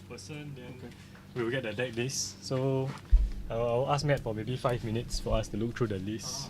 person, then we will get the deck list. So I'll ask Matt for maybe 5 minutes for us to look through the list.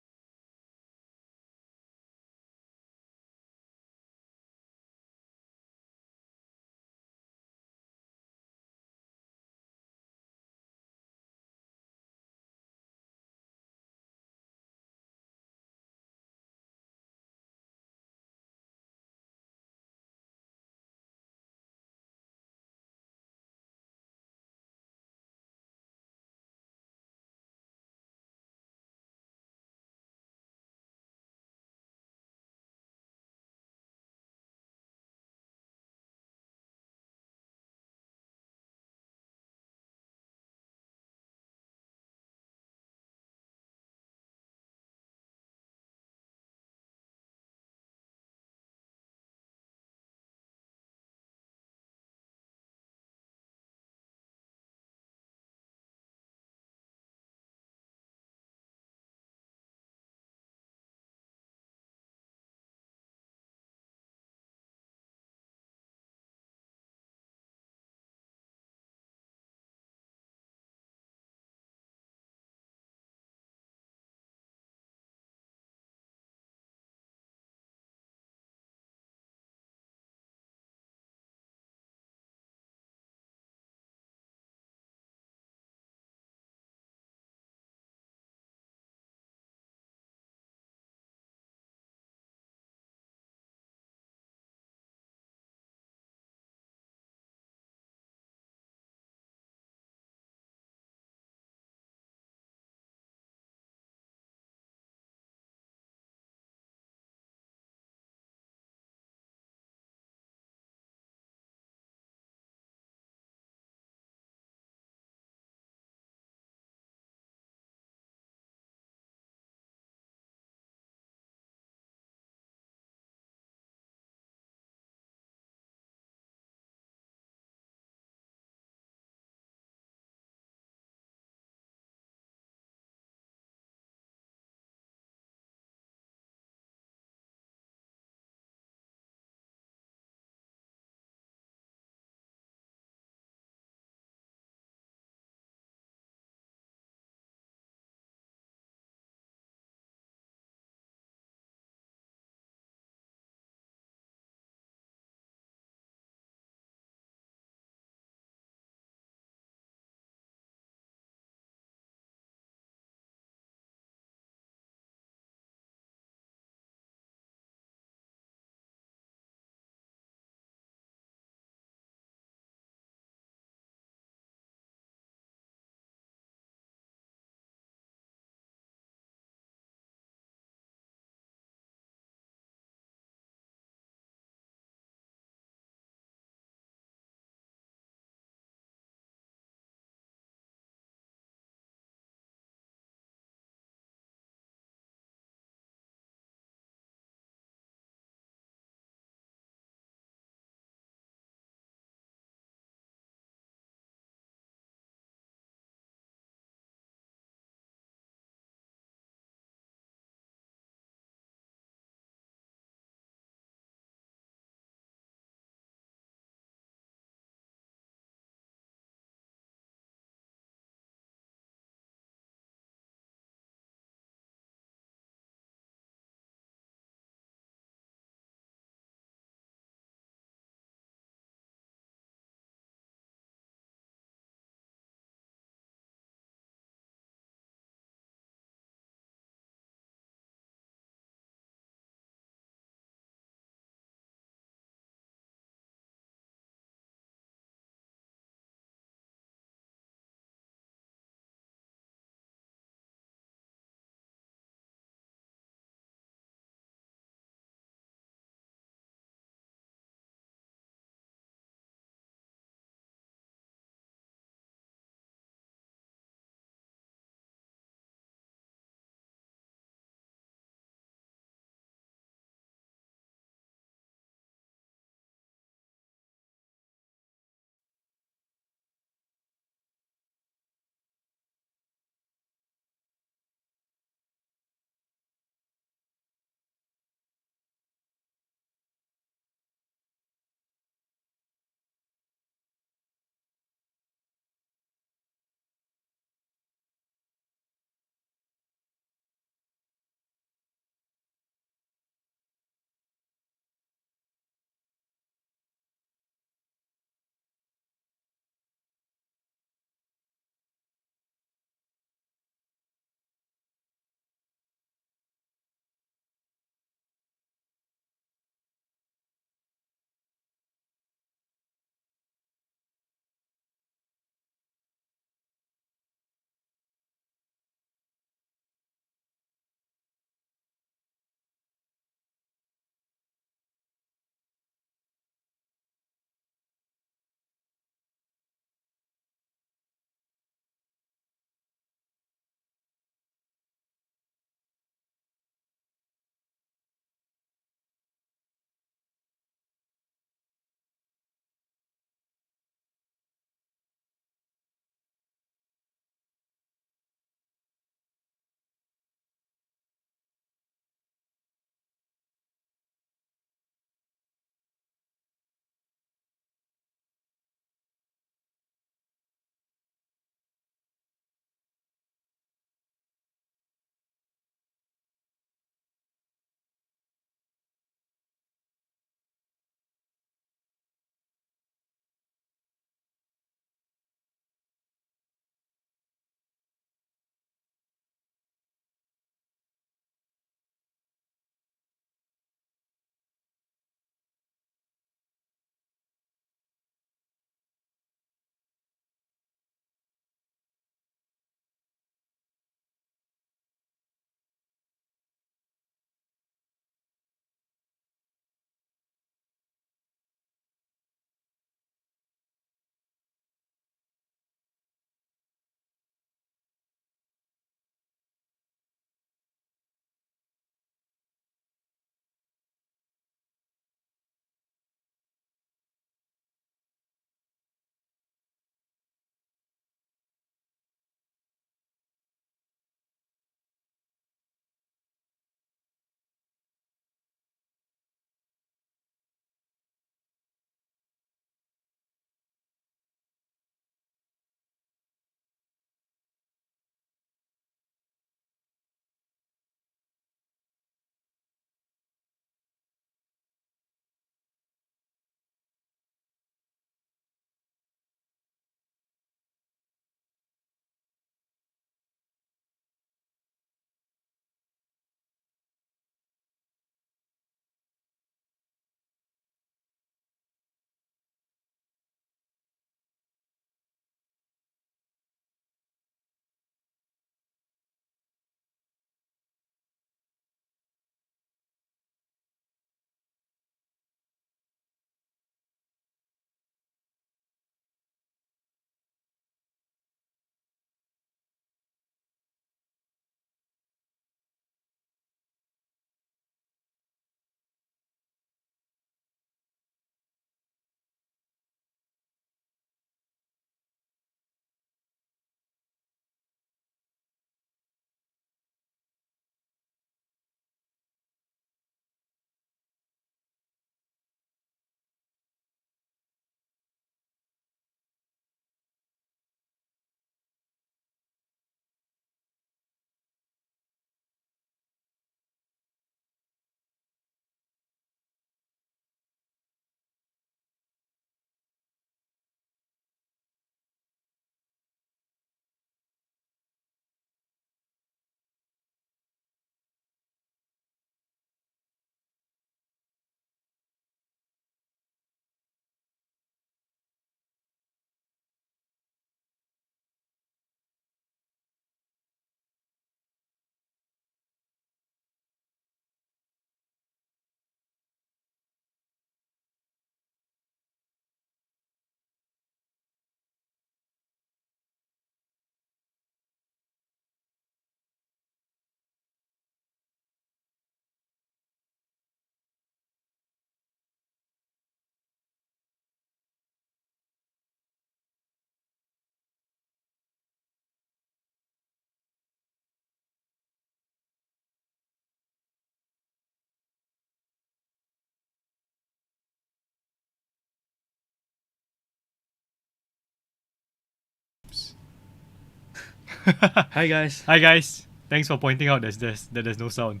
Hi guys. Hi guys. Thanks for pointing out that there's no sound.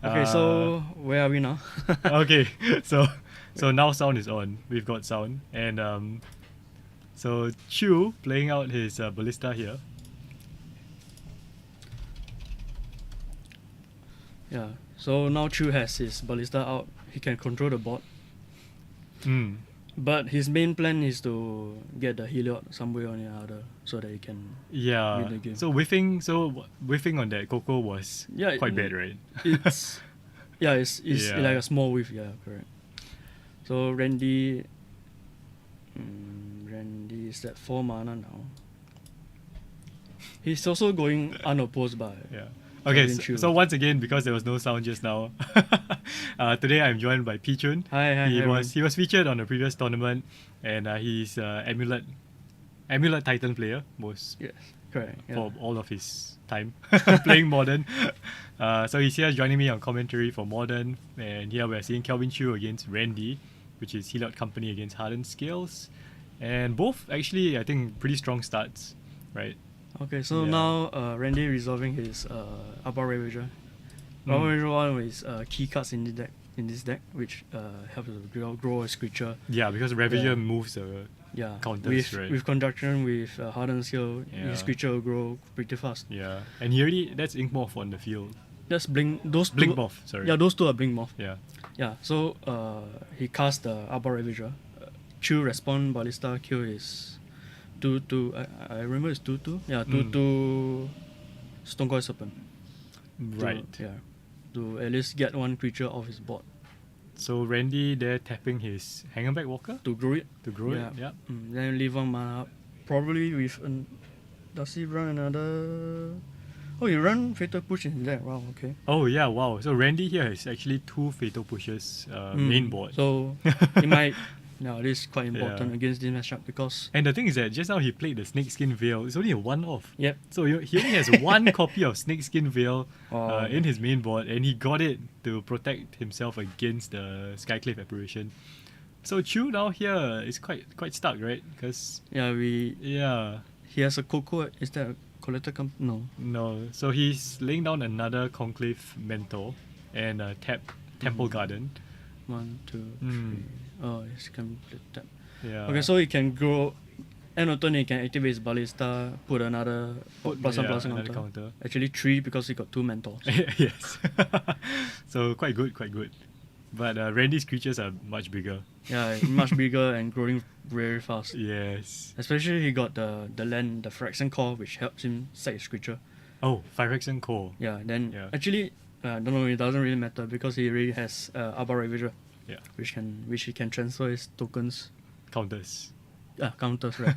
Okay, so where are we now? Okay, so now sound is on. We've got sound, and so Chu playing out his ballista here. Yeah. So now Chu has his ballista out. He can control the board. But his main plan is to get the Heliod some way or the other so that he can Yeah. win the game. So whiffing on that Coco was quite bad, right? It's it's Yeah. like a small whiff, yeah, correct. So Randy is at 4 mana now. He's also going unopposed by Yeah. Okay, Kelvin Chu. so once again, because there was no sound just now, today I'm joined by Pichun. Hi, He everyone. was featured on the previous tournament, and he's Amulet Titan player most Yes, correct. Yeah. for all of his time playing Modern. So he's here joining me on commentary for Modern, and here we're seeing Kelvin Chu against Randy, which is Heliod Company against Hardened Scales, and both actually I think pretty strong starts, right? Okay, so Yeah. now Randy resolving his Abba Ravager. Abba Ravager one with key cards in this deck, which helps to grow a creature. Yeah, because Ravager Yeah. moves Yeah, counters, with right? with conjunction with Hardened Skill, his Yeah. creature will grow pretty fast. Yeah, and he already that's Ink Morph on the field. That's Blink. Those Blink two. Morph, sorry. Yeah, those two are Blink Morph. Yeah. Yeah, so he cast the Abba Ravager. Chu respond Ballista kill is 2/2. I remember it's 2/2. Yeah, 2/2 Stonecoil Serpent. To- Right. yeah. To at least get one creature off his board So Randy there tapping his Hangerback Walker to grow it. to grow Yeah. it. Yeah. Then leave one mana up. Probably with an. Does he run another? Oh, he run Fatal Push in there. Wow. Okay. Oh yeah, wow. So Randy here has actually 2 Fatal Pushes main board. So he might. No, this is quite important Yeah. against this matchup because. And the thing is that just now he played the Snakeskin Veil. It's only a one-off. Yep. So he only has one copy of Snakeskin Veil Oh, in his main board, and he got it to protect himself against the Skyclave Apparition. So Chu now here is quite stuck, right? Because Yeah, yeah, he has a Coco. Is that a collector No. no. So he's laying down another Conclave Mentor and a Temple Garden. 1, 2, 3. Oh, it's complete tap. Yeah. Okay, so he can grow. End of turn, he can activate his Ballista, put another plus one another counter. counter. Actually, 3 because he got 2 mentors. Yes. So quite good. But Randy's creatures are much bigger. Yeah, much bigger and growing very fast. Yes. Especially he got the land, the Fraction Core, which helps him sack his creature. Oh, Phyrexian Core. Yeah, then Yeah. actually, I don't know, it doesn't really matter because he already has Abba Ravager, Yeah. which he can transfer his tokens. Counters. Counters, right?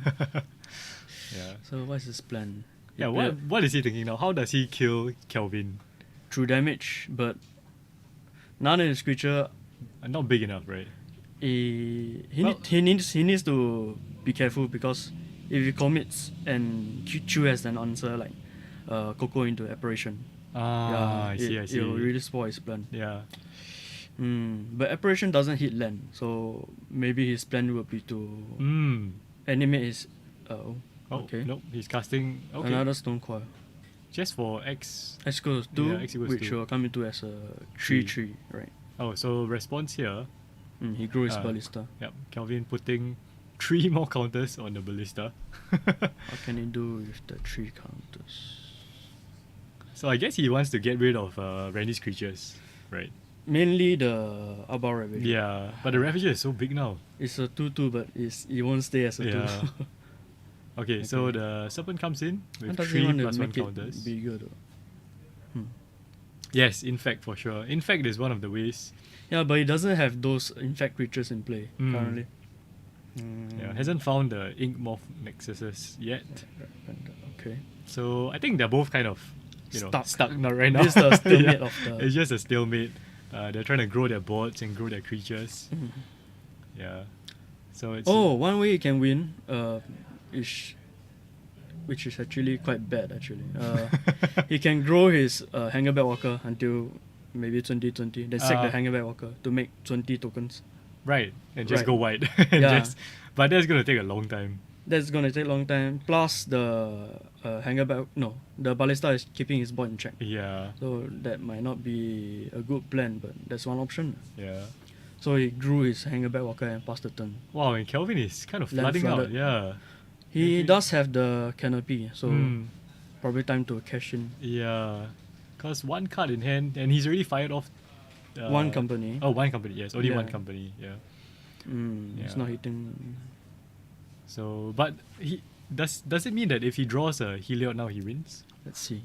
Yeah. So what's his plan? Yeah. He What is he thinking now? How does he kill Kelvin? through damage, but none of his creature Not big enough, right? Well- he needs to be careful because if he commits and Chu has an answer like Coco into Apparition, I see. it will really spoil his plan. Yeah. But Apparition doesn't hit land, so maybe his plan would be to animate his. Oh, Okay. nope. He's casting. Okay. Another Stone Coil. Just for X. X equals 2, Yeah, X equals which 2. will come into as a Three. 3/3, right? Oh, so response here. He grew his Uh, Ballista. Yep. Kelvin putting 3 more counters on the Ballista. What can he do with the 3 counters? So I guess he wants to get rid of Randy's creatures, right? Mainly the Abba Ravager. Yeah, but the Ravager is so big now. It's a 2/2, but it won't stay as a 2. Yeah. Okay, so Okay. the Serpent comes in Why with does he 3 want to plus 1 make it counters. bigger though? Yes, Infect for sure. Infect is one of the ways. Yeah, but he doesn't have those infect creatures in play currently. Yeah, hasn't found the Ink Morph Nexuses yet. Okay. So I think they're both kind of Stuck. not right now. This is the stalemate Yeah, of the. It's just a stalemate. They're trying to grow their boards and grow their creatures. Mhm. Yeah. So it's Oh, one way he can win, which is actually quite bad actually. He can grow his Hangerback Walker until maybe 2020, then sack the Hangerback Walker to make 20 tokens. right, and just Right. go white. And Yeah. but that's gonna take a long time. that's gonna take a long time. Plus the hanger back. No, the ballista is keeping his board in check. Yeah. So that might not be a good plan, but that's one option. Yeah. So he drew his hanger back walker and passed the turn. Wow, and Kelvin is kind of Land flooding out. flooded. Yeah. He Okay. does have the canopy, so Mm, probably time to cash in. yeah. Because one card in hand, and he's already fired off. One company. Oh, one company. Yes, only one Yeah. company. Yeah. It's Yeah. not hitting. So, but he does it mean that if he draws a Heliod now he wins? Let's see.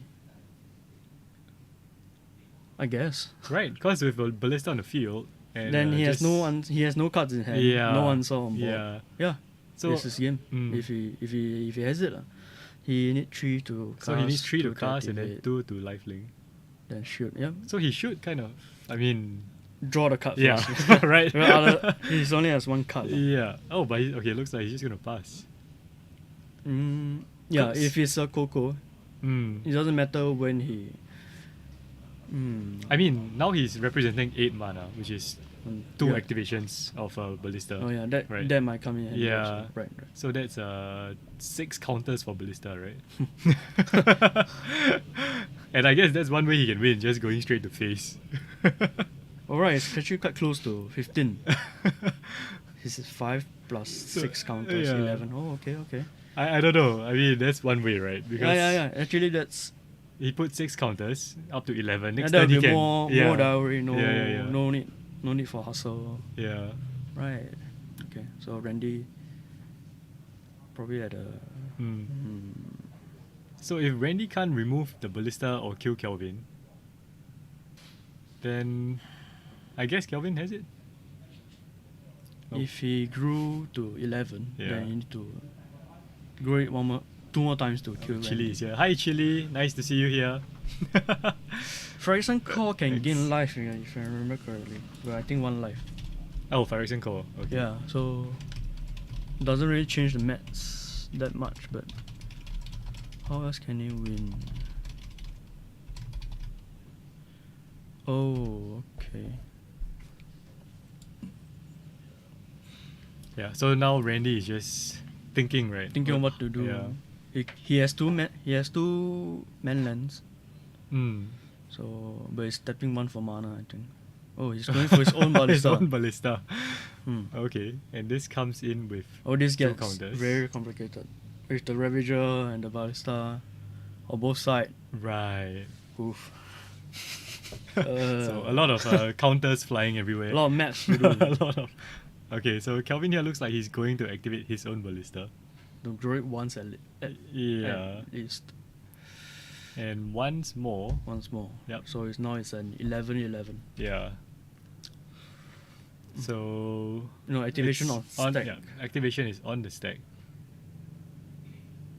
I guess. Right, because with a ballista on the field, and Then he has just- he has no cards in hand. Yeah. No answer on board. Yeah. Yeah. So It's his game. Mm. If he has it, he need 3 to cast. so he needs 3 to 2 cast and then activate, 2 to lifelink. then shoot. Yeah. So he should kind of, I mean, Draw the card yeah, first. right. He only has one card. Yeah. Oh, but okay, looks like he's just gonna pass. Yeah, Cause- if it's a Coco, Mm. it doesn't matter when he. I mean, now he's representing 8 mana, which is 2 yeah. activations of a ballista. Oh yeah, that Right. that might come in handy. Yeah. also. Right. So that's 6 counters for ballista, right? And I guess that's one way he can win, just going straight to face. Alright, it's actually quite close to 15. This is 5 plus 6 counters, yeah. 11. Oh, okay. I don't know. I mean, that's one way, right? Because Yeah. Actually, that's he put 6 counters up to 11. Next that turn would he be can more yeah. dowry. No, Yeah. no need for hustle. Yeah. Right. Okay. So Randy probably at a. So if Randy can't remove the ballista or kill Kelvin, then I guess Kelvin has it. Oh. If he grew to 11, Yeah. then you need to grow it 2 more times to kill Chili Randy. is here. Hi Chili, nice to see you here. Fraction Core can Thanks. gain life, if I remember correctly. But I think 1 life. Oh, Phyrexian Core. Okay. Yeah, so doesn't really change the mats that much, but how else can he win? Oh, okay. Yeah. So now Randy is just thinking, right? Thinking of what to do. Yeah. He has two man lands, Mm. so but he's tapping 1 for mana, I think. Oh, he's going for his own His ballista. own ballista. Hmm. Okay, and this comes in with Oh, this 2 gets counters. very complicated. With the Ravager and the ballista on both sides. Right. Oof. So a lot of counters flying everywhere. a lot of maps to do. A lot of. Okay, so Kelvin here looks like he's going to activate his own ballista. To draw it once at Yeah. least. And once more. Once more. Yep. So it's an 11-11. Yeah. So No, activation it's on stack. Yeah, activation is on the stack.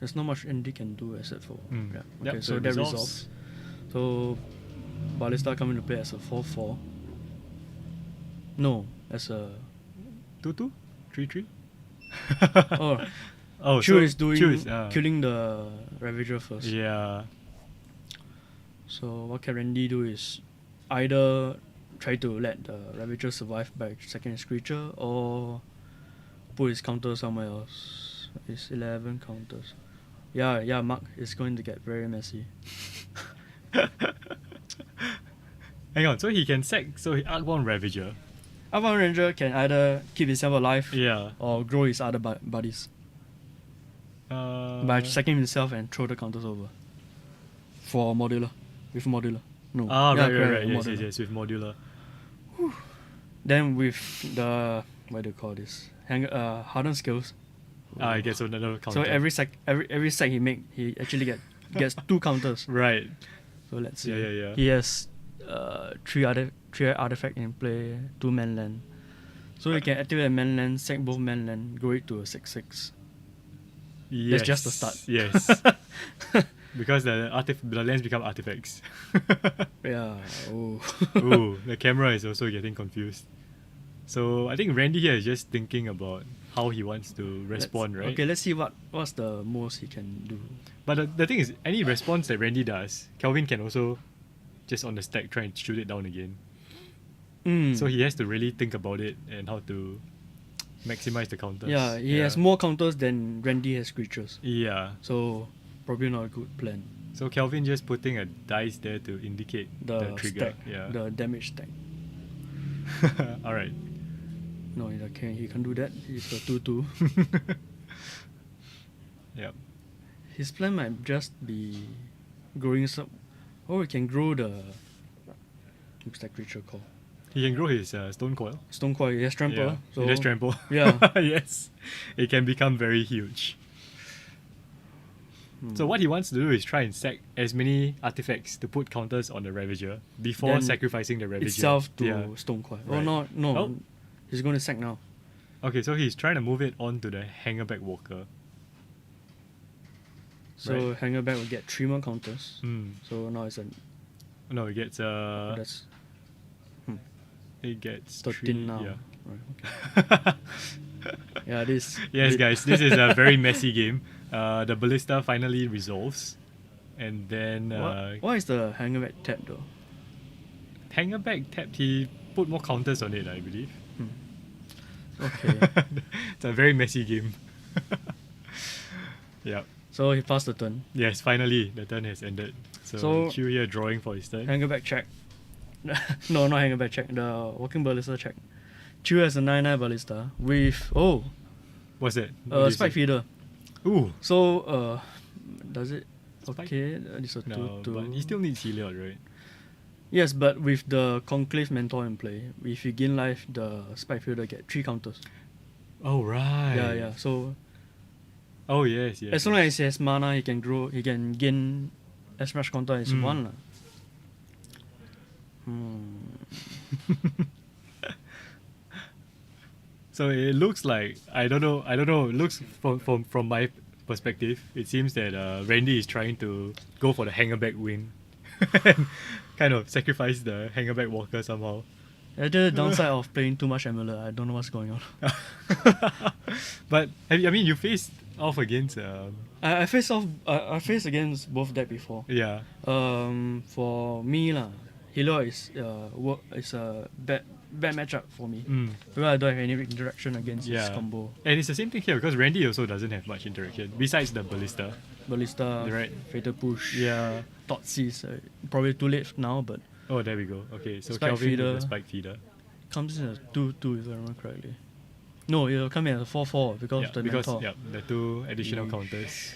There's not much Andy can do except for. Mm. Yeah. Yep, Okay, so so it that resolves. resolves. So Ballista come into play as a 4-4. No, as a 2-2? 3-3? oh Oh, Chu so is doing Chu is, killing the Ravager first. Yeah. So what can Randy do is either try to let the Ravager survive by sacking his creature or put his counter somewhere else. It's 11 counters. Yeah, Mark, it's going to get very messy. Hang on, so he can sack, so he Arcbound Ravager. Avant Ranger can either keep himself alive Yeah. or grow his other buddies by sacking himself and throw the counters over. For modular. With modular. No. Ah, Yeah, right, correct, right. Yes, modular. yes, with modular. Then with the what do you call this? Hardened skills. I guess another counter. So every sack he make, he actually gets 2 counters. Right. So let's see. Yeah. He has 3 artifact in play, 2 man land. So he can activate a man land, sack both man land, grow it to a 6/6. Yes. just the start. Yes. Because the lands become artifacts. Yeah. Oh. Ooh, the camera is also getting confused. So I think Randy here is just thinking about how he wants to respond, right? Okay, let's see what's the most he can do. But the thing is, any response that Randy does, Kelvin can also just on the stack try and shoot it down again. So he has to really think about it and how to maximize the counters. Yeah, he has more counters than Randy has creatures. Yeah. So probably not a good plan. So Kelvin just putting a dice there to indicate the trigger. Stack, Yeah. the damage stack. All right. No, he can't do that. He's a 2/2. Yep. His plan might just be growing some. Or he can grow the. What's that creature called? He can grow his stone coil. Stone Coil. He has Trample. Yeah. So It has trample. Yeah. Yes. It can become very huge. So what he wants to do is try and sack as many artifacts to put counters on the Ravager before Then sacrificing the Ravager. itself to Yeah. Stone Coil. Right. Oh no. Oh. He's going to sack now. Okay, so he's trying to move it onto the Hangerback Walker. So Right. Hangerback will get 3 more counters. Mm. So now it's No, it gets that's it gets 13 3, now. Yeah. Right, okay. Yeah, this. Yes, guys, this is a very messy game. The ballista finally resolves, and then Why is the Hangerback tapped though? Hangerback tapped. He put more counters on it, I believe. Okay. It's a very messy game. Yeah. So he passed the turn. Yes, finally the turn has ended. So Q here drawing for his turn. Hangerback check. No, not Hangerback check. The Walking Ballista check. Chu has a 9/9 Ballista with What's that? What do you Spike say? Feeder. Ooh. So does it? Spike? Okay, this is a No, 2/2. but he still needs Heliod, right? Yes, but with the Conclave Mentor in play, if you gain life, the Spike Feeder get 3 counters. Oh right. Yeah. So Oh yes, yes. as long as he has mana, he can grow. He can gain as much counter as Mm. 1 lah. So it looks like I don't know. It looks from my perspective, it seems that Randy is trying to go for the Hangerback win, and kind of sacrifice the Hangerback Walker somehow. That's the downside of playing too much Amulet. I don't know what's going on. But you faced off against I faced off. I faced against both deck before. yeah. For me lah, Hilo is a bad matchup for me. Mm. Because I don't have any interaction against Yeah. his combo. And it's the same thing here because Randy also doesn't have much interaction besides the Ballista. Ballista, Right. Fatal Push, Yeah. Thoughtseize. Probably too late now, but Oh, there we go. Okay, so Spike Kelvin with Feeder. the Spike Feeder. comes in a 2/2 if I remember correctly. No, it'll come in as a 4/4 because Yeah, of the because mentor. the 2 additional Yeesh. counters.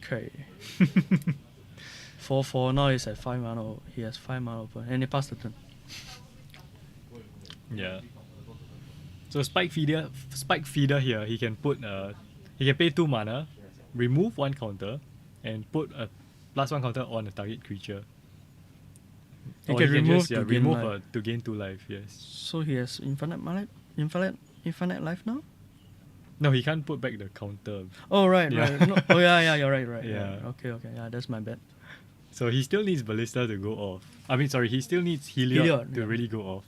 Okay. 4/4 now he's at 5 mana. He has 5 mana open and he passed the turn. Yeah. So Spike Feeder here, he can put he can pay 2 mana, remove 1 counter, and put a +1 counter on a target creature. He Or can remove just, to gain remove life. to gain 2 life. Yes. So he has infinite life now? No, he can't put back the counter. Oh right, Yeah. right. No, oh yeah, you're right. Yeah. Okay, yeah, that's my bad. So he still needs Ballista to go off. He still needs Heliod, Heliod, to yeah. really go off.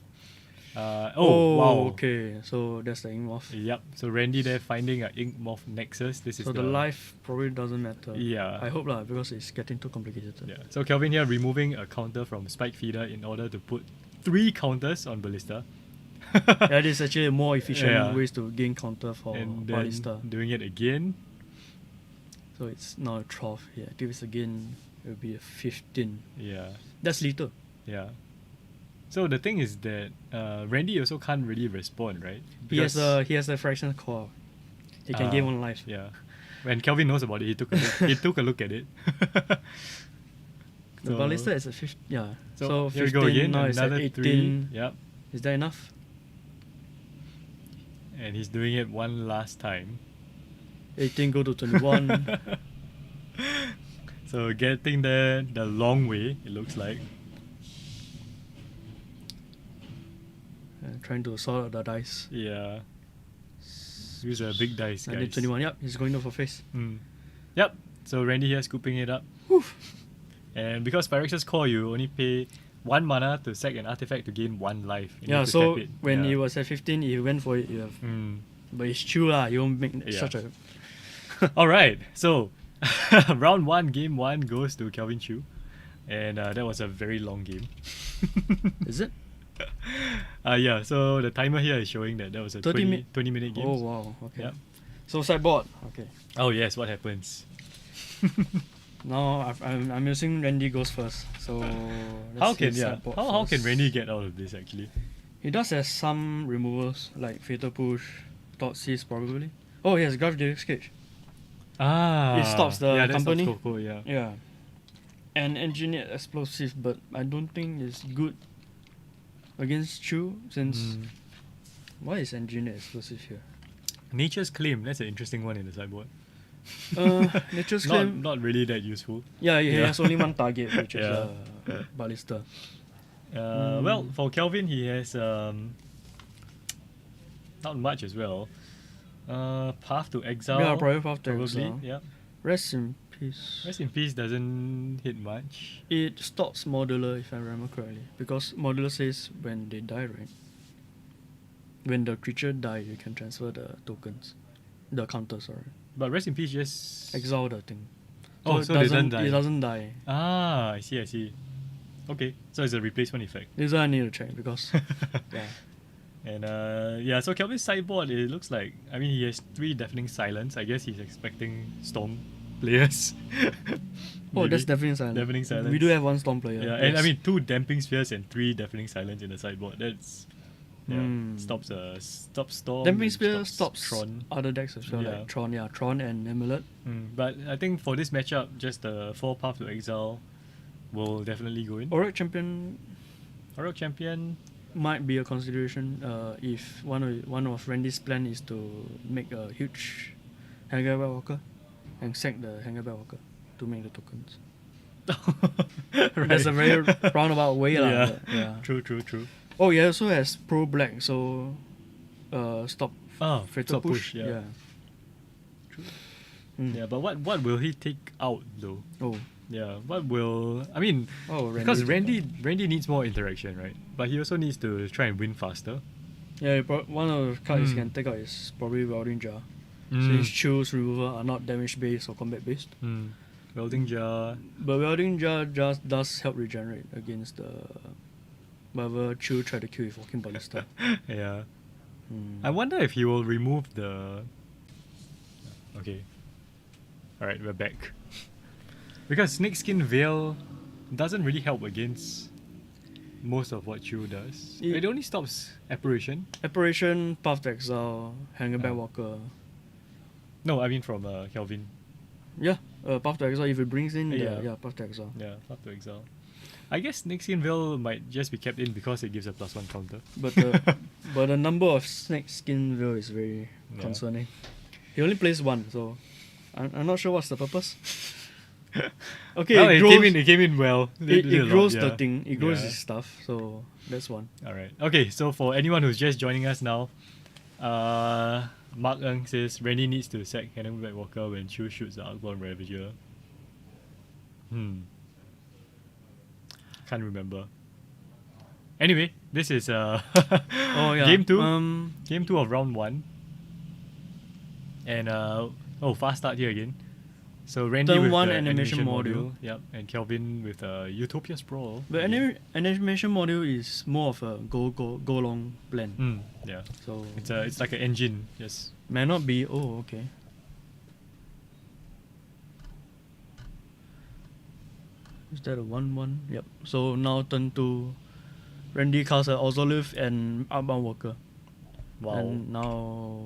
Wow. Okay, so that's the ink morph. Yep. So Randy there finding an Ink Morph Nexus. This is So the life probably doesn't matter. Yeah. I hope lah, because it's getting too complicated. Yeah. So Kelvin here removing a counter from Spike Feeder in order to put 3 counters on Ballista. That is actually a more efficient Yeah. ways to gain counter for And then Ballista. doing it again. So it's now a 12. Yeah, give it again, it will be a 15. Yeah. That's little. Yeah. So the thing is that Randy also can't really respond, right? He has a fraction core. He can gain 1 life. Yeah. When Kelvin knows about it, he took a look, he took a look at it. The Ballista is a 15. Yeah. So, So here we 15 go again. now it's at Another 18. 3. Yep. Is that enough? And he's doing it one last time. 18 go to 21. So getting there the long way, it looks like. Trying to sort out the dice. Yeah. Use a big dice, And then guys. 21. Yep, he's going to for face. Mm. Yep. So Randy here scooping it up. And because Phyrex's Core, you only pay 1 mana to sack an artifact to gain 1 life. You Yeah, need to so tap it. when Yeah. he was at 15, he went for it. You have, Mm. but it's true lah. You won't make Yeah. such a. All right. So round 1, game 1 goes to Kelvin Chu. And that was a very long game. Is it? Yeah, so the timer here is showing that was a 20-minute game. Oh wow. Okay. Yep. So sideboard. Okay. Oh yes, what happens? Now I'm using Randy goes first. So How let's can see yeah? sideboard How can first. Randy get out of this actually? He does have some removals like Fatal Push, Thought Seize probably. Oh, he has Gravity Cage. Ah, It stops the yeah, that company. Stops Coco, yeah. Yeah. And Engineered Explosive, but I don't think it's good against Chu since. Mm. Why is Engineered Explosive here? Nature's Claim. That's an interesting one in the sideboard. Nature's Not Claim. not really that useful. Yeah, he Yeah. has only one target, which is Yeah. Ballista. Well, for Kelvin, he has not much as well. Path to Exile. Yeah, probably Path to probably. Exile. Yeah. Rest in peace. Rest in Peace doesn't hit much. It stops Modular, if I remember correctly, because Modular says when they die, right? When the creature die, you can transfer the tokens, the counter. Sorry, But Rest in Peace just exile the thing. Oh, it so they doesn't don't die. It doesn't die. Ah, I see. Okay, so it's a replacement effect. This is what I need to check because yeah. And yeah, so Kelvin's sideboard, it looks like, I mean, he has 3 Deafening Silence. I guess he's expecting Storm players. Oh, that's Maybe. Deafening Silence. Deafening Silence. We do have one Storm player. Yeah, and I yes. mean 2 Damping Spheres and 3 Deafening Silence in the sideboard. That's stops Storm. Damping and Spear stops Tron. other decks as well, Yeah. like Tron and Amulet. But I think for this matchup, just the 4 Path to Exile will definitely go in. Auric Champion Auric Champion. might be a consideration if one of Randy's plan is to make a huge Hangarback Walker and sack the Hangarback Walker to make the tokens. Right. That's a very roundabout way, lah, Yeah. but yeah. True. Oh, he also has Pro Black, so stop Oh, Fatal stop Push. yeah. Yeah. Mm. Yeah, but what will he take out though? Oh. Yeah, what will I mean? Oh, Randy. Because Randy needs more interaction, right? But he also needs to try and win faster. Yeah, one of the cards he Mm. can take out is probably Welding Jar. Mm. Since Chill's removal are not damage based or combat based. Welding Jar. But Welding Jar just does help regenerate against the whatever Chill try to kill with Walking Ballista. Yeah. Mm. I wonder if he will remove the. Okay. Alright, we're back. Because Snakeskin Veil doesn't really help against most of what Chu does. It only stops Apparition. Apparition, Path to Exile, Hangerback Oh. Walker. No, I mean from Kelvin. Yeah, Path to Exile if it brings in Yeah. the Path to Exile. Yeah, Path to Exile. I guess Snakeskin Veil might just be kept in because it gives a +1 counter. But the number of Snakeskin Veil is very Yeah. concerning. He only plays one, so I'm not sure what's the purpose. Okay, Well, it it grows, came in well. it did a lot, grows yeah. the thing, it grows Yeah. his stuff, so that's one. Alright. Okay, so for anyone who's just joining us now, Mark Ng says Randy needs to sack Hangerback Walker when Chu shoots the Arcborn Ravager. Can't remember. Anyway, this is Oh yeah. game 2. Um, Game 2 of round 1. And fast start here again. So Randy Turn with one the animation module. Yep, and Kelvin with Utopia Sprawl. the animation module is more of a go long plan. Yeah. So It's like an engine. Yes. may not be. Oh, okay. Is that a 1/1? Yep. So now turn 2. Randy casts a Ozolith and Outbound Walker. Wow. And now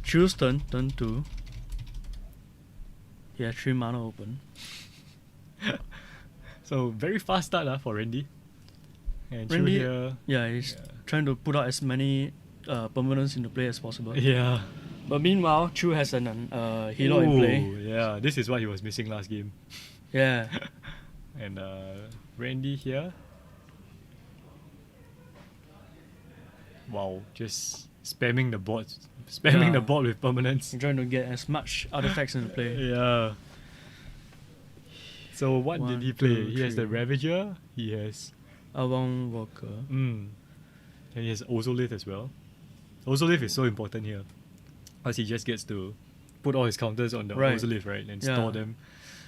choose turn 2. He has 3 mana open. So very fast start for Randy. And Chu Randy- here. Yeah, he's trying to put out as many permanents into play as possible. Yeah. But meanwhile, Chu has an Helo in play. Yeah, this is what he was missing last game. Yeah. And Randy here. Wow, just spamming the board. Spamming Yeah. the board with permanents. He's trying to get as much artifacts into play. Yeah. So what did 1, he play? 2, He has the 3. Ravager. He has Outbound Walker. and he has Ozolith as well. Ozolith is so important here, because he just gets to put all his counters on the Right. Ozolith, right, and Yeah. store them.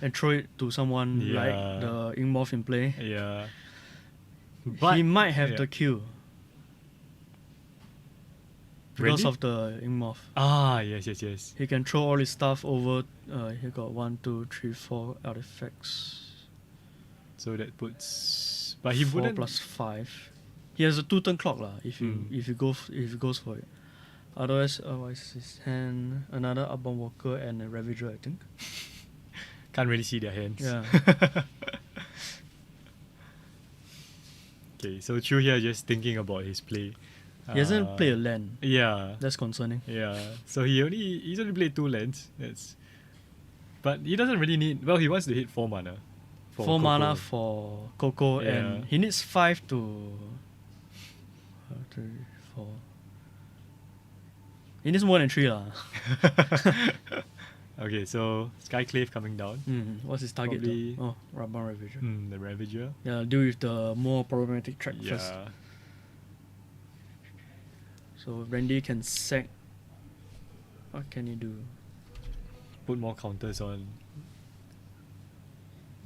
And throw it to someone Yeah. like the Inkmoth in play. Yeah. But he might have yeah. the Q because Randy? of the Ingmoth. Ah, yes. He can throw all his stuff over. He got 1, 2, 3, 4 artifacts. So that puts. But he 4 wouldn't. plus 5. He has a 2-turn clock lah. If you Mm. if he goes for it. Otherwise, his hand another Upbound Walker and a Ravager, I think. Can't really see their hands. Yeah. Okay, so Chu here just thinking about his play. He hasn't played a land. Yeah. That's concerning. Yeah. So he's only played 2 lands. But he doesn't really need. Well, he wants to hit 4 mana. 4 mana Coco. for Coco, Yeah. and he needs 5 to 3, 4. He needs more than 3 lah. Okay, so Skyclave coming down. What's his target? Probably- Though? Oh, Rabban Ravager. The Ravager. Yeah, deal with the more problematic track Yeah. first. So Randy can sack. What can he do? Put more counters on.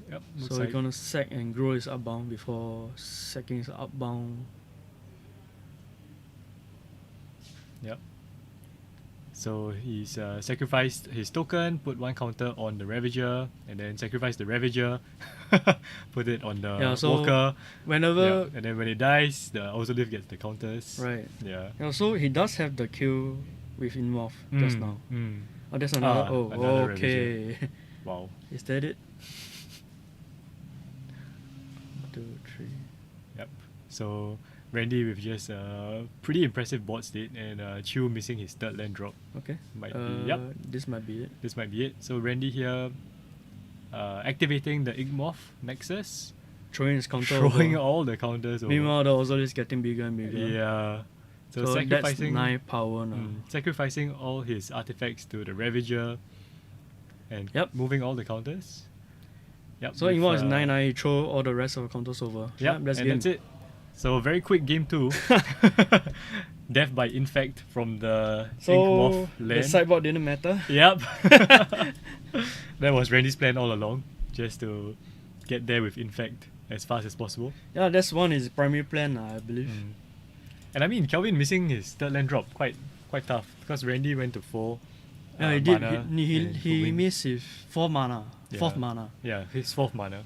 Yep. Looks So like he's gonna sack and grow his upbound before sacking his outbound. Yep. So he's sacrificed his token, put 1 counter on the Ravager, and then sacrifice the Ravager, put it on the Yeah, so Walker. Whenever Yeah. And then when it dies, the Ozolith gets the counters. right. Yeah. Yeah, so he does have the kill with Inmorph just now. Oh, that's another. Another Okay. Wow. Is that it? 2, 3. Yep. So Randy with just a pretty impressive board state, and Chu missing his 3rd land drop. Okay. Might be. Yep. This might be it. This might be it. So Randy here activating the Igmoth Nexus, Throwing his counter. throwing over. all the counters over. Meanwhile, the Ozol is getting bigger and bigger. Yeah. So, So that's sacrificing 9 power now. sacrificing all his artifacts to the Ravager, and Yep. moving all the counters. Yep. So with, Inmorph is 9-9, you throw all the rest of the counters over. Yep, that's and game. that's it. So very quick game 2. Death by Infect from the So Inkmoth the land. sideboard didn't matter. Yep. That was Randy's plan all along, just to get there with Infect as fast as possible. Yeah, that's one his primary plan, I believe. And I mean, Kelvin missing his 3rd land drop, quite tough, because Randy went to 4. Yeah, he did. Mana He and Goblin. missed his 4 mana. Yeah. 4th mana. Yeah, his 4th mana.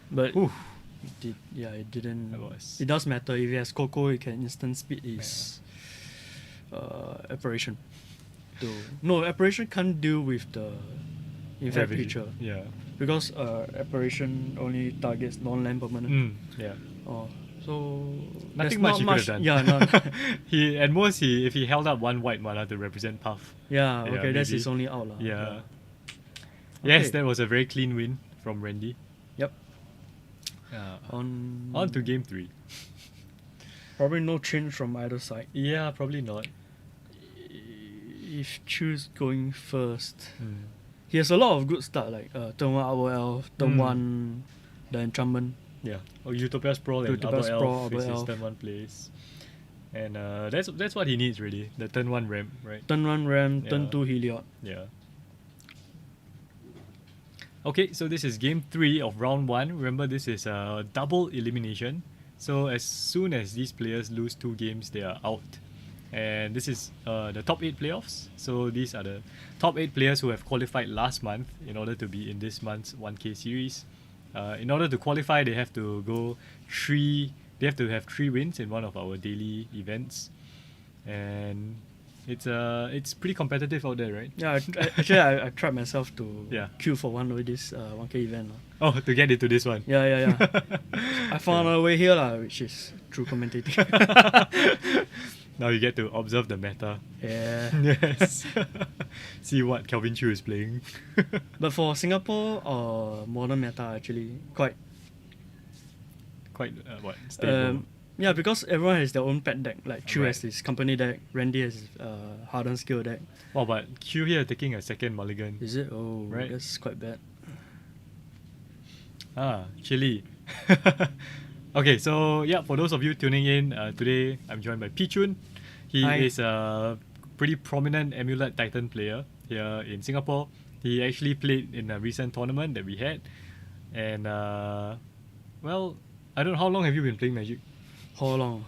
But Oof. it didn't. That was- It does matter. If he has Coco, he can instant speed his apparition. No, apparition can't deal with the infect Ravager. creature Yeah. because apparition only targets non-land permanent. Yeah. Oh, so Nothing there's much not he could have done. Yeah, not. He at most if he held up 1 white mana to represent Puff. Yeah, okay, that's maybe. his only out lah. Yeah. Yes, Okay. that was a very clean win from Randy. Yep. Uh, On on to game 3. probably no change from either side. Yeah, probably not. If choose going first, he has a lot of good start like turn 1 Arbor Elf, turn 1 the enchantment. Yeah. Oh, Utopia Sprawl and Utopia Arbor Sprawl, Elf Arbor is his Elf. turn 1 place. And that's what he needs really. The turn 1 ramp, right? Turn 1 Ram, turn Yeah. 2 Heliod. Yeah. Okay, so this is game 3 of round 1. Remember, this is a double elimination. So as soon as these players lose 2 games, they are out. And this is the top 8 playoffs. So these are the top 8 players who have qualified last month in order to be in this month's 1K series. In order to qualify, they have to go 3. They have to have 3 wins in one of our daily events, and it's pretty competitive out there, right? Yeah, I tried myself to Yeah. queue for one of this 1K event. lah. Oh, to get into this one. Yeah. I found a way here, lah, which is through commentating. Now you get to observe the meta. Yeah. Yes. See what Kelvin Chu is playing. But for Singapore, modern meta actually quite. Quite stable. Yeah, because everyone has their own pet deck. Like Chu Right. has his company deck, Randy has his hardened skill deck. Wow, but Q here taking a second mulligan. Is it? Oh, Right. that's quite bad. Chili. Okay, so yeah, for those of you tuning in, today I'm joined by Pichun. He Hi. is a pretty prominent Amulet Titan player here in Singapore. He actually played in a recent tournament that we had, and well, I don't know how long have you been playing Magic? How long?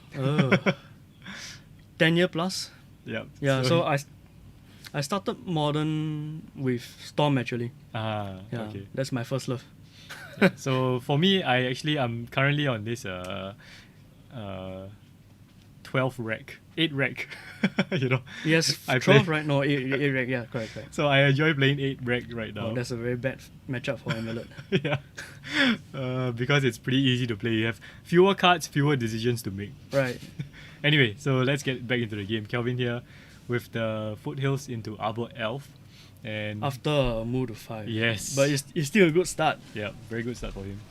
10 year plus. Yeah. Yeah. So I started Modern with Storm actually. Ah, Yeah. okay. That's my first love. So for me, I'm currently on this 12 rack, 8 rack, you know. Yes, I 12 play- right? No, 8 rank. Yeah, correct. So I enjoy playing 8 rack right now. Oh, that's a very bad matchup for Amulet. Yeah. Because it's pretty easy to play. You have fewer cards, fewer decisions to make. Right. Anyway, so let's get back into the game. Kelvin here with the foothills into Arbor Elf. And After a move to 5. yes. But it's still a good start. yeah, very good start for him.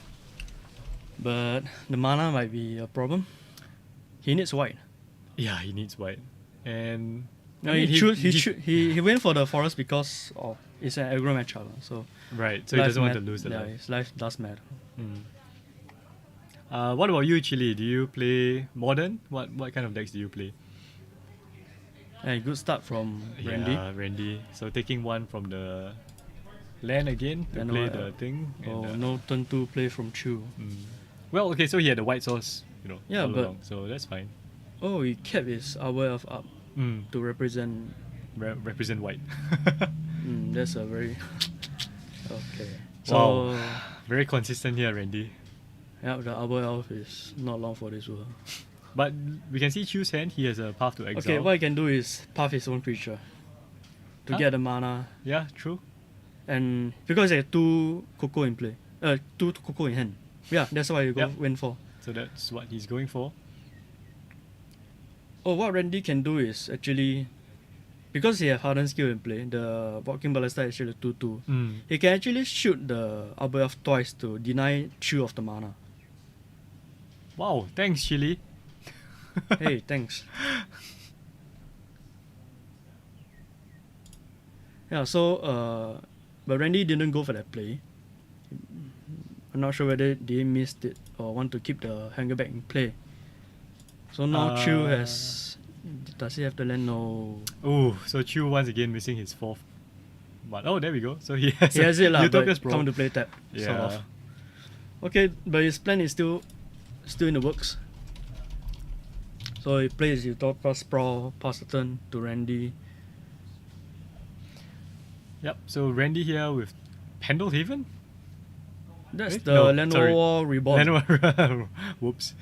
But the mana might be a problem. He needs white. Yeah, he needs white. And No, I mean, he went for the forest because of it's an aggro matchup. So right, so he doesn't want to lose the yeah, life. his life does matter. What about you, Chili? Do you play Modern? What kind of decks do you play? And good start from Randy. Yeah, Randy. So taking one from the land again to And play what, the thing. Oh, and, no turn 2 play from Chu. Well, okay, so he had the white source, Yeah, all but- along, so that's fine. Oh, he kept his Arbor Elf up to represent. Represent white. That's a very okay. So Wow. Very consistent here, Randy. yeah, the Arbor Elf is not long for this world. But we can see Chu's hand. He has a path to exile. Okay, what he can do is path his own creature to Huh? get the mana, Yeah, true. and because he had 2 Coco in play, 2 Coco in hand. Yeah, that's why you Yep. went for. So that's what he's going for. Oh, what Randy can do is actually, because he have Hardened Skill in play, the Walking Ballista is actually 2/2. He can actually shoot the Arbor Elf twice to deny Chu of the mana. Wow, thanks, Chili. Hey, thanks. Yeah, so but Randy didn't go for that play. I'm not sure whether they missed it or want to keep the hanger back in play. So now Chu has. Does he have the land? No. Oh, so Chu once again missing his 4th. But oh, there we go. So he has, He has it lah, Utopia's but Pro. come to play tap. Yeah. Sort of. Okay, but his plan is still in the works. So he plays Utopia Sprawl, pass the turn to Randy. Yep. So Randy here with Pendlehaven. That's Eh? the No, Land sorry. War Reborn. Whoops.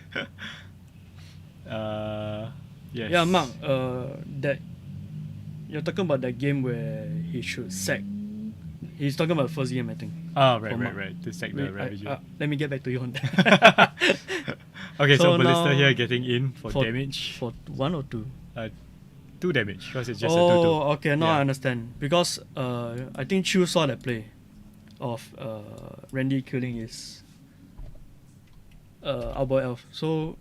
Yes. Yeah, Mark, that you're talking about that game where he should sack. He's talking about the first game, I think. Ah, right, for right, Mark. right. To sack Wait, the Ravager. let me get back to you on that. Okay, so so Ballista now- here getting in for for- damage. For 1 or 2? 2 damage because it's just a 2-2. Oh, okay, now Yeah. I understand. Because I think Chu saw that play of Randy killing his Arbor Elf. So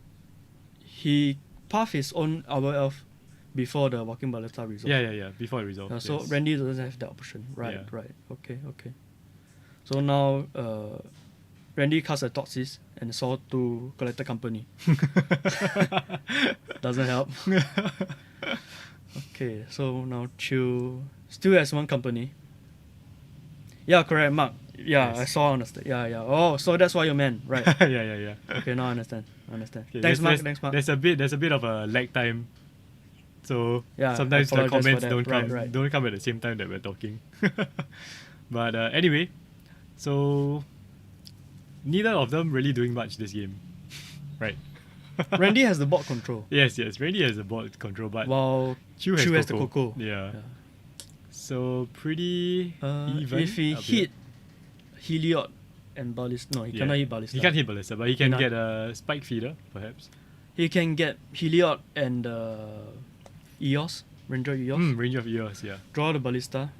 he pathed his own Arbor Elf before the Walking Ballista result. Yeah. Before it resolves. So yes. Randy doesn't have that option. Right, Yeah. right. Okay. So now Randy cast a Toxis and saw to Collector Company. Doesn't help. Okay, so now Chu still has 1 company. Yeah, correct, Mark. Yeah, Yes. I saw on the yeah. Oh, so that's what you meant, right? yeah. Okay, now I understand. Okay, Thanks, Mark. there's- Thanks, Mark. There's a bit of a lag time. So Yeah, sometimes I the apologize for comments that. don't come Right. don't come at the same time that we're talking. But anyway, so neither of them really doing much this game, right? Randy has the board control, Yes. Randy has the board control, but while Chu has, Chu has the Coco. Coco. Yeah. Yeah. So pretty even. if he up hit here. Heliod and Ballista, no, he cannot hit Ballista. He can't hit Ballista, but he can Cannot. get a spike feeder, perhaps. He can get Heliod and Eos, Ranger Eos. Range of Eos, yeah. Draw the Ballista.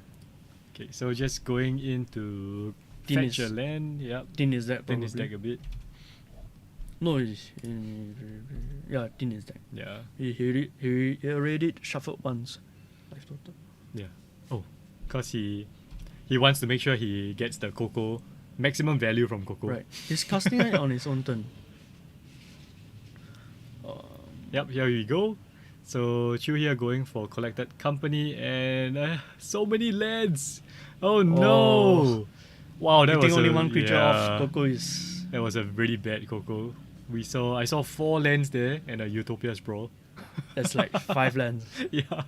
Okay, so just going into Tin fetch is- a land, yep. Tin is deck Then probably. his deck a bit. No, yeah, Tin is deck. Yeah. He already shuffled once. Life total. Yeah. Oh, because he wants to make sure he gets the Coco maximum value from Coco. Right. He's casting it on his own turn. Yep, here we go. So Chu here going for Collected Company and so many lands. Oh no! Wow, that Getting was only a, 1 creature yeah, off Coco is. That was a really bad Coco. I saw 4 lands there and a Utopia Sprawl. That's like 5 lands. Yeah.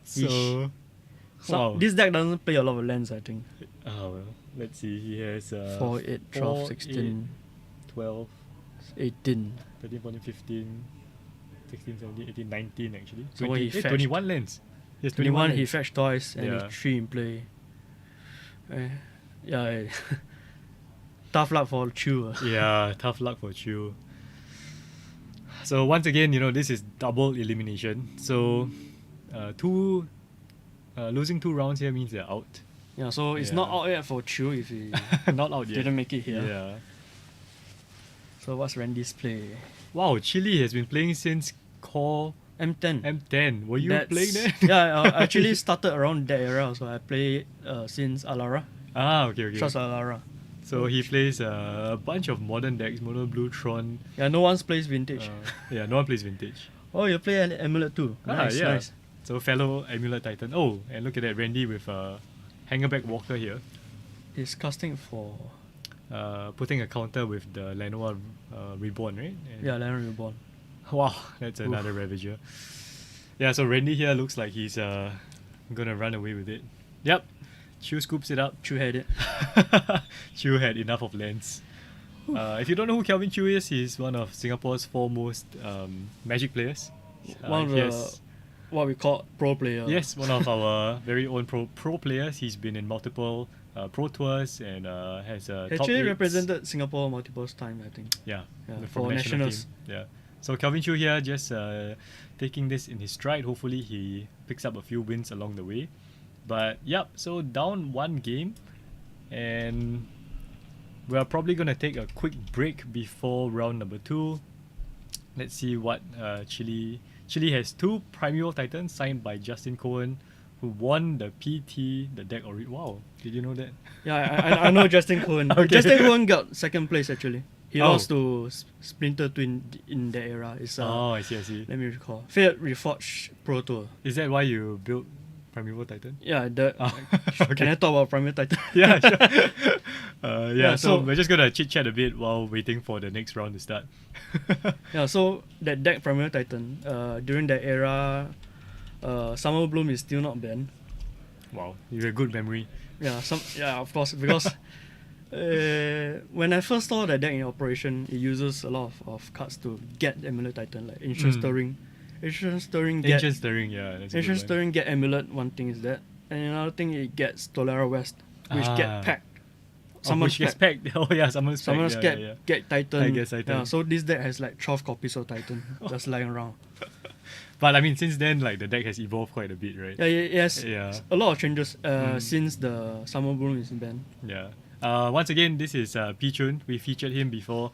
So This deck doesn't play a lot of lands, I think. Oh well, let's see. He has 4, 8, 12, 4, 16, 12, 18. 13, 14, 15, 16, 17, 18, 19 actually. So what he 20, fetched? 21 lands. He has 21, he lands. fetched twice and Yeah. he's 3 in play. Yeah. Tough luck for Chu. Yeah, tough luck for Chu. So once again, this is double elimination. So losing 2 rounds here means they're out. Yeah, so it's not Yeah. out yet for Chu if he Not out yet. didn't make it here. Yeah. So what's Randy's play? Wow, Chile has been playing since Core M10. M10. Were you That's- playing that? Yeah, I actually started around that era, so I play since Alara. Okay. Trust Alara. So he plays a bunch of modern decks, Mono Blue Tron. Yeah, no one plays vintage. Yeah, no one plays Vintage. Oh, you play an Amulet too. Nice, yeah. nice. So fellow Amulet Titan. Oh, and look at that, Randy with Hangerback Walker here. He's casting for Putting a counter with the Lenoir Reborn, right? And Leonard Reborn. Wow, that's another Ravager. Yeah, so Randy here looks like he's gonna run away with it. Yep, Chu scoops it up. Chu had it. Chu had enough of lands. If you don't know who Kelvin Chu is, he's one of Singapore's foremost Magic players. One of he the has- what we call pro player. Yes, one of our very own pro players. He's been in multiple pro tours and has a top Actually eights. represented Singapore multiple times, I think. Yeah, Yeah, from for the national nationals. team. Yeah. So Kelvin Chu here just taking this in his stride. Hopefully he picks up a few wins along the way. But yep, so down 1 game, and we're probably gonna take a quick break before round number 2. Let's see what Chile has 2 Primeval Titans signed by Justin Cohen, who won the PT, the deck already. Wow, did you know that? Yeah, I know Justin Cohen. Okay. Justin Cohen got 2nd place actually. He Oh. lost to Splinter Twin in that era. It's Oh, I see. let me recall. Fate Reforged Pro Tour. Is that why you built Primeval Titan? Yeah, Okay. Can I talk about Primal Titan? Yeah, sure. Yeah, so so- we're just gonna chit chat a bit while waiting for the next round to start. Yeah, so that deck Primal Titan, during that era, Summer Bloom is still not banned. Wow, you have a good memory. Yeah, of course, because when I first saw that deck in operation, it uses a lot of cards to get Amulet Titan, like Ancient Stirring. Ancient Stirring get Ancient Stirring, yeah, that's a Ancient good one. Stirring get Amulet, one thing is that. And another thing, it gets Tolera West, which Ah. get packed. Oh, Someone's which gets packed. packed. Oh yeah, someone's packed. Someone's Yeah. get Titan. I guess Titan. Yeah, so this deck has like 12 copies of Titan just lying around. But I mean, since then, like the deck has evolved quite a bit, right? Yeah, yes. Yeah. A lot of changes since the Summer Bloom is banned. Yeah. Once again, this is Pichun. We featured him before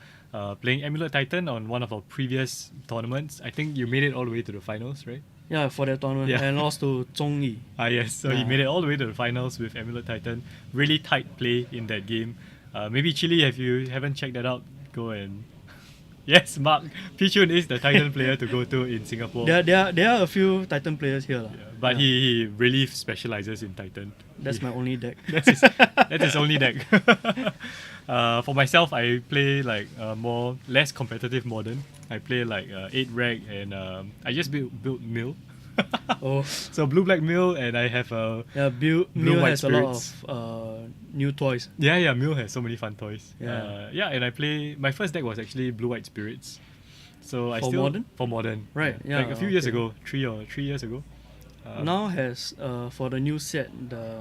playing Amulet Titan on one of our previous tournaments. I think you made it all the way to the finals, right? Yeah, for that tournament. Yeah. And lost to Zhong Yi. Yes. So he Yeah. made it all the way to the finals with Amulet Titan. Really tight play in that game. Maybe Chile, if you haven't checked that out, go and. Yes, Mark. Pichun is the Titan player to go to in Singapore. There are a few Titan players here. Yeah, but he really specializes in Titan. That's my only deck. That's his only deck. For myself, I play like less competitive modern. I play like 8 reg and I just built mill. Oh, So blue black mill and I have a yeah, Blue Mew White has a lot Spirits. of new toys. yeah mill has so many fun toys. Yeah. And I play my first deck was actually blue white spirits. So I For still modern? for modern Right, yeah, like a few years okay. ago, 3 years ago. Now has for the new set the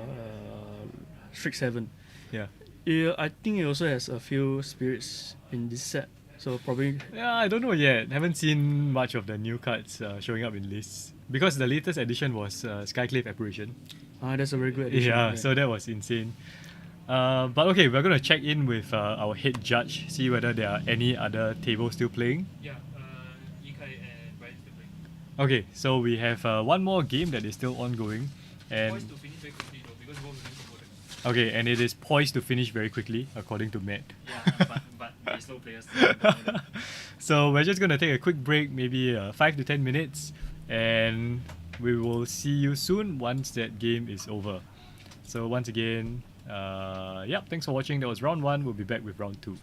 Strix 7. Yeah. I think it also has a few spirits in this set. So probably Yeah, I don't know yet. Haven't seen much of the new cards showing up in lists because the latest edition was Skyclave Apparition. that's a very good addition. Yeah, so that was insane. But okay, we're gonna check in with our head judge, see whether there are any other tables still playing. Yeah, Ikai and Brian still playing. Okay, so we have one more game that is still ongoing, and Poised to finish very quickly though, because both of them supported. okay, and it is poised to finish very quickly according to Matt. Yeah, but they're slow players. So we're just gonna take a quick break, maybe 5 to 10 minutes, and we will see you soon once that game is over. So once again, thanks for watching. That was round 1. We'll be back with round 2.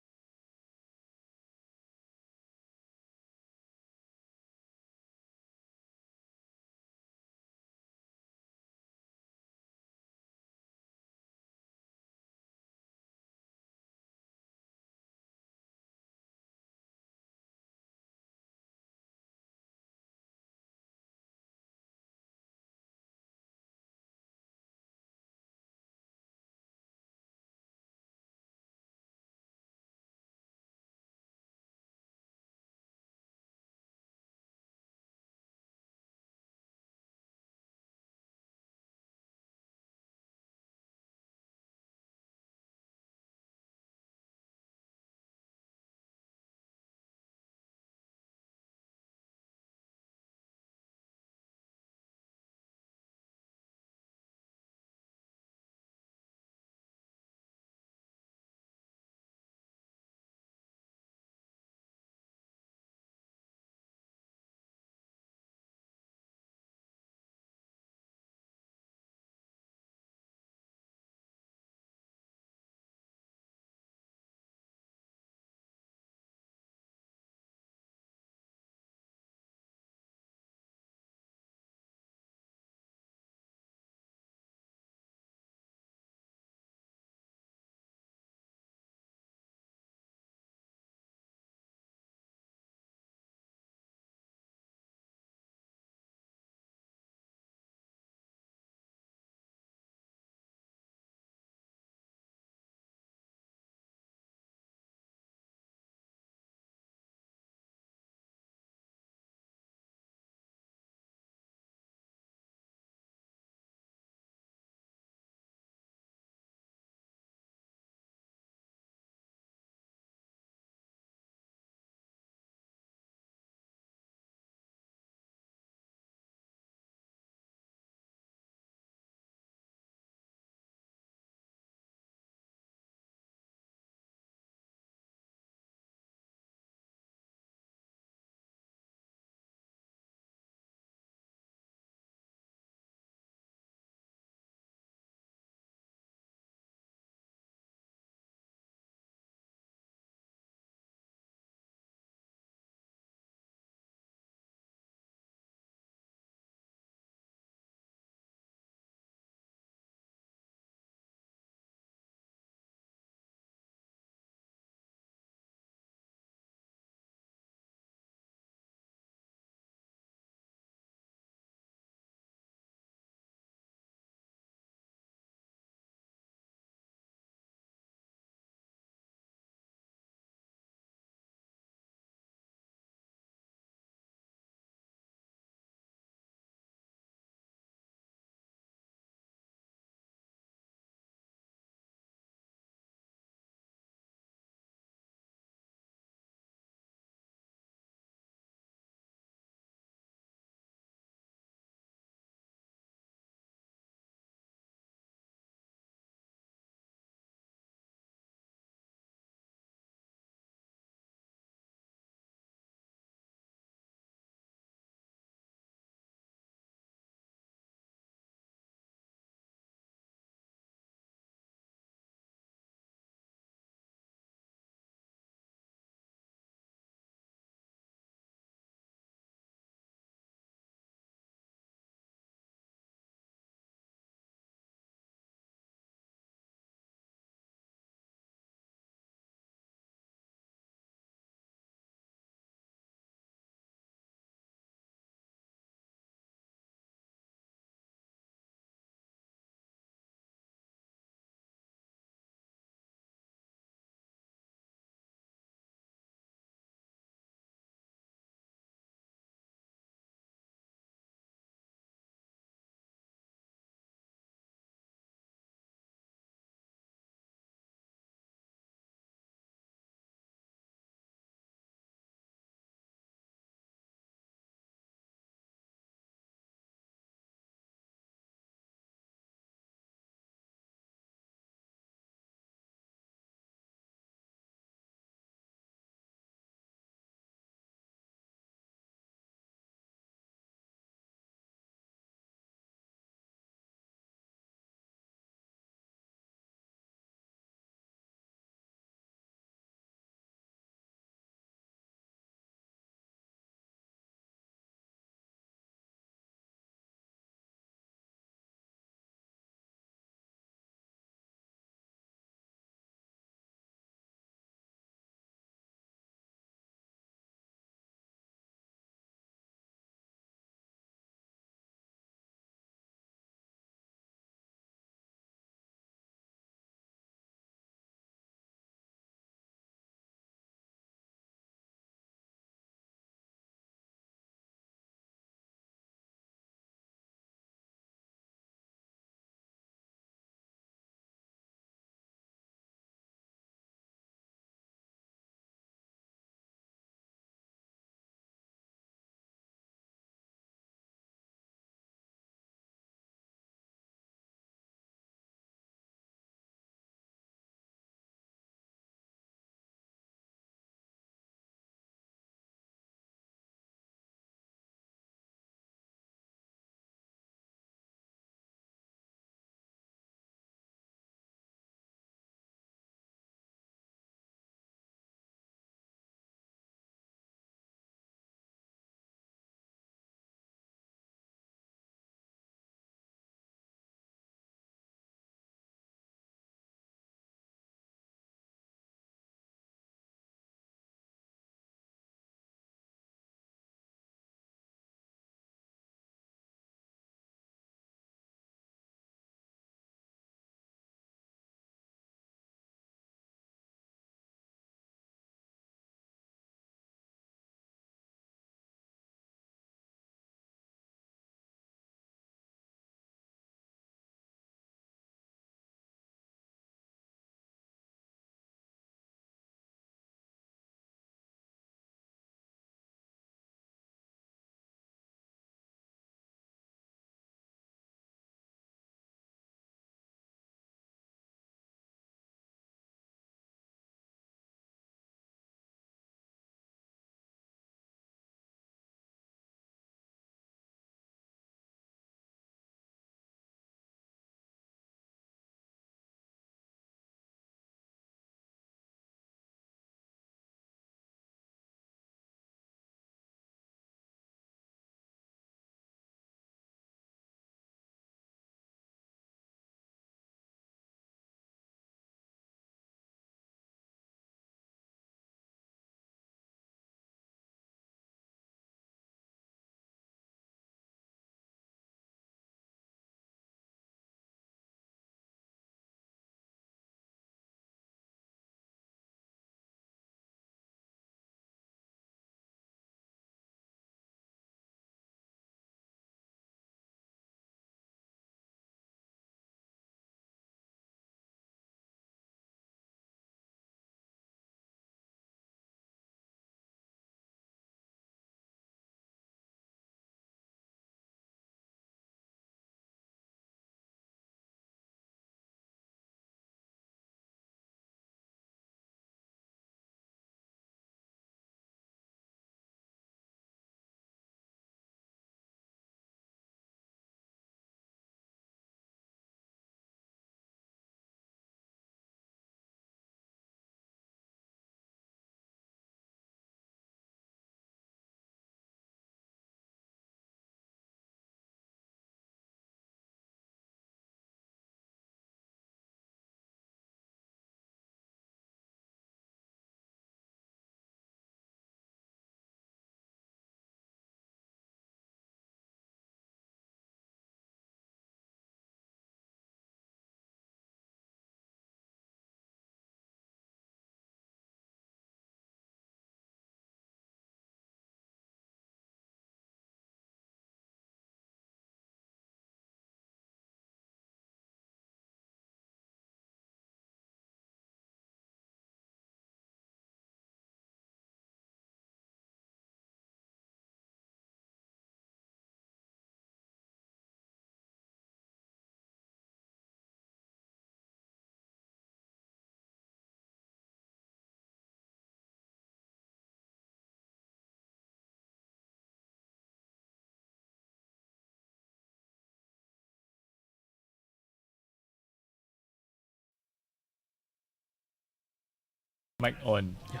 Mic on. Yeah.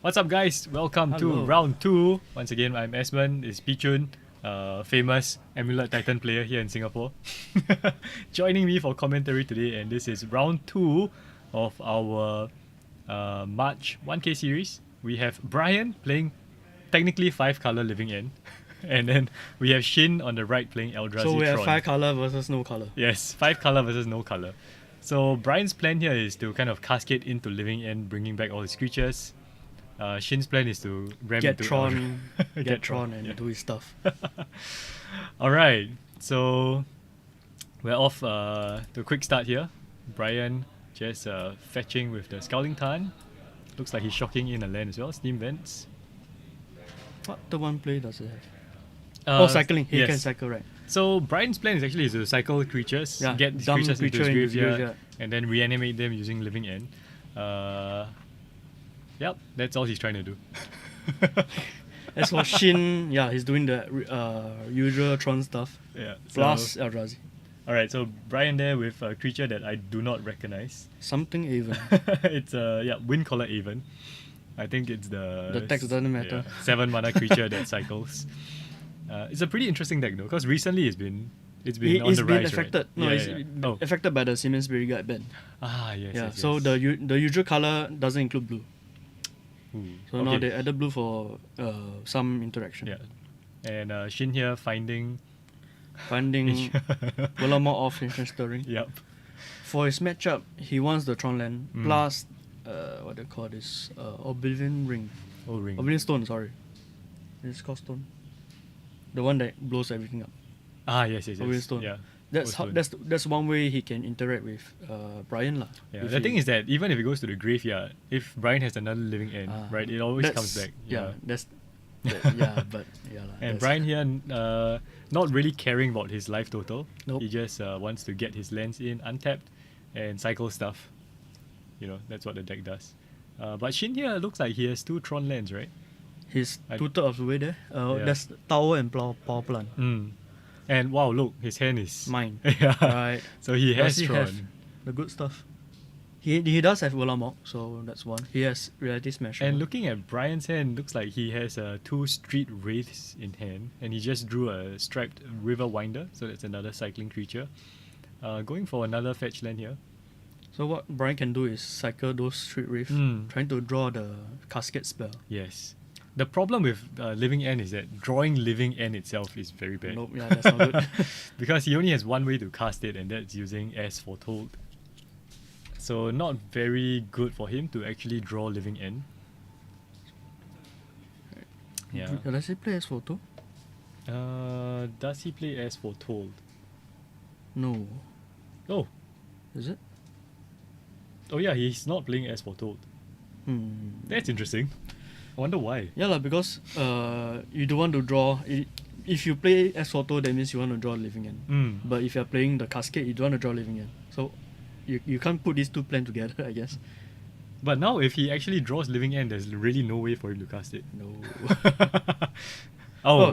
What's up, guys? Welcome to Hello. round 2. Once again, I'm Esmond. It's Pichun, famous Amulet Titan player here in Singapore. Joining me for commentary today, and this is round 2 of our March 1K series. We have Brian playing technically 5 color Living End, and then we have Shin on the right playing Eldrazi So we have Tron. 5 color versus no color. Yes, 5 color versus no color. So Brian's plan here is to kind of cascade into Living End, bringing back all his creatures. Shin's plan is to ram Get into Tron, Get get Tron and yeah. do his stuff. Alright, so we're off to a quick start here. Brian just fetching with the Scouting Tarn. Looks like he's shocking in a land as well. Steam Vents. What the one play does it have? Cycling. He yes. can cycle, right? So Brian's plan is actually to cycle creatures, Yeah, get these dump creatures into his creature in his graveyard, graveyard. and then reanimate them using Living End. Yep, that's all he's trying to do. As for Shin, yeah, he's doing the usual Tron stuff. Yeah. Plus Eldrazi. Alright, so Brian there with a creature that I do not recognize. Something even. It's Windcaller Aven. I think it's The text doesn't matter. 7 mana creature that cycles. It's a pretty interesting deck though, because recently it's been on He's the been rise, affected. right? No, Yeah, he's yeah, yeah. Oh. affected by the Siemens Spirit Guide ban. Yes, Yeah. yes, So yes. the usual color doesn't include blue. Ooh, So now okay. they added blue for some interaction. Yeah. And Shin here finding Finding Volamort off Ancient Stirring. Yep. For his matchup, he wants the Tron land Mm. plus what they call this Oblivion Ring. Oh, ring. Oblivion Stone, sorry. It's called Stone. The one that blows everything up. Yes. Oblivion Stone. Yeah. That's Stone. that's one way he can interact with Brian lah. Yeah, If the he- thing is that even if he goes to the graveyard, if Brian has another Living End, right, it always that's- comes back. Yeah, but yeah lah. And that's- Brian here, not really caring about his life total. Nope. He just wants to get his lands in untapped and cycle stuff. You know, that's what the deck does. But Shin here looks like he has 2 Tron lands, right? he's I- 2/3 of the way there. Yeah. There's Tower and Power Plant. And wow, look, his hand is Mine. yeah. Right. So he has Does he Tron. have the good stuff? He does have Volamort, so that's one. He has Reality Smasher. And looking at Brian's hand, looks like he has 2 Street Wraiths in hand, and he just drew a striped River Winder, so that's another cycling creature. Going for another fetch land here. So what Brian can do is cycle those Street Wraith, trying to draw the Cascade spell. Yes. The problem with Living End is that drawing Living End itself is very bad. Nope, yeah, that's not good. Because he only has one way to cast it, and that's using As Foretold. So not very good for him to actually draw Living End. Yeah. Does he play as photo? Does he play As Foretold? No. Oh. Is it? Oh yeah, he's not playing As Foretold. That's interesting. I wonder why. Yeah lah, because you don't want to draw. If you play as photo, that means you want to draw Living End. But if you're playing the Cascade, you don't want to draw Living End. So you can't put these 2 plans together, I guess. But now if he actually draws Living End, there's really no way for him to cast it. No.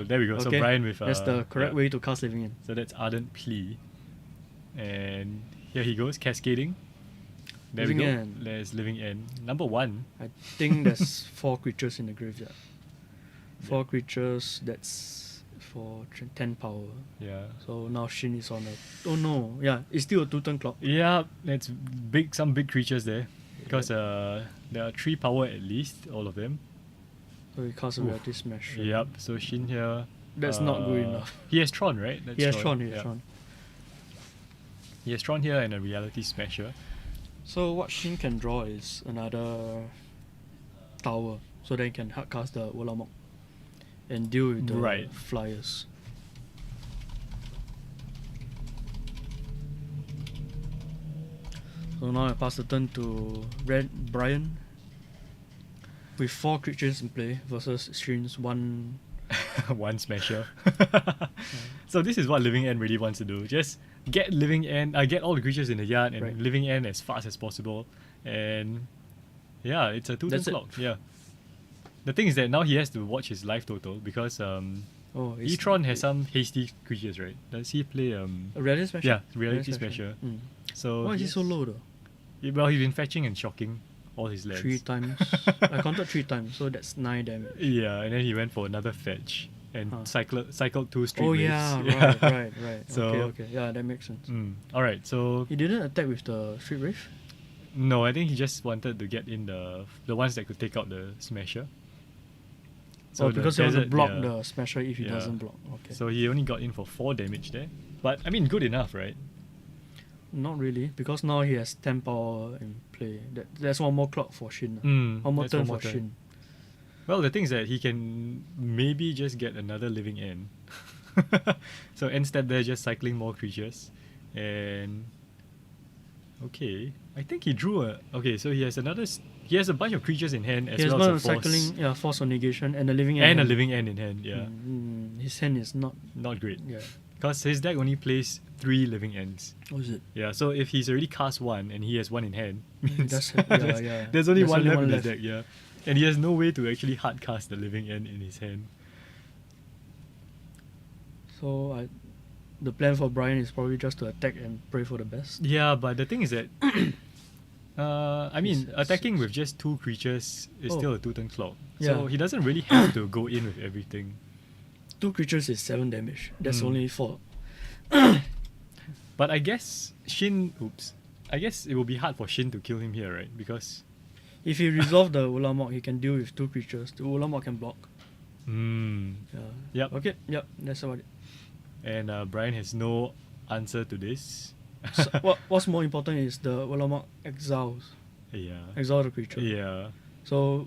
There we go. So okay. Brian with That's the correct yeah. way to cast Living End. So that's Ardent Plea. And here he goes, cascading. There Living we go. End. There's Living End. Number 1. I think there's 4 creatures in the graveyard. 4 creatures, that's for 10 power. Yeah. So now Shin is on a... Oh no, yeah, it's still a 2-turn clock. Yeah, that's big. Some big creatures there. Because there are 3 power at least, all of them. So he casts a Oof. Reality Smash. Yep. So Shin here. That's not good enough. He has Tron, right? That's He has Tron, Yeah. Tron. He has Tron here and a Reality Smasher. So what Shin can draw is another tower, so then he can hardcast the Volamort and deal with the Right. flyers. So now I pass the turn to Brian with 4 creatures in play versus Shin's 1. One Smasher. So this is what Living End really wants to do. Just get Living End, get all the creatures in the yard and Right. Living End as fast as possible. And yeah, it's a 2-turn That's it. clock. Yeah. The thing is that now he has to watch his life total because Oh, it's E-Tron has some hasty creatures, right? Does he play a Reality Smasher? Yeah, Reality Smasher. Mm. So Why is he so low though? Well, he's been fetching and shocking all his lands. 3 times. I counted 3 times, so that's 9 damage. Yeah, and then he went for another fetch and Huh. cycled 2 street Oh waves. yeah, right. So- Okay. Yeah, that makes sense. All right, so He didn't attack with the Street Wave? no, I think he just wanted to get in the ones that could take out the smasher. So the because he wants to desert- block yeah. the Smasher if he Yeah. doesn't block. Okay. So he only got in for 4 damage there. But I mean, good enough, right? Not really, because now he has 10 power in play. That's one more clock for Shin. One more that's turn one more for turn. Shin. Well, the thing is that he can maybe just get another living end. So end step there, just cycling more creatures. And okay, I think he drew a. Okay, so he has he has a bunch of creatures in hand as He has well one as a force cycling, force of negation and a living and end. a living end in hand. Yeah, His hand is not. not great Yeah. because his deck only plays 3 living ends. What is it? Yeah, so if he's already cast 1 and he has 1 in hand, means That's it. Yeah, yeah. there's only There's one only left one in his left. deck. Yeah, and he has no way to actually hard cast the living end in his hand. So the plan for Brian is probably just to attack and pray for the best. Yeah, but the thing is that, I mean, He's at attacking 6. with just 2 creatures is Oh. still a 2-turn clock. Yeah. So he doesn't really have to go in with everything. 2 creatures is 7 damage. That's Mm. only 4. But I guess I guess it will be hard for Shin to kill him here, right? Because, If he resolve the Ulamog, he can deal with 2 creatures. The Ulamog can block. Yeah. Yep. Okay. Yep. That's about it. And Brian has no answer to this. So what's more important is the Ulamog exile Yeah. the creature. Yeah. So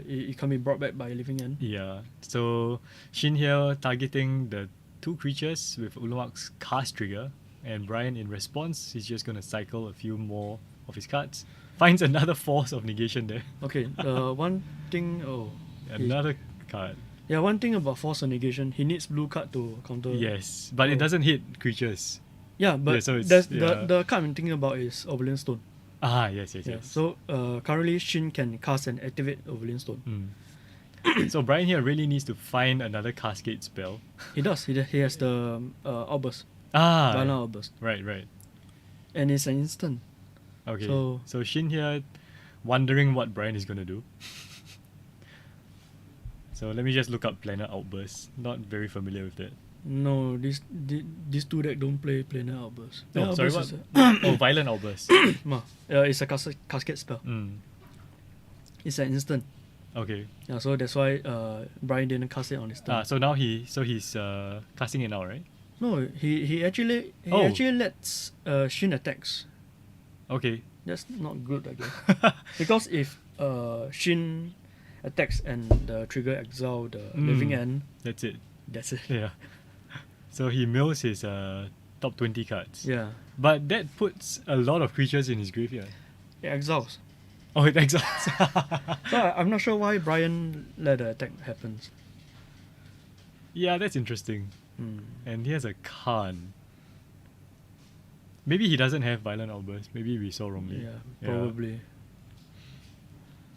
it can be brought back by living end. Yeah. So Shin here targeting the 2 creatures with Ulamog's cast trigger, and Brian in response he's just gonna cycle a few more of his cards. Finds another force of negation there. Okay. One thing. Another card. Yeah. One thing about force of negation, he needs blue card to counter. Yes. But Oh. it doesn't hit creatures. Yeah, but Yeah, so it's- there's yeah. the card I'm thinking about is Overland Stone. Ah, yes. Yeah. So currently Shin can cast and activate Overland Stone. So Brian here really needs to find another cascade spell. He does. He has the outburst, Ah. Violent outburst, Right. and it's an instant. Okay. So- So Shin here wondering what Brian is gonna do. So let me just look up Planar Outburst. Not very familiar with that. No, these 2 deck don't play Planar Outburst. Oh, Planar sorry, Outburst what? Oh, Violent Outburst. it's a cascade spell. It's an instant. Okay. Yeah, so that's why Brian didn't cast it on his turn. So now he's casting it now, right? No, he actually Oh. lets Shin attacks. Okay. That's not good, I guess. Because if Shin attacks and the trigger exile the living end, That's it. that's it. Yeah. So he mills his top 20 cards. Yeah. But that puts a lot of creatures in his graveyard. It exiles. Oh, it exiles. So I'm not sure why Brian let the attack happen. Yeah, that's interesting. And he has a Khan. Maybe he doesn't have Violent Outburst. Maybe we saw wrongly. Yeah, probably.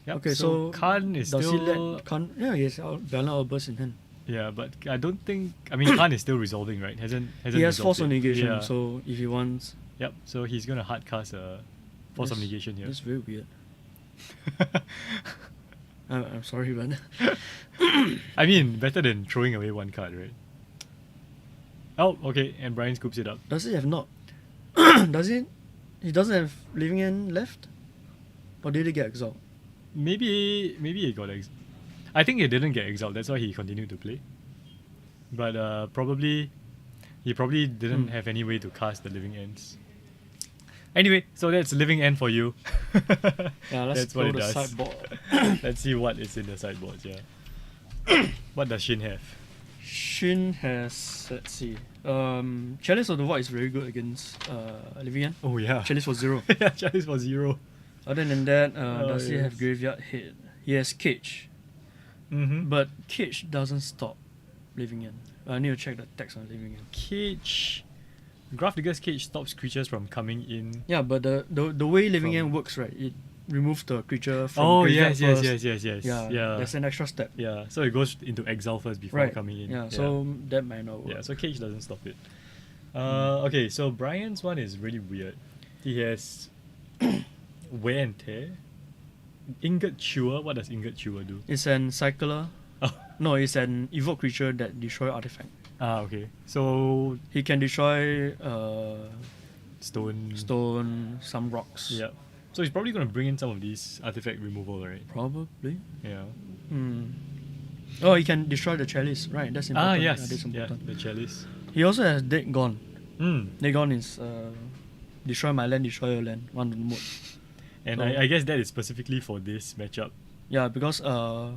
Yep, Okay, so Khan is does still. he let Khan? Yeah, he has Violent Outburst in hand. Yeah, but I don't think. I mean, Khan is still resolving, right? Hasn't He has resolved Force of it. Negation, Yeah. so if he wants, Yep. So he's gonna hard cast a Force of That's- Negation here. that's very weird. I'm sorry, but I mean, better than throwing away 1 card, right? Oh, okay, and Brian scoops it up. does he have not? Does he? He doesn't have living end left, or did he get exiled? Maybe he got I think he didn't get exiled. That's why he continued to play. But he probably didn't have any way to cast the living ends. Anyway, so that's living end for you. Yeah, let's That's what go it to does. sideboard. Let's see what is in the sideboards. Yeah. What does Shin have? Shin has, let's see, Chalice of the Void is very good against living end. Oh yeah. Chalice for 0. Yeah, Chalice for 0. Other than that, Oh, does he have yes. graveyard hit? He has Cage, Mm-hmm. but Cage doesn't stop living end. I need to check the text on living end. Cage. Graph Digger's Cage stops creatures from coming in. Yeah, but the way living From- end works, right? It removes the creature from Oh graveyard yes, first. yes. Yeah, that's an extra step. Yeah, so it goes into exile first before Right. coming in. Yeah, so that might not work. yeah, so Cage doesn't stop it. Okay, so Brian's one is really weird. He has wear and tear. Ingot Chewer. What does Ingot Chewer do? It's an cycler. Oh. No, it's an evoke creature that destroy artifact. Okay. So He can destroy stone. stone, some rocks. Yeah. So he's probably gonna bring in some of these artifact removal, right? Probably. Yeah. Hmm. Oh, he can destroy the chalice. Right, that's important. Ah Yeah, yes. that's Yeah. important. The chalice. He also has Dead Gone. Dead Gone is destroy my land, destroy your land. One to the mode. And So- I guess that is specifically for this matchup. Yeah, because for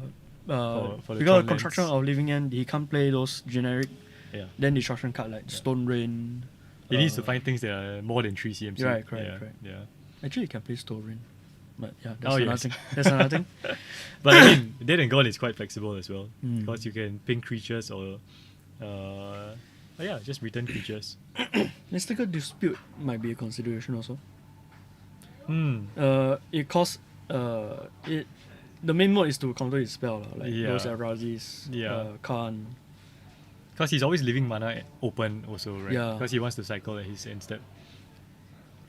the because Tron construction lands. of Living End, he can't play those generic Yeah. then destruction card like Stone Rain. He needs to uh, find things that are more than 3 CMC. Right, correct, yeah. correct. Yeah. Actually, he can play Stone Rain, but yeah, that's Oh, another yes. thing. That's another thing. But I mean, Dead and Gone is quite flexible as well. Mm. Because you can ping creatures or just return creatures. Mystical Dispute might be a consideration also. Hmm. It costs it. The main mode is to counter his spell, like Yeah. those Elrazis, Yeah. Khan. Because he's always leaving mana open also, right? Yeah. Because he wants to cycle at his end step.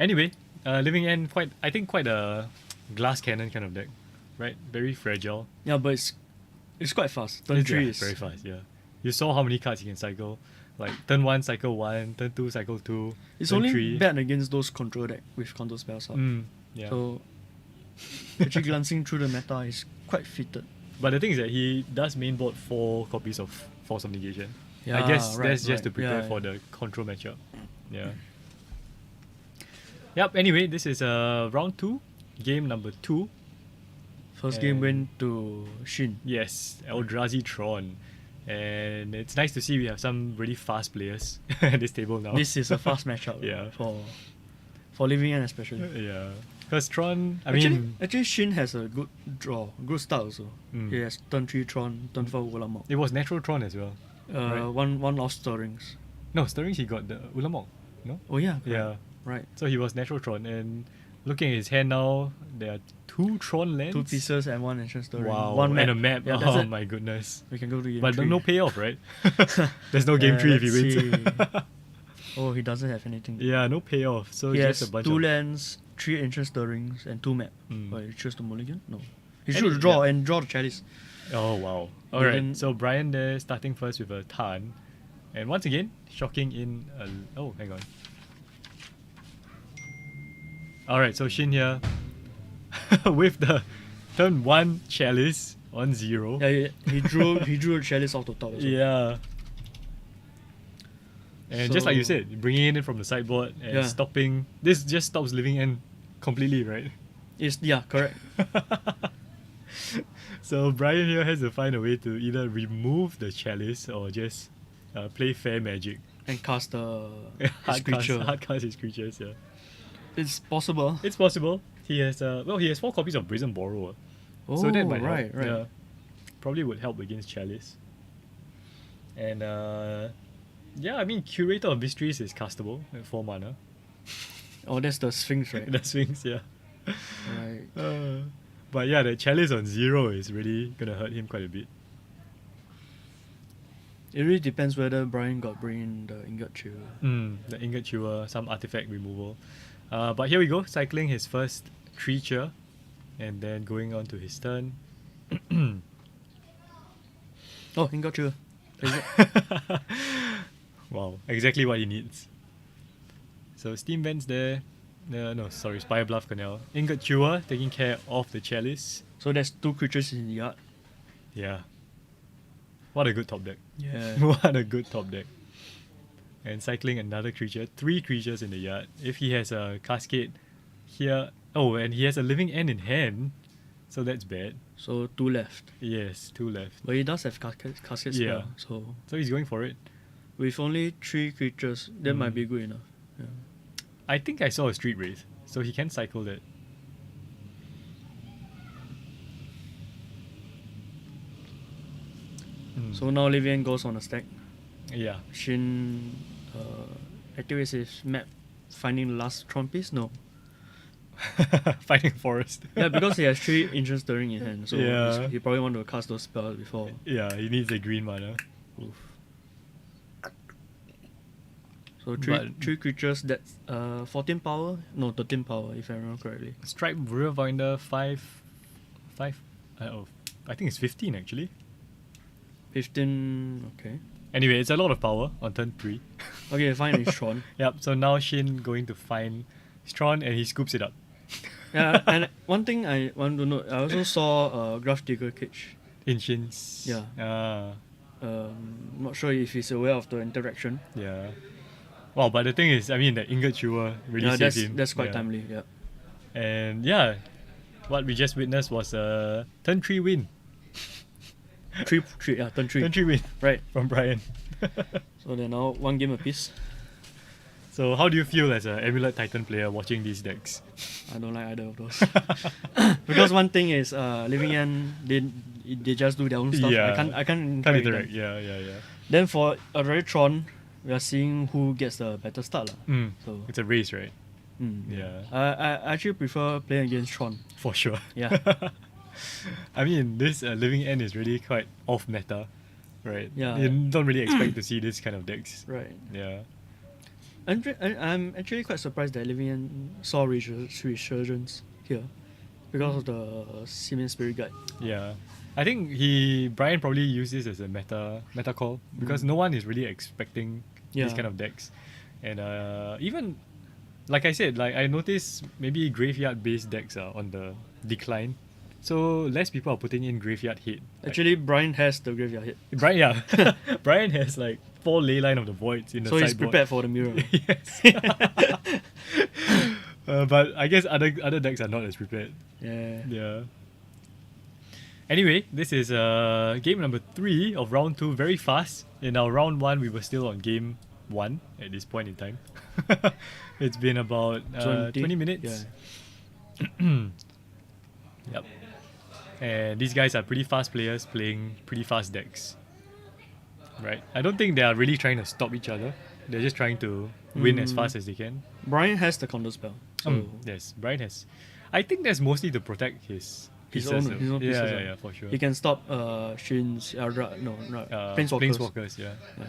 Anyway, Living End quite a glass cannon kind of deck, right? Very fragile. Yeah, but it's quite fast. Turn 3 is very fast, yeah. You saw how many cards he can cycle. Like turn 1 cycle 1, turn 2 cycle 2. It's turn only 3. bad against those control deck with counter spells. Yeah. So actually glancing through the meta is quite fitted. But the thing is that he does mainboard 4 copies of Force of Negation. I Yeah, guess right, that's just to right. prepare Yeah, for yeah. the control matchup. Yeah. Yep, anyway, this is round 2, game number 2. First game And- went to Shin. Yes, Eldrazi Tron. And it's nice to see we have some really fast players at this table now. This is a fast matchup Yeah. for Living End especially. Yeah. Because Tron, Actually Shin has a good draw, good start also. Mm. He has turn 3 Tron, turn 4 Ulamog. it was natural Tron as well. Right. One off stirrings. No, Stirrings he got the Ulamog. No? Oh yeah, Yeah. right. So he was natural Tron. And looking at his hand now, there are 2 Tron lands. 2 pieces and 1 ancient stirring. Wow. One map. And a map. Yeah, that's Oh it. my goodness. We can go to game But 3. no payoff, right? There's no game 3 if he let's wins. see. Oh, he doesn't have anything. Yeah, no payoff. So He just has a bunch 2 of lands, 3 ancient stirrings, and 2 map. Mm. But he chose to mulligan? No. He And should it- draw yeah. and draw the chalice. Oh wow. He Alright, didn't- so Brian there starting first with a Tarn. And once again, shocking in oh, hang on. Alright, so Shin here with the turn 1 chalice on 0. Yeah, he drew the chalice off the top as well. Yeah. And just like you So- said, bringing it in from the sideboard and Yeah. stopping. This just stops Living End completely, right? Yeah, correct. So Brian here has to find a way to either remove the chalice or just play fair magic. And cast his Hard creature. cast his creatures, yeah. It's possible. It's possible. He has he has 4 copies of Brazen Borrower. So that might help. right. Yeah. Probably would help against Chalice. And yeah, I mean Curator of Mysteries is castable at 4 mana. Oh, that's the Sphinx, right? The Sphinx, yeah. Right. But yeah, the Chalice on 0 is really gonna hurt him quite a bit. It really depends whether Brian got bring in the Ingot Chew. The Ingot Chewer, some artifact removal. But here we go, cycling his first creature and then going on to his turn. Oh, Ingot Chew. Is it? Wow, exactly what he needs. So Steam Vents there. No, sorry, Spire Bluff Canal. Ingot Chewer taking care of the Chalice. So there's 2 creatures in the yard. Yeah. What a good top deck. Yeah. What a good top deck. And cycling another creature, 3 creatures in the yard. If he has a Cascade here. Oh, and he has a Living End in hand. So that's bad. So 2 left. Yes, 2 left. But he does have casket Yeah. spell. So So he's going for it. with only 3 creatures, that might be good enough. Yeah. I think I saw a Street Wraith. So he can cycle that. So now Livian goes on a stack. Yeah. Shin activates his map, finding the last Tron piece. No. Fighting Forest. Yeah, because he has 3 ancient stirring in hand, so Yeah. he probably want to cast those spells before. Yeah, he needs a green mana. So But- 3 creatures. That's 14 power. No, 13 power if I remember correctly. Stripe Riverwinder 5. 5. I think it's 15 actually. 15. Okay. Anyway, it's a lot of power on turn 3. Okay, fine. It's Tron. Yep, so now Shin going to find Stron and he scoops it up. Yeah, and one thing I want to note, I also saw Graph Digger Cage. In Shin's. Yeah. Ah, Not sure if he's aware of the interaction. yeah. Wow, but the thing is, I mean, the Ingot Chewer really Yeah, saved him. that's quite Yeah. timely. Yeah. And yeah, what we just witnessed was a turn 3 win. Three. Yeah, turn 3. Turn 3 win Right. from Brian. So they're now one game apiece. So how do you feel as an Amulet Titan player watching these decks? I don't like either of those. Because one thing is, Living End, they just do their own stuff. Yeah. I can't Can't interact with interact. them. Yeah. Then for Tron, we are seeing who gets the better start. So It's a race, right? yeah. Yeah. I actually prefer playing against Tron. For sure. Yeah. I mean, this Living End is really quite off meta, right? Yeah. You don't really expect to see this kind of decks. Right. Yeah. I'm actually quite surprised that Living End saw resurgence here because of the Siemens Spirit Guide. Yeah. I think Brian probably used this as a meta call because no one is really expecting these Yeah. kind of decks. And even like I said, like I noticed maybe graveyard based decks are on the decline. So less people are putting in graveyard hit. Actually, Brian has the graveyard hit, Brian, yeah. Brian has like 4 Leyline of the Voids in the so he's sideboard. prepared for the mirror. Yes. But I guess other decks are not as prepared. Yeah. Yeah. Anyway, this is game number 3 of round 2. Very fast. In our round 1, we were still on game 1 at this point in time. It's been about 20 minutes. Yeah. Yep. And these guys are pretty fast players playing pretty fast decks. Right? I don't think they are really trying to stop each other. They're just trying to win as fast as they can. Brian has the counter spell. So Yes, Brian has. I think that's mostly to protect his His pieces. own though. pieces, Yeah, for sure. he can stop Shin's Planeswalkers. Planeswalkers, yeah. Yeah.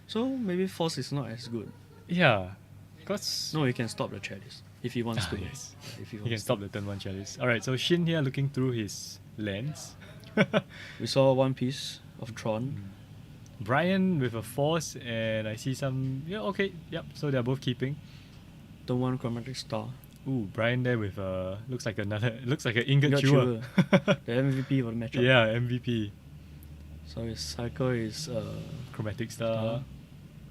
So maybe Force is not as good. Yeah. Because No, he can stop the chalice if he wants to. yes. If he He can wants stop the turn 1 chalice. Alright, so Shin here looking through his lands. to. We saw one piece of Tron. Brian with a force, and I see some. Yeah, okay, yep. So they're both keeping. The one Chromatic Star. Ooh, Brian there with looks like an Ingot Ingot Chewer. The MVP of the matchup. Yeah, MVP. So his cycle is Chromatic Star.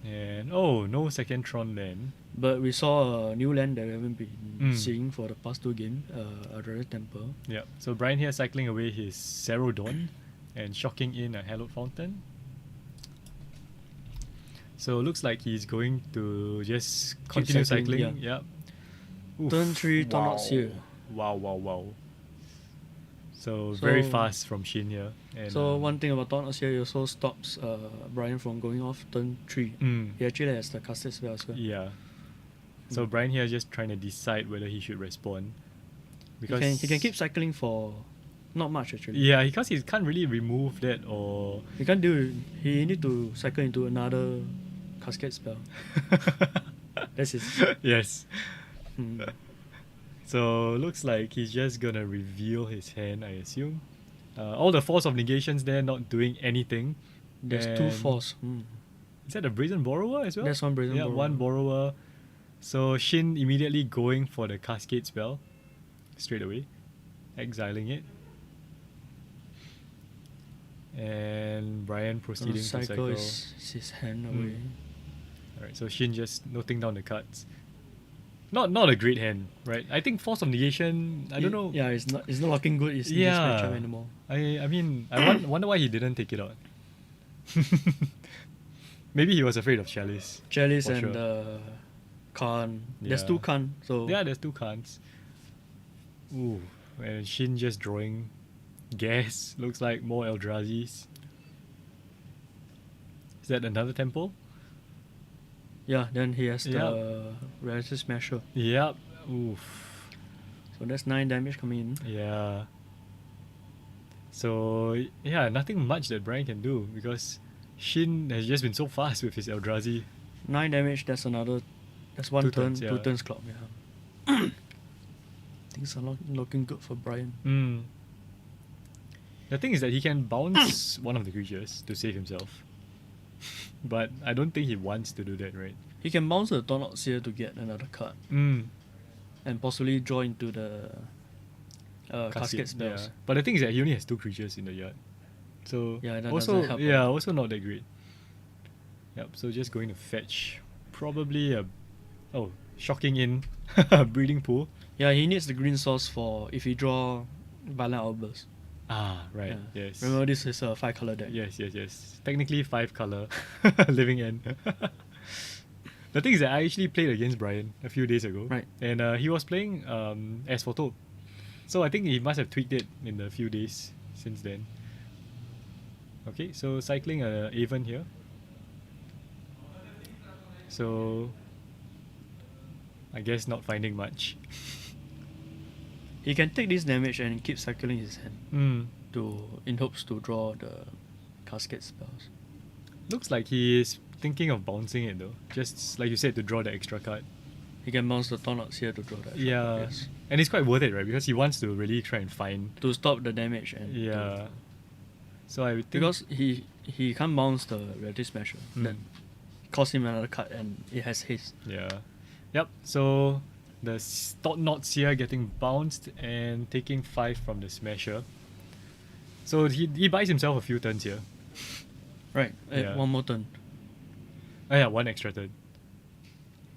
And oh, no second Tron land. but we saw a new land that we haven't been Mm. seeing for the past 2 games, Adraris Temple. Yep. So Brian here cycling away his Cerodon and shocking in a Hallowed Fountain. So looks like he's going to just continue cycling, cycling. Yep. Oof. Turn 3 Tornox here. Wow. So very So- fast from Shin here. And, So one thing about Tornox here, it also stops Brian from going off turn 3. He actually has the casted spell as well. Yeah. So Brian here just trying to decide whether he should respond. He can keep cycling for not much actually. Yeah, because he can't really remove that or He can't do. He need to cycle into another cascade spell. That's his. yes. Hmm. So looks like he's just gonna reveal his hand, I assume. All the Force of Negations there not doing anything. There's 2 And- force. Is that a Brazen Borrower as well? That's one Brazen yeah, Borrower. one Borrower. So Shin immediately going for the Cascade spell straight away, exiling it. And Brian proceeding to cycle cycle. is his hand away. Alright, so Shin just noting down the cards. Not a great hand, right? I think Force of Negation, I don't know. Yeah, it's not looking good. It's in this Yeah. matchup anymore. I mean, I wonder why he didn't take it out. Maybe he was afraid of Chalice. Chalice For and sure. Khan. There's Yeah. 2 Khan. So Yeah, there's 2 cards. Ooh, and Shin just drawing gas. Looks like more Eldrazi's. Is that another temple? yeah. Then he has Yep. the Reality Smasher. Yep. Oof. So that's 9 damage coming in. Yeah. So yeah, nothing much that Brian can do because Shin has just been so fast with his Eldrazi. 9 damage. That's another. That's 1 2 turn. turns, 2 yeah. turns clock. Yeah. Things are not looking good for Brian. The thing is that he can bounce one of the creatures to save himself. But I don't think he wants to do that, right? He can bounce the Thorn Seer to get another card Mm. and possibly draw into the casket spells. Yeah. But the thing is that he only has 2 creatures in the yard. So Yeah, that also doesn't help yeah, a lot. also not that great. Yep, so just going to fetch probably a shocking in breeding pool. Yeah, he needs the green source for if he draw Violent Outburst. Ah, right. Yeah. Yes. Remember, this is a 5-color deck. Yes. Technically 5 color living end. The thing is that I actually played against Brian a few days ago. Right. And he was playing as Photo. So I think he must have tweaked it in the few days since then. Okay, so cycling a Avon here. So I guess not finding much. He can take this damage and keep cycling his hand Mm. in hopes to draw the casket spells. Looks like he is thinking of bouncing it though. Just like you said, to draw the extra card. He can bounce the Thorn here to draw that. Yeah. Yes. And it's quite worth it, right? Because he wants to really try and find. To stop the damage and Yeah. So I would think. because he can't bounce the Reality Smasher. That cost him another card and it has haste. Yeah. Yep. So the Thought Knots here getting bounced and taking 5 from the Smasher. So he buys himself a few turns here. Right. Yeah. One more turn. Oh yeah, 1 extra turn.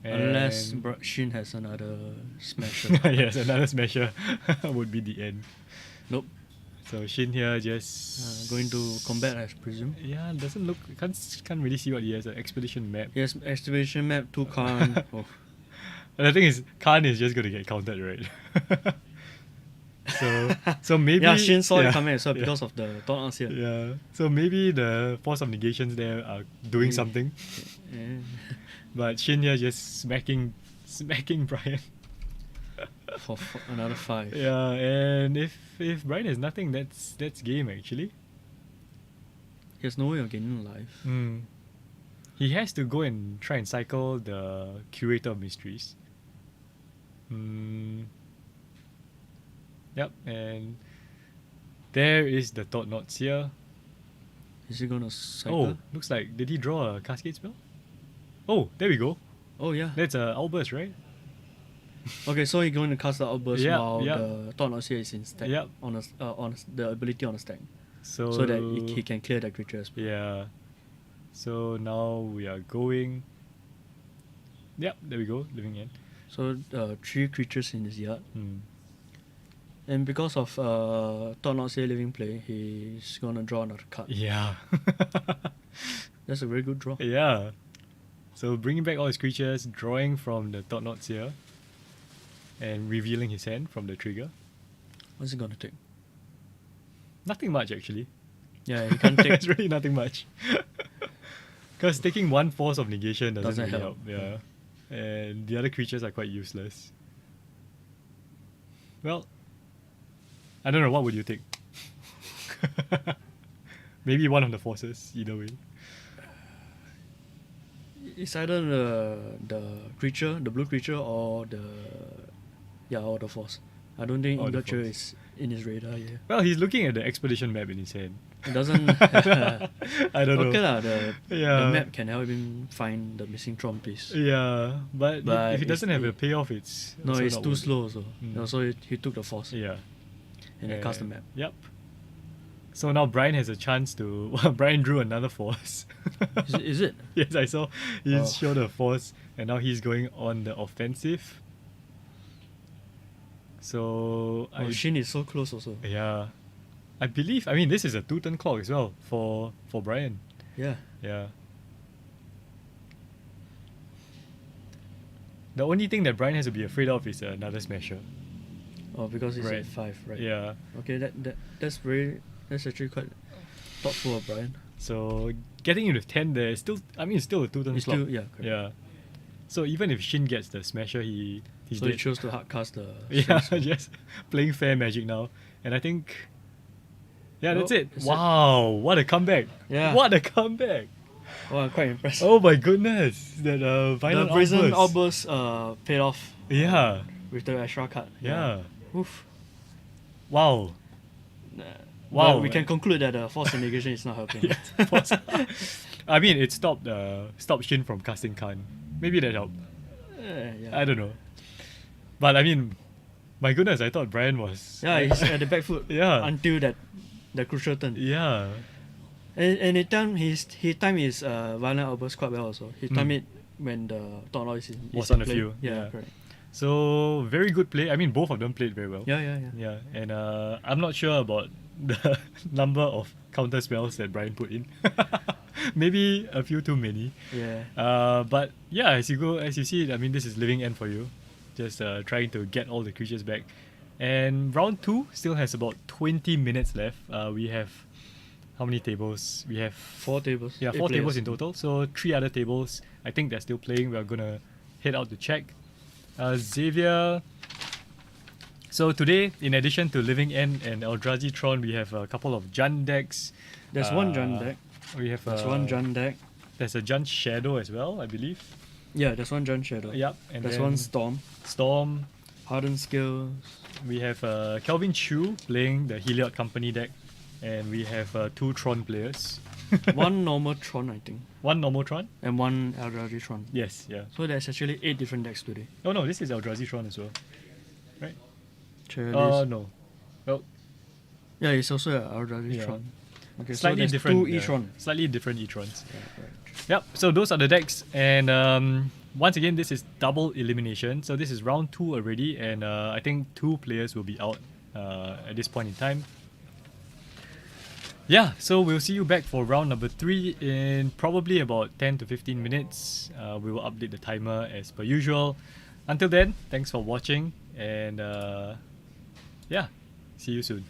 Unless And- Shin has another Smasher. yes, another Smasher would be the end. Nope. So Shin here just Going to combat, I presume. Yeah, doesn't look can't really see what he has. An expedition map. Yes, activation map, 2 Khan. Oh. And the thing is, Khan is just going to get countered, right? so maybe Yeah, Shin saw yeah, it coming as well yeah, because of the Thorn here. yeah. So maybe the force of negations there are doing Mm. something, Yeah. but Shin here just smacking Brian. For another 5. Yeah, and if Brian has nothing, that's game actually. He has no way of gaining life. Mm. He has to go and try and cycle the Curator of Mysteries. Yep, and there is the Thought Knots here. Is he gonna cycle? Oh, looks like, did he draw a Cascade spell? Oh, there we go. Oh yeah. That's a Outburst, right? Okay, so he's going to cast the outburst Yeah, while yeah. the Thorn here is in stack. Yep. On the ability on the stack. So, So that he can clear that creature as well. Yeah. So now we are going. Yep, there we go, living end. So 3 creatures in his yard. Hmm. And because of Thorn here living play, he's gonna draw another card. Yeah. That's a very good draw. Yeah. So bringing back all his creatures, drawing from the Thought Knots here, and revealing his hand from the trigger. What's he gonna take? Nothing much actually. Yeah, he can't take. It's really nothing much. Because taking 1 force of negation doesn't Doesn't really help. help. Yeah. And the other creatures are quite useless. Well, I don't know, what would you take? Maybe one of the forces, either way. It's either the creature, the blue creature, or the force. I don't think Or the Ingature force. is in his radar here. Well, he's looking at the expedition map in his hand. It doesn't. I don't Okay know. lah, the Yeah. map can help him find the missing Tron piece. Yeah, but But if it doesn't have a it- payoff, it's No, also it's not too worth it. slow also. Mm. So he took the force Yeah. and then cast the map. Yep. So now Brian has a chance to. Brian drew another force. Is it? Yes, I saw. He Oh. showed a force, and now he's going on the offensive. So Oh, Shin is so close also. yeah, I believe. I mean, this is a 2-turn clock as well for Brian. Yeah. Yeah. The only thing that Brian has to be afraid of is another smasher. Oh, because it's Right. at 5, right? Yeah. Okay, that's actually quite thoughtful of Brian. So getting into 10 there is still. I mean, it's still a 2-turn It's clock. still, yeah, correct. Yeah. So even if Shin gets the smasher, he's So he dead. chose to hard cast the. Yeah, Shin. just playing fair magic now. And I think. Yeah, that's Oh, it. is it? Wow, what a comeback. Yeah. What a comeback. Oh, I'm quite impressed. Oh my goodness. That violent the Brazen outburst. Outburst paid off Yeah. with the extra card. Yeah. Oof. Wow. Wow. But we can conclude that force negation is not helping. I mean, it stopped Shin from casting Khan. Maybe that helped. Yeah. I don't know. But I mean, my goodness, I thought Brian was. Yeah, he's at the back foot Yeah. until the crucial turn. Yeah. And he timed his violent outburst quite well also. He timed Mm. it when the Thought Noise Was in on the play. field, Yeah, yeah. correct. So very good play. I mean, both of them played very well. Yeah. Yeah, and I'm not sure about the number of counter spells that Brian put in. Maybe a few too many. Yeah. But yeah, as you see, I mean, this is living end for you. Just trying to get all the creatures back. And round 2 still has about 20 minutes left. We have how many tables? We have 4 tables. yeah, 8 4 tables players. in total. So 3 other tables. I think they're still playing. We're gonna head out to check. Xavier. So today, in addition to Living End and Eldrazi Tron, we have a couple of Jund decks. There's one Jund deck. We have There's one Jund deck. There's a Jund Shadow as well, I believe. Yeah, there's one Jund Shadow. Yep. And There's then one Storm. Storm. Hardened Skills. We have Kelvin Chu playing the Heliod Company deck, and we have 2 Tron players. One normal Tron, I think. One normal Tron. And one Eldrazi Tron. Yes, yeah. So there's actually 8 different decks today. Oh no, this is Eldrazi Tron as well. Chalice. No. Well, Yeah, it's also an Eldrazi Yeah. Tron. Okay, slightly so there's different. 2 each one. Slightly different E-Trons. Yeah, correct. Yep, so those are the decks, and once again, this is double elimination. So this is round 2 already, and I think 2 players will be out at this point in time. Yeah, so we'll see you back for round number 3 in probably about 10 to 15 minutes. We will update the timer as per usual. Until then, thanks for watching, and yeah, see you soon.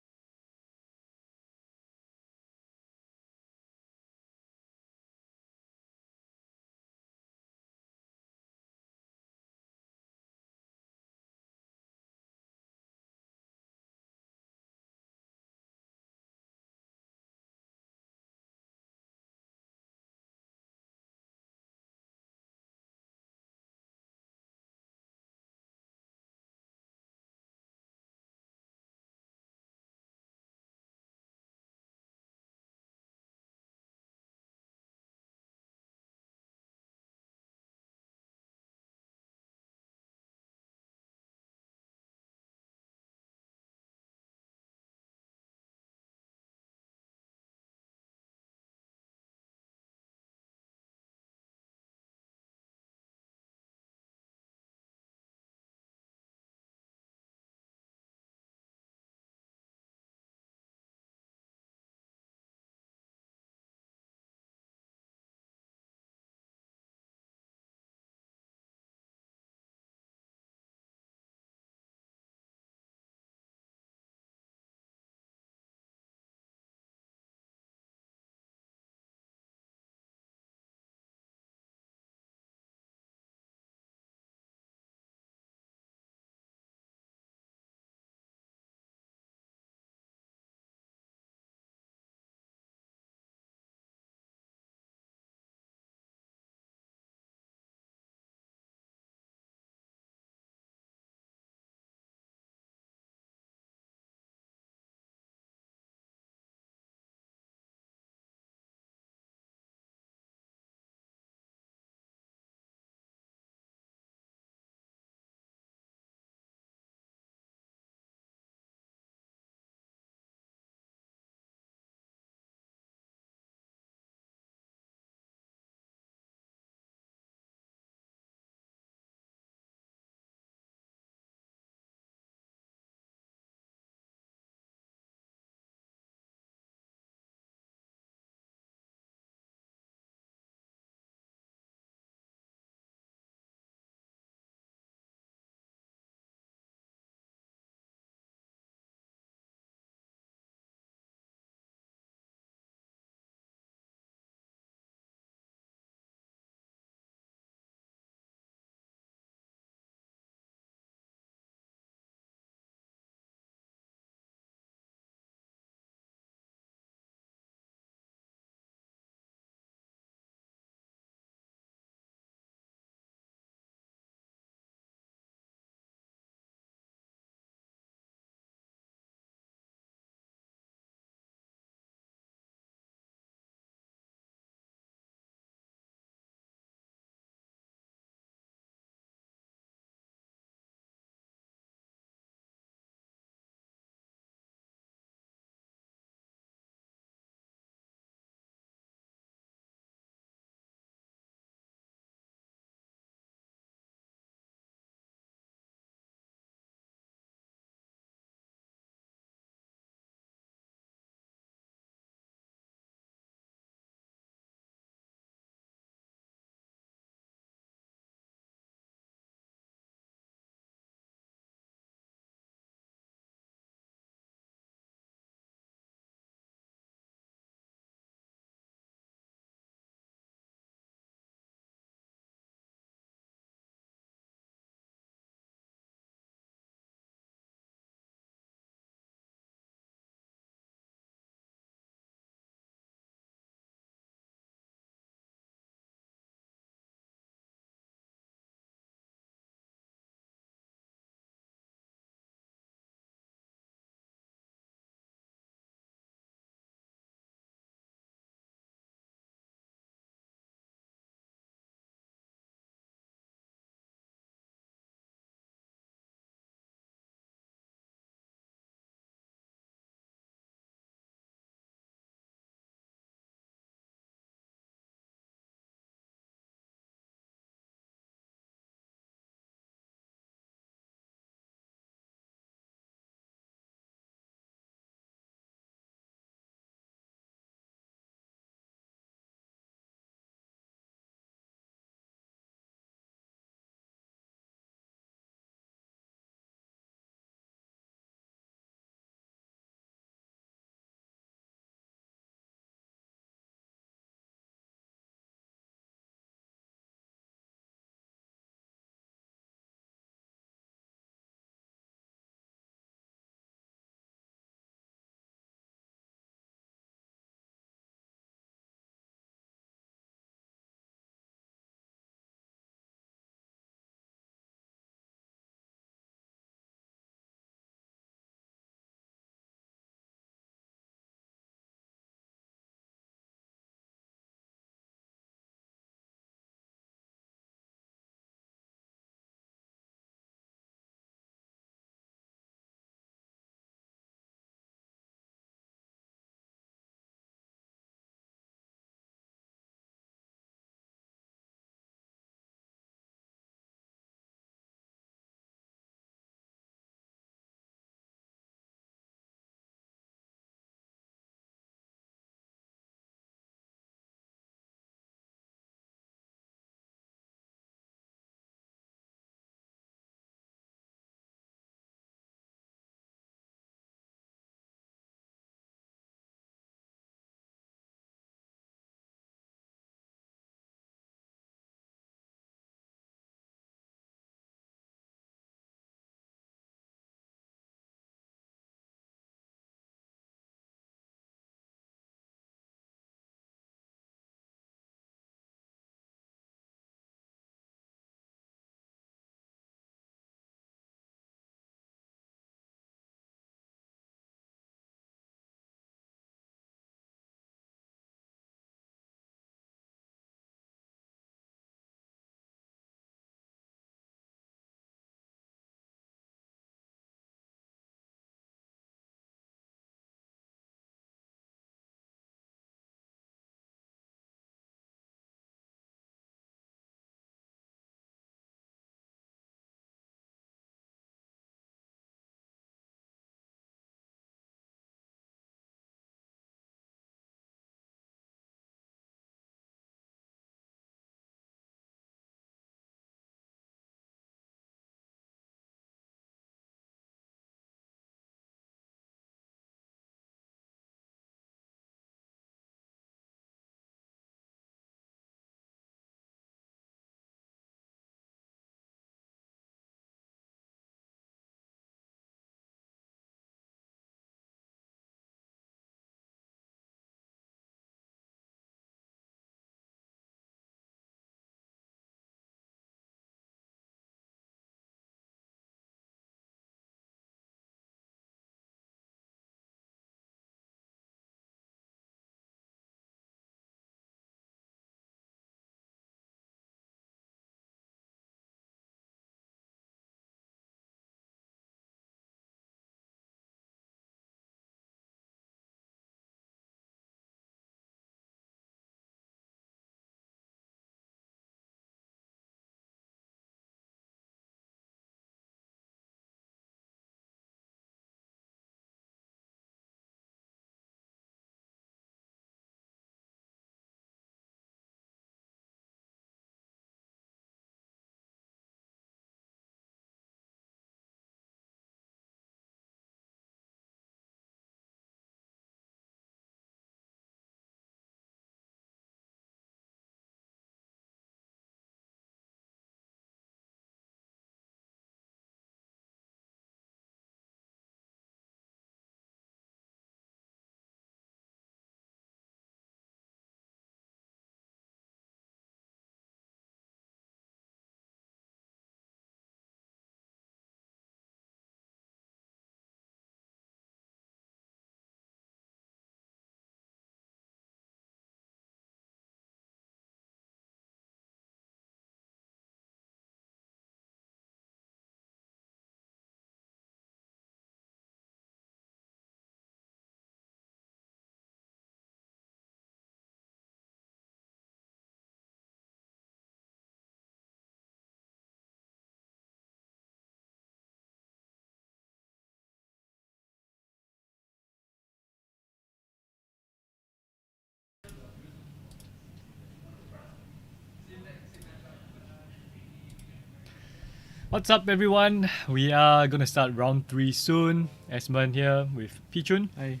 What's up, everyone? We are gonna start round 3 soon. Esmond here with Pichun, I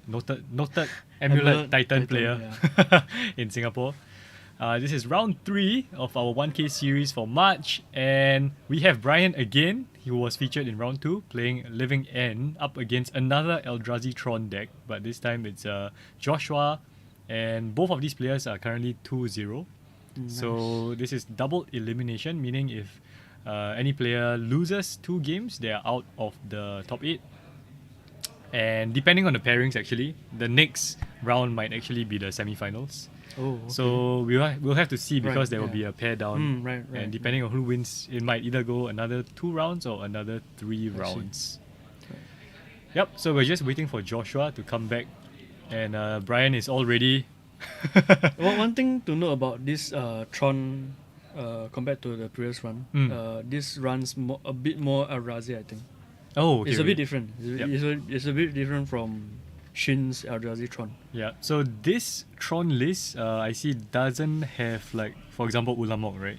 noted Amulet Amulet Titan Titan, player in Singapore. This is round 3 of our 1K series for March, and we have Brian again. He was featured in round 2 playing Living End up against another Eldrazi Tron deck, but this time it's Joshua, and both of these players are currently 2-0. So this is double elimination, meaning if any player loses 2 games, they are out of the top 8. And depending on the pairings, actually, the next round might actually be the semi-finals. Oh, okay. So we'll have to see, because Right, there will be yeah. a pair down. Right. And depending on who wins, it might either go another 2 rounds or another 3 see. rounds. Yep, so we're just waiting for Joshua to come back. And Brian is all ready. One thing to know about this Tron compared to the previous run, this runs a bit more Eldrazi, I think. Oh, okay. It's a okay. bit different. It's a bit different from Shin's Eldrazi Tron. Yeah, so this Tron list, I see doesn't have, like, for example, Ulamog, right?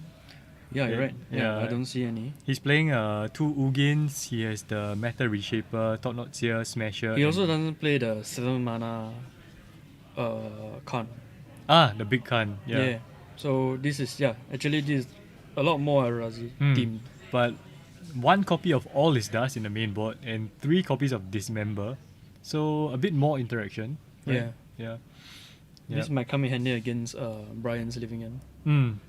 Yeah, you're Yeah, right. Yeah, yeah. I don't see any. He's playing 2 Ugins. He has the Matter Reshaper, Thought Not Seer, Smasher. He and- also doesn't play the 7 mana Khan. the big Khan. Yeah. So this is actually this is a lot more Eldrazi team. But 1 copy of All Is Dust in the main board and 3 copies of Dismember. So a bit more interaction. Right? Yeah. This might come in handy against Brian's Living End.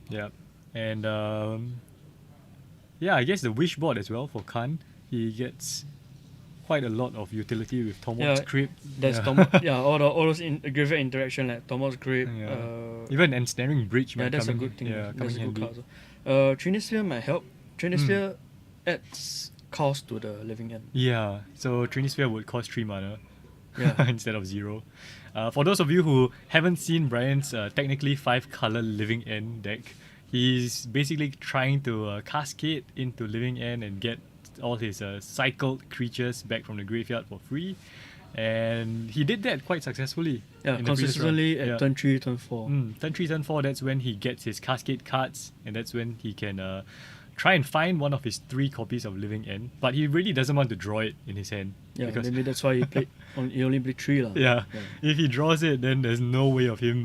Yeah. And I guess the Wish board as well for Khan. He gets quite a lot of utility with Tomok's Yeah, Crypt. There's yeah. all those graveyard interaction like Thomas Grape. Yeah. Even Ensnaring Bridge might That's a come in- good thing. Yeah, come That's in a good handy. card. Trinisphere might help. Trinisphere adds cost to the Living End. Yeah, so Trinisphere would cost 3 mana Yeah. instead of 0. For those of you who haven't seen Brian's technically 5 color Living End deck, he's basically trying to cascade into Living End and get all his cycled creatures back from the graveyard for free. And he did that quite successfully. Yeah, in the previous round. consistently at Yeah. turn 3, turn 4. Turn 3, turn 4, that's when he gets his Cascade cards, and that's when he can try and find one of his 3 copies of Living End. But he really doesn't want to draw it in his hand. Yeah, because maybe that's why he only played 3 lah. yeah, if he draws it, then there's no way of him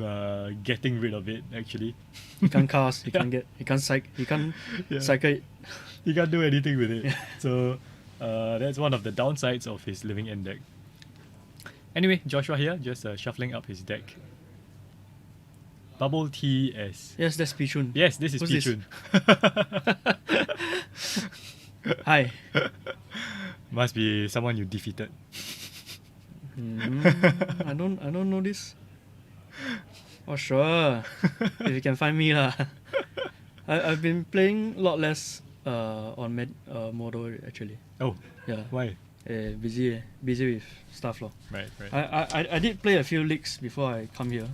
getting rid of it, actually. He can't cast, he Yeah. can't Yeah. cycle it. He can't do anything with it. So that's one of the downsides of his Living End deck. Anyway, Joshua here, just shuffling up his deck. Bubble TS. Yes, that's Pichun. Yes, this is Who's this? Pichun. Hi. Must be someone you defeated. I don't know this. Oh sure. If you can find me lah. I've been playing a lot less on Modo actually. Oh, Yeah. why? Busy with stuff lor. Right. I did play a few leagues before I come here.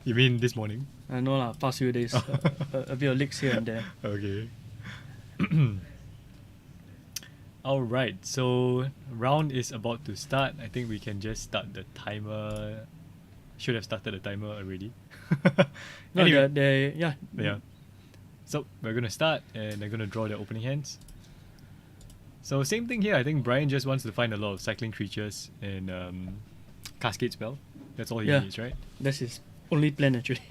You mean this morning? I know lah, past few days. A bit of leagues here and there. Okay. Alright, so round is about to start. I think we can just start the timer. Should have started the timer already. No, Anyway. they Yeah. So we're gonna start, and they're gonna draw their opening hands. So same thing here. I think Brian just wants to find a lot of cycling creatures and cascade spell. That's all he Yeah. needs, right? That's his only plan actually.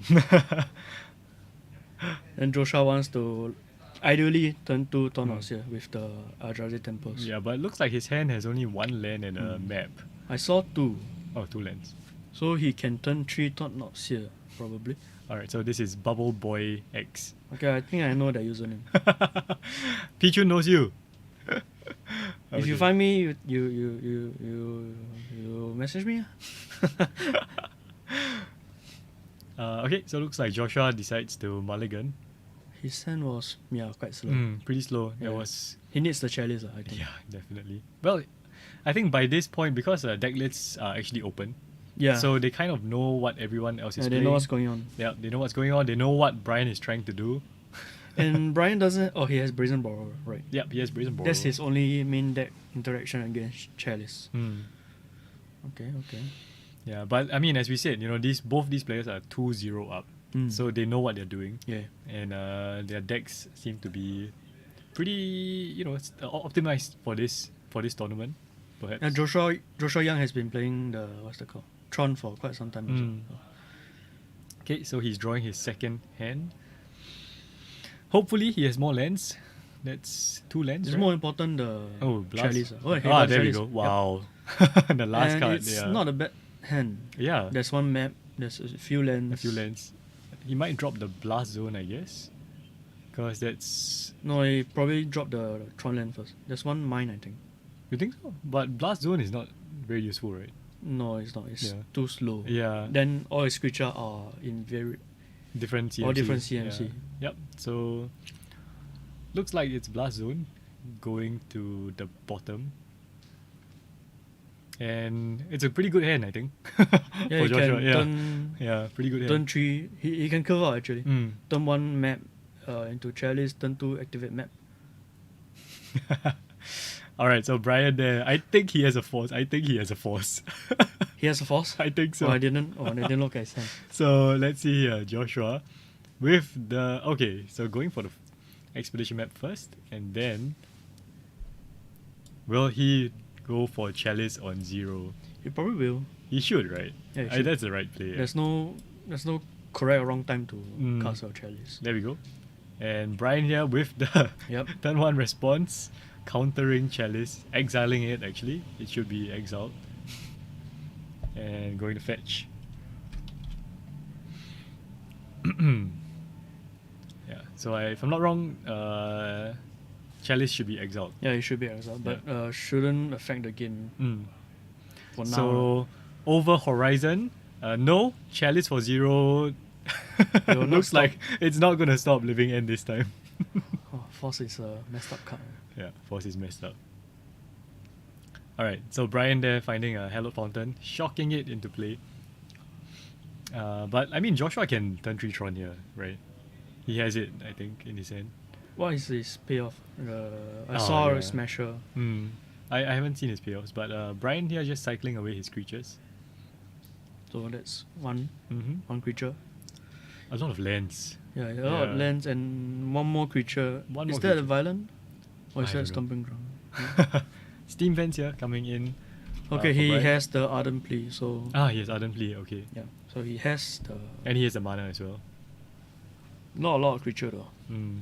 And Joshua wants to ideally turn 2 Tornos here with the Eldrazi Temples. Yeah, but it looks like his hand has only 1 land and a map. I saw 2. Oh, 2 lands. So he can turn 3 Tornos here, probably. Alright, so this is Bubble Boy X. Okay, I think I know the username. Pichu knows you. If you Okay. find me, you message me. Okay, so looks like Joshua decides to mulligan. His hand was quite slow. Pretty slow. Yeah. There was He needs the chalice, I think. yeah, definitely. Well, I think by this point, because deck lists are actually open, Yeah. so they kind of know what everyone else is they playing. know what's going on. Yeah, they know what's going on. They know what Brian is trying to do. And Brian doesn't. Oh, he has Brazen Borrower, right? Yep, he has Brazen Borrower. That's his only main deck interaction against Chalice. Okay. Yeah, but I mean, as we said, both these players are 2-0 up. Mm. so they know what they're doing, yeah. and their decks seem to be pretty, optimized for this tournament, perhaps. And Joshua Young has been playing the what's it called Tron for quite some time. Also. Mm. Okay, so he's drawing his second hand. Hopefully, he has more lands. That's 2 lands. It's right? more important the Oh, blast. Chalice. Oh, hey, there we Chalice. go. Yep. Wow. The last And card. it's Yeah. not a bad hand. Yeah. There's one map. There's a few lands. A few lands. He might drop the blast zone, I guess, because that's. No, he probably dropped the Tron land first. There's one mine, I think. You think so? But blast zone is not very useful, right? No, it's not. It's Yeah. too slow. Yeah. Then all his creatures are in very Different CMC. all different CMC. Yeah. Yep. So looks like it's blast zone going to the bottom. And it's a pretty good hand, I think. Yeah, for he Joshua. can Yeah. turn Yeah, pretty good turn hand. 3. He can curve out actually. Mm. Turn 1 map into Chalice, turn 2 activate map. All right, so Brian there, I think he has a force. He has a force. I think so. Oh, I didn't look at his hand. So let's see here, Joshua, with the so going for the expedition map first, and then will he go for Chalice on 0? He probably will. He should, right? Yeah, he should. That's the right play. There's no correct or wrong time to Mm. cast your Chalice. There we go. And Brian here with the Yep. turn 1 response, countering Chalice, exiling it actually. It should be exiled. And going to fetch. Yeah, so if I'm not wrong, Chalice should be exiled. Yeah, he should be exiled, but shouldn't affect the game Mm. for now. So over Horizon, no, Chalice for 0. It will not Looks stop. like it's not gonna stop Living End this time. Oh, Force is a messed up card. Yeah, Force is messed up. Alright, so Brian there finding a Hallowed Fountain, shocking it into play. But I mean, Joshua can turn 3 Tron here, right? He has it, I think, in his hand. What is his payoff? I Oh, saw yeah. a Smasher. Hmm. I haven't seen his payoffs, but Brian here just cycling away his creatures. So that's one Mm-hmm. creature. A lot of lands. Yeah, a lot of Yeah. lands and one more creature. One is more that a creature. violent? Or is I that a don't know. stomping ground? Steam Vents here coming in. Okay, for he Brian. has the Ardent Plea, so He has Ardent Plea, okay. yeah. So he has the And he has the mana as well. not a lot of creature though. Mm.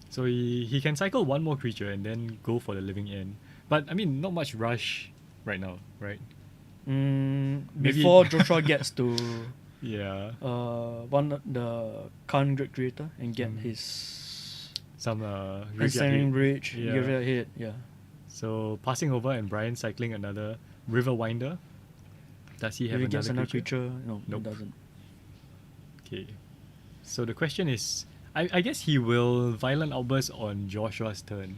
So he can cycle one more creature and then go for the Living End. But I mean, not much rush right now, right? Maybe- Before Joshua gets to Yeah. the Khan Great Creator and get Mm. his Some Ensnaring Bridge, Yeah. give it a hit, yeah. So passing over and Brian cycling another River Winder. Does he If have he another gets another creature? creature, no, Nope. it doesn't. Okay. So the question is, I guess he will Violent Outburst on Joshua's turn.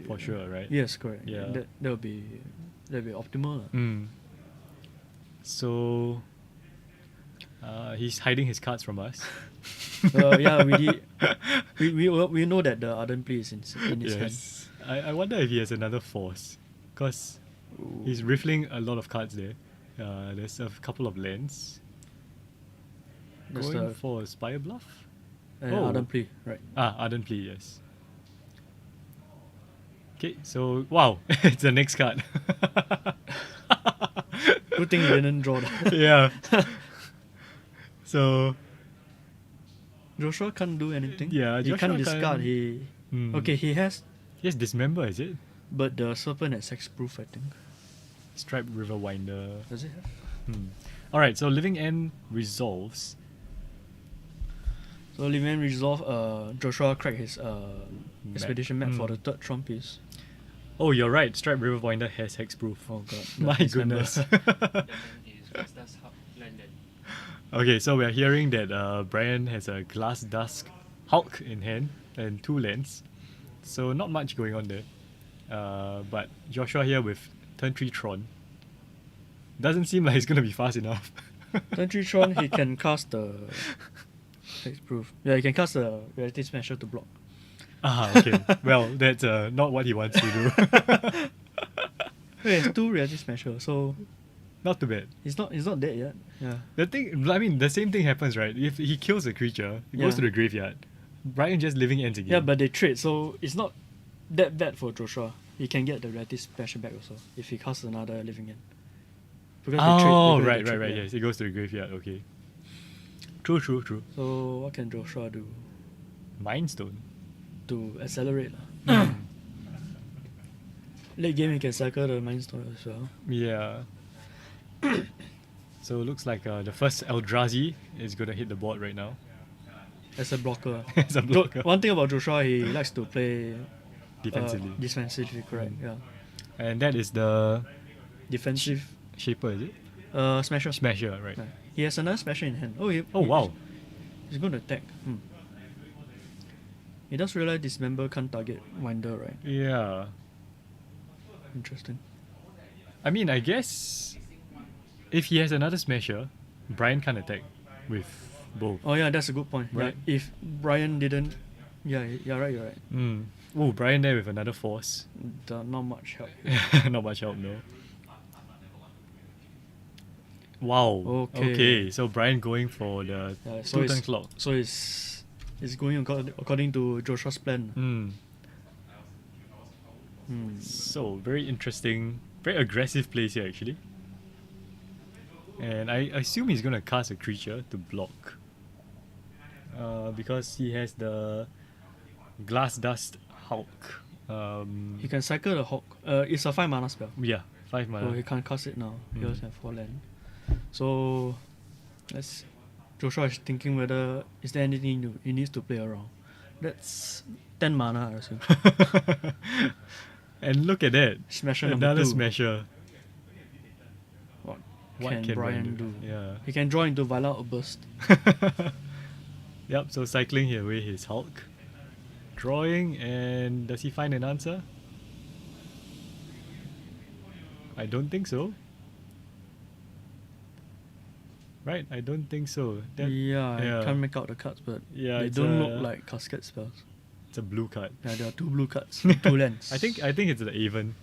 For sure, right? Yes, correct. Yeah. That'll be optimal. lah. Mm. So he's hiding his cards from us. Yeah, we know that the Ardent Plea is in his hand. Yes. I wonder if he has another force. Because he's riffling a lot of cards there. There's a couple of lands. That's Going the for Spire Bluff? Ardent Plea, right? Ardent Plea, yes. Okay, so wow, it's the next card. Good thing he didn't draw that. Yeah. So Joshua can't do anything. Yeah, he Joshua can't discard. can't- He okay, he has, yes, Dismember, is it? but the Serpent has Hexproof, I think. Striped River Winder. Does it have? Alright, so Living End resolves. So Liman resolve. Joshua cracked his expedition map for Mm. the third Tron piece. Oh, you're right, Striped River Winder has Hexproof. Oh god, My the Dismember. goodness. That man is Vestas Hub landed. Okay, so we're hearing that Brian has a Glass Dusk Hulk in hand and 2 lands. So not much going on there. But Joshua here with turn 3 Tron. Doesn't seem like he's gonna be fast enough. Turn 3 Tron, he can cast the Hexproof. Yeah, he can cast the Reality Smasher to block. Okay. Well, that's not what he wants to do. Wait, it's 2 Reality Smasher, so Not too bad. He's not dead yet. Yeah. The thing, I mean, the same thing happens, right? If he kills a creature, he goes Yeah. to the graveyard. Brian just living ends again. Yeah, but they trade, so it's not that bad for Joshua. He can get the Reality Smasher back also if he casts another Living End. Because Oh, because right, they right, trade, right. yeah. Yes, he goes to the graveyard. Okay. True, true, true. So what can Joshua do Mind Stone. to accelerate? Lah? Late game he can cycle the Mind Stone as well. Yeah. So it looks like the first Eldrazi is gonna hit the board right now. As a blocker. As a blocker. One thing about Joshua, he likes to play Defensively. defensively, correct. Yeah. And that is the Defensive Shaper, is it? Smasher. Smasher, right? Yeah. He has another Smasher in hand. Oh, wow. He's going to attack. He does realize this member can't target Winder, right? Yeah. Interesting. I mean, I guess if he has another Smasher, Brian can't attack with both. Oh yeah, that's a good point. Right. Yeah, if Brian didn't, yeah, you're right. Mm. Oh, Brian there with another force. Not much help. Not much help, no. Wow. Okay. So Brian going for the Yeah, so 2-turn it's, clock. so it's going according to Joshua's plan. Mm. So very interesting, very aggressive plays here actually. And I assume he's gonna cast a creature to block. Because he has the Glass Dust Hulk. He can cycle the Hawk. It's a 5 mana spell. Yeah, 5 mana. So he can't cast it now. He Mm. also have 4 land. So Joshua is thinking whether is there anything he needs to play around. That's 10 mana, I assume. And look at that. Smasher number Another 2. Smasher. What What can Brian do? Yeah. He can draw into Violent Outburst. Yep, so cycling away his Hulk. Drawing, and does he find an answer? I don't think so. Right, I don't think so. I can't make out the cards, but Yeah, they it's don't a- look like casket spells. It's a blue card. Yeah, there are 2 blue cards, 2 lands. I think it's the Avon.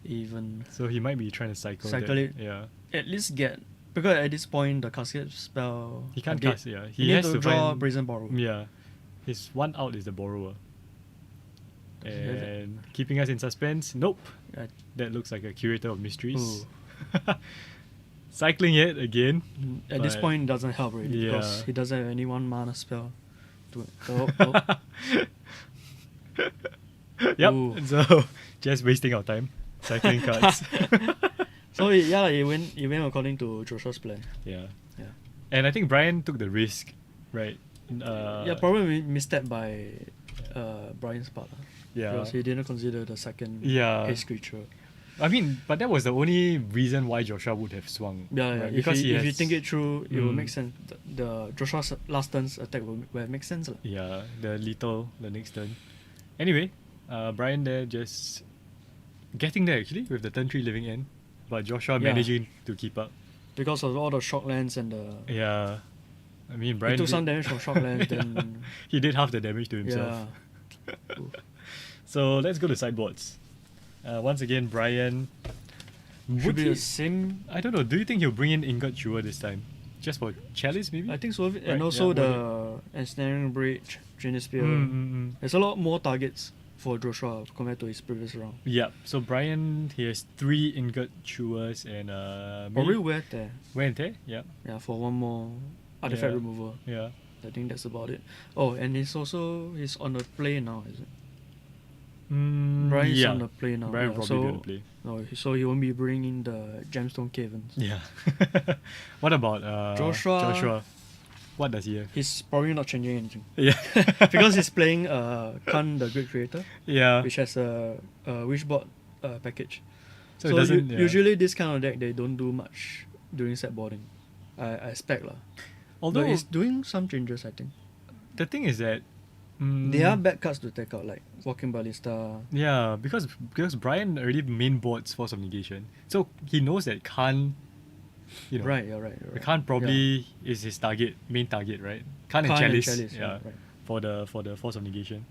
Even So he might be trying to cycle Cycle that. it. Yeah. at least get, because at this point the casket spell He can't dead. cast, yeah. He He has needs to to draw find Brazen Borrow. Yeah. His one out is the borrower. Does he have it? And keeping us in suspense. Nope. Yeah. That looks like a curator of mysteries. Ooh. Cycling it again. At this But- point it doesn't help really because Yeah. he doesn't have any 1 mana spell. Oh. Yep. Ooh. So just wasting our time cycling cards. So he went according to Joshua's plan. Yeah. Yeah. And I think Brian took the risk, right? Yeah, probably misstep by Brian's part. Yeah. Because he didn't consider the second Yeah. haste creature. I mean, but that was the only reason why Joshua would have swung. Yeah, right? if, Because you, he if you has- think it through, it will Mm. make sense. The Joshua's last turn's attack will make sense. Lah. Yeah, the lethal the next turn. Anyway, Brian there just getting there actually with the turn 3 living end, but Joshua Yeah. managing to keep up. Because of all the shock lands and the... Yeah. I mean, He Brian took did- some damage from shock lands, then... he did half the damage to himself. Yeah. Ooh. So let's go to sideboards. Once again, Brian. Should Would be he, the same... I don't know. Do you think he'll bring in Ingot Chewer this time? Just for Chalice, maybe? I think so. Right, And also yeah, the Ensnaring Bridge, Genius Spear. Mm. There's a lot more targets for Joshua compared to his previous round. Yeah. So Brian, he has 3 Ingot Chewers and Probably wear there. Wear and Tear. Yeah. Yeah, for one more artifact Yeah. removal. Yeah. I think that's about it. Oh, and he's on the play now, is it? Brian's yeah. on the play now. Brian yeah, probably so, gonna play. No, so he won't be bringing the Gemstone Cavens. Yeah. What about Joshua. What does he have? He's probably not changing anything. Yeah. Because he's playing Khan the Great Creator, Yeah. which has a Wishboard package. So, it doesn't. Yeah. Usually this kind of deck they don't do much during set boarding. I expect lah. Although But it's doing some changes, I think. the thing is that There are bad cards to take out, like Walking Ballista. Yeah, because Brian already main boards Force of Negation, so he knows that Khan, Right, you're right. Khan probably is his main target, right? Khan and Khan and Chalice, Chalice, yeah, right. for the Force of Negation.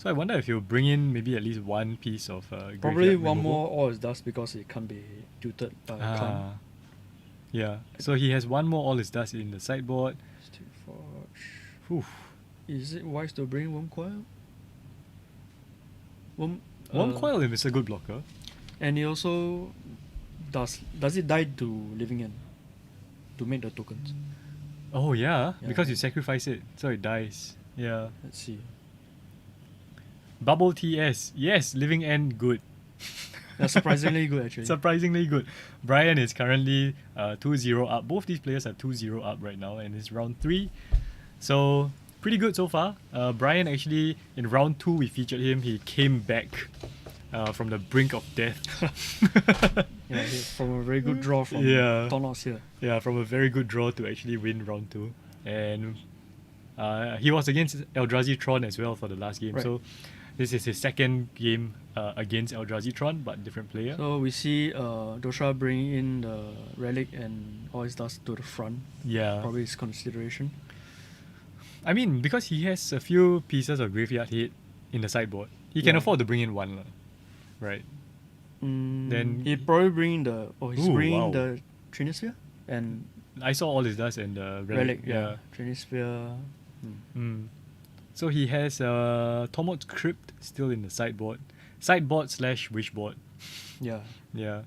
So I wonder if he'll bring in maybe at least one piece of Probably graveyard one removal. more all is dust because it can't be tutored by Khan. Ah, yeah. So he has one more all his dust in the sideboard. Steel Forge. Whew. Is it wise to bring Worm Coil? Worm Coil is a good blocker. And he also does it die to Living End to make the tokens? Oh yeah, Yeah. because you sacrifice it, so it dies. Yeah. Let's see. Bubble TS. Yes, Living End good. Yeah, surprisingly good actually. Surprisingly good. Brian is currently 2-0 up. Both these players are 2-0 up right now, and it's round 3. So pretty good so far. Brian actually in round 2 we featured him. He came back from the brink of death. Yeah, from a very good draw from Yeah. Tornox here. Yeah, from a very good draw to actually win round 2. And he was against Eldrazi Tron as well for the last game. Right. So this is his second game against Eldrazi Tron, but different player. So we see Joshua bring in the relic and all his dust to the front. Yeah. Probably his consideration. I mean, because he has a few pieces of graveyard hit in the sideboard, he can Yeah. afford to bring in one, right? Then- he probably bring the he's Ooh, bringing wow. the Trinisphere and I saw all his dust and the relic. Yeah, Trinisphere. Mm. So he has Tormod's Crypt still in the sideboard. Sideboard / wishboard. Yeah, Yeah.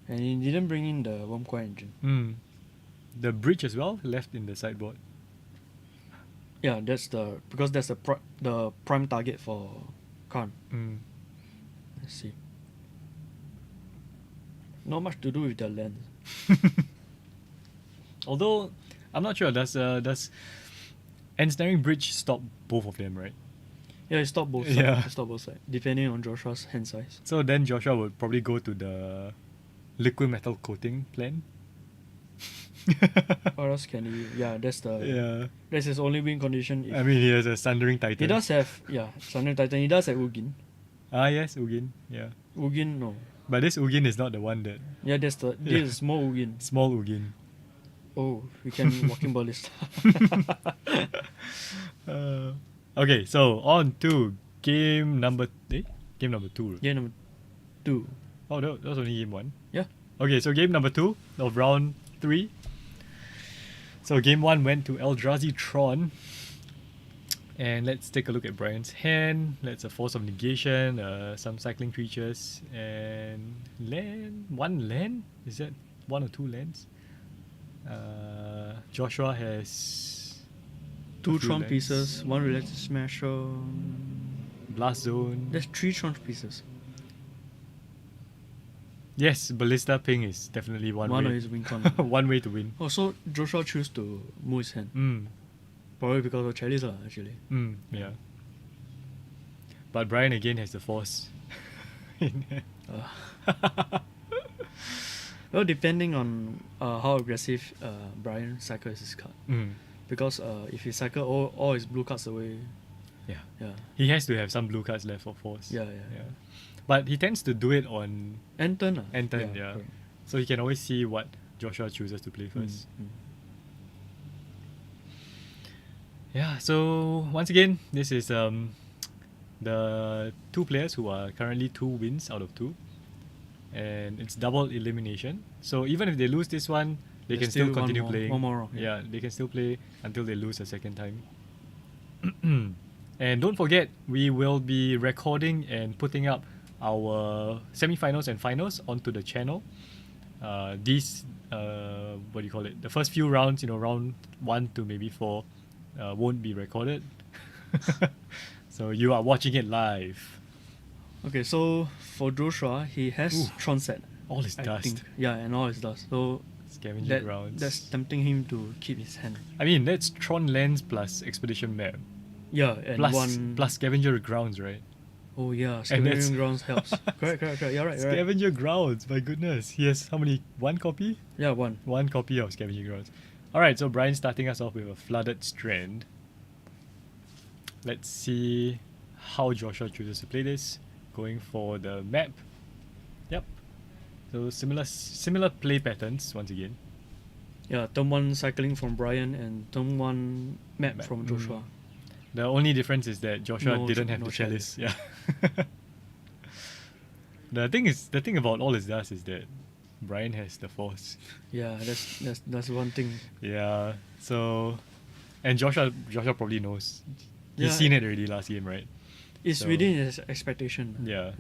and he didn't bring in the Worm Coil engine. Mm. The bridge as well left in the sideboard. Yeah, that's because that's the prime target for Khan. Mm. Let's see. Not much to do with the land. Although I'm not sure, does Ensnaring Bridge stop both of them, right? Yeah, it stopped both sides. Yeah. It stopped both sides, depending on Joshua's hand size. So then Joshua would probably go to the liquid metal coating plan. Or else can he? Yeah, Yeah. that's his only win condition. If I mean, he has a Sundering Titan. he does have Thunder Titan. He does have Ugin. Ah, yes, Ugin. Yeah. Ugin no. But this Ugin is not the one that. Yeah, this is small Ugin. Small Ugin. Oh, we can walking ballista. Okay, so on to game number. Game number 2. Yeah, number 2. Oh, that was only game 1. Yeah. Okay, so game number 2 of round 3. So game 1 went to Eldrazi Tron. And let's take a look at Brian's hand. That's a Force of Negation, some cycling creatures, and land. 1 land? Is that 1 or 2 lands? Joshua has 2 a few Tron lands. pieces, 1 Related Smasher. Blast Zone. There's 3 Tron pieces. Yes, Ballista Ping is definitely one One way. of his win con. One way to win. Oh, so Joshua choose to move his hand. Mm. Probably because of Chalice actually. Yeah. But Brian again has the Force. Well, depending on how aggressive Brian cycles his card. Mm. Because if he cycle all his blue cards away, Yeah. yeah. He has to have some blue cards left for Force. Yeah. But he tends to do it on End turn. end turn, yeah. correct. So he can always see what Joshua chooses to play Mm, first. mm. Yeah, so once again, this is the 2 players who are currently 2 wins out of 2. And it's double elimination. So even if they lose this one, they There's can still one continue more- playing. one more round, Yeah, they can still play until they lose a second time. And don't forget, we will be recording and putting up our semi-finals and finals onto the channel. These, what do you call it? The first few rounds, round 1 to maybe 4, won't be recorded. So you are watching it live. Okay, so for Joshua, he has Ooh. Tron set. All his I dust. think. Yeah, and all his dust. So Scavenging grounds. that's tempting him to keep his hand. I mean, that's Tron Lands plus Expedition Map. Yeah, and Plus Scavenger Grounds, right? Oh yeah, that's- Scavenging Grounds helps. correct. You're right. Scavenger Grounds, my goodness. He has how many? 1 copy? Yeah, 1. 1 copy of Scavenger Grounds. Alright, so Brian's starting us off with a Flooded Strand. Let's see how Joshua chooses to play this. Going for the map. Yep. So similar play patterns once again. Yeah, turn 1 cycling from Brian and turn 1 map Map, from mm. Joshua. The only difference is that Joshua No didn't ch- have no the chalice. Yeah. The thing about all his does is that Brian has the force. Yeah, that's one thing. Yeah. So, and Joshua probably knows. He's Yeah. seen it already last game, right? It's So- within his expectation. Yeah.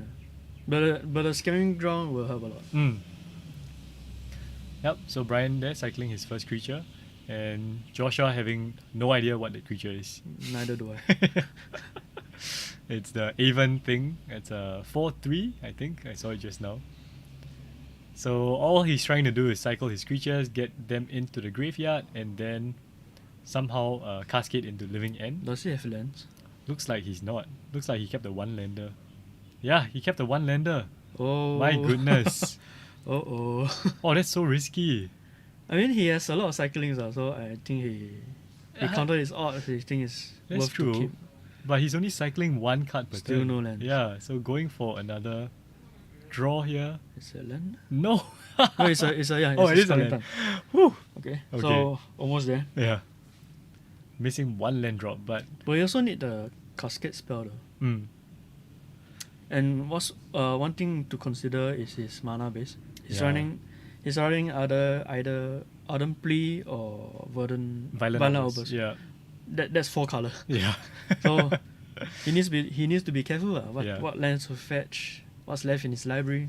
But the scaring ground will help a lot. Mm. Yep. So Brian there cycling his first creature, and Joshua having no idea what the creature is. Neither do I. It's the Avon thing. It's a 4/3, I think. I saw it just now. So all he's trying to do is cycle his creatures, get them into the graveyard, and then somehow cascade into Living End. Does he have lands? Looks like he's not. Looks like he kept the one lander. Yeah, he kept the one lander. Oh My goodness. Oh. Oh, that's so risky. I mean, he has a lot of cyclings, so I think he counted his odds. He think it's That's worth true. to keep. But he's only cycling one card per Still turn. no lands. Yeah, so going for another draw here. Is it land? No. No, it's a yeah. Oh, it's it is a Scarlet land. Sun. Whew. Okay. Okay. So almost there. Yeah. Missing one land drop, but But you also need the cascade spell though. mm, And what's one thing to consider is his mana base. He's Yeah. running either Ardent Plea or Verdant Violent Outburst. Outburst. Yeah. That's 4 color. Yeah. So he needs to be careful. Yeah. What lands to fetch, what's left in his library.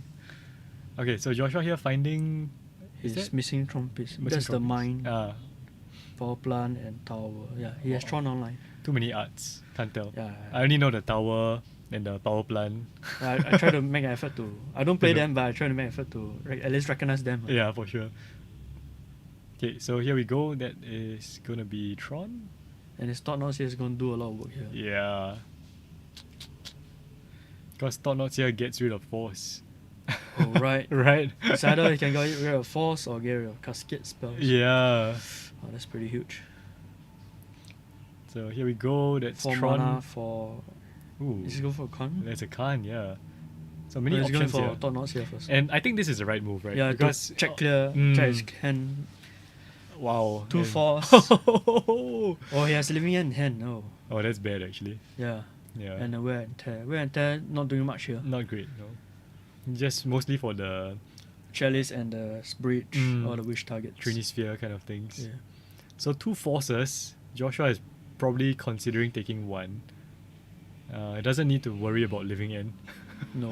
Okay, so Joshua here finding He's that- missing Trumpets. missing That's the Trumpets. mine, Power plant and tower. Yeah, he has Tron online. Too many arts. Can't tell. Yeah. I only know the tower and the power plant. I try to make an effort to. I don't play To know. them, but I try to make an effort to at least recognize them. Yeah, for sure. Okay, so here we go. That is gonna be Tron. And his Thought Knots here is going to do a lot of work here. Yeah. Because Thought Knots here gets rid of force. Oh, right. Right? It's either he can get rid of force or get rid of cascade spells. Yeah. Oh, that's pretty huge. So here we go. That's 4 Tron. mana for. Ooh, Is he going for a con? that's a Khan, yeah. So many He's going options for here. Thought Knots here first. And I think this is the right move, right? yeah, because to check clear, Mm. check his hand. Wow. 2 and- force. Oh, he has living in hand. Oh, Oh, that's bad actually. yeah. Yeah. And a wear and tear. Wear and tear not doing much here. Not great, no. Just mostly for the Chalice and the Bridge Mm. or the Wish targets. Trinisphere kind of things. Yeah. So 2 forces. Joshua is probably considering taking 1. It doesn't need to worry about living in. No.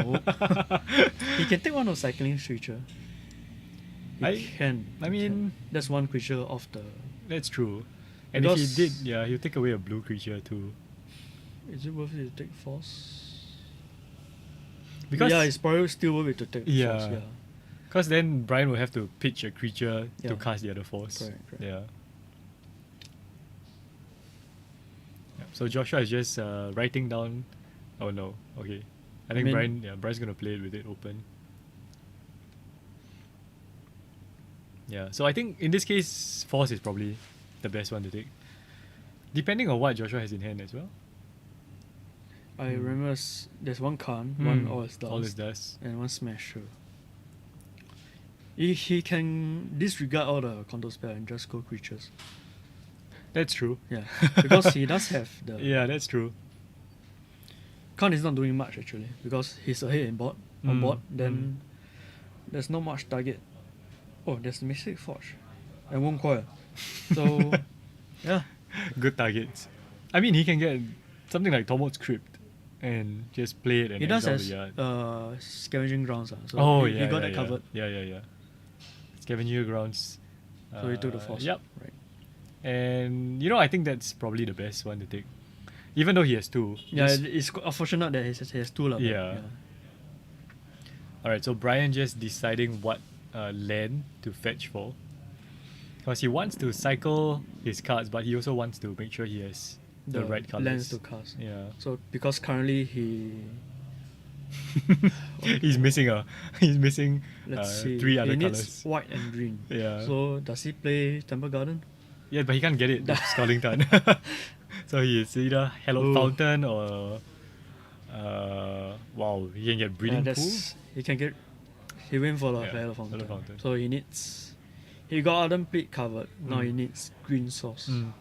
He can take one of cycling creature. He I can. mean, That's one creature of the. that's true. And Because- if he did, yeah, he'll take away a blue creature too. Is it worth it to take force? Because yeah, it's probably still worth it to take Yeah. force. Yeah. Because then Brian will have to pitch a creature to Yeah. cast the other force. Correct. Yeah. Yep, so Joshua is just writing down. Oh no. Okay. I think mean- Brian's gonna play it with it open. Yeah. So I think in this case, force is probably the best one to take. Depending on what Joshua has in hand as well. I Mm. remember there's one Khan, one Hmm, All Stars, All It Does. and one Smasher. He can disregard all the counter spell and just go creatures. That's true. Yeah, because he does have the. Yeah, that's true. Khan is not doing much actually because he's ahead in board on Mm, board. Then there's not much target. Oh, there's the Mystic Forge and Womb Coil. So yeah, Good targets. I mean, he can get something like Tormod's Crypt and just play it and he does exile the has yard. Scavenging Grounds. So Oh, he yeah, got yeah, that yeah. covered. Yeah. Scavenger Grounds. So he took the force. Yep. Right. And I think that's probably the best one to take. Even though he has 2. Yeah, Just- it's unfortunate that he has 2 lah, but Yeah. Alright, so Brian just deciding what land to fetch for. Because he wants to cycle his cards, but he also wants to make sure he has the right colors. lands to cast. Yeah. So because currently he's missing let's see 3 other he colors. needs white and green. Yeah. So does he play Temple Garden? Yeah, but he can't get it with Scalding Tarn. So he is either Hello Ooh. Fountain or wow, he can get Breeding Pool. He can get. He went for the Yeah, Hello Fountain. Hello Fountain. So he needs. He got Ardent Plate covered. Now Mm. he needs green source. Mm.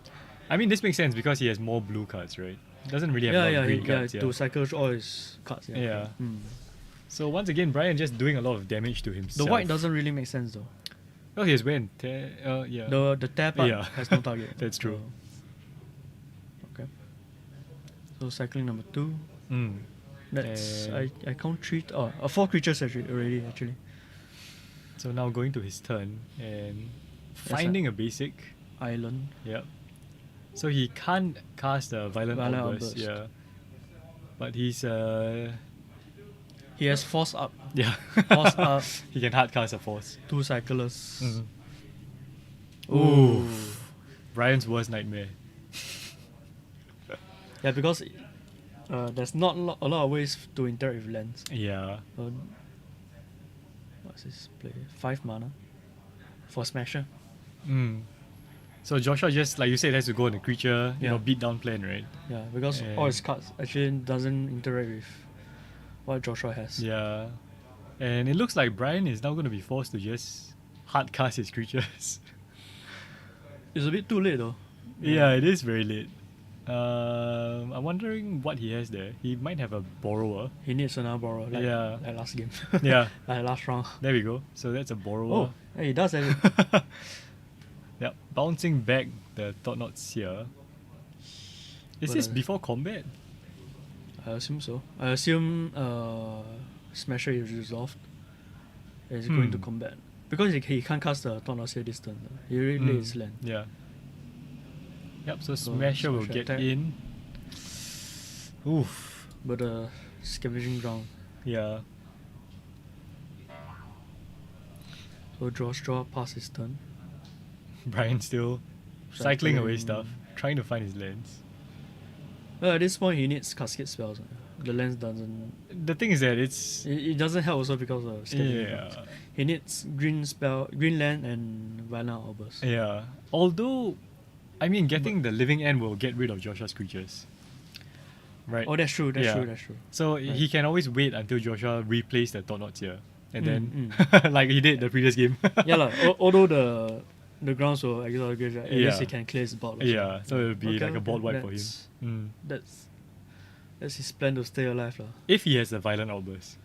I mean, this makes sense because he has more blue cards, right? Doesn't really have a lot of green cards. to cycle all his cards. Yeah. Yeah. Mm. So once again, Brian just doing a lot of damage to The himself. white doesn't really make sense though. Oh, he has win. Yeah. The tear part Yeah. has no target. That's true. Okay. So cycling number 2. Mm. That's And- I count 3. 4 creatures already. So now going to his turn and finding a basic. Island. Yep. So he can't cast a Violent Violent Outburst. Outburst. Yeah. But he's He has force up. yeah. Force up. He can hard cast a force. 2 cyclers. Mhm. Ooh. Brian's worst nightmare. Yeah, because there's not a lot of ways to interact with lands. Yeah. What's his play? 5 mana for Smasher. Mm. So Joshua just, like you said, has to go on a creature, Yeah. beat down plan, right? Yeah, because all his cards actually doesn't interact with what Joshua has. Yeah. And it looks like Brian is now going to be forced to just hard cast his creatures. It's a bit too late though. Yeah, it is very late. I'm wondering what he has there. He might have a borrower. He needs another borrower. Like, Yeah. like last game. Yeah. Like last round. There we go. So that's a borrower. Oh, hey, he does have it. Yep. Bouncing back the Thought Not Seer. Is But, this before combat? I assume so. I assume Smasher is resolved. And he's going to Hmm. combat. Because he can't cast the Tornado this turn. He already laid his land. Yeah. Yep, so So Smasher will Smasher get attack. in. Oof. But the Scavenging Ground. Yeah. So draw pass his turn. Brian still cycling away Cycling. stuff, trying to find his lands. Well, at this point he needs Cascade spells. The lens doesn't. The thing is that it's It doesn't help also because of Scavenging yeah, Grounds. He needs green land and Violent Outburst. yeah. Although, I mean, getting the living end will get rid of Joshua's creatures, right? Oh, that's true. That's Yeah. true. That's true. So Right. he can always wait until Joshua replays the Thought Knots here, and then Mm, like he did the previous game. Yeah, like, although the grounds will exile the graveyard, at least Yeah. he can clear his board. Also. Yeah, so it'll be like a board wipe for him. that's- Mm. That's his plan to stay alive, lah. If he has a Violent Outburst.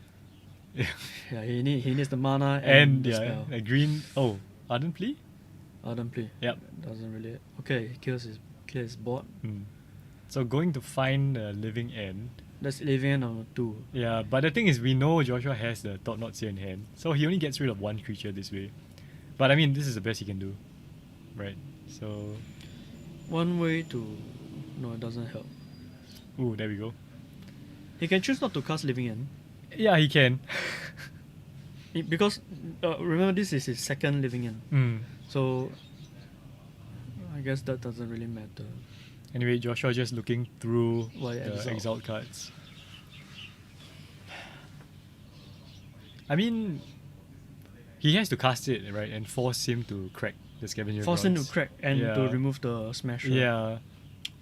Yeah, he needs the mana And the yeah, spell. a green. Oh, Ardent Plea? Ardent Plea. Yep. Doesn't really. Okay, he clears his board. Mm. So going to find a living end. That's living number 2. Yeah, but the thing is, we know Joshua has the Thought Knots here in hand, so he only gets rid of one creature this way. But I mean, this is the best he can do, right? So, One way to. No, it doesn't help. ooh, there we go. He can choose not to cast Living End. Yeah, he can. Because remember, this is his second Living End. Mm. So I guess that doesn't really matter. Anyway, Joshua just looking through Why the Exalt? exalt cards. I mean, he has to cast it, right, and force him to crack the scavenger. Force him to Grounds. crack and to Yeah. remove the smasher. Yeah.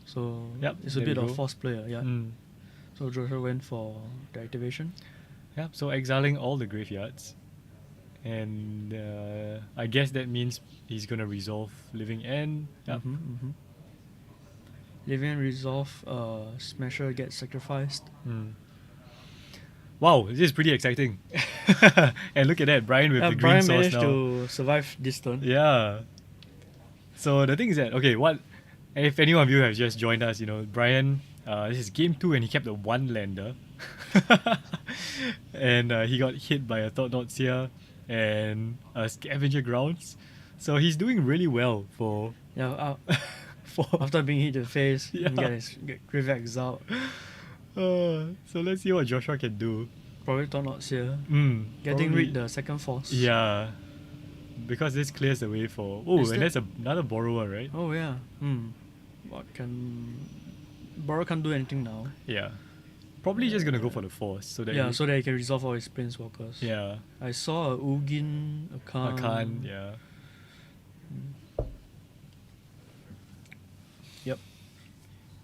So Yep, it's a there bit we of go. force player, yeah. Mm. So Joshua went for the activation. Yeah, so exiling all the graveyards. And I guess that means he's gonna resolve living end. Yep. Mm-hmm. Living End resolve, smasher gets sacrificed. Mm. Wow, this is pretty exciting. And look at that, Brian with Yeah, the green Brian source managed now. to survive this turn. Yeah. So the thing is that, okay, what if any one of you have just joined us, Brian, this is game 2 and he kept a 1-lander. And he got hit by a Thought Not Seer and a Scavenger Grounds. So he's doing really well for Yeah, for after being hit in the face, Yeah. get graveyard exiled. so let's see what Joshua can do. Probably thought not here. probably- Getting rid the second force. Yeah. Because this clears the way for Is and that- there's another borrower, right? Oh yeah. What can Borrow can't do anything now. Yeah. Probably just gonna go for the force so that Yeah, he- so that he can resolve all his planeswalkers. yeah. I saw a Ugin, a Khan. Khan, yeah. Yep.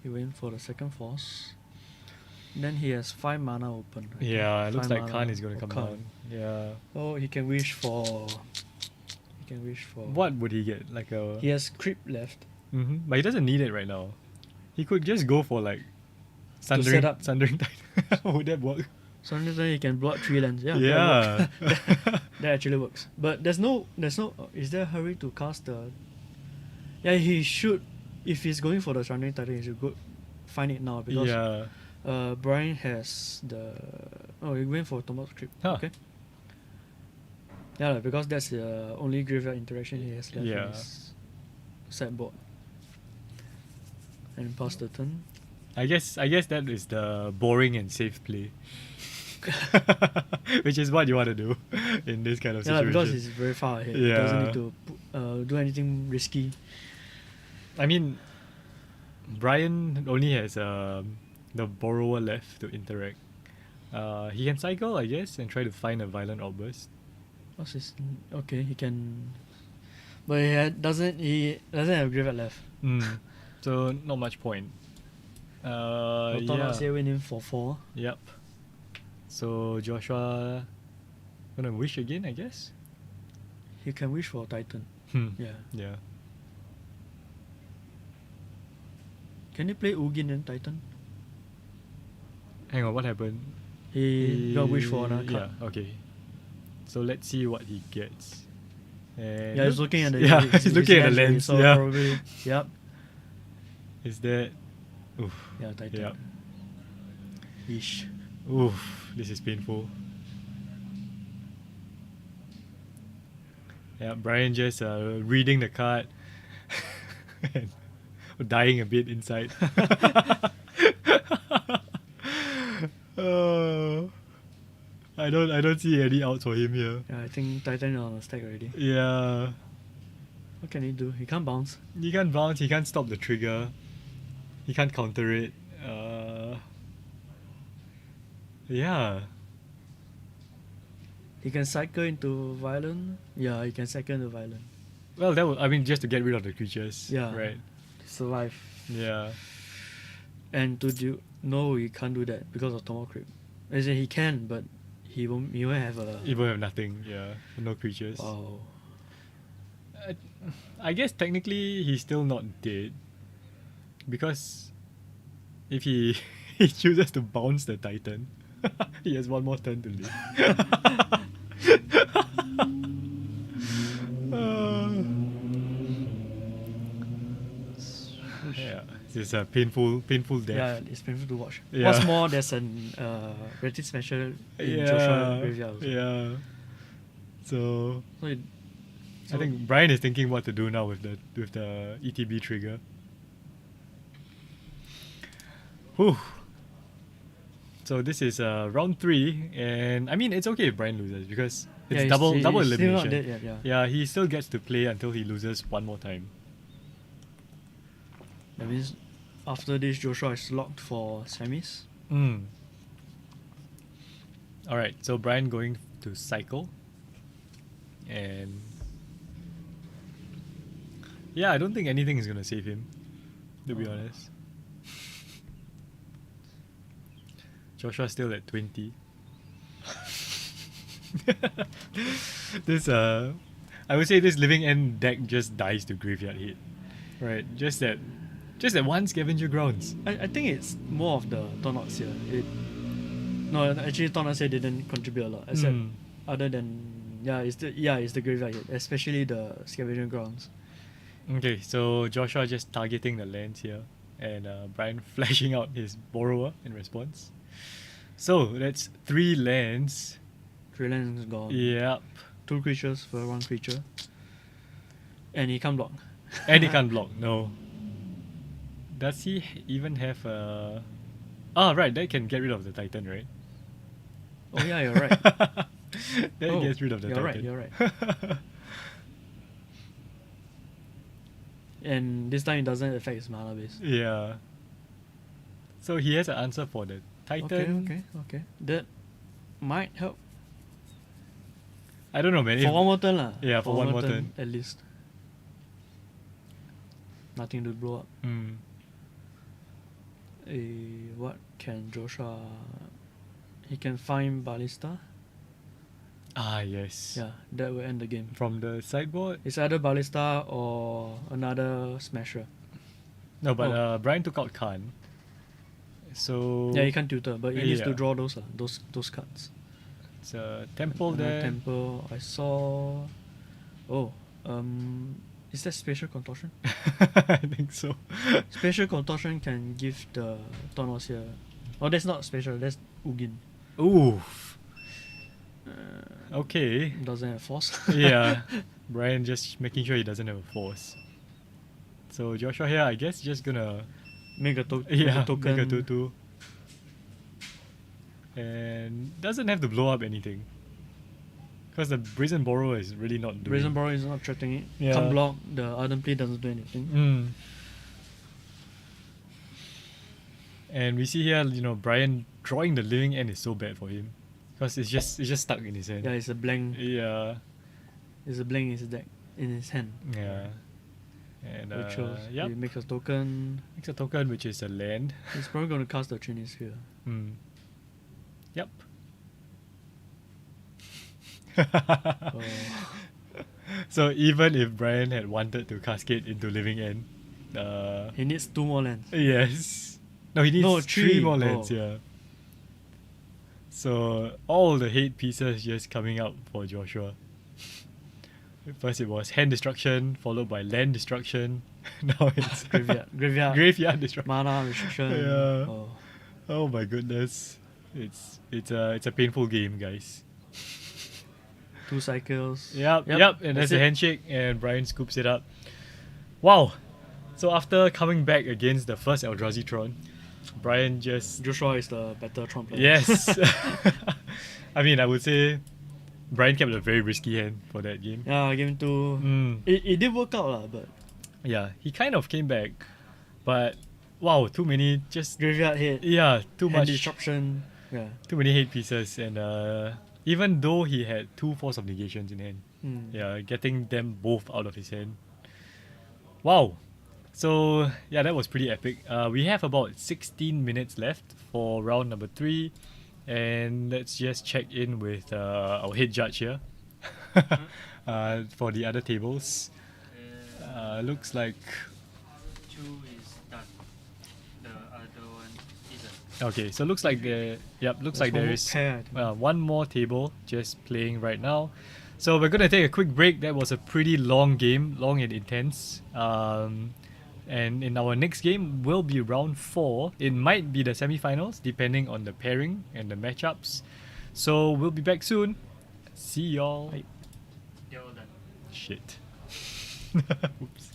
He went for the second force. Then he has 5 mana open. I think. Yeah, it looks 5 like mana Khan is gonna for come Khan. down. Yeah. Oh, he can wish for. He can wish for. What would he get? Like a He has creep left. But he doesn't need it right now. He could just go for like set Sundering, up. Sundering Titan. Would that work? So you can block 3 lands. Yeah. Yeah. That actually works. But there's no. Is there a hurry to cast the? Yeah, he should. If he's going for the Sundering Titan, he should go find it now because Yeah. Brian has the. Oh, he went for Tomahawk Crypt. Huh. Okay. Yeah, because that's the only graveyard interaction he has left Yeah. in his sideboard. And pass the turn. I guess that is the boring and safe play. Which is what you want to do in this kind of Yeah, situation. because he's very far ahead. He doesn't Yeah. need to do anything risky. I mean, Brian only has the borrower left to interact. He can cycle, I guess, and try to find a violent outburst. What's his? Okay, he can. But doesn't have graveyard left. So not much point. Autonomous here went in for 4. Yep. So Joshua gonna wish again, I guess. He can wish for Titan. Yeah. Yeah. Can he play Ugin and Titan? Hang on, what happened? He got wish for another card. Yeah. Okay. So let's see what he gets. And Yeah, he's looking at the. Yeah, his he's looking at the already, lens. So Yeah. probably. Yep. Is that? Oof. Yeah, Titan. Yep. Ish. Oof. This is painful. Yeah, Brian just reading the card and dying a bit inside. I don't see any outs for him here. Yeah, I think Titan on the stack already. Yeah. What can he do? He can't bounce. He can't bounce, he can't stop the trigger. He can't counter it. Yeah. He can cycle into violent. Yeah, he can cycle into violent. Well, that I mean, just to get rid of the creatures. Yeah. Right. Survive. Yeah. And to do no, he can't do that because of Tomahawk Crypt. As in, he can, but he won't have a. He will have nothing. Yeah. No creatures. Wow. I guess technically he's still not dead. Because if he he chooses to bounce the Titan, he has one more turn to live. Yeah, it's a painful death. Yeah, it's painful to watch. Yeah. What's more, there's an Retic Smasher in Joshua graveyard also. Yeah. So So it, I think Brian is thinking what to do now with the ETB trigger. Whew. So this is round 3, and I mean it's okay if Brian loses because it's yeah, double he's elimination. Still not dead yet, yeah. Yeah, he still gets to play until he loses one more time. That means after this, Joshua is locked for semis. Alright, so Brian going to cycle. And yeah, I don't think anything is gonna save him, to be honest. Joshua's still at 20. This I would say this living end deck just dies to graveyard hit. Right. Just that one scavenger grounds. I think it's more of the Tornox here. No, actually Tornox here didn't contribute a lot, except other than it's the graveyard hit, especially the scavenger grounds. Okay, so Joshua just targeting the lands here, and Brian flashing out his borrower in response. So that's 3 lands. 3 lands gone. Yep. 2 creatures for 1 creature. And he can't block. And he can't block, no. Does he even have a... Ah, right, that can get rid of the Titan, right? Oh yeah, you're right. That gets rid of the you're Titan. You're right. And this time it doesn't affect his mana base. Yeah. So he has an answer for the Titan. Okay. That might help. I don't know, man. For one more turn lah. Yeah, for one more turn. at least. Nothing to blow up. What can Joshua... He can find Ballista. Ah, yes. Yeah, that will end the game. From the sideboard? It's either Ballista or another Smasher. No, but Oh. Brian took out Khan. So Yeah, he can't tutor, but he needs to Yeah. draw those cards. it's a temple Another there. temple. I saw. Oh, is that spatial contortion? I think so. Spatial contortion can give the Tonos here. Oh, that's not spatial. That's Ugin. Oof. Uh, Okay. Doesn't have force. Yeah. Brian just making sure he doesn't have a force. So Joshua here, I guess, just gonna Make a yeah token. make a 2/2, and doesn't have to blow up anything. Because the Brazen Borrower is really not doing. Brazen Borrow is not threatening it. Yeah. Can't block. The Ardent Plea doesn't do anything. Mm. And we see here, Brian drawing the living end is so bad for him, because it's just stuck in his hand. Yeah, it's a blank. Yeah. It's a blank in his deck, in his hand. Yeah. And Which shows yep, he makes a token. makes a token which is a land. He's probably going to cast the Trinity Sphere. Mm. Yep. Oh. So even if Brian had wanted to cascade into Living End, He needs 2 more lands. yes, no, he needs No, 3 three. more lands. Oh. Yeah. So all the hate pieces just coming out for Joshua. First it was hand destruction, followed by land destruction. Now it's Graveyard. graveyard destruction. Mana restriction. Yeah. Oh. Oh my goodness, it's a painful game, guys. 2 cycles. Yep, and that's a it. handshake, and Brian scoops it up. Wow. So after coming back against the first Eldrazi Tron, Brian just Joshua is the better Tron player. yes. I mean, I would say Brian kept a very risky hand for that game. Yeah, game 2. Mm. It did work out lah, but Yeah, he kind of came back, but wow, too many just graveyard hit. yeah, too hand much disruption. Yeah. too many hate pieces, and even though he had 2 Force of Negations in hand, yeah, getting them both out of his hand. Wow. So yeah, that was pretty epic. We have about 16 minutes left for round number 3, and let's just check in with our head judge here for the other tables. Looks like 2 is done. The other one isn't. okay. So looks like looks like there is pair, I think. one more table just playing right now. So we're gonna take a quick break. That was a pretty long game, long and intense. And in our next game will be round 4. It might be the semi-finals depending on the pairing and the matchups. So we'll be back soon. See y'all. Bye. They're all done. Shit. Oops.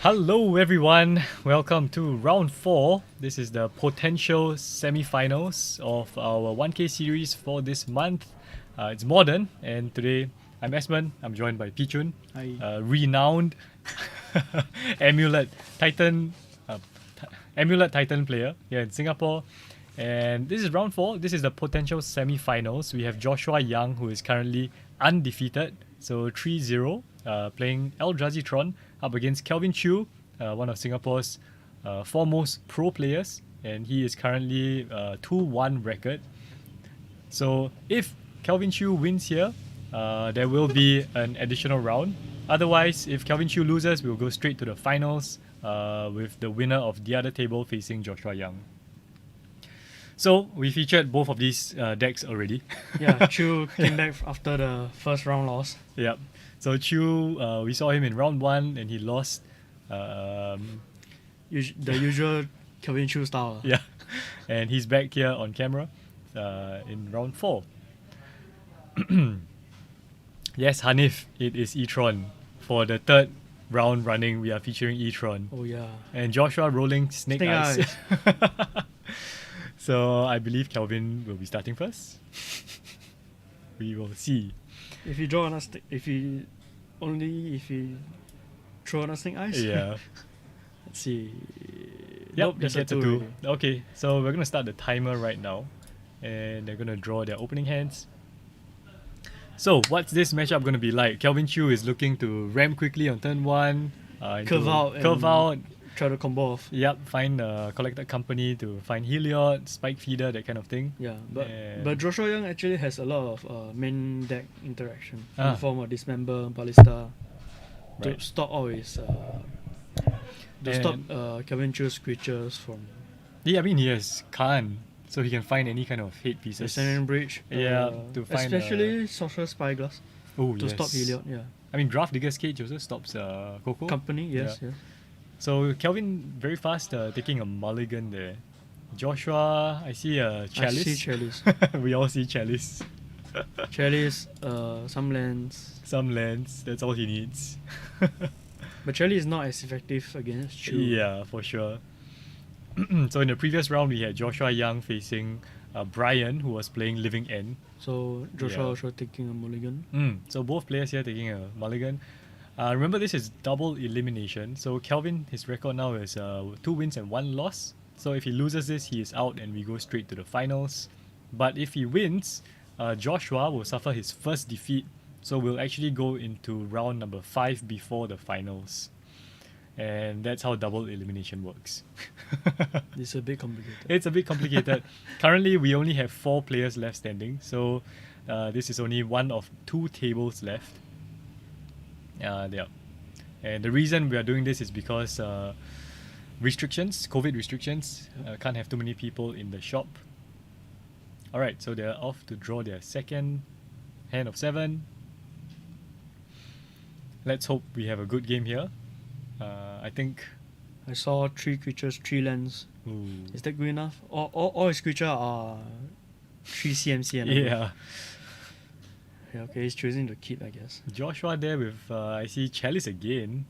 Hello, everyone. Welcome to round 4. This is the potential semi-finals of our 1K series for this month. It's modern, and today I'm Esmond. I'm joined by Pichun, Hi. renowned Amulet Titan, Amulet Titan player here in Singapore. And this is round 4. This is the potential semi-finals. We have Joshua Young, who is currently undefeated, so 3-0, playing Eldrazi Tron up against Kelvin Chu, one of Singapore's foremost pro players, and he is currently 2-1 record. So if Kelvin Chu wins here, there will be an additional round. Otherwise, if Kelvin Chu loses, we'll go straight to the finals with the winner of the other table facing Joshua Young. So we featured both of these decks already. Yeah, Chu came back after the first round loss. Yep. So Chu, we saw him in round 1 and he lost. The usual Kelvin Chu style. Yeah, and he's back here on camera in round 4. Yes, Hanif, it is E-Tron. For the third round running, we are featuring E-Tron. Oh yeah. And Joshua rolling Snake Snake Eyes. Eyes. So I believe Kelvin will be starting first. We will see. If you draw on a stick, if you throw on a Snake Eyes. Yeah. Let's see. Yep, Nope, he there's a gets a 2 2. already. Okay, so we're gonna start the timer right now, and they're gonna draw their opening hands. So what's this matchup gonna be like? Kelvin Chu is looking to ramp quickly on turn 1. Curve out Curve and- out. Try to combo off. Yep, find a collected company to find Heliod, Spike Feeder, that kind of thing. Yeah, but And- Joshua Young actually has a lot of main deck interaction in Ah. the form of Dismember, Ballista, to Right. stop all his Kelvin Chu's creatures from Yeah, I mean he has Khan, so he can find any kind of hate the pieces. Ascendant Bridge. Yeah, to find, especially Sorcerer Spyglass Oh, to yes. stop Heliod. Yeah, I mean, Draft Digger's Cage also stops Coco. company. Yes, Yeah. yes. So Kelvin very fast taking a mulligan there. Joshua, I see a Chalice. I see Chalice. We all see Chalice. Chalice, some lands, Some lands, that's all he needs. but Chalice is not as effective against Chu. Yeah, for sure. So in the previous round, we had Joshua Young facing Brian, who was playing Living End. So Joshua Yeah. also taking a mulligan. So both players here taking a mulligan. Remember, this is double elimination. So Kelvin, his record now is 2 wins and 1 loss. So if he loses this, he is out and we go straight to the finals. But if he wins, Joshua will suffer his first defeat. So we'll actually go into round number 5 before the finals. And that's how double elimination works. It's a bit complicated. It's a bit complicated. Currently, we only have 4 players left standing. So this is only one of 2 tables left. Yeah. And the reason we are doing this is because restrictions, COVID restrictions, can't have too many people in the shop. Alright, so they're off to draw their second hand of 7. Let's hope we have a good game here. I think. I saw 3 creatures, 3 lands. Ooh, Is that good enough? All his creatures are 3 CMC and above. yeah. Yeah, okay, he's choosing to keep, I guess. Joshua there with I see Chalice again.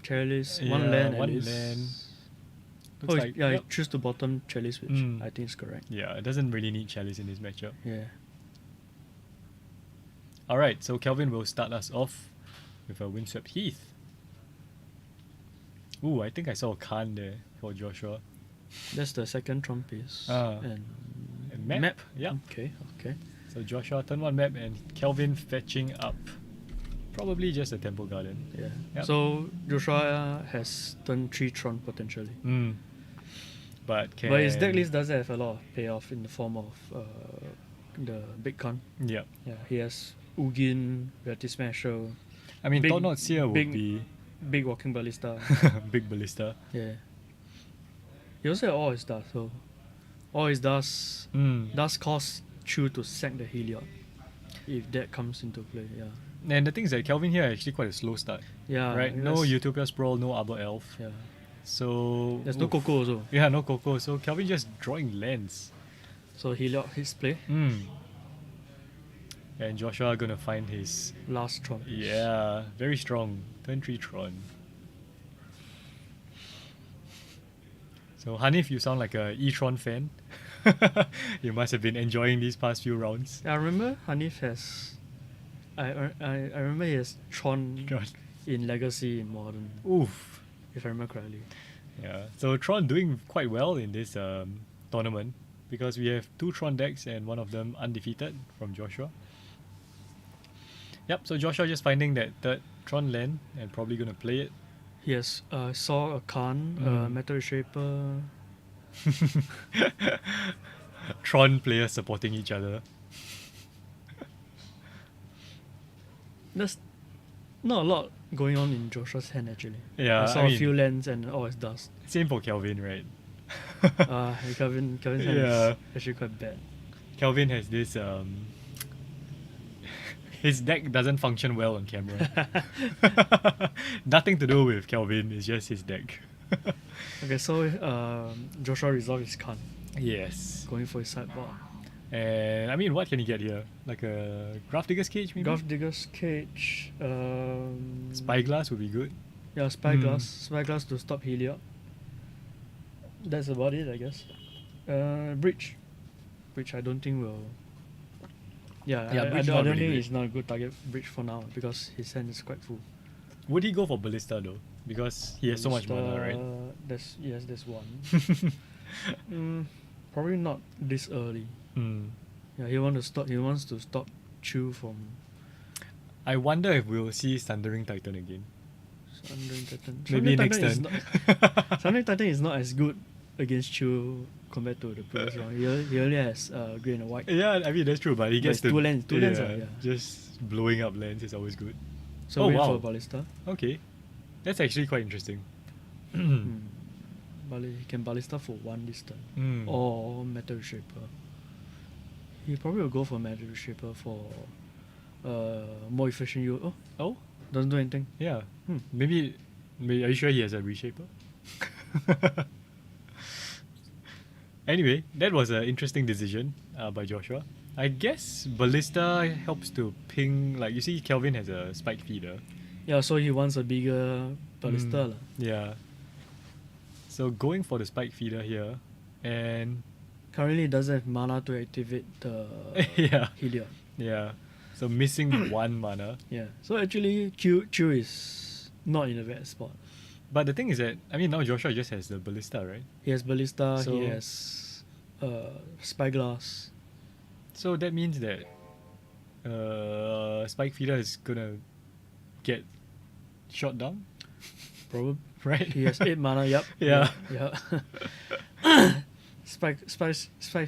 Chalice, Yeah, one land. one at least. land. Oh, Looks he's- like yeah, yep. he choose to bottom Chalice, which Mm. I think is correct. Yeah, it doesn't really need Chalice in this matchup. Yeah. Alright, so Kelvin will start us off with a Windswept Heath. Ooh, I think I saw a Khan there for Joshua. That's the second Tron piece. Ah. And Map? Yep. Okay. So Joshua turn 1 map and Kelvin fetching up. Probably just a Temple Garden. Yeah. Yep. So Joshua has turn 3 Tron potentially. But can... But his deck list does have a lot of payoff in the form of the big con. Yep. Yeah, he has Ugin, Reality Smasher, I mean, Big- Thought-Knot Seer would big- be big Walking Ballista. big ballista. Yeah. He also had all his dust, so all his dust does cause Chu to sack the Heliod. If that comes into play, yeah. And the thing is that Kelvin here actually quite a slow start. Yeah. Right? No that's- Utopia Sprawl, no Arbor Elf. Yeah. So... There's no oof. Coco also. Yeah, no Coco. So Kelvin just drawing lands. So Heliod his play. And Joshua gonna find his... Last Tron. Yeah, very strong. Turn 3 Tron. So Hanif, you sound like a E-Tron fan. You must have been enjoying these past few rounds. I remember Hanif has. I remember he has Tron Tron. in Legacy in Modern, Oof. if I remember correctly. Yeah. So Tron doing quite well in this tournament because we have 2 Tron decks and one of them undefeated from Joshua. Yep. So Joshua just finding that third Tron land and probably gonna play it. He has saw a Khan, Metal Shaper. Tron players supporting each other. There's not a lot going on in Joshua's hand actually. Yeah, I saw I a mean- few lands and all is dust. Same for Kelvin, right? Kevin's hand Yeah. is actually quite bad. Kelvin has this his deck doesn't function well on camera. Nothing to do with Kelvin, it's just his deck. Okay, so Joshua resolved his Khan, Yes. going for his sideboard. And I mean, what can he get here? Like a Graph Digger's Cage, maybe? Graph Digger's Cage. Spyglass would be good. Yeah, Spyglass. Spyglass to stop Heliod. That's about it, I guess. Breach. Breach, I don't think will. Yeah, Yeah, I Breach don't not think really good. it's not a good target Breach for now because his hand is quite full. Would he go for Ballista though? Because he has so much mana, right? There's one. Probably not this early. Hmm. Yeah, he wants to stop Chu from I wonder if we'll see Thundering Titan again. Sundering Titan. Maybe next Titan turn. Sundering Titan is not as good against Chu compared to the previous one. He only has green and white. Yeah, I mean that's true, but he But gets it's two lands, yeah. Just blowing up lands is always good. So Oh, wait wow. for Ballista. Okay, that's actually quite interesting. He can Ballista for 1 this turn. Mm. Or Metal Shaper. He probably will go for Metal Shaper for more efficient use. Oh, Doesn't do anything. yeah. Hmm. Maybe. Are you sure he has a reshaper? Anyway, that was an interesting decision by Joshua. I guess Ballista helps to ping. Like you see, Kelvin has a spike feeder. Yeah, so he wants a bigger Ballista. lah. Yeah. So going for the spike feeder here, and Currently, he doesn't have mana to activate the yeah, Heliod. yeah. So missing 1 mana. Yeah. So actually, Chu is not in a bad spot. But the thing is that I mean now Joshua just has the Ballista, right? He has Ballista. So- He has Spyglass. So that means that Spike Feeder is gonna get shot down, Probably. right? He has 8 mana. Yep. Yeah. Yeah. Spike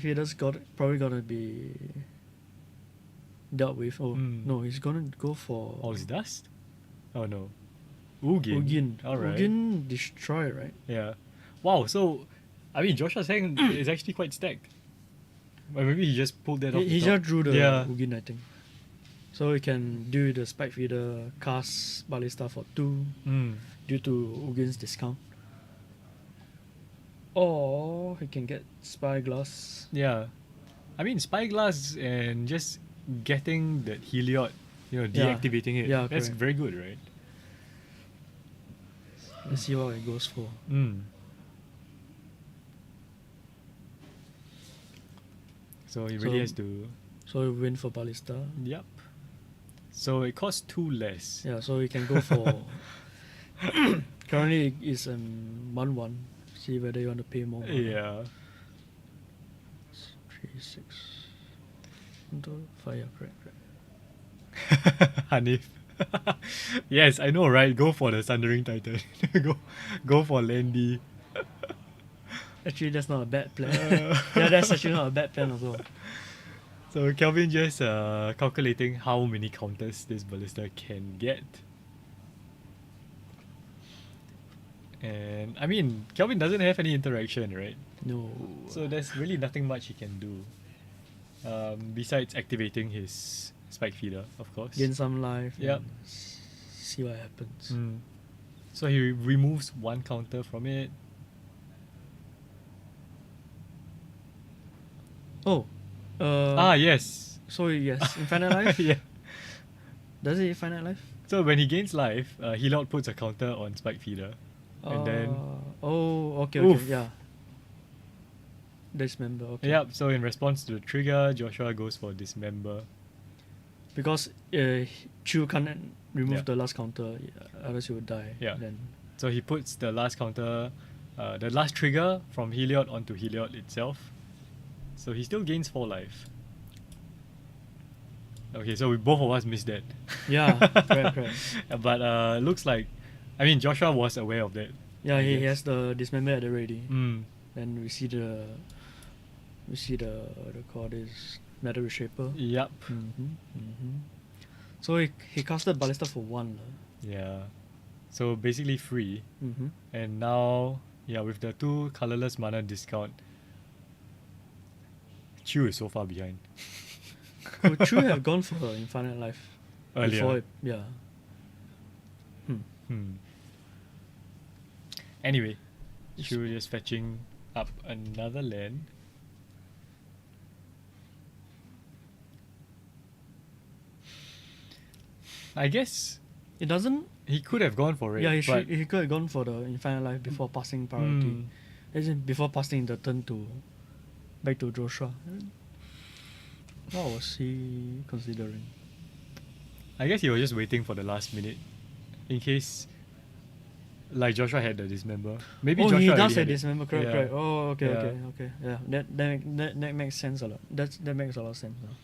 Feeder's probably gonna be dealt with. Oh no, he's gonna go for All his dust? Oh no. Ugin. Ugin. Alright. Ugin destroy, right? Yeah. Wow, so I mean Joshua's hand is actually quite stacked. Well, maybe he just pulled that off. He the top. just drew the Yeah. Ugin, I think. So he can do the Spike Feeder, cast Ballista for 2 Mm. due to Ugin's discount. Or he can get Spyglass. Yeah. I mean Spyglass and just getting that Heliod, Yeah. deactivating it. Yeah, that's correct. very good, right? Let's see what it goes for. Mm. So he really So- has to. So he win for Ballista. Yep. So it costs 2 less. Yeah, so he can go for. Currently it's 1-1. See whether you want to pay more. mana. Yeah. 3, 6. 5, yeah, correct. Hanif. Yes, I know, right? Go for the Thundering Titan. go for Landy. Actually, that's not a bad plan. Yeah, that's actually not a bad plan also. So Kelvin just calculating how many counters this Ballista can get. And I mean, Kelvin doesn't have any interaction, right? No. So there's really nothing much he can do. Besides activating his Spike Feeder, of course. Gain some life. Yep. and See what happens. Mm. So he removes 1 counter from it. Oh. Yes. So yes, Infinite Life? Yeah. Does it Infinite Life? So when he gains life, Heliod puts a counter on Spike Feeder. And then- Oh, okay, Oof. yeah. Dismember. Okay. Yep. So in response to the trigger, Joshua goes for dismember. Because Chu can't remove Yeah. the last counter, otherwise he would die. Yeah. Then So he puts the last counter, the last trigger from Heliod onto Heliod itself. So he still gains 4 life. Okay, so we both of us missed that. yeah, correct. But looks like, I mean, Joshua was aware of that. Yeah, I he guess. has the dismember at the ready. Mm. Then we see the what do you call this, Metal Reshaper. Yep. So he casted Ballista for 1. Yeah. So basically free. Mm-hmm. And now, yeah, with the 2 colorless mana discount, Chu is so far behind. Could Chu have gone for her Infinite Life Earlier. before it? Yeah. Anyway, Chu just fetching up another land. I guess It doesn't. he could have gone for it. Yeah, but he could have gone for the Infinite Life before passing priority. Mm. As in, before passing the turn to back to Joshua. What was he considering? I guess he was just waiting for the last minute, in case, like Joshua had the dismember. Maybe Oh, Joshua he already does have had it. dismember, correct, Yeah. correct. Oh, okay, Yeah. okay. Yeah, that makes sense a lot. That makes a lot of sense now.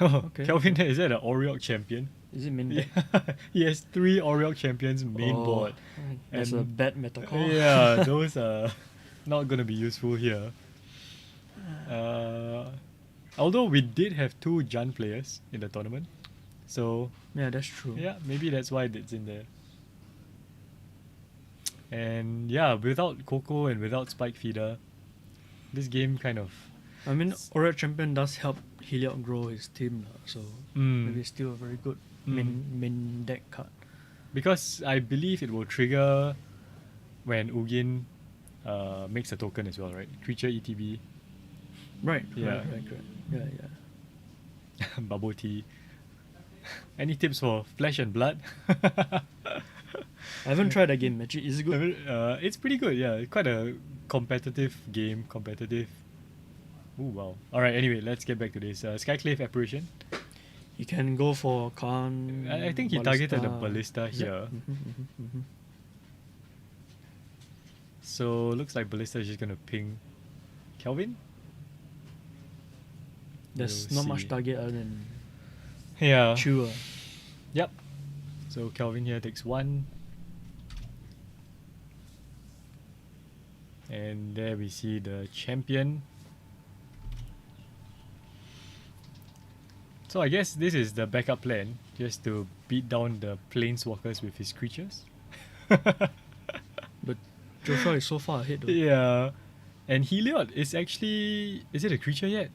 Okay. Kelvin, is that an Oriok champion? Is it main Yeah. deck? He has 3 Oriok champions main Oh, board. That's a And- bad meta call. Yeah, those are not gonna be useful here. Although we did have 2 Jan players in the tournament, so Yeah, that's true. yeah, maybe that's why it's in there. And yeah, without Coco and without Spike Feeder, this game kind of I mean, Oriok Champion does help Heliod grow his team, so Mm. maybe it's still a very good main deck card. because I believe it will trigger when Ugin makes a token as well, right? Creature ETB, Right, Yeah. right. Yeah. bubble tea. Any tips for Flesh and Blood? I haven't tried that game, actually. Is it good? It's pretty good, yeah. Quite a competitive game, competitive. Ooh, wow. Alright, anyway, let's get back to this. Skyclave Apparition. You can go for Khan. I think he targeted the Ballista here. Mm-hmm. So, looks like Ballista is just gonna ping Kelvin. There's We'll not much see. target other than Yeah. Chewer. Yep. So, Kelvin here takes 1. And there we see the champion. So I guess this is the backup plan, just to beat down the planeswalkers with his creatures. But Joshua is so far ahead though. Yeah. And Heliod is actually... Is it a creature yet?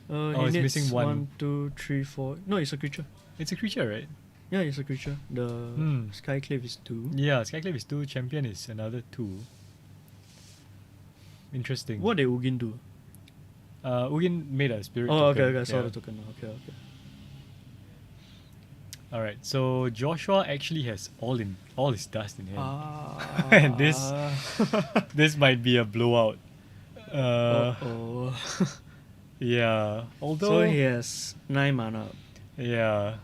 He it's needs missing 1. 1, 2, 3, 4. No, it's a creature. It's a creature, right? Yeah, it's a creature. The Hmm. Skyclave is 2. Yeah, Skyclave is 2, Champion is another 2. Interesting. What did Ugin do? Ugin made a spirit Oh, token. okay. I saw yeah. the token now. Okay. Alright, so Joshua actually has all his dust in hand. Ah. And this might be a blowout. Oh. Yeah. Although So he has 9 mana. yeah.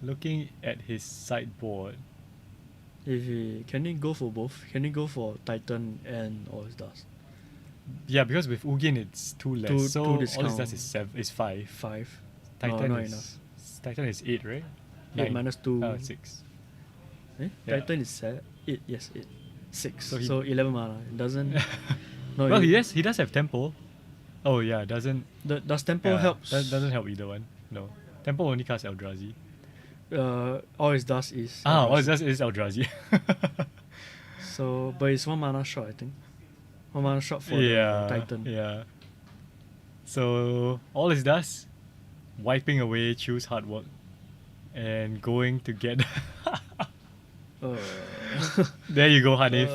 Looking at his sideboard. Can he go for both? Can he go for Titan and all his dust? Yeah, because with Ugin it's 2 less. Two so all his discount. dust is 5. 5. Titan not is enough. Titan is 8, right? 8 minus 2. 6. Eh? Yeah. Titan is 8. Yes, 8. 6. So So, he- 11 mana. It doesn't. No, Well, it- he does have Temple. Oh yeah, doesn't Does Temple helps? Doesn't help either one. No. Temple only casts Eldrazi. All his dust is. All Eldrazi. it does is Eldrazi. So, but it's 1 mana short, I think. 1 mana short for yeah. the Titan. Yeah. So all it does, wiping away Chu's hard work and going to get Uh, there you go, Hanif.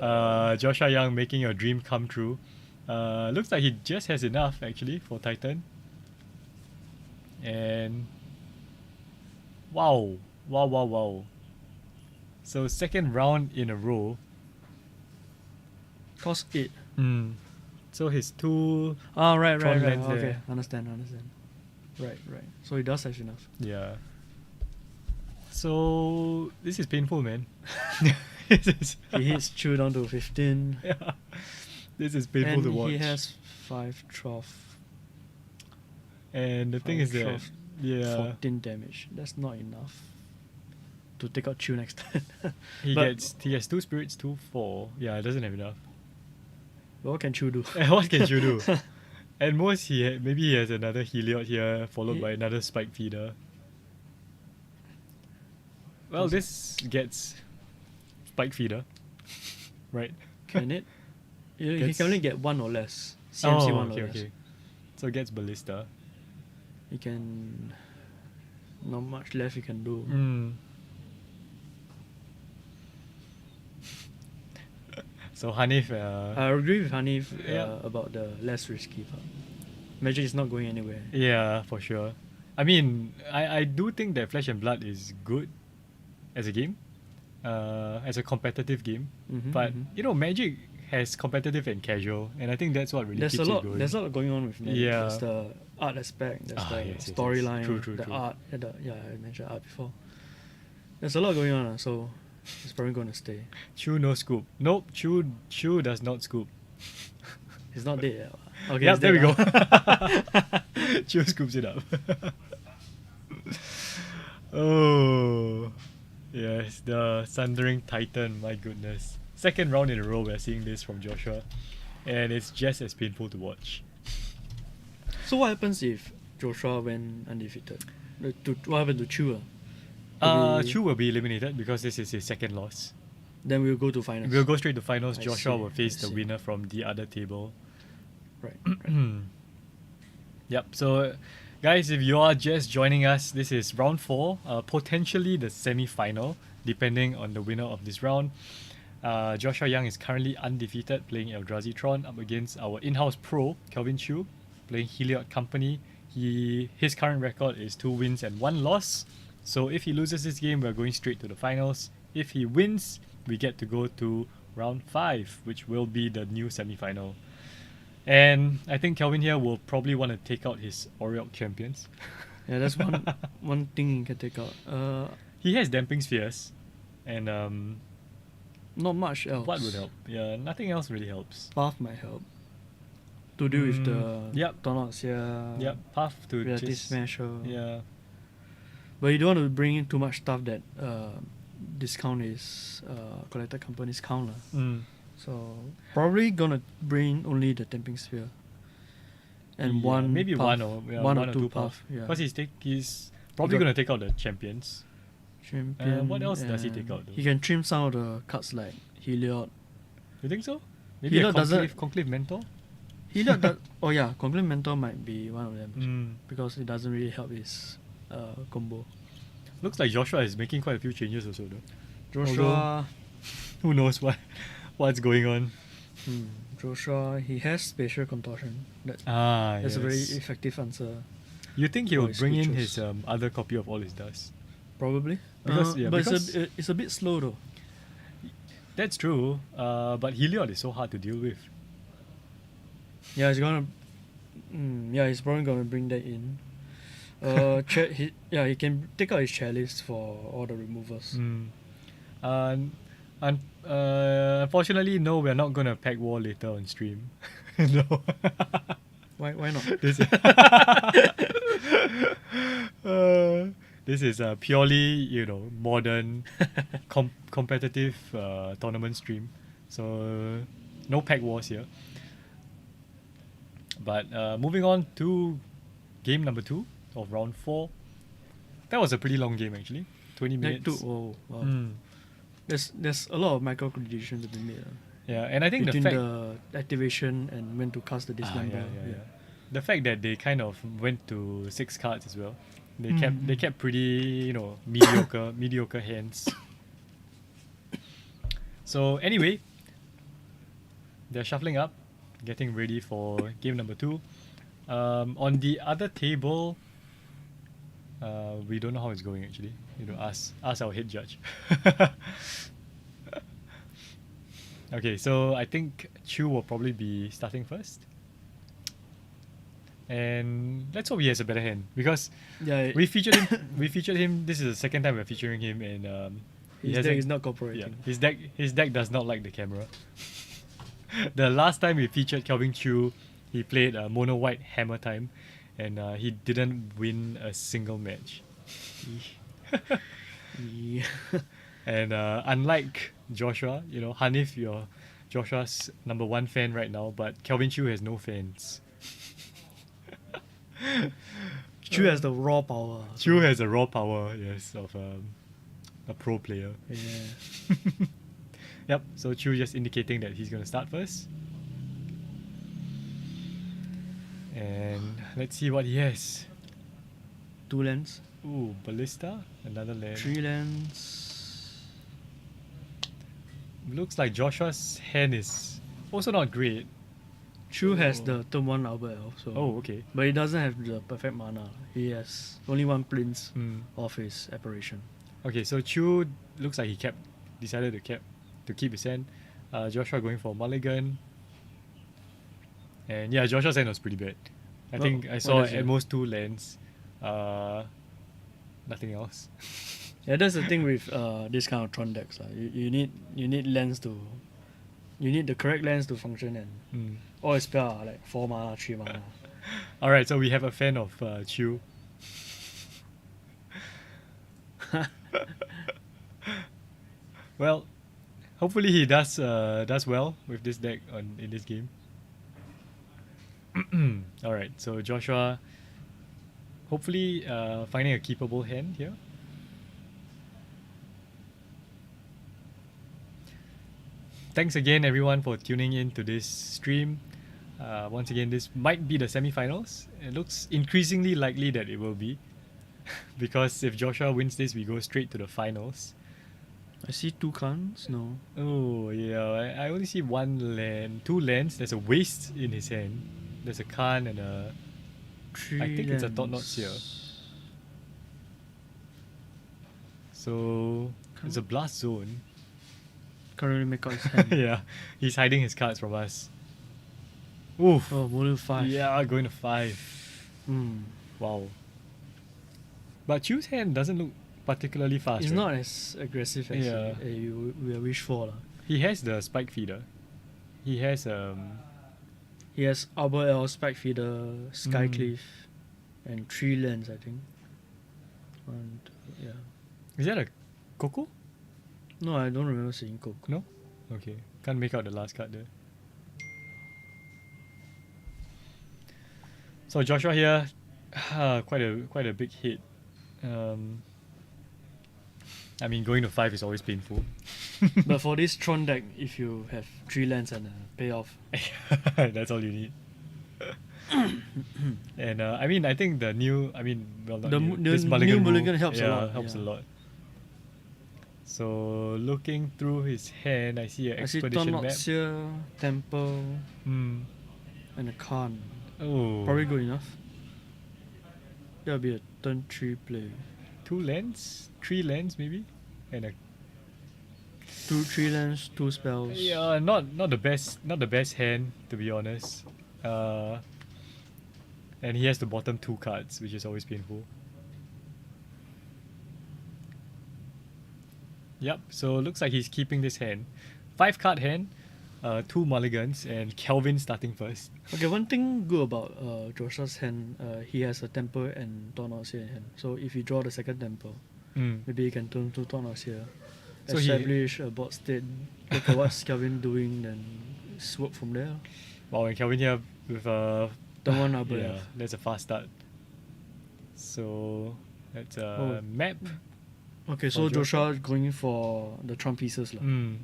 uh, Joshua Young making your dream come true. Looks like he just has enough actually for Titan. And wow. So second round in a row. cost 8. So his two, Ah, right, Tron right, right. lands Okay, there. understand. Right. So he does have enough. yeah. So this is painful, man. This is He hits Chu down to 15. yeah. This is painful And to watch. he has 5 trough, And the thing is that, 12, yeah, 14 damage. That's not enough to take out Chu next turn. he But has 2 spirits, 2, 4. Yeah, it doesn't have enough. what can Chu do? And what can you do? At most, maybe he has another Heliod here, followed He- by another Spike Feeder. Well, this gets Spike Feeder, right? Can it? He Gets- can only get 1 or less. CMC 1 okay, or less. okay. So it gets Ballista. He can. Not much left he can do. Mm. So Hanif, I agree with Hanif Yeah. about the less risky part. Magic is not going anywhere. yeah, for sure. I mean, I do think that Flesh and Blood is good as a game, as a competitive game. Mhm, But mhm. you know, Magic has competitive and casual, and I think that's what really There's keeps a lot. it going. There's a lot going on with Magic. Yeah. There's the art aspect. There's the Yes. storyline. True. The art. I mentioned art before. There's a lot going on, so it's probably going to stay. Chu no scoop. Nope. Chu does not scoop. He's not dead yet. Okay, Yep, he's there we dead go. now. Chu scoops it up. Oh, yes, the Sundering Titan. My goodness, second round in a row we're seeing this from Joshua, and it's just as painful to watch. So what happens if Joshua went undefeated? What happened to Chu? Will be- Chu will be eliminated because this is his second loss. Then we'll go to finals. We'll go straight to finals. I Joshua see, will face I the see. winner from the other table. Right. Yep. So, guys, if you are just joining us, this is round 4, potentially the semi-final, depending on the winner of this round. Joshua Young is currently undefeated, playing Eldrazi Tron up against our in-house pro, Kelvin Chu, playing Heliod Company. His current record is 2 wins and 1 loss. So if he loses this game, we're going straight to the finals. If he wins, we get to go to round 5, which will be the new semi-final. And I think Kelvin here will probably want to take out his Oriok champions. Yeah, that's one thing you can take out. He has Damping Spheres, and Not much else. what would help? Yeah, nothing else really helps. Path might help. To do with the Yep. Donald's here. Yep, Path to Reality just... Smasher. Yeah. But you don't want to bring in too much stuff that discount is collector company's count. Mm. So probably gonna bring only the Tempting Sphere. And Yeah, one maybe path. one or two path. Yeah. Because he's probably got- gonna take out the champions. Champion, what else does he and take out, though? He can trim some of the cards like Heliod. You think so? Maybe Heliod a doesn't- conclave mentor. Heliod does, oh yeah, Conclave Mentor might be one of them. Mm. Because it doesn't really help his combo. Looks like Joshua is making quite a few changes also though. Joshua, Who knows what's going on? Joshua, he has spatial contortion. That's Yes. a very effective answer. You think he for will his bring in creatures. his other copy of All His Dust? Probably. Because- but because- it's a bit slow though. That's true. But Heliod is so hard to deal with. Yeah, he's gonna. He's probably gonna bring that in. He can take out his chalice for all the removers. Unfortunately, no, we're not gonna pack war later on stream. No. Why not? This this is a purely, modern competitive tournament stream. So no pack wars here. But moving on to game number 2 of round 4. That was a pretty long game actually. 20 minutes. Wow. Mm. There's a lot of micro decisions to be made. Yeah, and I think Between the fact the activation and when to cast the dismember. yeah. The fact that they kind of went to 6 cards as well. They Mm. kept pretty, mediocre hands. So anyway, they're shuffling up, getting ready for game number 2. On the other table, we don't know how it's going actually. Ask our head judge. Okay, so I think Chu will probably be starting first. And let's hope he has a better hand because Yeah, we featured him. We featured him. This is the second time we're featuring him, and he his deck hasn't. is not Yeah, cooperating. his deck does not like the camera. The last time we featured Kelvin Chu, he played mono white hammer time, and he didn't win a single match. Yeah. And unlike Joshua, Hanif, you're Joshua's #1 fan right now, but Kelvin Chu has no fans. Chu has the raw power. Chu has a raw power, yes, of a pro player. Yeah. Yep, so Chu just indicating that he's going to start first. And let's see what he has. 2 lands. Ooh, Ballista, another land. 3 lands. Looks like Joshua's hand is also not great. Chu has Oh. the turn 1 Arbor Elf, so. Oh, okay. But he doesn't have the perfect mana. He has only 1 Prince Hmm. of his apparition. Okay, so Chu looks like he decided to keep his hand. Joshua going for Mulligan. And yeah, Joshua's hand was pretty bad. I Oh, think I what saw is it? at most 2 lands. Nothing else. Yeah, that's the thing with this kind of Tron decks. You need lands to. You need the correct lands to function, and Mm. all his spells are like 4 mana, 3 mana. Alright, so we have a fan of Chu. Well, hopefully he does well with this deck in this game. Alright, so Joshua hopefully finding a keepable hand here. Thanks again everyone for tuning in to this stream. Once again, this might be the semi-finals. It looks increasingly likely that it will be. Because if Joshua wins this, we go straight to the finals. I see 2 cards. No. Oh yeah, I only see 1 land, 2 lands. There's a waste in his hand. There's a Khan and a. 3 I think it's a lands. Thought Knots here. So it's a blast zone. Can't really make out his hand. Yeah, he's hiding his cards from us. Oof. Oh, Model 5. Yeah, going to 5. Hmm. Wow. But Chu's hand doesn't look particularly fast. It's right? not as aggressive as Yeah. you wish for. He has the spike feeder. He has He has Arbor Elf, Spike Feeder, Sky Mm. Cliff, and 3 lands, I think. And yeah. Is that a Coco? No, I don't remember seeing Coke. No? Okay. Can't make out the last card there. So Joshua here, quite a big hit. I mean, going to 5 is always painful. But for this Tron deck, if you have 3 lands and a payoff, That's all you need. And I mean, I think the new, well, not The new, mu- the this new mulligan rule, mulligan helps a yeah, lot, helps a yeah. lot. So looking through his hand, I see an I see expedition map. Tornoxia, Temple, Hmm. and a Khan. Oh, Probably good enough. That'll be a turn 3 play. 2 lands, 3 lands maybe, and a 3 lands, 2 spells. yeah, not the best hand to be honest. And he has the bottom 2 cards, which is always painful. Yep, so looks like he's keeping this hand. 5 card hand, 2 mulligans, and Kelvin starting first. Okay, one thing good about Joshua's hand, he has a Temple and Tornoxia in hand. So if you draw the second Temple, Mm. maybe you can turn to Tornoxia, So he- establish a board state, look at what's Kelvin doing, then work from there. Wow, and Kelvin here with a Turn 1 Arbor yeah, Elf. that's a fast start. So that's a Oh. map. Okay, so For Joshua? Joshua going for the Trump pieces, lah, Mm.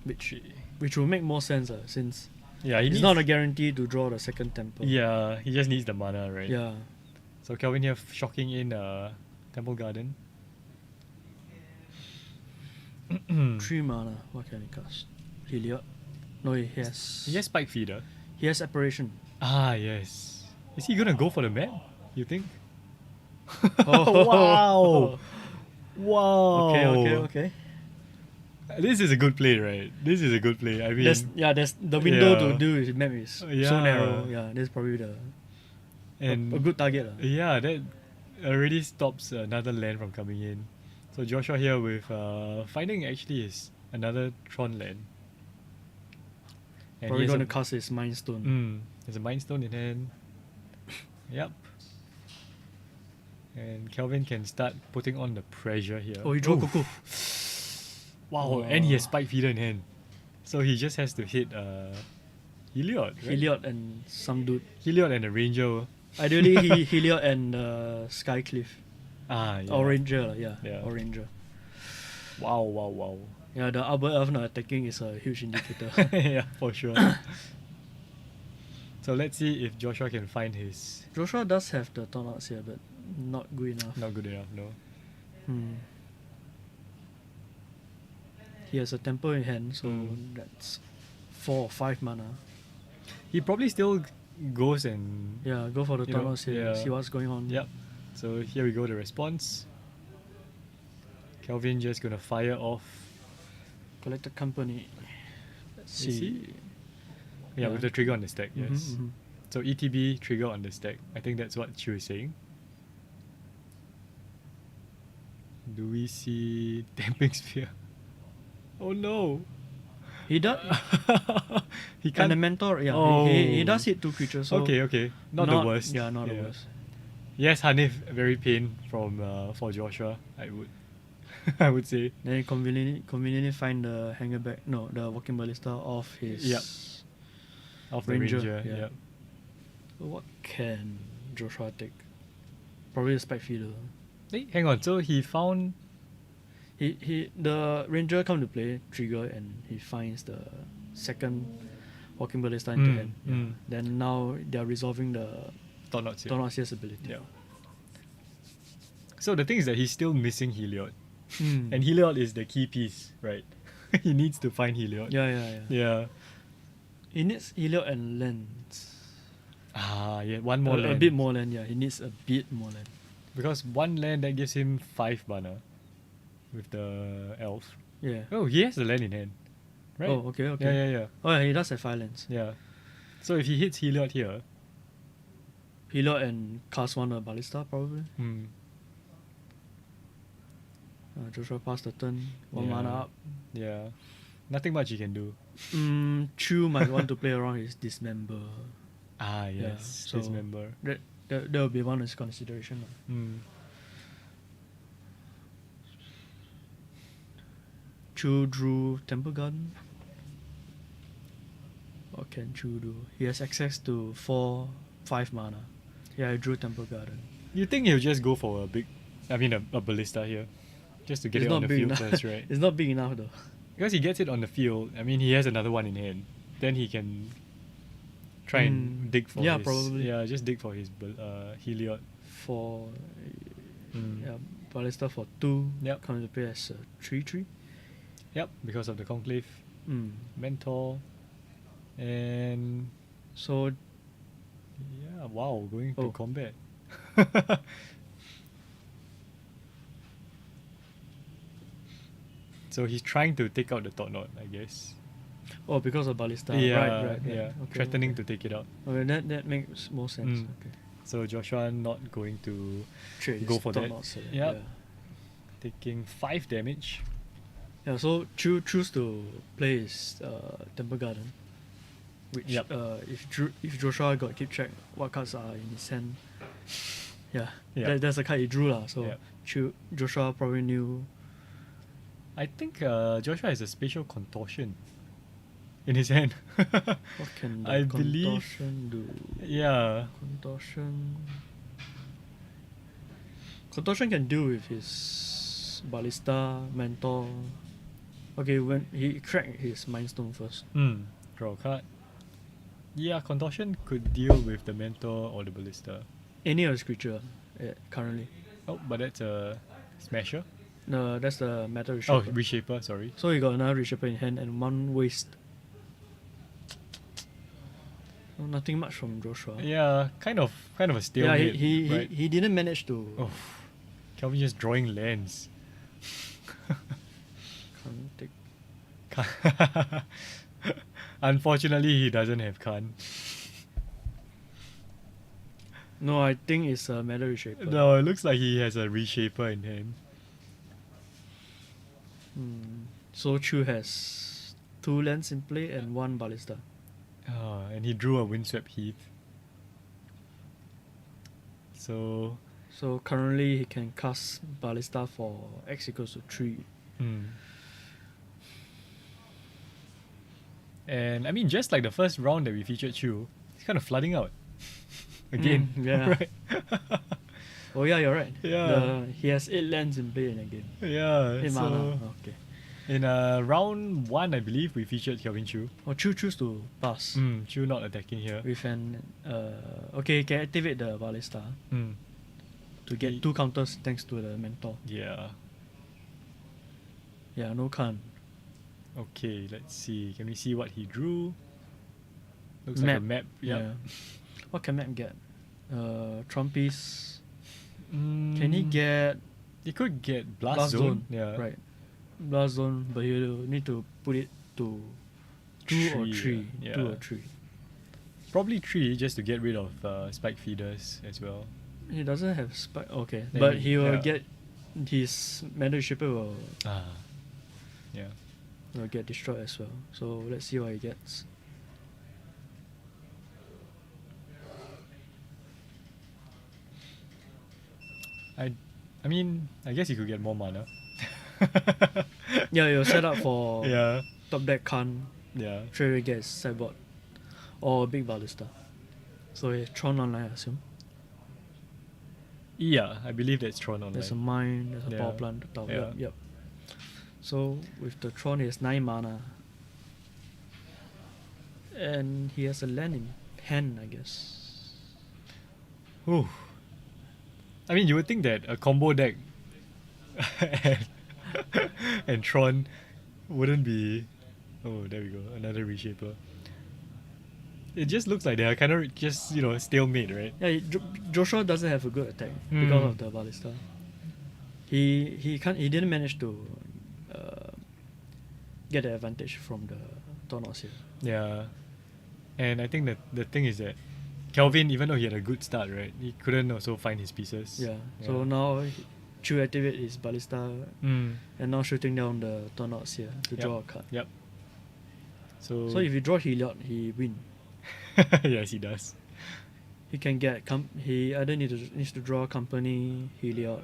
which will make more sense since Yeah, he it's needs, not a guarantee to draw the second Temple. yeah, he just needs the mana, right? Yeah. So Kelvin here shocking in Temple Garden. 3 mana. What can he cast? Heliod. No, he has. He has Spike Feeder. He has Apparition. Ah, yes. Is he gonna go for the map? You think? Oh. Wow! Wow! Okay. This is a good play, right? This is a good play. I mean, there's the window yeah. to do with map is so Yeah. narrow. Yeah, that's probably the and a good target. yeah, that already stops another land from coming in. So Joshua here with finding actually is another Tron land. And Probably he has going to cast his Mind Stone. there's a Mind Stone in hand. Yep. And Kelvin can start putting on the pressure here. Oh, he drew Oof. Cuckoo. Wow, and he has Spike Feeder in hand. So he just has to hit Heliod. Right? Heliod and some dude. Heliod and the Ranger. Ideally, Heliod and Skycliff. Ah, yeah. Or Ranger, yeah. Yeah. Or Ranger. Wow. Yeah, the Arbor Elf not attacking is a huge indicator. Yeah, for sure. So let's see if Joshua can find his. Joshua does have the Tornouts here, but not good enough. Not good enough, no. He has a Temple in hand, so that's 4 or 5 mana. He probably still goes and. Yeah, go for the You know, Tornouts here, yeah. see what's going on. Yep. So here we go, the response. Kelvin just gonna fire off. Collected Company. Let's Is see. he? Yeah, Yeah. with the trigger on the stack, Mhm, yes. mhm. So ETB trigger on the stack. I think that's what she was saying. Do we see Damping Sphere? Oh no! He does. He And can't. the Mentor, yeah, he Oh. does hit 2 creatures. So Okay. Not the worst. Yeah, not the worst. Yes, Hanif, very pain from for Joshua. I would, I would say. Then he conveniently find the hanger back. No, the Walking Ballista off his. Yep. Of the Ranger, Ranger. yeah. Yep. So what can Joshua take? Probably the Spike Feeder. Hey, hang on. So he found. The Ranger come to play, trigger, and he finds the second Walking Ballista into hand. Yeah. Then now they are resolving the Thought-Not Seer. Tornouts ability. Yeah. So the thing is that he's still missing Heliod. Hmm. And Heliod is the key piece, right? He needs to find Heliod. Yeah. Yeah. He needs Heliod and lands. Ah, yeah. One more A land. bit more land, yeah. He needs a bit more land. Because one land that gives him 5 mana with the elf. Yeah. Oh, he has the land in hand. Right? Oh, okay. Yeah. Oh, yeah, he does have 5 lands. Yeah. So if he hits Heliod here, Heliod and cast one Ballista, probably. Joshua passed the turn. 1 Yeah. mana up. yeah, nothing much he can do. Chu might want to play around his Dismember. Ah, Yeah, yes. so- Dismember. That will be one of his consideration. Chu drew Temple Garden. What can Chu do? He has access to 5 mana. Yeah, I drew Temple Garden. You think he'll just go for a ballista here? Just to get it on the big field enough. first, right? It's not big enough though. Because he gets it on the field, he has another one in hand. Then he can try and dig for yeah, his... probably. Yeah, just dig for his Heliod. For Mm. yeah, Ballista for 2. Yep. Comes to play as a 3/3. Yep, because of the Conclave. Mentor. And... So Yeah, wow, going to Oh. combat. So he's trying to take out the Thought-Knot, I guess. because of Ballista. Yeah, Right. yeah. Okay, Threatening okay. to take it out. Okay, that makes more sense. Mm. Okay. So Joshua not going to Trade go is for top that. notch, so Yep. Taking 5 damage. Yeah, so choose to play his Temple Garden. Which Yep. if Joshua got keep track what cards are in his hand. Yeah. Yeah. That's the card he drew lah. So Yep. Joshua probably knew. I think Joshua has a spatial contortion in his hand. What can the I believe- contortion do? Yeah. Contortion can deal with his Ballista, Mentor. Okay, when he cracked his Mind Stone first. Draw a card. Yeah, Contortion could deal with the Mentor or the Ballista. Any of his creature currently. Oh, but that's a Smasher. No, that's the Matter Oh, Reshaper. Reshaper, sorry. So he got another Reshaper in hand and 1 waste. So nothing much from Joshua. Yeah, kind of a Yeah, stalemate. right? he didn't manage to. Oh, Kelvin just drawing lands. Can't take. Unfortunately, he doesn't have Khan. No, I think it's a Metal Reshaper. No, it looks like he has a Reshaper in hand. So Chu has 2 lands in play and 1 Ballista. And he drew a Windswept Heath. So, So currently he can cast Ballista for X equals to 3. And I mean, just like the first round that we featured Chu, he's kind of flooding out. Again. Yeah. Right. Oh yeah, you're right. Yeah. He has 8 lands in play in a game. Yeah. 8 so mana. Okay. in round 1, I believe, we featured Kelvin Chu. Or Chu choose to pass Chu not attacking here. with an okay, he can activate the Ballista to get 2 counters thanks to the mentor. Yeah. Yeah, no Khan. Okay, let's see. Can we see what he drew? Looks like a map. Yeah. What can map get? Trumpies. Mm, Can he get He could get Blast, Blast Zone. Zone? Yeah. Right. Blast Zone, but he'll need to put it to 2 or 3. Yeah. 2 or 3. Probably 3 just to get rid of Spike Feeders as well. He doesn't have spike. Okay, Then but he will yeah. get his Metal Shipper will Yeah. get destroyed as well. So let's see what he gets. I mean, I guess he could get more mana. Yeah, you're set up for Yeah. top deck Khan. Yeah. Straight away gets sideboard or big Ballista. So it's Tron online, I assume. Yeah, I believe that's Tron online. There's a mine, there's a Yeah. power plant. Yeah. Yep. So with the Tron, he has 9 mana. And he has a land in hand, I guess. Ooh. I mean, you would think that a combo deck and, and Tron wouldn't be. Oh, there we go. Another Reshaper. It just looks like they are kind of just, stalemate, right? Yeah, Joshua doesn't have a good attack because Mm. of the Ballista. He didn't manage to get the advantage from the Tornos here. Yeah. And I think that the thing is that Kelvin, even though he had a good start, right, he couldn't also find his pieces. Yeah. So now Chu activate his Ballista Mm. and now shooting down the Tornos here to Yep. draw a card. Yep. So So if you draw Heliod, he win. yes, he does. He can get he either needs to draw Company, Heliod.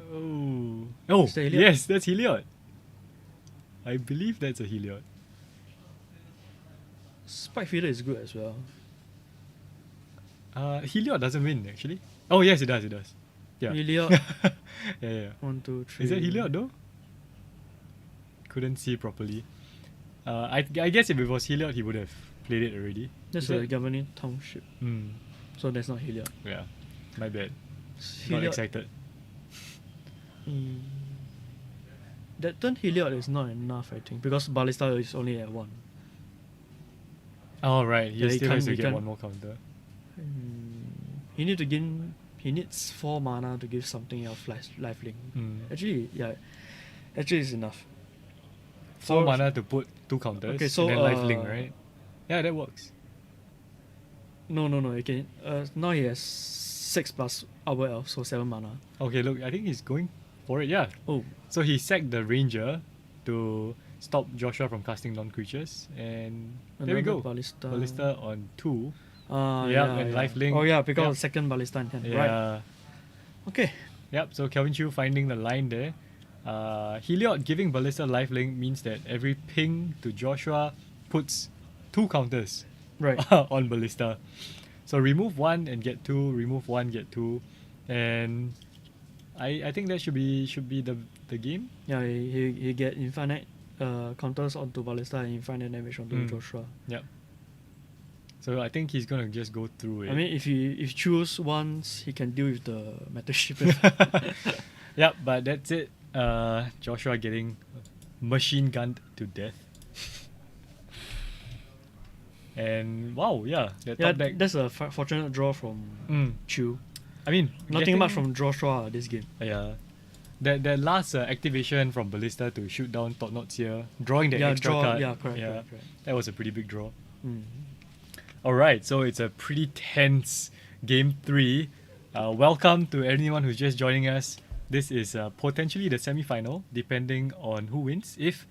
Oh, Is that Heliod? yes, that's Heliod. I believe that's a Heliod. Spike Feeder is good as well. Heliod doesn't win actually. Oh yes, it does. It does. Yeah. Heliod. yeah. 1, 2, 3. Is that Heliod though? Couldn't see properly. I guess if it was Heliod, he would have played it already. That's Is a that- governing township. So that's not Heliod. Yeah. My bad. Got Heliod. excited. That turn Heliod is not enough, I think, because Ballista is only at 1. Oh right, he Yeah, he still has can't- to he get can't- one more counter. He needs 4 mana to give something else lifelink. Mm. Actually, it's enough. 4 So- mana to put 2 counters. Okay, so, and then life link, right? Yeah, that works. No, you can. Now he has 6 plus Arbor Elf, so 7 mana. Okay, look, I think he's going for it. Yeah. Oh, So he sacked the ranger to stop Joshua from casting non-creatures, and there we another go. Ballista. Ballista on 2. Yeah, Yeah, and lifelink. Oh yeah, because Yeah. of second Ballista in hand. Yeah. Right. Okay. Yep. So Kelvin Chu finding the line there. Heliod giving Ballista lifelink means that every ping to Joshua puts 2 counters Right. on Ballista. So remove 1 and get 2. Remove 1, get 2, and I think that should be the game. Yeah, he get infinite counters onto Ballista and infinite damage onto Mm. Joshua. Yep. So I think he's gonna just go through it. I mean, if he choose once, he can deal with the Metal Ship. Yep, but that's it. Joshua getting machine gunned to death. And wow, yeah, that Yeah, top deck. that's a fortunate draw from Mm. Chu. I mean, Nothing getting- much from Joshua this game. Yeah, that last activation from Ballista to shoot down Totnot's here, drawing the Yeah, extra draw. card. Yeah, correct. That was a pretty big draw. Mm. All right, so it's a pretty tense game 3. Welcome to anyone who's just joining us. This is potentially the semi-final, depending on who wins. If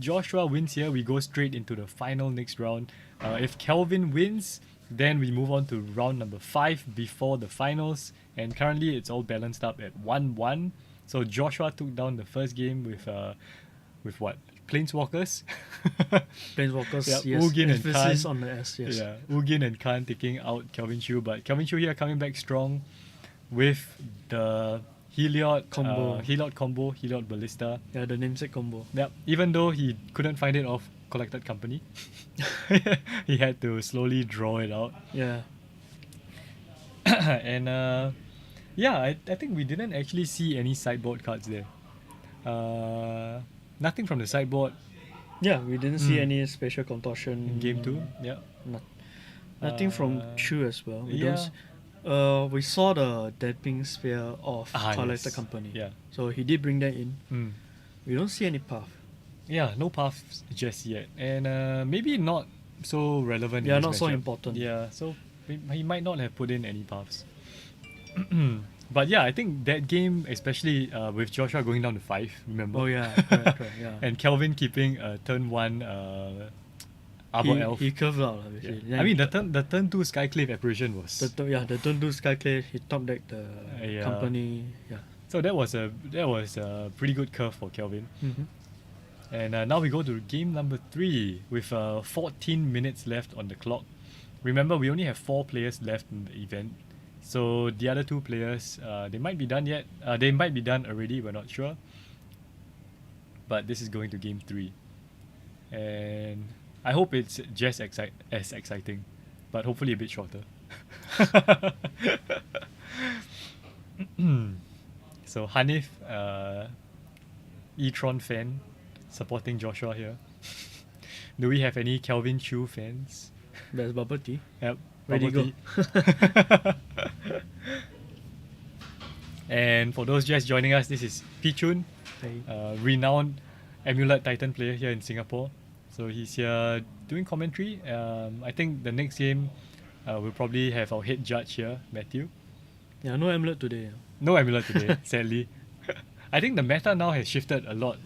Joshua wins here, we go straight into the final next round. If Kelvin wins, then we move on to round number 5 before the finals. And currently, it's all balanced up at 1-1. So Joshua took down the first game with what? Planeswalkers. Planeswalkers, Yeah, yes. Ugin and Emphasis Khan. on the S, yes. Yeah, Ugin and Khan taking out Kelvin Chu, but Kelvin Chu here coming back strong with the Heliod Combo. Heliod Ballista. Yeah, the namesake combo. Yep. Even though he couldn't find it off Collected Company, he had to slowly draw it out. Yeah. And I think we didn't actually see any sideboard cards there. Nothing from the sideboard Yeah, we didn't see Mm. any special contortion. in game 2. Yeah. Nothing from Uh, Chu as well. yeah. We saw the damping sphere of Collector yes. Company. Yeah. So he did bring that in. Mm. We don't see any path. Yeah, no paths just yet, and maybe not so relevant. Yeah, in this not so matchup. important. Yeah, so he might not have put in any paths. But yeah, I think that game, especially with Joshua going down to 5, remember? Oh yeah, correct, yeah. And Kelvin keeping turn 1 Arbor Elf. He curved out, Yeah. basically. Yeah, I mean, the turn 2 Skyclave apparition was. the turn 2 Skyclave, he top decked the Yeah. company. Yeah. So that was a pretty good curve for Kelvin. Mm-hmm. And now we go to game number 3 with 14 minutes left on the clock. Remember, we only have 4 players left in the event. So the other 2 players, they might be done yet. They might be done already, we're not sure. But this is going to game 3. And I hope it's just as exciting, but hopefully a bit shorter. So Hanif, E-Tron fan, supporting Joshua here. Do we have any Kelvin Chu fans? That's bubble tea. Yep. Ready, bubble go. tea. And for those just joining us, this is Pichun, renowned Amulet Titan player here in Singapore. So he's here doing commentary. I think the next game we'll probably have our head judge here, Matthew. Yeah, no amulet today. No Amulet today, sadly. I think the meta now has shifted a lot.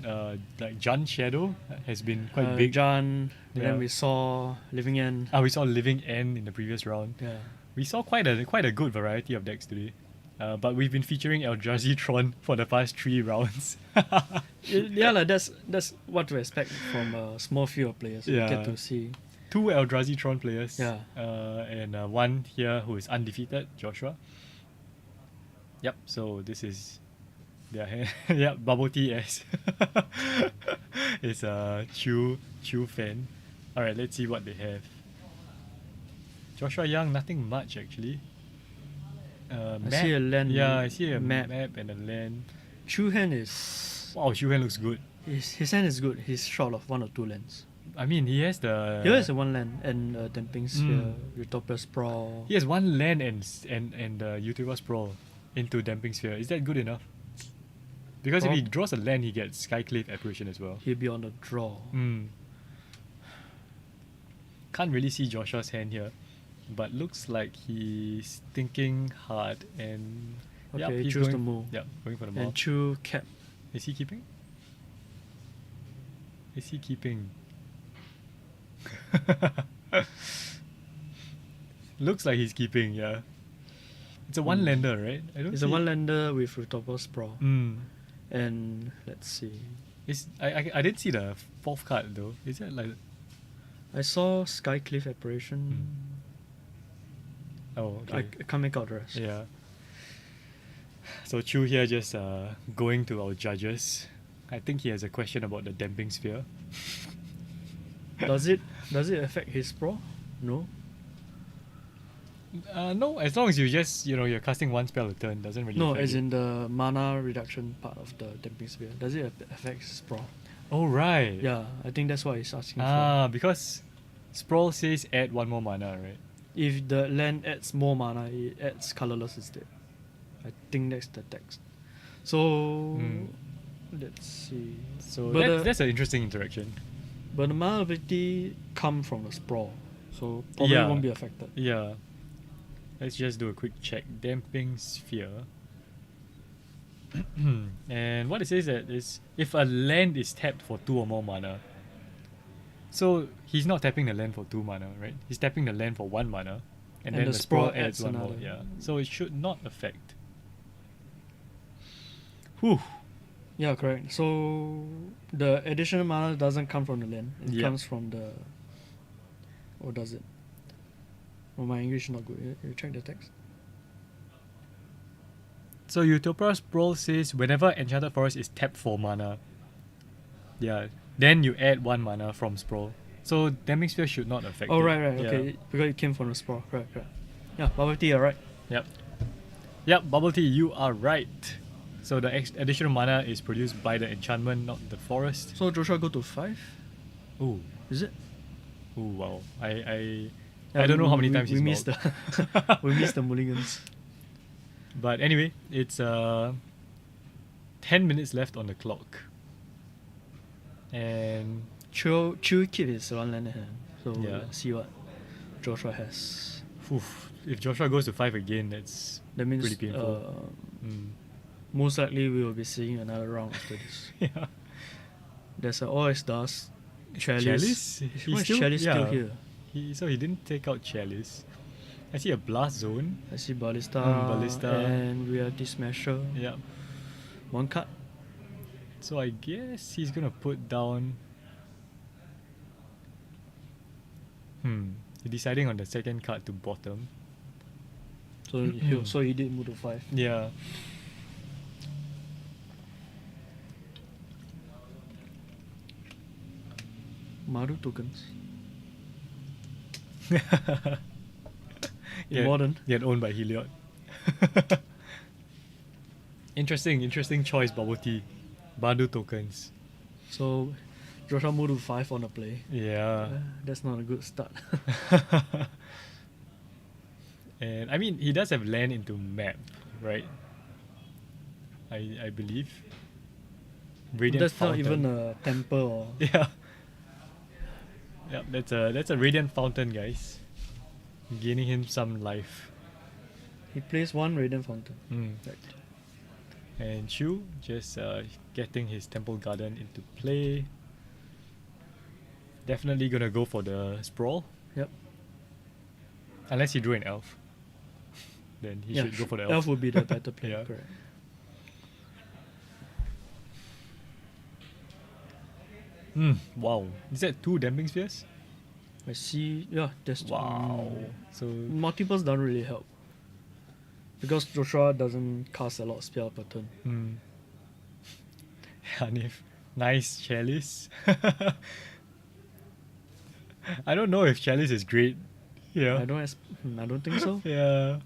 Like Jun Shadow has been quite big. Jan, Yeah. then we saw Living End. We saw Living End in the previous round. Yeah. We saw quite a good variety of decks today. But we've been featuring Eldrazi Tron for the past 3 rounds. Yeah, like that's what to expect from a small field of players. Yeah. You get to see. 2 Eldrazi Tron players. Yeah. And one here who is undefeated, Joshua. Yep, so this is their yeah, Bubble Tea S is a Chu fan. Alright, let's see what they have. Joshua Young, nothing much actually. I see a land. Yeah, I see a map. map and a land. Chu hand is. Wow, Chu hand looks good. His hand is good. He's short of 1 or 2 lands. I mean, he has the. He has a 1 land and a Damping Sphere, Utopia Sprawl. He has 1 land and Utopia Sprawl into Damping Sphere. Is that good enough? Because if he draws a land, he gets Skyclave Apparition as well. He'll be on the draw. Can't really see Joshua's hand here, but looks like he's thinking hard and. Okay, Yep, he's choose going, the move. Yep, going for the And move. Chu cap. Is he keeping? Is he keeping? Looks like he's keeping, yeah. It's a 1 lander, right? I don't It's see a 1 lander with Utopia Sprawl. Mm. And let's see. I didn't see the 4th card though. Is it like. I saw Skyclave Apparition. Oh, okay. I can't make out the rest. Yeah. So Chu here just going to our judges. I think he has a question about the Damping Sphere. Does it affect his sprawl? No. No, as long as you just, you're casting 1 spell a turn, doesn't really No, affect as it. in the mana reduction part of the Damping Sphere. Does it affect sprawl? Oh, right. Yeah, I think that's what he's asking Because Sprawl says add 1 more mana, right? for. If the land adds more mana, it adds colorless instead. I think that's the text. So Hmm. let's see. So But that's an interesting interaction. But the mana ability come from the sprawl, so probably Yeah. won't be affected. Yeah. Let's just do a quick check. Damping Sphere. And what it says that is if a land is tapped for 2 or more mana. So he's not tapping the land for 2 mana, right? He's tapping the land for 1 mana. And then the sprawl adds 1 more. another. Yeah. So it should not affect. Whew. Yeah, correct. So the additional mana doesn't come from the land; it Yeah. comes from the. Or does it? Oh, my English is not good. You check the text. So Utopia Sprawl says whenever Enchanted Forest is tapped for mana, yeah, then you add 1 mana from Sprawl. So Damping Sphere should not affect Oh it. right, Yeah. okay, because it came from the sprawl. Correct. Yeah, bubble tea, alright. Yep, Bubble Tea, you are right. So the additional mana is produced by the enchantment, not the forest. So Joshua go to 5. Ooh, Is it? ooh, wow. I Yeah, don't know how many we, times we he's missed rolled. the we missed the mulligans. But anyway, it's 10 minutes left on the clock. And Chew keep his 1 land in hand. So Yeah. let's see what Joshua has. oof, if Joshua goes to 5 again, that's That means pretty painful. most likely we will be seeing another round after this. Yeah. There's a OS Dust, Chalice. Chalice? Why is Chalice still yeah. here? So he didn't take out Chalice. I see a Blast Zone. I see Ballista, Ballista. and Reality Smasher. Yeah. 1 card. So I guess he's gonna put down. He's deciding on the second card to bottom. So he did move to 5. Yeah. Maru tokens. Yeah, Modern. Get owned by Heliod. Interesting choice, Bubble Tea. Badu tokens. So Joshua moved to 5 on the play. Yeah. That's not a good start. And I mean, he does have land into map, right? I believe. Radiant That's Fountain. not even a temple or. Yeah. Yep, that's a Radiant Fountain, guys. Gaining him some life. He plays 1 Radiant Fountain. Right. And Chu just getting his Temple Garden into play. Definitely gonna go for the Sprawl. Yep. Unless he drew an elf. Then he should go for the elf. Elf would be the better play. Yeah. Correct. Wow. Is that 2 Damping Spheres? I see. Yeah, that's Wow. So multiples don't really help because Joshua doesn't cast a lot of spell per turn. Hanif, nice Chalice. I don't know if Chalice is great. Yeah. I don't think so. Yeah.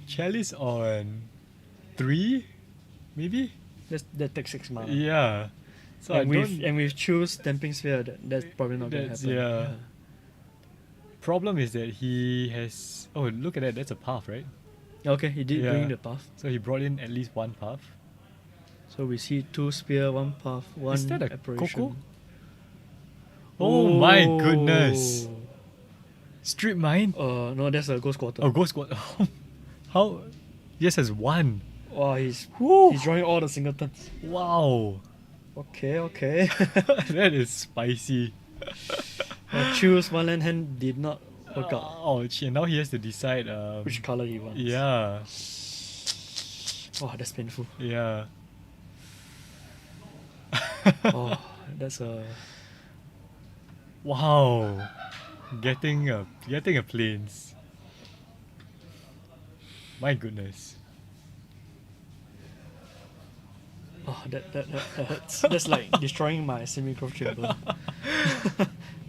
Chalice on 3, maybe? That takes 6 mana. Yeah. So and I don't. with choose Damping Sphere, that's probably not gonna That's- happen. yeah. Problem is that he has. Oh, look at that. That's a path, right? Okay, he did Yeah. bring the path. So he brought in at least 1 path. So we see 2 spear, 1 path, 1 Is that a apparition. Coco? Oh my goodness. Strip mine? No, that's a Ghost Quarter. Oh, Ghost Squad. How? Yes, has 1. Wow, he's Woo! drawing all the singletons. Wow. Okay. That is spicy. Choose 1 land hand did not work out. Oh, shit. Now he has to decide. Which color he wants. Yeah. Oh, that's painful. Yeah. Oh, that's a. Wow. Getting a planes. My goodness. Oh, that hurts. That's like destroying my semi-growth chamber.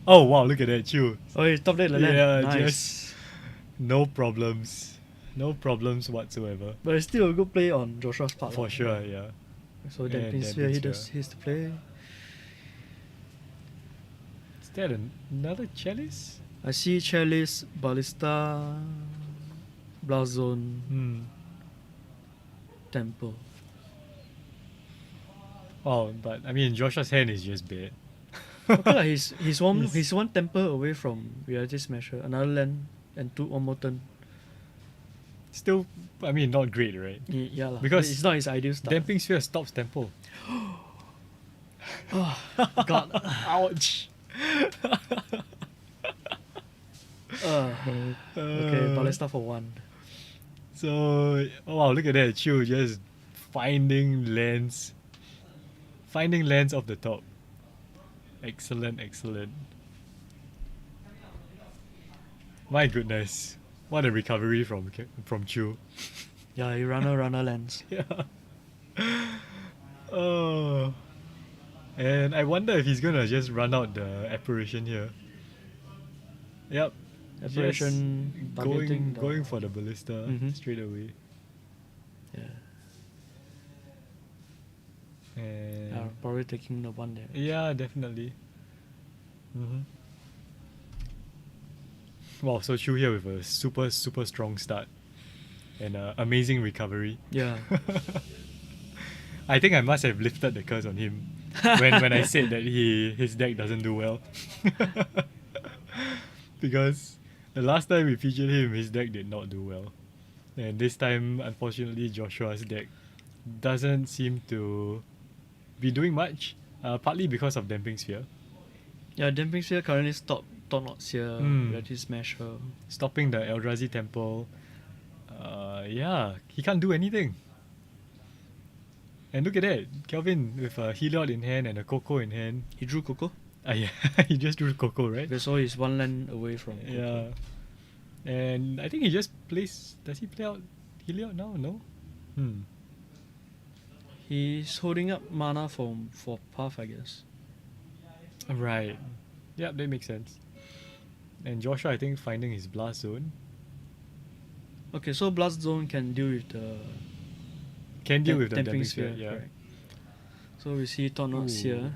Oh wow, look at that, Chew. Oh, he top deck the land. Yeah, Nice. just no problems. No problems whatsoever. But it's still a good play on Joshua's part. For lah. sure, yeah. So Yeah, Damping Sphere, he Damping does Sphere. his to play. Is that another Chalice? I see Chalice, Ballista, Blast Zone, Hmm. Temple. Oh, but I mean, Joshua's hand is just bad. Okay, like he's He's- one temper away from Reality Smasher, another land, and one more turn. Still, I mean, not great, right? Yeah, lah. Because it's not his ideal start. Damping Sphere stops tempo. Oh, God. Ouch. Okay, Ballista for 1. So, oh wow, look at that. Chu just finding lands. Finding lands off the top. Excellent, excellent. My goodness. What a recovery from Chu. Yeah, he runner lands. Yeah. Oh. And I wonder if he's gonna just run out the apparition here. Yep. Apparition Just targeting the- going for the ballista Mhm. straight away. Yeah. And Probably taking the 1 there. yeah, definitely. Mm-hmm. Wow, so Chu here with a super strong start and amazing recovery. Yeah. I think I must have lifted the curse on him when I said that his deck doesn't do well. Because the last time we featured him, his deck did not do well. And this time, unfortunately, Joshua's deck doesn't seem to be doing much, partly because of Damping Sphere. Yeah, Damping Sphere currently stopped Thought-Knot Seer, Reality Smasher. Stopping the Eldrazi Temple. Yeah, he can't do anything. And look at that, Kelvin with a Heliod in hand and a Coco in hand. He drew Coco. Yeah, he just drew Coco, right? Okay, so he's 1 land away from Coco. Yeah. And I think he just plays. Does he play out Heliod now? No? He's holding up mana for Path, I guess. Right. Yeah, that makes sense. And Joshua, I think, finding his Blast Zone. Okay, so Blast Zone can deal with the Can deal with the Damping Damping Sphere. Sphere, yeah. Correct. So we see Thought-Knot Ooh. Seer.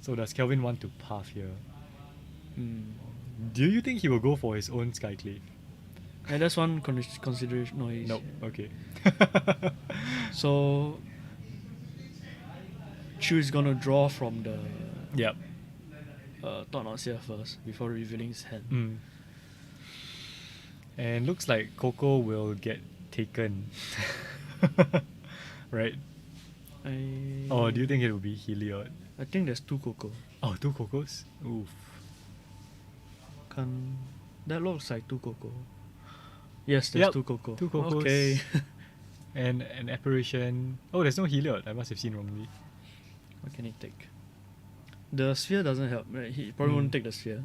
So does Kelvin want to path here? Hmm. Do you think he will go for his own Skyclave? And that's one consideration. No, he's, Nope. Okay. So Chu is gonna draw from the Yep. Thought-Knot Seer first before revealing his hand. Mm. And looks like Coco will get taken. Right? Or do you think it will be Heliod? I think there's 2 Coco. Oh, 2 Cocos? Oof. That looks like 2 Coco. Yes, there's Yep, 2 Coco. 2 Cocos. Okay. And an apparition. Oh, there's no Heliod. I must have seen wrongly. What can he take? The sphere doesn't help. Right? He probably won't Mm. take the sphere.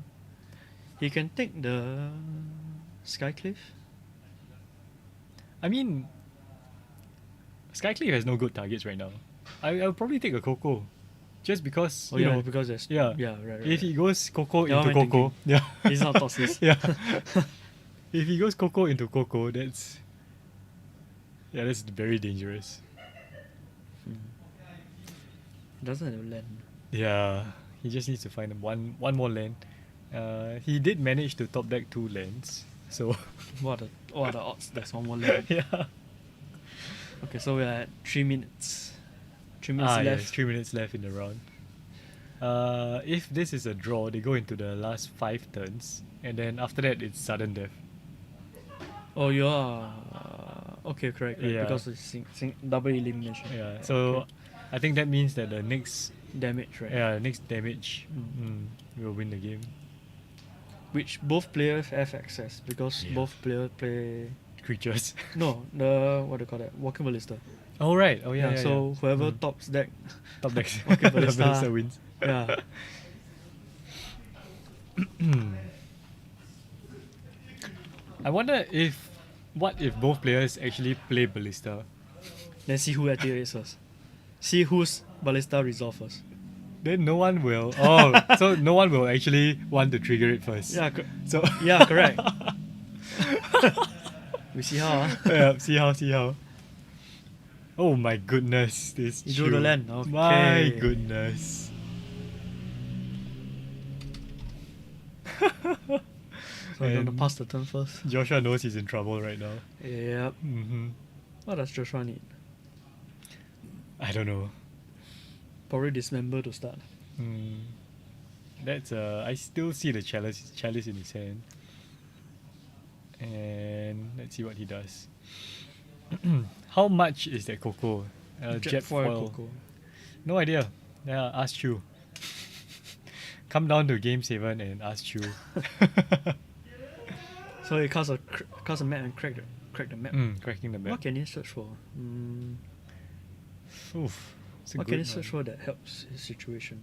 He can take the Skyclave. I mean, Skyclave has no good targets right now. I'll probably take a Coco. Just because, Oh you yeah, know, because there's yeah. right. if he goes Coco Yeah, into what am I Coco, yeah. He's not tosses. Yeah. If he goes Coco into Coco, that's very dangerous. Doesn't have land. Yeah, he just needs to find one more land. He did manage to top deck 2 lands, so What are the odds? There's one more land. yeah. Okay, so we're at 3 minutes. 3 minutes Yes, left. 3 minutes left in the round. If this is a draw, they go into the last 5 turns, and then after that it's sudden death. Oh, you are okay, correct. Yeah. Because it's double elimination. Yeah, so Okay. I think that means that the next Damage, right? next damage will win the game. Which both players have access because Yeah. both players play. Creatures. No, the what do you call that? Walking Ballista. Oh right. Oh yeah. So whoever Mm. tops deck, top decks. Okay, The Ballista. Ballista wins. yeah. I wonder what if both players actually play Ballista? Then see who activates first. See whose Ballista resolve first. Then no one will. Oh, so no one will actually want to trigger it first. Yeah, So yeah, correct. We see how. yeah. See how. Oh my goodness, this. You drew the Chu. land, My okay. goodness. So I'm gonna And pass the turn first. Joshua knows he's in trouble right now. Yep. Mm-hmm. What does Joshua need? I don't know. Probably dismember to start. That's I still see the chalice in his hand. And let's see what he does. How much is that cocoa? Jet foil. Cocoa. No idea. Yeah, ask Chu. Come down to Game 7 and ask Chu. So he cast a map and crack the map. Cracking the map. What can he search for? Oof. It's a What good can he one. search for that helps his situation?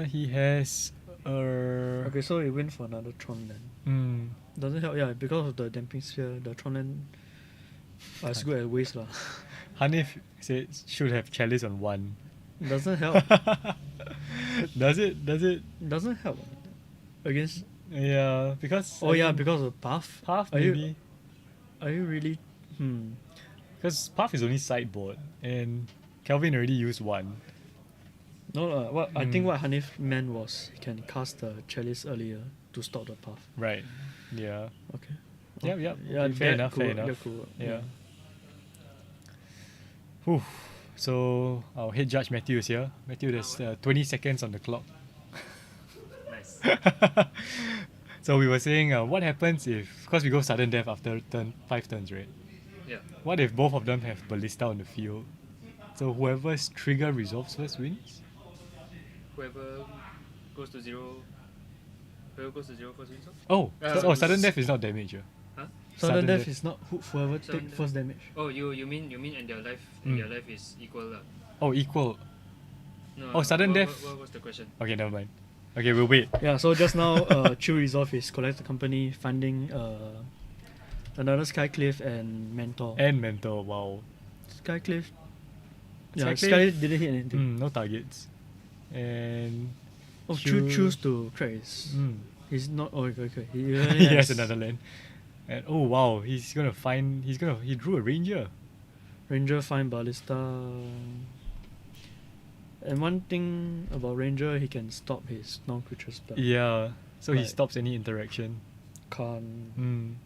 He has Okay, so he went for another Tron then. Doesn't help, yeah, because of the damping sphere, the Tron land are as good as waste lah. Hanif said should have chalice on 1. Doesn't help. Does it? Doesn't help. Against Yeah, because because of path. Path Are maybe. Are you really? Because Path is only sideboard and Kelvin already used 1. No, I think what Hanif meant was he can cast the chalice earlier to stop the path. Right. Yeah. Okay. Yep. Yeah, Okay, fair that enough. could Fair work, enough. that could work, Yeah. Whew. So our head judge Matthew is here. Matthew, there's 20 seconds on the clock. Nice. So we were saying, what happens if, because we go sudden death after 5 turns, right? Yeah. What if both of them have ballista on the field? So whoever's trigger resolves first wins? Whoever goes to 0. Whoever goes to 0 first wins. Oh, so- sudden death is not damage. Huh? Sudden death is not whoever Sudden take death. first damage. Oh, you mean and their life is equal lah. Oh, equal. No. Oh, sudden death. What was the question? Okay, never mind. Okay, we'll wait. Yeah, so just now, Chu resolve is collect the company, finding another Skycliff and Mentor. And mentor, wow. Skycliff. Yeah, Skycliff- Skycliff didn't hit anything. No targets. And Oh, Chu- choose to crack his. He's not. Oh, okay. He he has another land. And oh wow, he drew a ranger. Ranger find ballista. And one thing about Ranger, he can stop his non-creature spell. Yeah. So he Right. stops any interaction. Khan,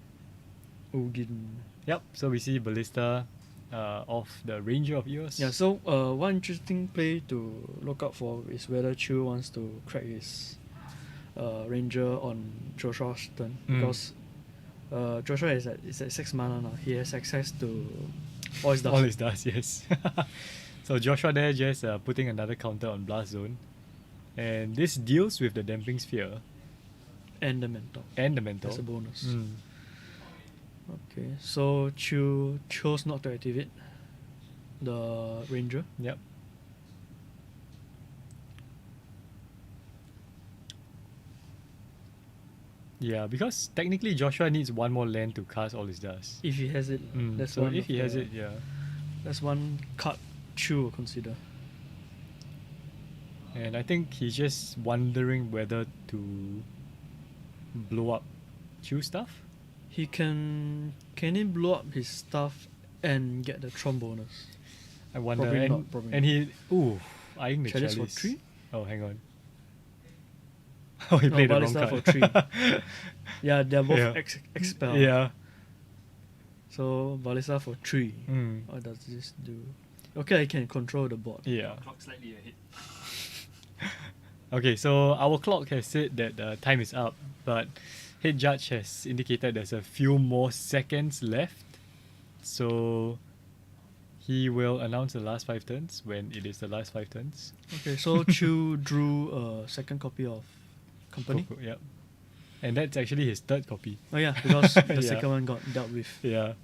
Ugin. Yep. So we see ballista of the ranger of Eos. Yeah, so one interesting play to look out for is whether Chu wants to crack his Ranger on Joshua's turn. Because Joshua is at 6 mana now. He has access to all his All stuff. his does, yes. So Joshua there just putting another counter on Blast Zone. And this deals with the Damping Sphere And the Mentor. and the Mentor. As a bonus. Mm. Okay, so Chu chose not to activate the Ranger. Yep. Yeah, because technically Joshua needs one more land to cast all his dust. If he has it, that's So one. if of he has the- it, yeah. that's one card Chu will consider. And I think he's just wondering whether to blow up Chu stuff. He can he blow up his stuff and get the Tron bonus? I wonder. Probably and, not, probably and he eyeing the Chalice chalice. for 3? Oh, hang on. Oh, he No, played the wrong Ballista card. for 3. Yeah, they're both Yeah. expel. Yeah. So Ballista for 3. Mm. What does this do? Okay, I can control the board. Yeah. Clock slightly ahead. Okay, so our clock has said that time is up, but head judge has indicated there's a few more seconds left. So he will announce the last 5 turns when it is the last 5 turns. Okay, so Chu drew a second copy of Company. Coco, yep. And that's actually his 3rd copy. Oh yeah, because the Yeah. second one got dealt with. Yeah.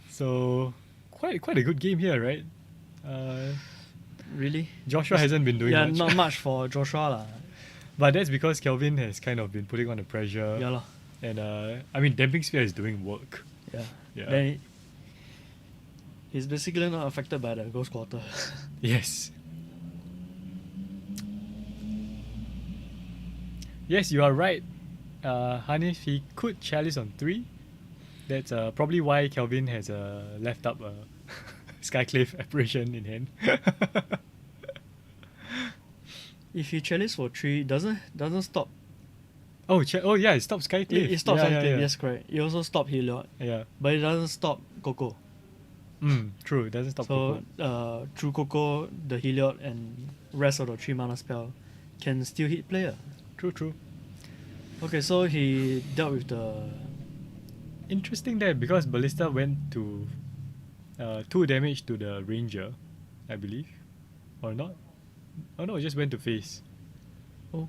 So quite a good game here, right? Really? Joshua hasn't been doing Yeah, much. not much for Joshua lah. But that's because Kelvin has kind of been putting on the pressure. Yeah lah. And I mean, Damping Sphere is doing work. Yeah. Yeah. Then he's basically not affected by the Ghost Quarter. Yes. Yes, you are right. Hanif, he could chalice on 3. That's probably why Kelvin has left up a Skyclave apparition in hand. If he chalice for 3, doesn't stop. Oh yeah, it stops Skyclave. It stops yeah, Skyclave, yeah. yes, correct. It also stop Heliod, Yeah. but it doesn't stop Coco. True. It doesn't stop So Coco. through Coco, the Heliod and rest of the 3 mana spell can still hit player. True. Okay, so he dealt with the Interesting that because Ballista went to 2 damage to the Ranger, I believe. Or not? Oh no, it just went to face.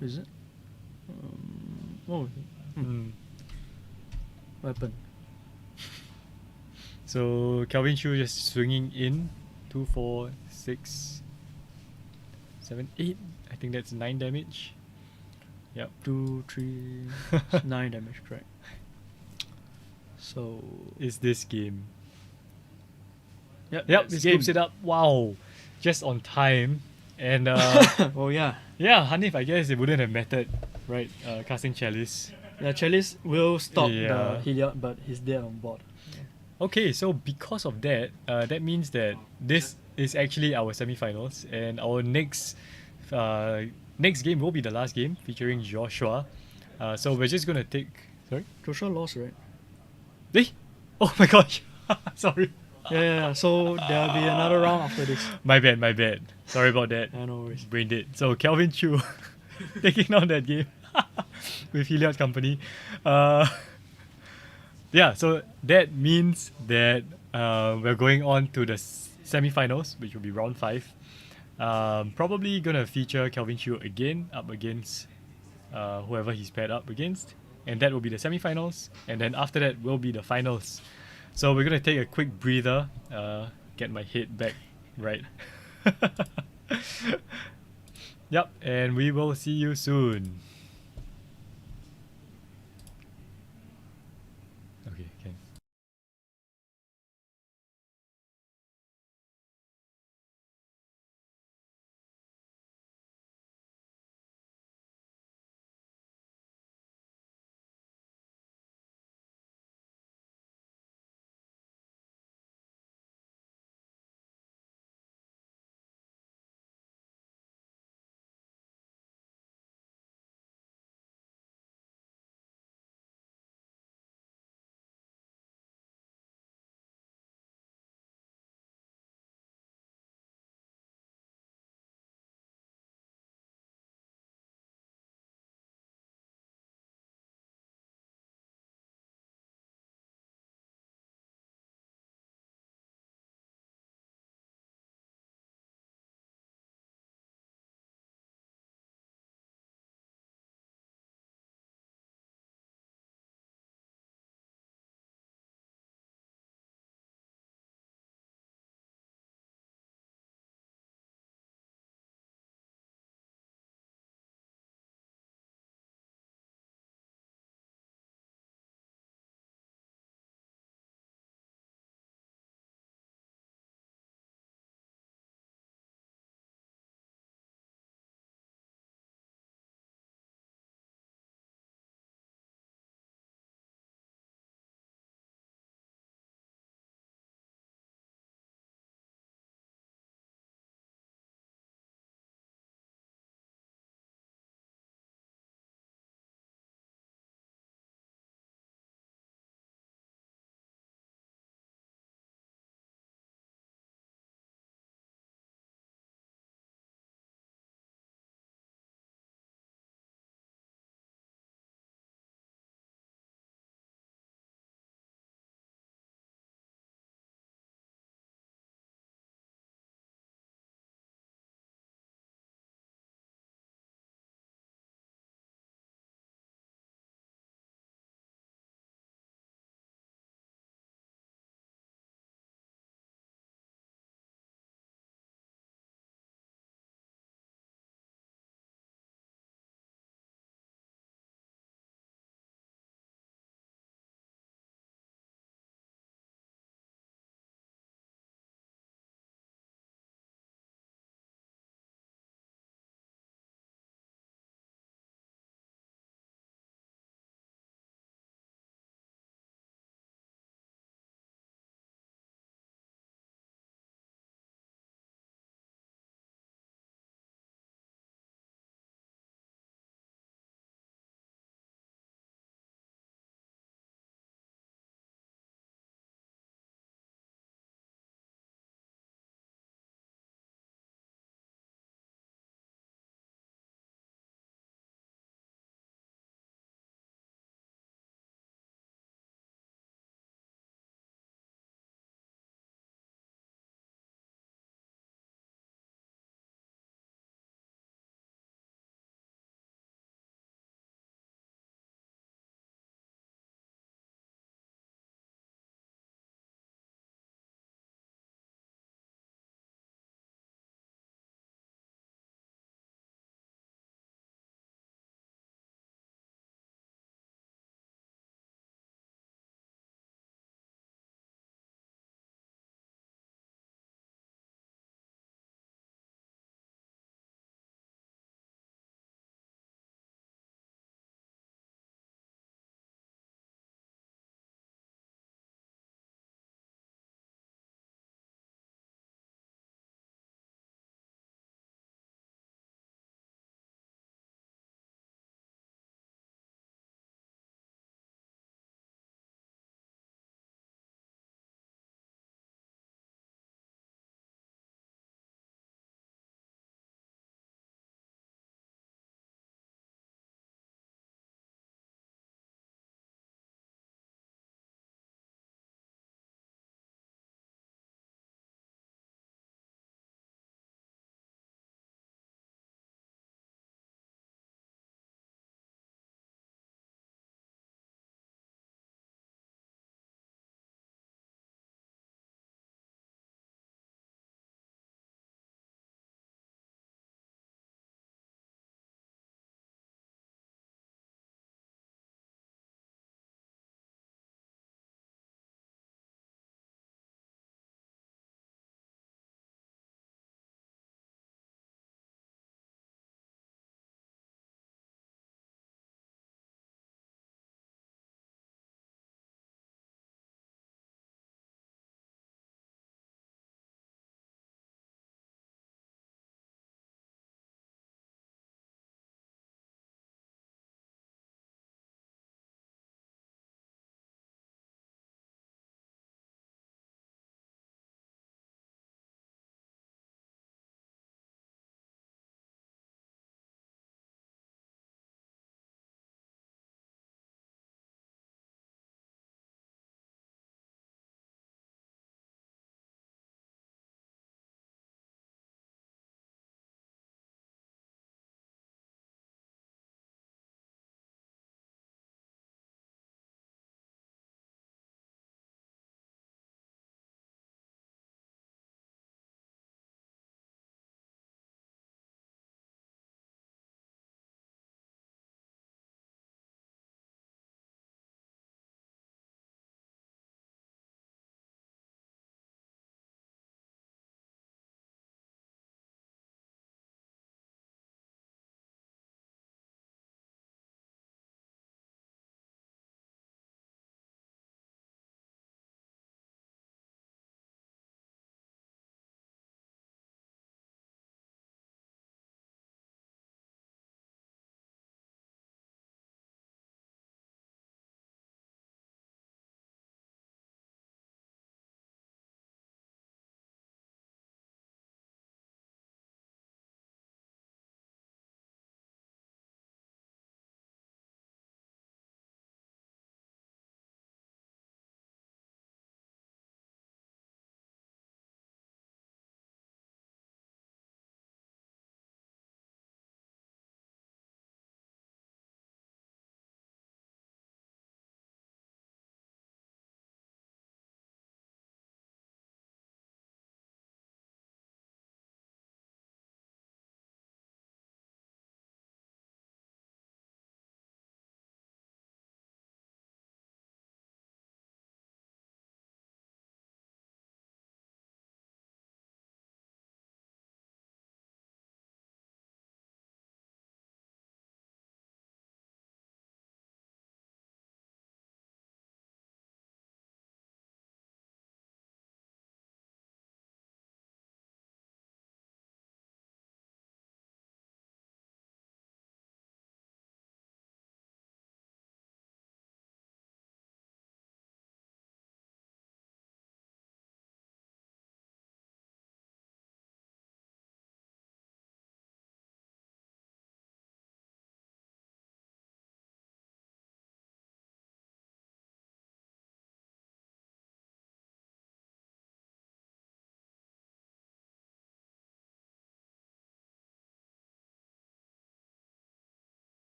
is it? Oh, Mm. weapon. So Calvin Chu just swinging in 2, 4, 6, 7, 8. I think that's 9 damage. Yep. 2, 3, 9 damage, correct. So Is this game? yep, Yep, this he scoops it up. Wow, just on time. And oh yeah, yeah, Hanif, I guess it wouldn't have mattered, right? Casting Chalice. yeah. Chalice will stop Yeah. the Heliod, but he's dead on board. Okay, so because of that, that means that this is actually our semi-finals, and our next game will be the last game featuring Joshua. So we're just gonna take. Sorry. Joshua lost, right? Eh? Oh my gosh. Sorry. Yeah. So there'll be another round after this. My bad. Sorry about that. Yeah, no worries. Brain dead. So Calvin Chu taking on that game with Heliod Company. Yeah, so that means that we're going on to the semi-finals, which will be round 5. Probably gonna feature Calvin Chu again up against whoever he's paired up against, and that will be the semi-finals. And then after that will be the finals. So we're gonna take a quick breather, get my head back right. Yep, and we will see you soon. Okay, can.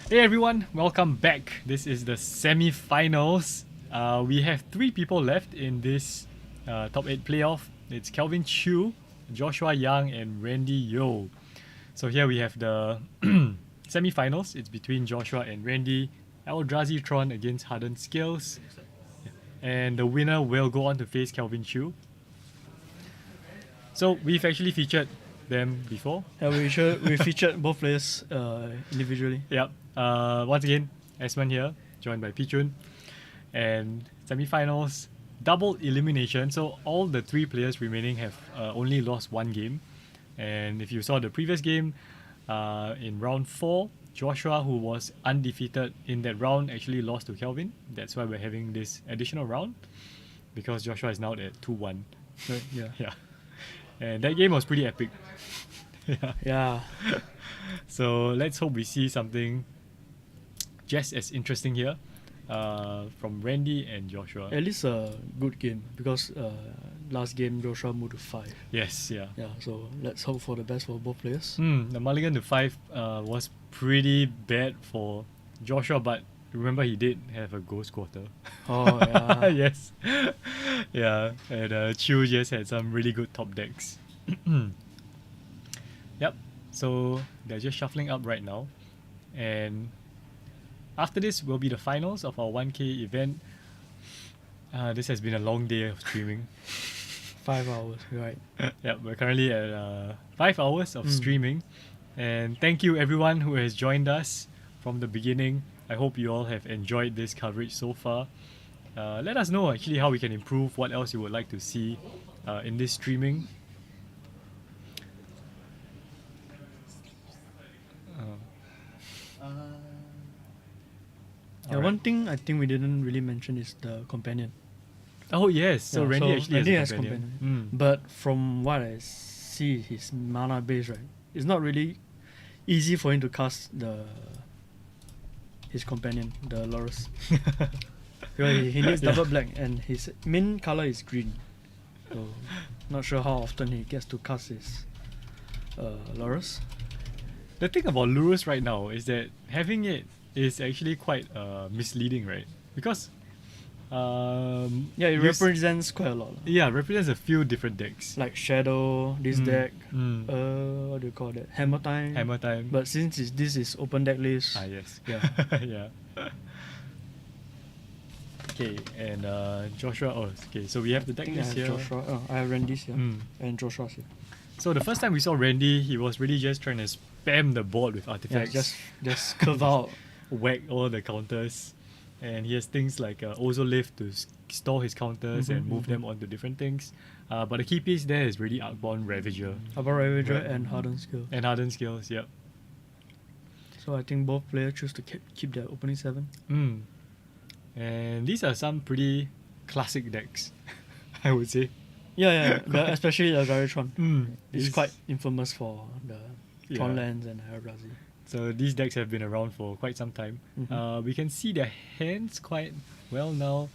Hey everyone, welcome back. This is the semi-finals. We have 3 people left in this top 8 playoff. It's Kelvin Chu, Joshua Young, and Randy Yo. So here we have the semi-finals. It's between Joshua and Randy. Eldrazi Tron against Hardened Scales. And the winner will go on to face Kelvin Chu. So we've actually featured them before. Yeah, we featured both players individually. Yep. Once again, Esmond here, joined by Pichun. And semi-finals, double elimination. So all the 3 players remaining have only lost 1 game. And if you saw the previous game, in round 4, Joshua, who was undefeated in that round, actually lost to Kelvin. That's why we're having this additional round, because Joshua is now at 2-1. Right, yeah. Yeah. And that game was pretty epic. Yeah. Yeah. So let's hope we see something just as interesting here from Randy and Joshua. At least a good game, because last game Joshua moved to 5. Yes, yeah. Yeah, so let's hope for the best for both players. The mulligan to 5 was pretty bad for Joshua, but remember he did have a ghost quarter. Oh, yeah. Yes. Yeah, and Chu just had some really good top decks. Yep, so they're just shuffling up right now. And after this will be the finals of our 1K event. This has been a long day of streaming. 5 hours, right. Yep, we're currently at 5 hours of streaming. And thank you everyone who has joined us from the beginning. I hope you all have enjoyed this coverage so far. Let us know actually how we can improve, what else you would like to see in this streaming. Yeah, one thing I think we didn't really mention is the companion. Oh yes, so Yeah, Randy actually Randy has has a companion. companion. But from what I see, his mana base, right, it's not really easy for him to cast his companion, the Lorus. Because he needs Yeah. double black, and his main color is green. So not sure how often he gets to cast his Lorus. The thing about Lurus right now is that having it is actually quite misleading, right? Because Yeah, it you s- represents quite a lot. yeah, represents a few different decks. Like Shadow, this deck, Mm. what do you call that? Hammer Time. Hammer Time. But since this is open deck list, Yes. Yeah. Yeah. Okay, and Joshua. Oh, okay. So we have the I deck think I list have here. Joshua. Oh, I have Randy's here Mm. and Joshua's here. So the first time we saw Randy, he was really just trying to spam the board with Yeah, artifacts, just curve out. whack all the counters, and he has things like Ozolift to store his counters and Mhm, move them onto different things. But the key piece there is really Arcborn Ravager About Ravager Right. and Hardened Skill. and Hardened Skills. Yep. So I think both players choose to keep their opening 7. Mm. And these are some pretty classic decks, I would say. Yeah, but especially the Garitron. It's These- quite infamous for the Yeah. Tron lands and Eldrazi. So these decks have been around for quite some time. Mhm. We can see their hands quite well now.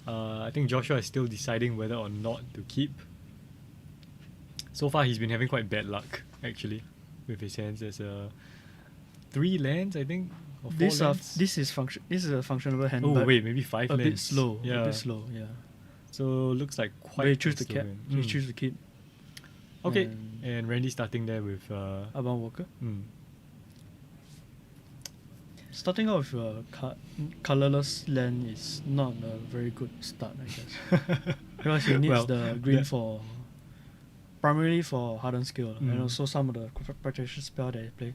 I think Joshua is still deciding whether or not to keep. So far, he's been having quite bad luck actually with his hands. There's 3 lands, I think, or 4 lands. This is a functionable hand. Oh but wait, maybe 5 a lands. bit slow. Yeah. A bit slow. Yeah. So looks like But quite. he choose a to slow cap. hand. He choose to keep. Okay, and- and Randy starting there with. Aban Walker. Mm. Starting off with a colorless land is not a very good start, I guess. Because he needs Well, the green that- for primarily for hardened skill and Mm. also some of the protection spell that he play,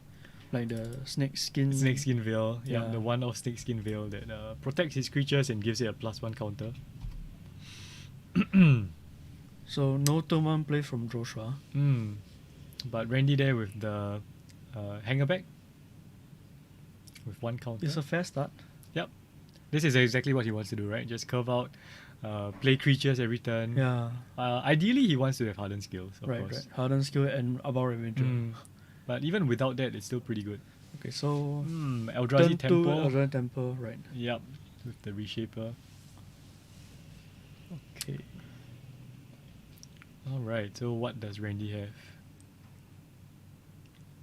like the snake skin. Snakeskin Veil, yeah, Yeah. the one of Snakeskin Veil that protects his creatures and gives it a +1 counter. So no turn 1 play from Joshua. But Randy there with the hanger back with 1 counter. It's a fair start. Yep, this is exactly what he wants to do, right? Just curve out, play creatures every turn. Yeah, Ideally, he wants to have hardened skills, of right. course. Hardened skill and Abal Revenger. But even without that, it's still pretty good. Okay, so Eldrazi turn 2 Temple. Eldrazi Temple, right? Yep, with the Reshaper. Okay. Alright, so what does Randy have?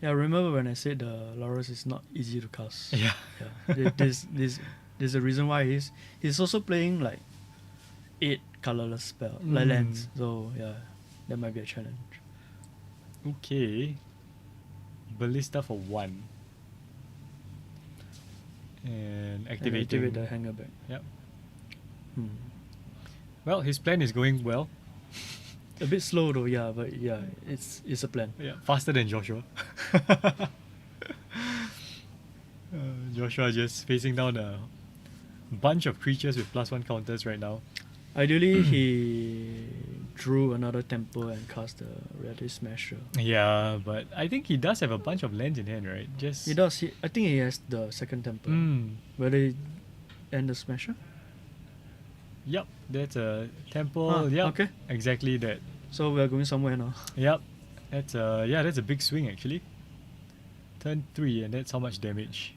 Yeah, I remember when I said the Laurus is not easy to cast. Yeah. Yeah. There's a reason why he's also playing like 8 colorless spell like lands. So yeah, that might be a challenge. Okay. Ballista for 1. And activating. Activate the hanger back. Yep. Hmm. Well, his plan is going well. A bit slow though, yeah, but yeah, it's a plan. Yeah, faster than Joshua. Joshua just facing down a bunch of creatures with +1 counters right now. Ideally, he drew another temple and cast the Reality Smasher. Yeah, but I think he does have a bunch of lands in hand, right? Just He does. I think he has the second temple. Whether he and the Smasher. Yep, that's a temple. Ah, yep, okay. exactly that. So we are going somewhere now. Yep, that's a big swing actually. Turn 3, and that's how much damage?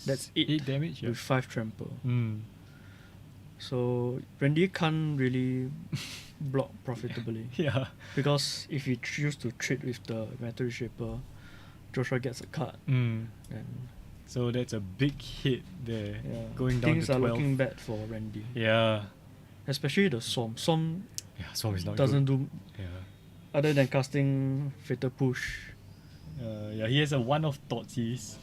That's 8 damage. Yeah. with 5 trample. Mm. So Randy can't really block profitably Yeah. because if he choose to trade with the Metal Shaper, Joshua gets a card. Mm. And So that's a big hit there, yeah, going down things to are 12. looking bad for Randy. Yeah. Especially the Swarm. Swarm Yeah, Swarm is not doesn't good. do Yeah. other than casting Fatal Push. Yeah, he has a one-off Thoughtseize,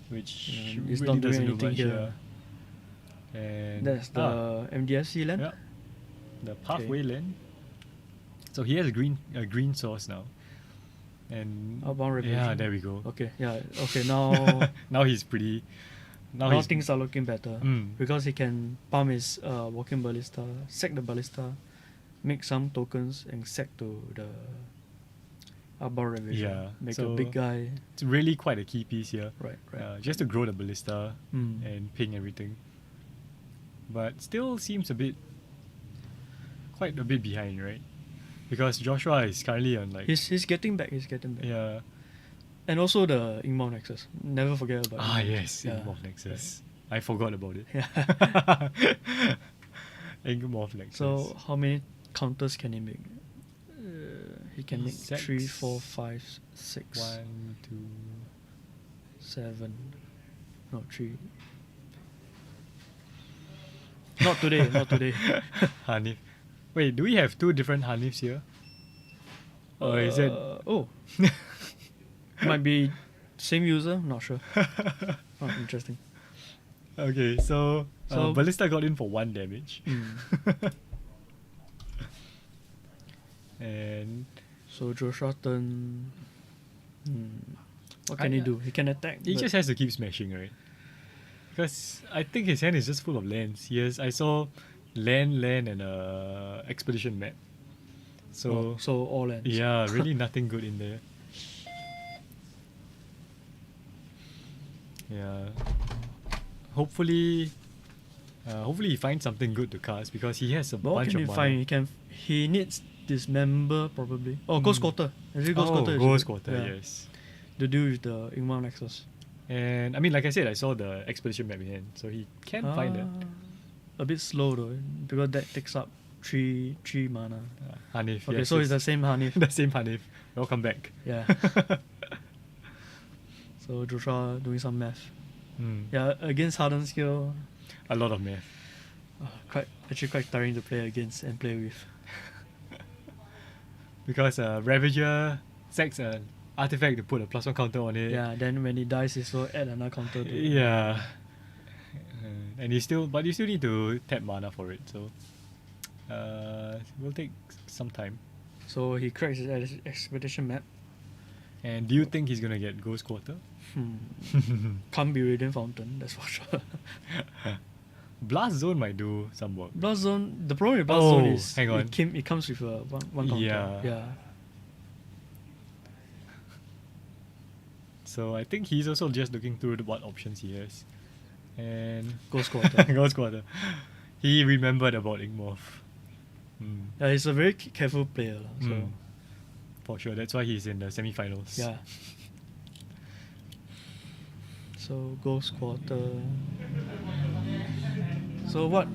which It's really not doing doesn't do anything much. here. Yeah. And That's the MDFC land. yeah, the pathway land. So he has a green source now, and Outbound Revolution. yeah, there we go. Okay, yeah. Okay, now Now he's pretty. Now, now he's, things are looking better Mm. because he can palm his Walking Ballista, sack the Ballista, make some tokens, and sack to the Outbound Revolution. Yeah, Make so- a big guy. It's really quite a key piece here. Right, right. Just to grow the ballista Mm. and ping everything. But still seems quite a bit behind, right? Because Joshua is currently on like He's getting back. He's getting back. yeah. And also the Ingmar Nexus. Never forget about. Ah Ingmar. yes, Yeah. Ingmorph Nexus. I forgot about it. Yeah. Ingmorph Nexus. So how many counters can he make? He can make 3, 6. 4, 5, 6, 1, 2. 7. No, 3. Not today. Not today. Hanif. Wait, do we have 2 different Hanifs here? Or is it? Oh. Might be same user. Not sure. Oh, interesting. Okay, so So- Ballista got in for 1 damage. Mm. And So Joshua turn. What can he do? He can attack. he but- just has to keep smashing, right? Because I think his hand is just full of lands. I saw land, and expedition map. So so all ends. yeah, really nothing good in there. Yeah. Hopefully he finds something good to cast because he has a But what bunch can of he mana. find? He needs Dismember probably. Oh, Ghost Quarter. Is it Ghost Quarter? is Ghost it? Quarter, Yeah. yes. To do with the Ingmar Nexus. And I mean, like I said, I saw the expedition map in hand, so he can find it. A bit slow though, because that takes up three mana. Hanif. Okay, yes, so it's the same Hanif. the same Hanif. Welcome back. Yeah. So Joshua doing some math. Hmm. Yeah, against Hardened Skill, A lot of math. quite tiring to play against and play with. Because Ravager sacks an artifact to put a +1 counter on it. Yeah, then when he dies, he still add another counter to it. Yeah. And you still need to tap mana for it, so will take some time. So he cracks his expedition map. And do you think he's gonna get Ghost Quarter? Can't be Radiant Fountain, that's for sure. Blast Zone might do some work. Blast Zone, the problem with Blast Zone Oh, is hang on. it comes with a one counter. Yeah. So I think he's also just looking through what options he has. And Ghost Quarter. Ghost Quarter. He remembered about Ingmorph. Yeah, he's a very careful player. So Mm. For sure, that's why he's in the semi-finals. yeah. So Ghost Quarter. So what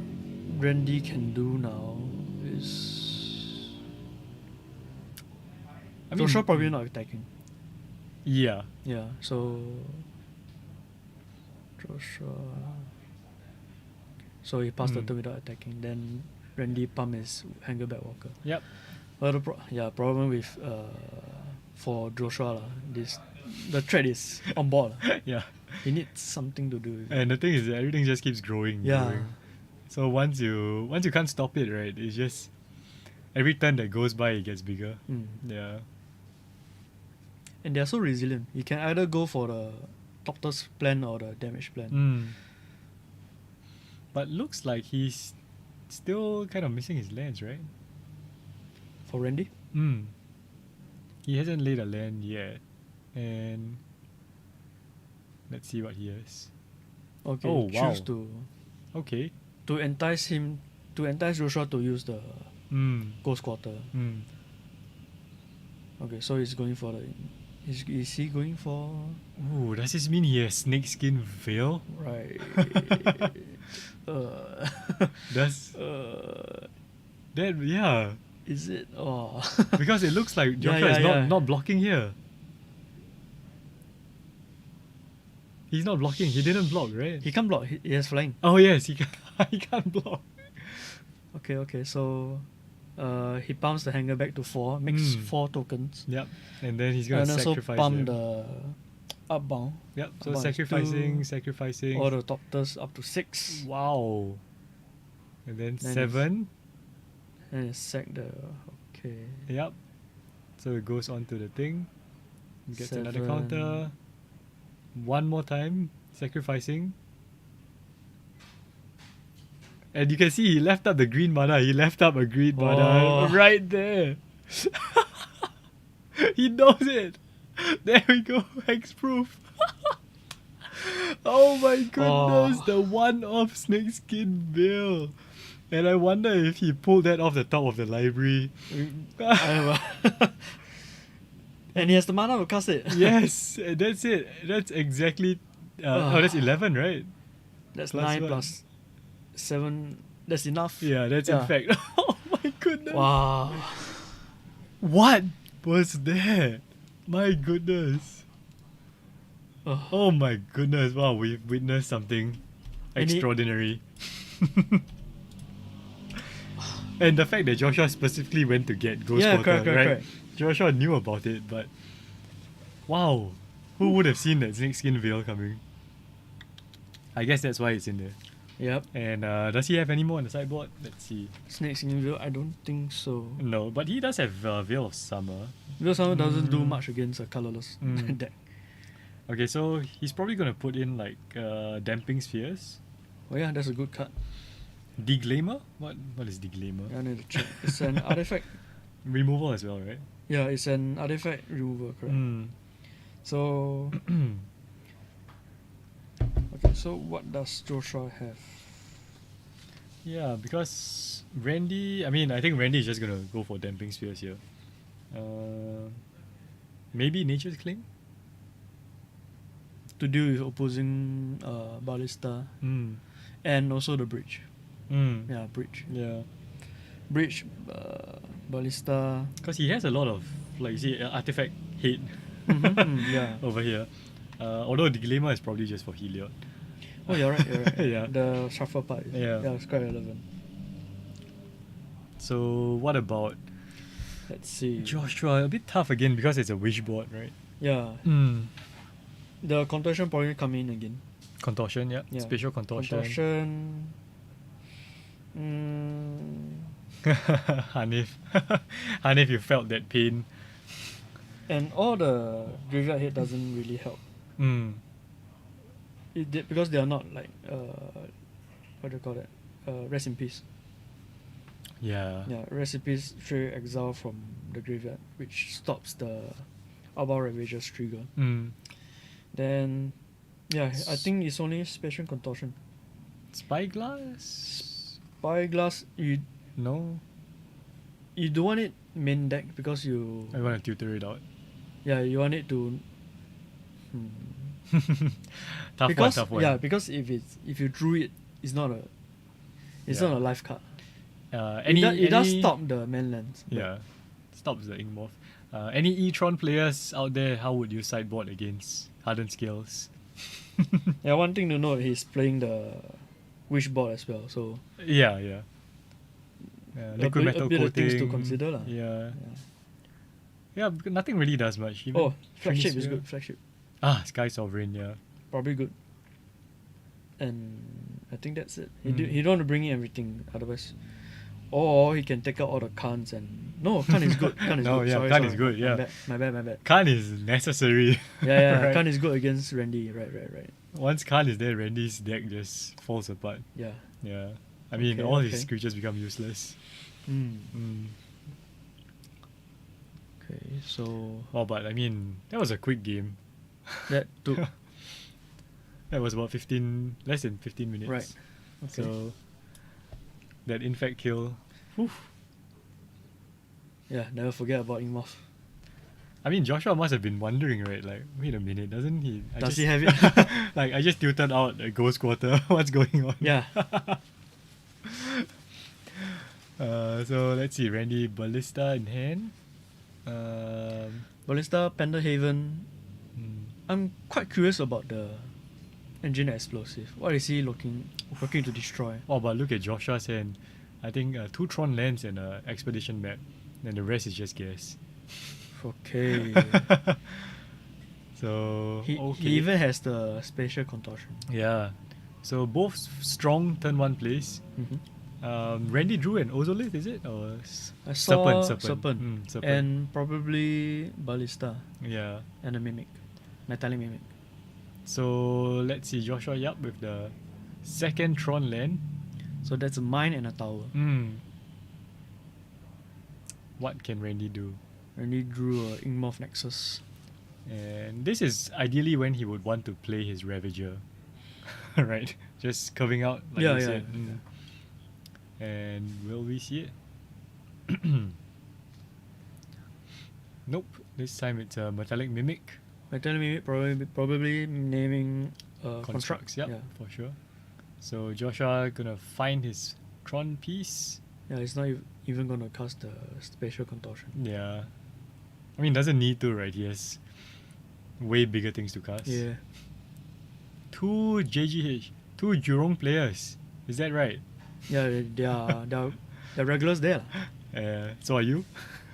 Randy can do now is I mean, Joshua probably not attacking. Yeah. Yeah, so Joshua. So he passed the turn without attacking. Then Randy pump his hanger back walker. Yep. Well, problem with for Joshua the threat is on board. Yeah. He needs something to do. With it. And the thing is that everything just keeps growing. Yeah. Growing. So once you can't stop it, right? It's just every turn that goes by it gets bigger. Mm. Yeah. And they're so resilient. You can either go for the doctor's plan or the damage plan. Mm. But looks like he's still kind of missing his lands, right? For Randy? Mm. He hasn't laid a land yet. And let's see what he has. Okay. Oh, wow. Choose Okay. to entice Joshua to use the Mm. Ghost Quarter. Mm. Okay, so he's going for the. Is he going for Ooh, does this mean he has snakeskin veil? right? Does that yeah. Is it? Oh, Because it looks like Yeah, Joshua is yeah. not blocking here. He's not blocking. He didn't block, right? he can't block. He has flying. Oh yes, he can. He can't block. Okay. So, he pumps the hanger back to 4, makes Mm. 4 tokens, Yep. And then he's gonna and also sacrifice pump them. the upbound. Yep. So about sacrificing. All the doctors up to 6, Wow. And then Then 7. and it sack the. Okay. Yep. So it goes on to the thing. Gets another 7. counter. One more time. Sacrificing. And you can see he left up the green mana. He left up a green mana Oh. right there. He knows it. There we go. Hexproof. Oh my goodness. Oh. The one-off snakeskin veil. And I wonder if he pulled that off the top of the library. And he has the mana to cast it. Yes, that's it. That's exactly. That's 11, right? That's Plus 9 what? plus 7. That's enough. Yeah, that's in Yeah. fact. Oh my goodness. Wow. What was that? My goodness. Ugh. Oh my goodness. Wow, we've witnessed something And he- extraordinary. And the fact that Joshua specifically went to get Ghost Yeah, Quarter, correct. right? Joshua knew about it, but wow, who would have seen that snakeskin veil coming? I guess that's why it's in there. Yep. And does he have any more on the sideboard? Let's see. Snakes in Veil, I don't think so. No, but he does have Veil of Summer. Veil Summer doesn't do Mm. much against a colorless Mm. deck. Okay, so he's probably gonna put in like Damping Spheres. Oh yeah, that's a good card. Deglamer? What is Deglamer? I need to check. It's an artifact. Removal as well, right? Yeah, it's an artifact remover, correct. Mm. So okay, so what does Joshua have? Yeah, because Randy, I think Randy is just gonna go for Damping Spheres here. Maybe Nature's Claim? To deal with opposing ballista Mm. and also the bridge. Mm. Yeah, bridge. Yeah. Bridge, ballista. Because he has a lot of, like you see, artifact hate Yeah. over here. Although Deglamer is probably just for Heliod. Oh, you're right. Yeah. The shuffle part. Yeah. Yeah, it's quite relevant. So what about Let's see. Joshua? A bit tough again because it's a wish board, right? Yeah. Mm. The contortion probably come in again. Contortion, yeah. Yeah. Spatial contortion. Contortion. Hanif. Hanif, you felt that pain. And all the graveyard hit doesn't really help. Mm. Because they are not like what do you call that? Rest in peace. Yeah. Yeah, rest in peace. Trigger exile from the graveyard, which stops the Arbor Ravager's trigger. Mm. Then, yeah, I think it's only Spatial Contortion. Spyglass? Spyglass, you No. don't want it main deck because I want to tutor it out. you want it to. Tough one. Yeah, because if you drew it, it's not a Yeah. life card. Any It does any- stop the mainlands. but- Yeah. Stops the ink morph. Any E-Tron players out there, how would you sideboard against Hardened Scales? Yeah, one thing to note, he's playing the Wish board as well, so Yeah. Liquid metal a bit coating. of things to consider lah. Yeah, because nothing really does much. Even Oh, flagship Freeze, is good. Flagship, Sky Sovereign, yeah. probably good. And I think that's it. He Mm. he don't want to bring in everything, otherwise. Or he can take out all the Khans and no, Khan is good. Khan is No, good. yeah, sorry, Khan sorry. is good, yeah. My bad. Khan is necessary. Yeah, Right. Khan is good against Randy. Right. Once Khan is there, Randy's deck just falls apart. Yeah. Yeah. I mean, Okay, all okay. his creatures become useless. Okay, so Oh, but I mean, that was a quick game. that took That was about less than 15 minutes. Right. Okay. So, that infect kill. Whew. yeah, never forget about Ingmoth. I mean, Joshua must have been wondering, right? Like, wait a minute, doesn't he? Does he have it? Like, I just tilted out a ghost quarter. What's going on? Yeah. So let's see. Randy Ballista in hand. Ballista, Penderhaven. Hmm. I'm quite curious about the engine explosive. What is he looking to destroy? Oh, but look at Joshua's hand. I think 2 Tron lands and an expedition map. And the rest is just gas. Okay. So, he okay. he even has the spatial contortion. Yeah. So both strong turn 1 plays. Randy drew an Ozolith, is it? Or I saw Serpent. Serpent. and probably Ballista Yeah. and a Mimic, Metallic Mimic. So let's see. Joshua Yap with the second Tron land. So that's a mine and a tower. What can Randy do? And he drew a Ingmoth Nexus. And this is ideally when he would want to play his Ravager. Right? Just curving out like Yeah, you yeah, said. And will we see it? Nope. This time it's a Metallic Mimic. Metallic Mimic probably naming Constructs, construct. yeah, for sure. So Joshua gonna find his Tron piece. Yeah, it's not even gonna cast the spatial contortion. Yeah. I mean, doesn't need to, right? He has way bigger things to cast. Yeah. 2 JGH, 2 Jurong players. Is that right? Yeah, they're regulars there. So are you?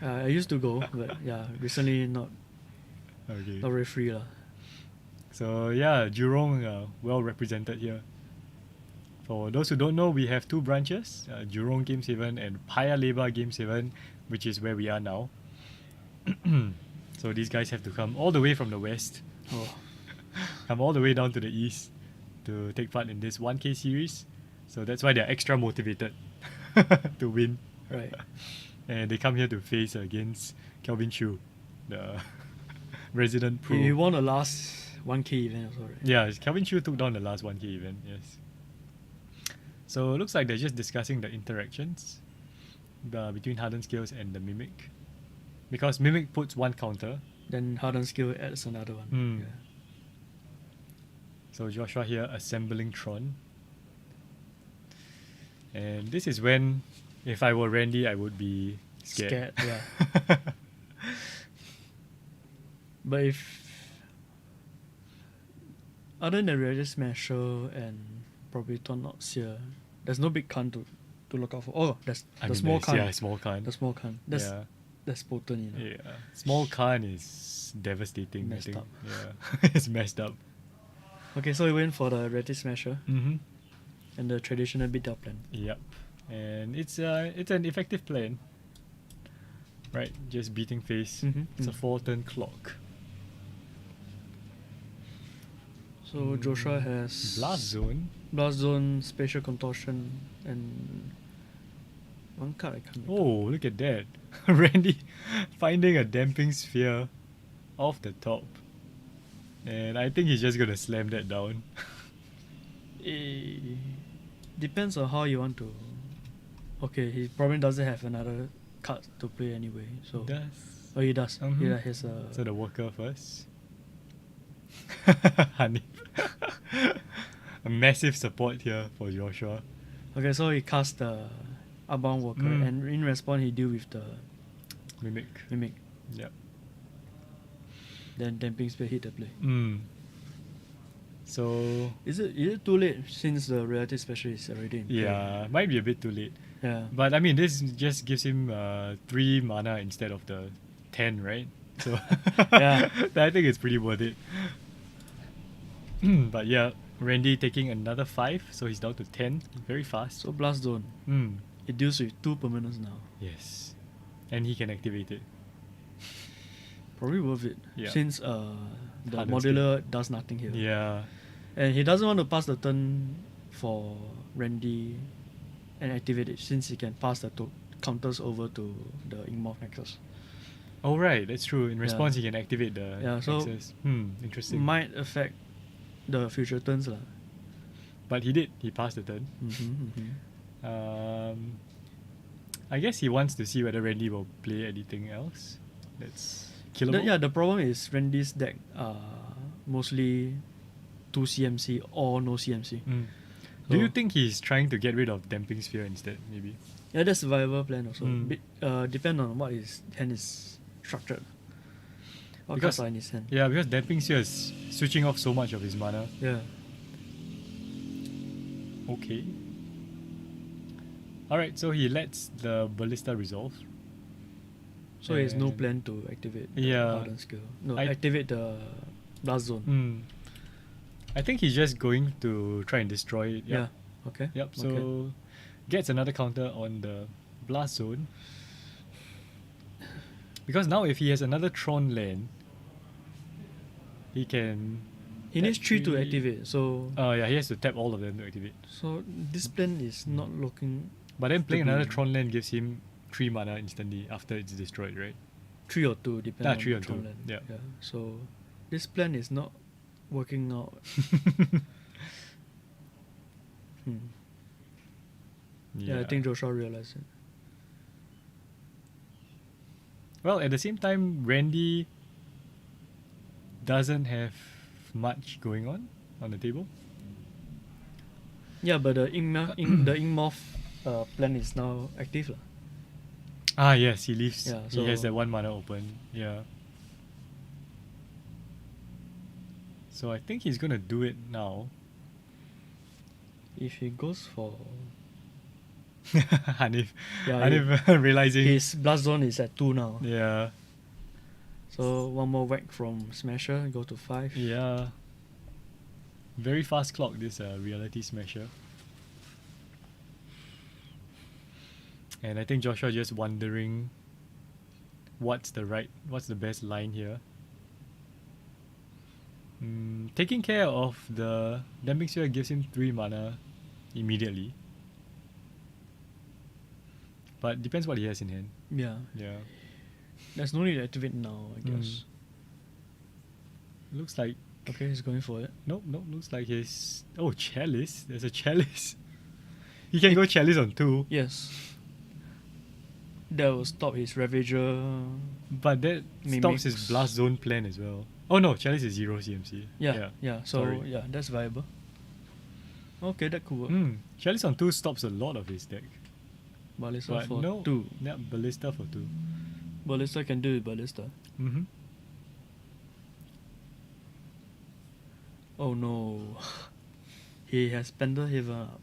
I used to go, but yeah, recently not Okay. very free lah. So yeah, Jurong well represented here. For those who don't know, we have 2 branches, Jurong Game 7 and Paya Lebar Game 7, which is where we are now. So these guys have to come all the way from the west, Oh, come all the way down to the east to take part in this 1K series. So that's why they're extra motivated to win. right. And they come here to face against Kelvin Chu, the resident pro. He won the last 1K event also, right? Yeah, Kelvin Chu took down the last 1K event, yes. So it looks like they're just discussing the interactions between Hardened Scales and the Mimic. Because Mimic puts 1 counter. Then Hardened Skill adds another one. Mm. Yeah. So Joshua here assembling Tron. And this is when, if I were Randy, I would be scared. Yeah. But if other than Radiant Smasher and probably Tornado Seer, there's no big Khan to look out for. Oh, there's I the mean, small there's- Khan. Yeah, small Khan. The small Khan. That's potent, you know. Yeah. Small Khan is devastating, Messed I think. up. Yeah. It's messed up. Okay, so we went for the Radiant Smasher Mm-hmm. and the traditional beat up plan. Yep. And it's an effective plan. Right? Just beating face. It's a 4-turn clock. So Joshua has Blast Zone. Blast Zone, Spatial Contortion, and one card I can't remember. Oh, look at that. Randy finding a damping sphere off the top. And I think he's just gonna slam that down. Depends on how you want to. Okay, he probably doesn't have another card to play anyway. So oh, he does. Mhm. Yeah, his So the worker first. Honey. A massive support here for Joshua. okay, so he cast the Outbound Worker, Mm. and in response he deal with the Mimic. Mimic. Yep. Then Damping Spear hit the play. So Is it too late since the reality special is already in play? yeah, might be a bit too late. Yeah. But I mean, this just gives him 3 mana instead of the 10, right? So Yeah. I think it's pretty worth it. But yeah, Randy taking another 5, so he's down to 10. Very fast. So Blast Zone. It deals with 2 permanents now. Yes, and he can activate it. Probably worth it. Yeah. Since the Hardened modular does nothing here. Yeah. And he doesn't want to pass the turn for Randy and activate it since he can pass the counters over to the Inkmoth Nexus. Oh right, that's true. In Yeah. response, he can activate the Yeah, so access. Interesting. Might affect the future turns lah. But he did. He passed the turn. I guess he wants to see whether Randy will play anything else that's killable. The problem is Randy's deck mostly 2 CMC or no CMC. Do you So- think he's trying to get rid of Damping Sphere instead, maybe? Yeah, that's a viable plan also. Mm. Depend on what his hand is structured. What Because- cards are in his hand. Yeah, because Damping Sphere is switching off so much of his mana. Yeah. Okay. Alright, so he lets the Ballista resolve. So he has no And- plan to activate the Yeah. Hardened skill. No, I- activate the Blast Zone. I think he's just going to try and destroy it. Yeah. Okay. Yep, so Okay. gets another counter on the Blast Zone. Because now if he has another Tron land, he can... He needs 3 to three- activate. So yeah, he has to tap all of them to activate. so this plan is not looking But then playing To another be- Tron land gives him 3 mana instantly after it's destroyed, right? 3 or 2 depending on 3 the or Tron 2, land. yeah. So this plan is not working out. Yeah, I think Joshua realized it. Well, at the same time, Randy doesn't have much going on the table. Yeah, but the Inkmoth plan is now active lah. Ah, yes, he leaves. Yeah, he has so- that 1 mana open. Yeah. So I think he's gonna do it now. If he goes for Hanif, Yeah, Hanif realizing. his Blast Zone is at 2 now. Yeah, So one more whack from Smasher, go to 5. yeah. Very fast clock, this Reality Smasher. And I think Joshua just wondering what's the best line here. Taking care of the Damping Sphere gives him 3 mana immediately. But depends what he has in hand. Yeah. Yeah. There's no need to activate now, I guess. Looks like Okay, he's going for it. nope, looks like his Chalice. There's a Chalice. He can go Chalice on 2. Yes. That will stop his Ravager. But that stops his Mimics. Blast Zone plan as well. Oh no, Chalice is 0 CMC. Yeah. So Sorry. yeah, that's viable. Okay, that could work. Chalice on 2 stops a lot of his deck. Ballista But for no, 2. Yeah, Ballista for 2. Ballista can do it, Ballista. Mm-hmm. Oh no. He has Pender Haven up.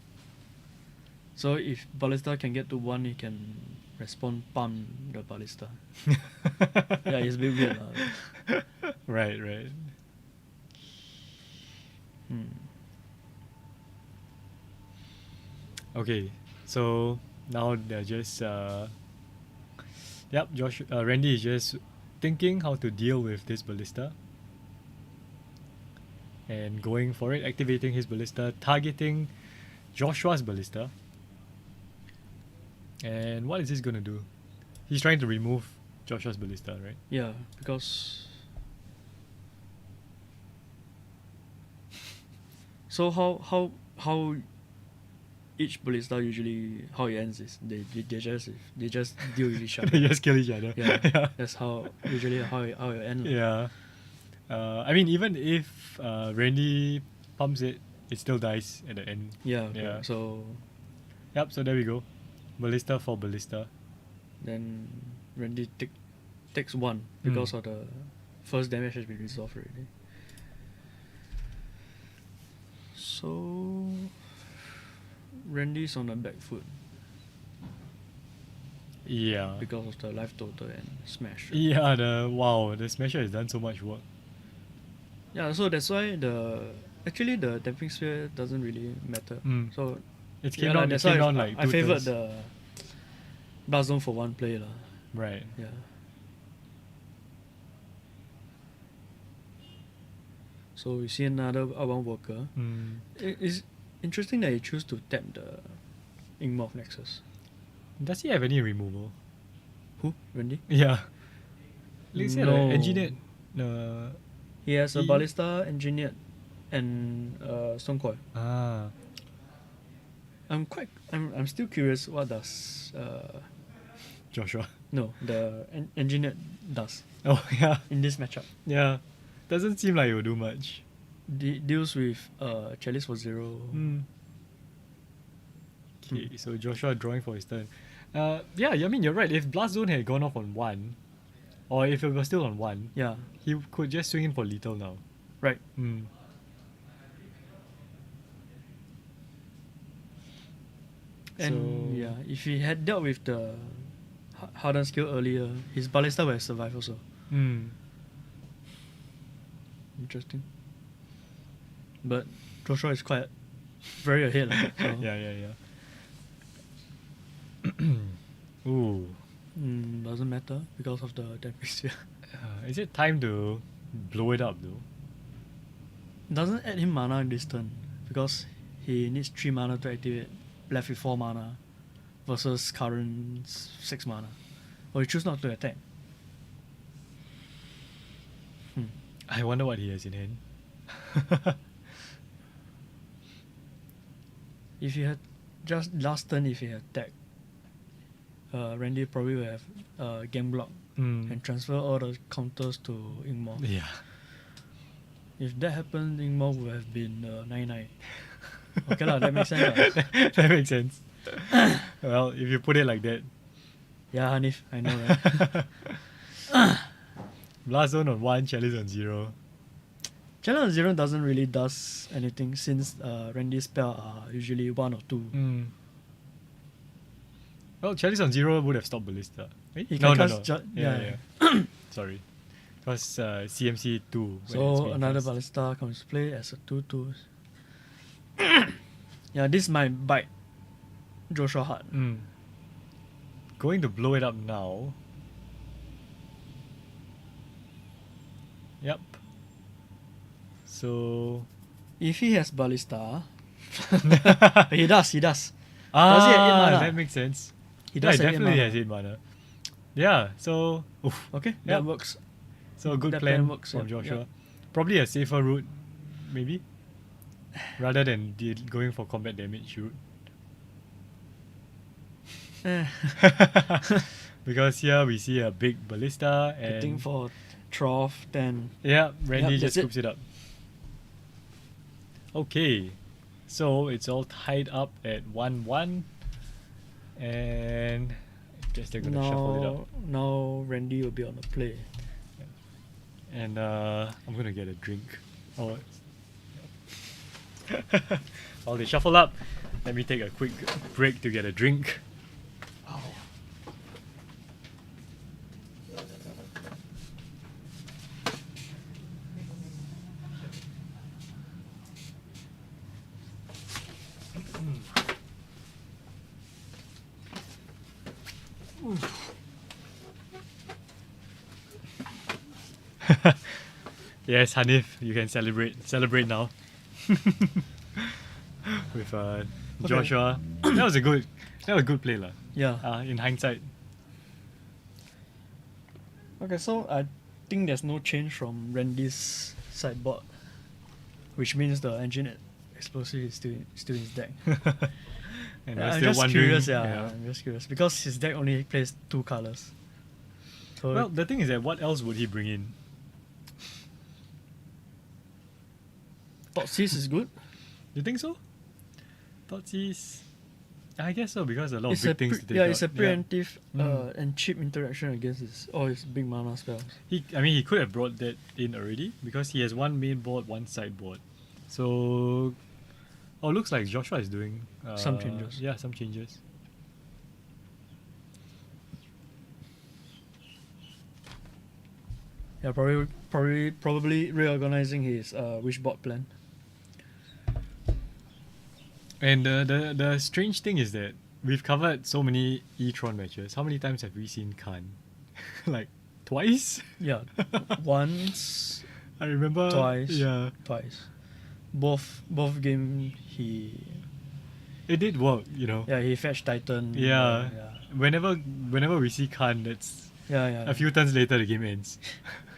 So if Ballista can get to 1, he can respond pump the Ballista. Yeah, it's a bit weird. Right. Okay, so now they're just Randy is just thinking how to deal with this Ballista and going for it, activating his Ballista, targeting Joshua's Ballista. And what is this gonna do? He's trying to remove Joshua's Ballista, right? Yeah, because so how each Ballista usually how it ends is they just deal with each They other. just kill each other. Yeah, that's how usually how it ends. Yeah. I mean, even if Randy pumps it, it still dies at the end. Yeah. Okay. Yeah. So Yep, so there we go. Ballista for Ballista. then Randy takes 1 because of the first damage has been resolved already. So Randy's on the back foot Yeah. because of the life total and smash. Yeah, the Smasher has done so much work. Yeah, so that's why the damping sphere doesn't really matter. Mm. So It yeah came lah, down, it that's came why down like I two favored turns. the Blast Zone for one play lah. Right. Yeah. So you see another outbound worker. Mm. It is interesting that you choose to tap the Inkmoth Nexus. Does he have any removal? Who? Randy? Yeah. Let's say like No. engineered. He has a He- Ballista engineered and Stone Coil. Ah. I'm still curious what does Joshua. no the engineered does Oh yeah. in this matchup. Yeah. Doesn't seem like it will do much. Deals with Chalice for 0. Okay, so Joshua drawing for his turn. Yeah, I mean you're right. If Blast Zone had gone off on 1, or if it was still on 1, Yeah, he could just swing in for lethal now. right. Mm. And So- yeah, if he had dealt with the hardened skill earlier, his Ballista would have survived also. Mm. Interesting. But Joshua is quite very ahead. lah, so, Yeah. Ooh. doesn't matter because of the damping sphere. Is it time to blow it up though? Doesn't add him mana in this turn because he needs 3 mana to activate, left with 4 mana versus current 6 mana. Or he choose not to attack. I wonder what he has in hand. If he had just last turn, if he had attacked, Randy probably would have game block and transfer all the counters to Inkmoth. Yeah. If that happened, Inkmoth would have been 9-9. Okay lah, that makes sense lah. That makes sense. Well, if you put it like that. Yeah, Hanif, I know right. Blast Zone on 1, Chalice on 0. Challenge on 0 doesn't really does anything since Randy's spell are usually 1 or 2. Well, Chalice on 0 would have stopped Ballista. Eh? He No, can no, cast no. ju- yeah. yeah. Sorry. It was CMC 2. when it's So being another cast. Ballista comes to play as a 2/2. Yeah, this might bite Joshua hard. Going to blow it up now. Yep. So. If he has Ballista, he does. Does he have 8 mana? That makes sense. He Yeah, does have 8 definitely mana. has 8 mana. Yeah, so. Oof. Okay, Yeah. that works. So a good That plan plan works, from yeah, Joshua. yeah. Probably a safer route, maybe, rather than going for combat damage route. Eh, Because here we see a big ballista I think and for Trough, then yeah, Randy Yep, just that's it. scoops it up. Okay, so it's all tied up at 1-1, and I guess they're gonna shuffle it up. now Randy will be on the play. And I'm gonna get a drink. Oh, while they shuffle up, let me take a quick break to get a drink. Yes, Hanif, you can celebrate now. With Joshua. That was a good play lah. Yeah. In hindsight. Okay, so I think there's no change from Randy's sideboard, which means the engineered explosive is still in his deck. And Yeah, we're I'm still just wondering. curious, I'm just curious because his deck only plays 2 colors. So Well, the thing is that what else would he bring in? Thoughtseize is good. You think so? Thoughtseize. I guess so, because a lot It's of a big things to take yeah, out. it's a preemptive Mm. and cheap interaction against his big mana spells. I mean, he could have brought that in already because he has one main board, one sideboard. So, looks like Joshua is doing Some changes. Yeah, some changes. Yeah, probably reorganizing his wishboard plan. And the strange thing is that we've covered so many E-Tron matches. How many times have we seen Khan? Like twice? Yeah, once, I remember. Twice. Yeah, twice. Both game it did work. he fetched Titan. Yeah. yeah, Whenever we see Khan, that's yeah. a few turns later the game ends.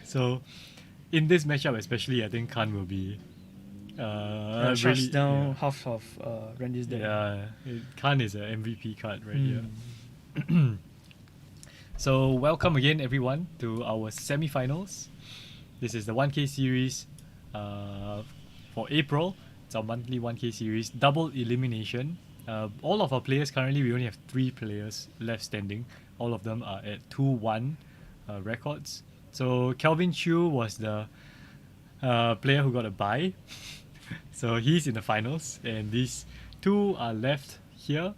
So, in this matchup especially, I think Khan will be Shuts really down half of Randy's deck. Khan is an MVP card right Mm. here. So welcome again everyone to our semi-finals. This is the 1K series for April. It's our monthly 1K series, double elimination. All of our players currently, we only have 3 players left standing. All of them are at 2-1 records. So Kelvin Chu was the player who got a bye. So he's in the finals, and these 2 are left here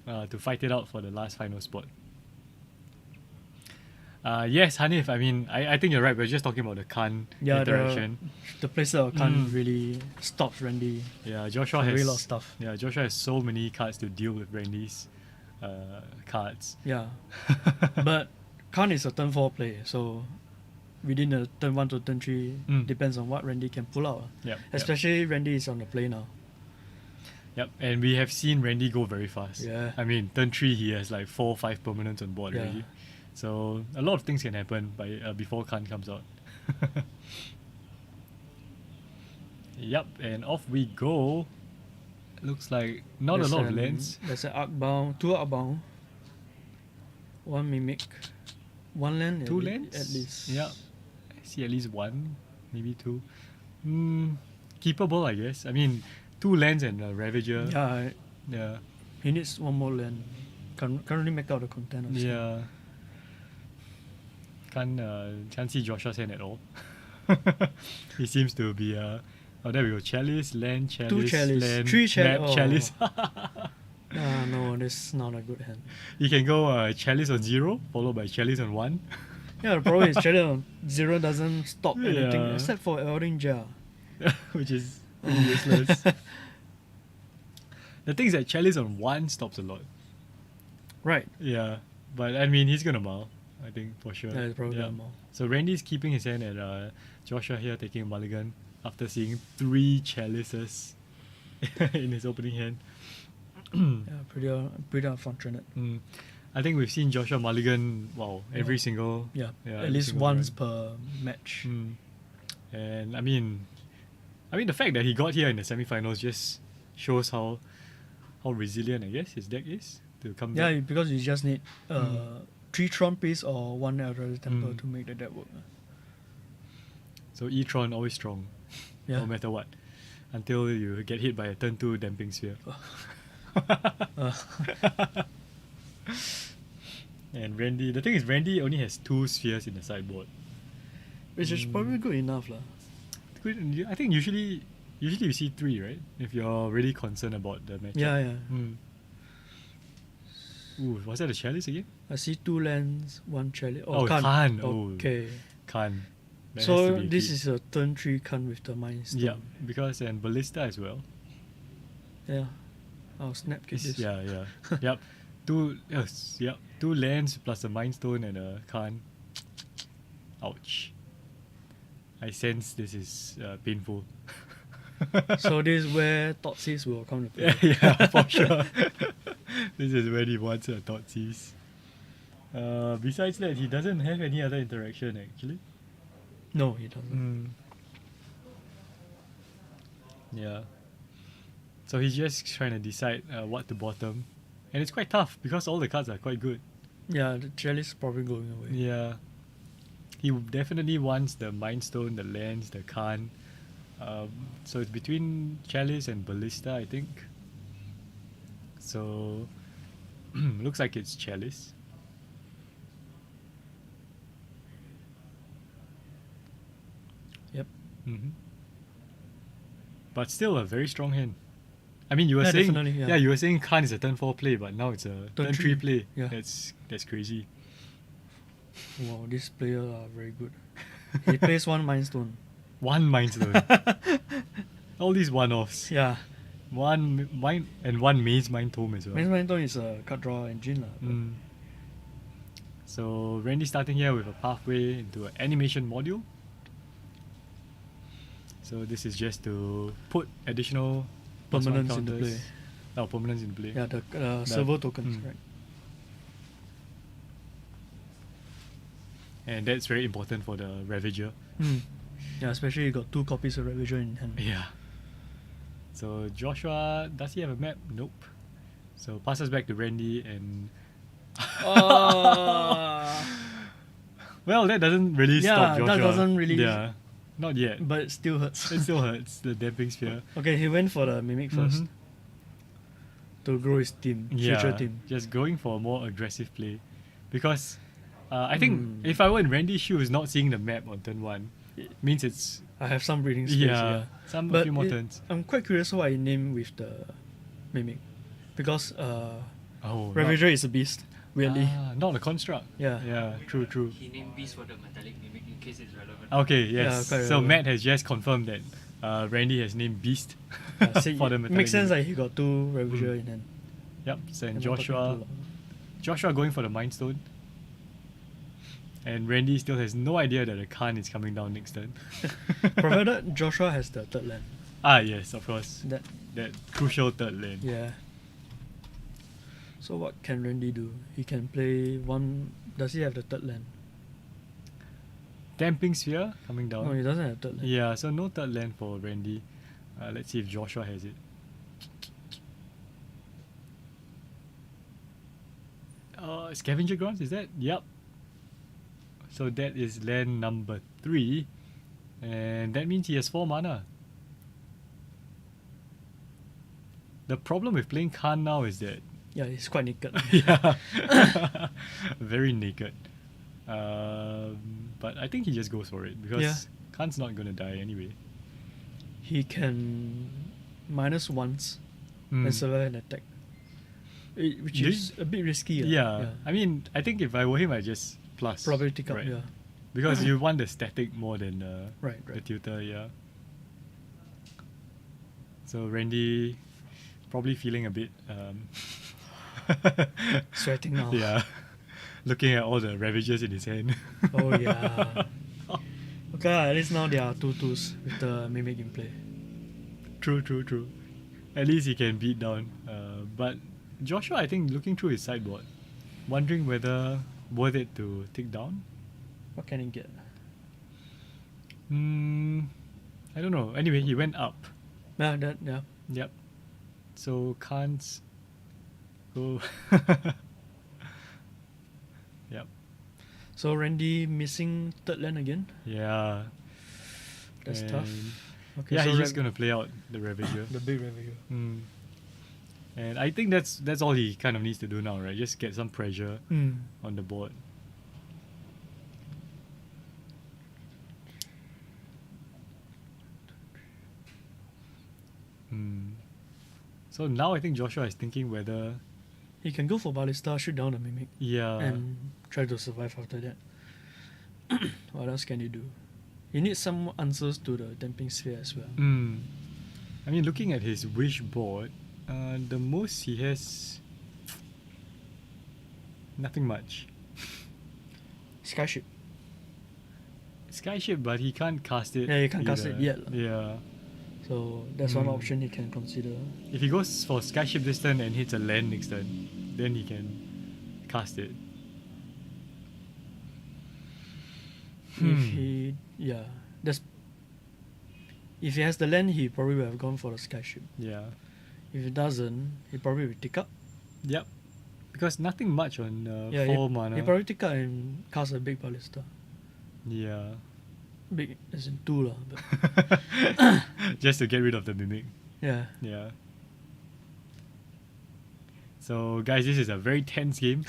to fight it out for the last final spot. Yes, Hanif, I mean, I think you're right. We're just talking about the Khan Yeah, interaction. the playstyle can't Mm. really stop Randy. Yeah, Joshua From has a lot of stuff. Yeah, Joshua has so many cards to deal with Randy's cards. Yeah, but Khan is a turn 4 play, so within the turn 1 to turn 3, Mm. depends on what Randy can pull out. Yep, Especially Randy is on the play now. Yep, and we have seen Randy go very fast. Yeah. I mean, turn 3 he has like 4 or 5 permanents on board Yeah. already. So a lot of things can happen before Khan comes out. Yep, and off we go. Looks like not There's a lot of an- lands. There's an Arcbound, 2 Arcbound, 1 Mimic, 1 land 2 at lands? at least. Yeah. I see at least 1, maybe 2. Keepable, I guess. I mean, 2 lands and a Ravager. Yeah, Yeah. he needs 1 more land. Can't really make out the content of Yeah. Can't see Joshua's hand at all. He seems to be there we go. Chalice, land, chalice, 2 chalice, land, 3 map, chalice. chalice. No, that's not a good hand. You can go chalice on 0, followed by chalice on 1. Yeah, the problem is chalice on 0 doesn't stop anything Yeah. except for Elding Jar. Which is useless. The thing is that chalice on 1 stops a lot. Right. Yeah, but I mean, he's gonna mull, I think, for sure. Yeah, it's probably gonna mull. So Randy's keeping his hand at Joshua here, taking a mulligan after seeing 3 chalices in his opening hand. Yeah, pretty unfortunate. I think we've seen Joshua mulligan, every single... Yeah, Yeah, at every least single once round. per match. And I mean, the fact that he got here in the semi-finals just shows how resilient, I guess, his deck is to come back. Yeah, because you just need 3 Tron piece or 1 Elder Temple Mm. to make the deck work. So E-Tron always strong, Yeah. no matter what, until you get hit by a turn 2 damping sphere. Uh, And Randy, the thing is, Randy only has 2 spheres in the sideboard. which is probably good enough. I think usually you see 3, right? If you're really concerned about the matchup. Yeah. Ooh, was that a chalice again? I see 2 lands, 1 chalice. Oh, Khan. Khan. Oh. Okay. Khan. That has to So be a this key. is a turn 3 Khan with the Mind Stone. Yeah, because and Ballista as well. Yeah. I'll snap kick this. Yeah. Yep. 2 lands plus a Mind Stone and a Khan. Ouch. I sense this is painful. So this is where Thoughtseize will come to play. Yeah, for sure. This is when he wants a Thoughtseize. Besides that, he doesn't have any other interaction actually. No, he doesn't. Yeah. So he's just trying to decide what to bottom. And it's quite tough because all the cards are quite good. Yeah, the chalice is probably going away. Yeah. He definitely wants the Mind Stone, the lands, the Khan. So it's between Chalice and Ballista, I think. So Looks like it's Chalice. Yep. hmm But still a very strong hand. I mean, you were Yeah, saying, definitely, yeah. you were saying Khan is a turn 4 play, but now it's a turn 3 play. Yeah. That's crazy. Wow, this player are very good. He plays one Mind Stone. One Mind Stone. All these one-offs. Yeah. One Mind and one Maze Mind Tome as well. Mind Stone is a card draw engine. Mm. So Randy starting here with a pathway into an animation module. So this is just to put additional +1 Permanents into counters. play. Oh, permanents in play. Yeah, the server tokens, mm. right? And that's very important for the Ravager. Mm. Yeah, especially you got 2 copies of Ravager in hand. Yeah. So Joshua, does he have a map? Nope. So passes back to Randy and well, that doesn't really stop Yeah, Joshua. that doesn't really- Yeah, not yet. But it still hurts. It still hurts, the Damping Sphere. Okay, he went for the Mimic first Mhm. to grow his team, future team. Just going for a more aggressive play. Because I think Mm. if I were in Randy's shoes, not seeing the map on turn 1 means it's I have some breathing space. yeah, Yeah. a But few more it- turns. I'm quite curious why I named with the Mimic. Because Oh, Ravager is a beast, weirdly. not a construct. Yeah. Yeah, true. He named Beast for the metallic mimic in case it's relevant. Okay, Yeah, yes. quite So relevant. Matt has just confirmed that Randy has named Beast See, for the it metallic makes sense mimic. that he got 2 Ravager Mm. in hand. Yep. So and I'm not talking Joshua too loud. Joshua going for the Mind Stone. And Randy still has no idea that the Khan is coming down next turn. Provided Joshua has the third land. Yes, of course. That That crucial third lane. Yeah. So what can Randy do? He can play one. Does he have the third land? Damping Sphere coming down. No, he doesn't have third land. Yeah, so no third land for Randy. Let's see if Joshua has it. Scavenger Grounds, is that? Yep. So that is land number 3. And that means he has 4 mana. The problem with playing Khan now is that Yeah, he's quite naked. yeah, very naked. But I think he just goes for it because Yeah. Khan's not gonna die anyway. He can minus once Mm. and survive an attack. Which Do is a bit risky. Yeah. I mean, I think if I were him, I just plus. Probably tick up, right? yeah. Because you want the static more than Right, the right. tutor, yeah. So Randy probably feeling a bit Sweating now. yeah. Looking at all the Ravagers in his hand. Oh yeah. Okay, at least now there are 2/2s with the Mimic in play. True. At least he can beat down. But Joshua, I think, looking through his sideboard, wondering whether worth it to tick down. What can he get? I don't know. Anyway, he went up. Yeah. Yep. So can't go. Yep. So Randy missing third land again. Yeah. That's tough. And Okay, yeah, so he's just gonna play out the Ravager. the big Ravager. And I think that's all he kind of needs to do now, right? Just get some pressure on the board. So now I think Joshua is thinking whether He can go for Ballista, shoot down the Mimic, yeah and try to survive after that. What else can he do? He needs some answers to the Damping Sphere as well. I mean, looking at his wish board, the most he has nothing much. Skyship. Skyship, but he can't cast it. Yeah, he can't cast either. it yet. Yeah. So that's one option he can consider. If he goes for Skyship this turn and hits a land next turn, then he can cast it. If he if he has the land, he probably would have gone for the Skyship. Yeah. If he doesn't, he probably will tick up. Yep. Because nothing much on Yeah, 4 mana. he probably tick up and cast a big Ballista. Yeah. Big as in 2 lah, but Just to get rid of the Mimic. yeah. Yeah. So, guys, this is a very tense game.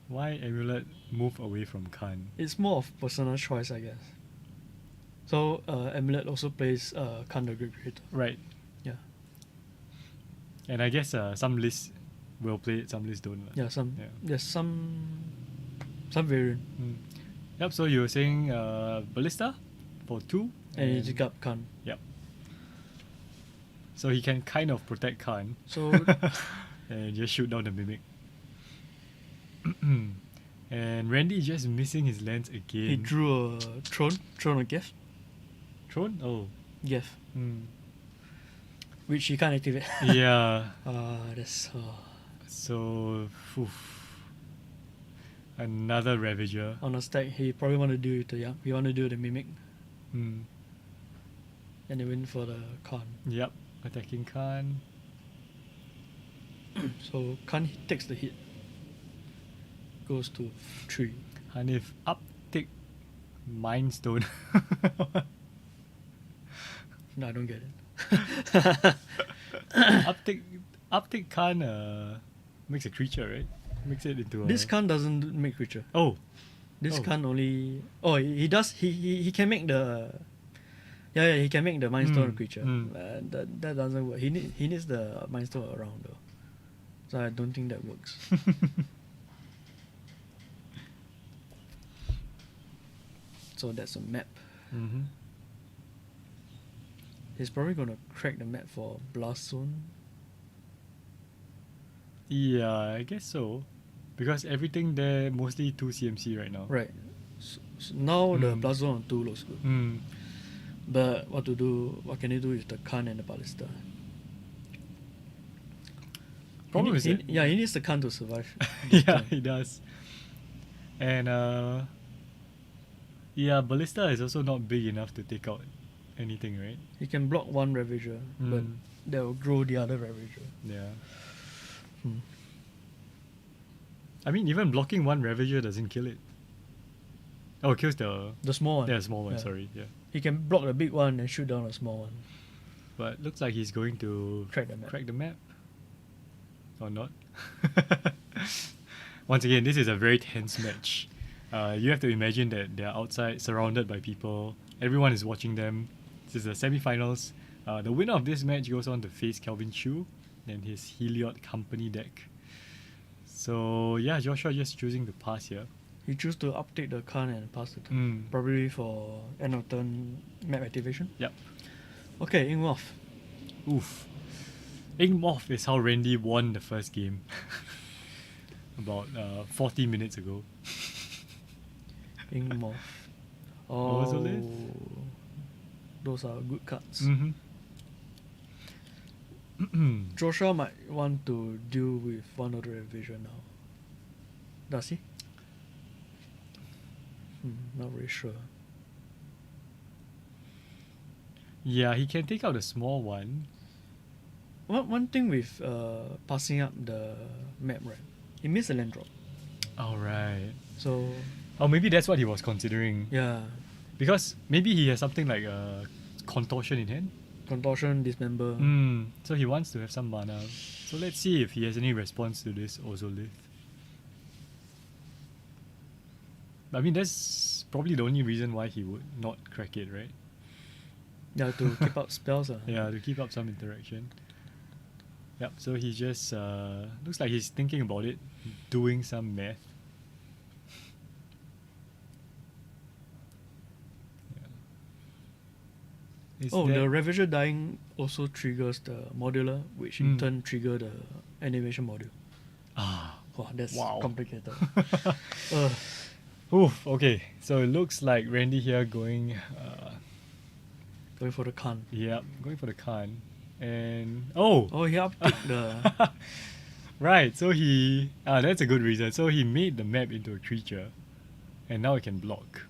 Why Amulet move away from Khan? It's more of personal choice, I guess. So Amulet also plays Khan the Great Creator. Right. Yeah. And I guess some lists will play it, some lists don't. Yeah, some Yeah. there's some variant. Mm. Yep, so you were saying Ballista for 2. And he just got Khan. Yep. So he can kind of protect Khan So and just shoot down the Mimic. And Randy is just missing his lands again. he drew a Throne of Geth. Throne? Oh. Geth. Hmm. Which he can't activate. Yeah. That's So, another Ravager. on a stack he probably want to do it he want to do the Mimic Hmm. and he went for the Khan. Yep. Attacking Khan. So Khan takes the hit. Goes to 3. Hanif uptick Mind Stone. No, I don't get it. uptick Khan makes a creature, right? Makes it into a... This Khan doesn't make creature. Oh. This Oh. Khan only. Oh, he does. He can make the. Yeah, he can make the Mind Stone creature. That doesn't work. He needs the Mind Stone around though. So I don't think that works. So that's a map. Mm-hmm. He's probably gonna crack the map for Blast Zone. Yeah, I guess so. Because everything there mostly 2 CMC right now. Right. So now the Mm. Blast Zone on 2 looks good. Mm. But what to do? What can you do with the Khan and the Ballista? Problem is he that- needs the Khan to survive. this Yeah, time. he does. And yeah, Ballista is also not big enough to take out anything, right? He can block one Ravager, but Mm. that will grow the other Ravager. Yeah. Hmm. I mean, even blocking one Ravager doesn't kill it. Oh, it kills the... The small one. Yeah, small one, Yeah. sorry. Yeah. He can block the big one and shoot down the small one. But looks like he's going to Crack the map. crack the map. Or not. Once again, this is a very tense match. You have to imagine that they're outside, surrounded by people. Everyone is watching them. This is the semi-finals. The winner of this match goes on to face Kelvin Chu and his Heliod Company deck. So yeah, Joshua just choosing to pass here. He chose to update the Khan and pass the turn. Mm. Probably for end of turn map activation. Yep. Okay, Ingmoth. Oof. Ingmoth is how Randy won the first game. About 40 minutes ago. Ingmoth. Ozolith? Those are good cards. Mm-hmm. Joshua might want to deal with one of the revision now. Does he? Not really sure. Yeah, he can take out the small one. One thing with passing up the map, right? He missed a land drop. Alright. So Oh, maybe that's what he was considering. yeah, Because maybe he has something like contortion in hand. contortion, dismember. So he wants to have some mana. So let's see if he has any response to this Ozolith. I mean, that's probably the only reason why he would not crack it, right? Yeah, to keep up spells. Yeah, to keep up some interaction. Yep, so he just looks like he's thinking about it, doing some math. Yeah. Is Oh, that- the Ravager dying also triggers the modular, which in Mm. turn trigger the animation module. Ah. Wow, that's Wow. complicated. Oof, okay, so it looks like Randy here going Going for the Khan. going for the Khan. And oh, Oh, he uptick the. right, so he that's a good reason. So he made the map into a creature and now it can block.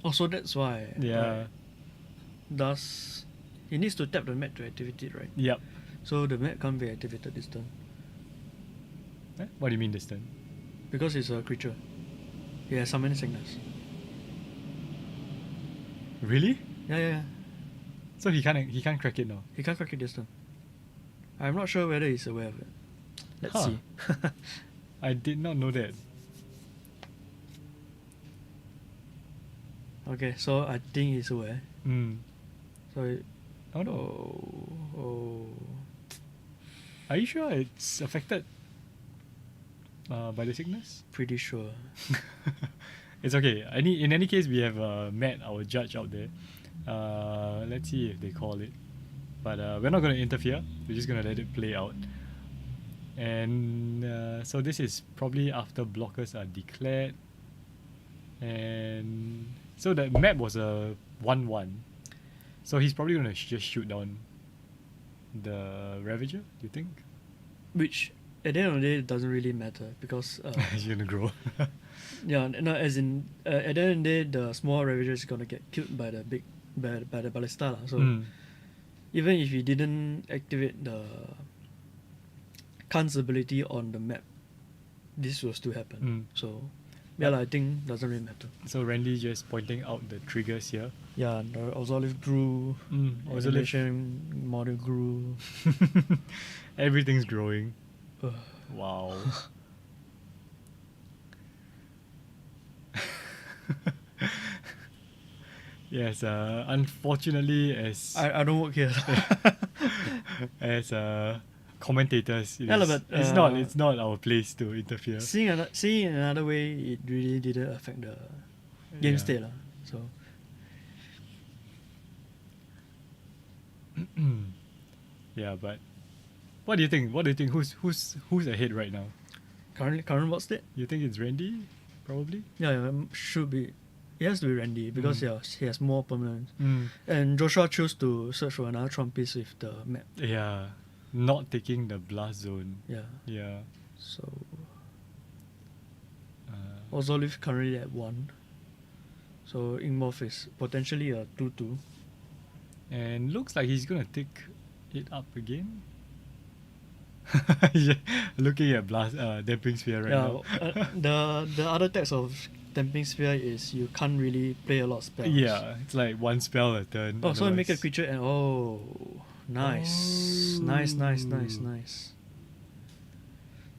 Oh, so that's why. Yeah. Right. Does he needs to tap the map to activate it, right? Yep. So the map can't be activated this turn Eh? What do you mean this turn? because it's a creature. He has summon sickness. Really? Yeah. So he can't crack it now. He can't crack it this turn. I'm not sure whether he's aware of it. Let's Huh. see. I did not know that. Okay, so I think he's aware. Mm. So, Oh no. oh, Are you sure it's affected by the sickness? pretty sure. It's okay. In any case, we have met our judge out there. Let's see if they call it. But we're not going to interfere. We're just going to let it play out. And so this is probably after blockers are declared. And so the map was a 1-1. So he's probably going to just shoot down the Ravager, you think? Which, at the end of the day, it doesn't really matter because, He's going to grow. yeah, no, as in, at the end of the day, the small Ravager is gonna get killed by the big, by the ballista lah. So Mm. even if you didn't activate the Khan's ability on the map, this will still happen. Mm. So, yeah, lah, I think doesn't really matter. So Randy just pointing out the triggers here. Yeah, the Ozolive grew, Ozolive. animation model grew. Everything's growing. Ugh. Wow. Yes, unfortunately, as I don't work here. as commentators, Yeah, lah, but, it's not our place to interfere. seeing another way, it really didn't affect the game Yeah. state lah. So Yeah, but what do you think? What do you think? Who's ahead right now? current what state? You think it's Randy? Probably. Yeah, should be. It has to be Randy because Mm. he has more permanence. And Joshua chose to search for another Trumpist with the map. Yeah, not taking the blast zone. Yeah. Yeah. So Uh, Ozolive currently at 1. So Ingmorph is potentially a 2-2. and looks like he's gonna take it up again. Yeah, looking at blast damping sphere right now. The other text of Damping Sphere is you can't really play a lot of spells. Yeah, it's like one spell a turn. Oh, so you make a otherwise- creature and nice. Nice.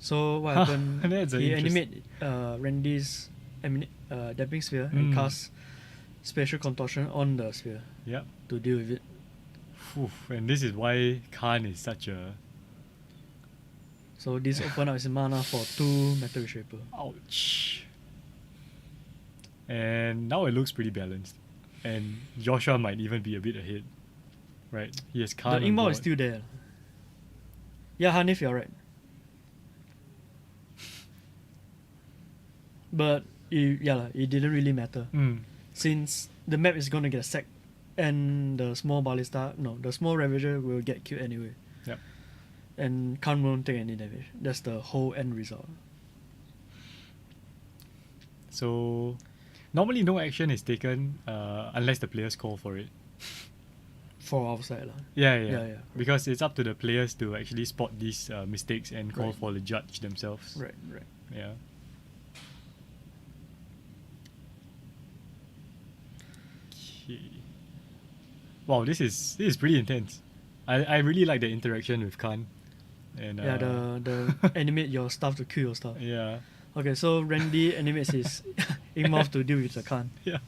So what Huh, happened? that's a He interest- animate Randy's Damping Sphere and cast Spatial Contortion on the sphere Yep. to deal with it. Phew, and this is why Khan is such a So this open up his mana for 2 Metal Reshaper. ouch. And now it looks pretty balanced. And Joshua might even be a bit ahead. Right? He has Khan. The on Ingmar board. is still there. Yeah, Hanif, you're right. But it didn't really matter Mm. since the map is gonna get sacked, and the small Ravager will get killed anyway. Yep. And Khan won't take any damage. That's the whole end result. So normally no action is taken unless the players call for it. For our side lah. Yeah. Yeah. Because it's up to the players to actually spot these mistakes and call Right. for the judge themselves. Right. Yeah. Okay. Wow, this is pretty intense. I really like the interaction with Khan. And Yeah, the animate your stuff to kill your stuff. yeah. Okay, so Randy animates his Ingmorph to deal with the Khan. Yeah.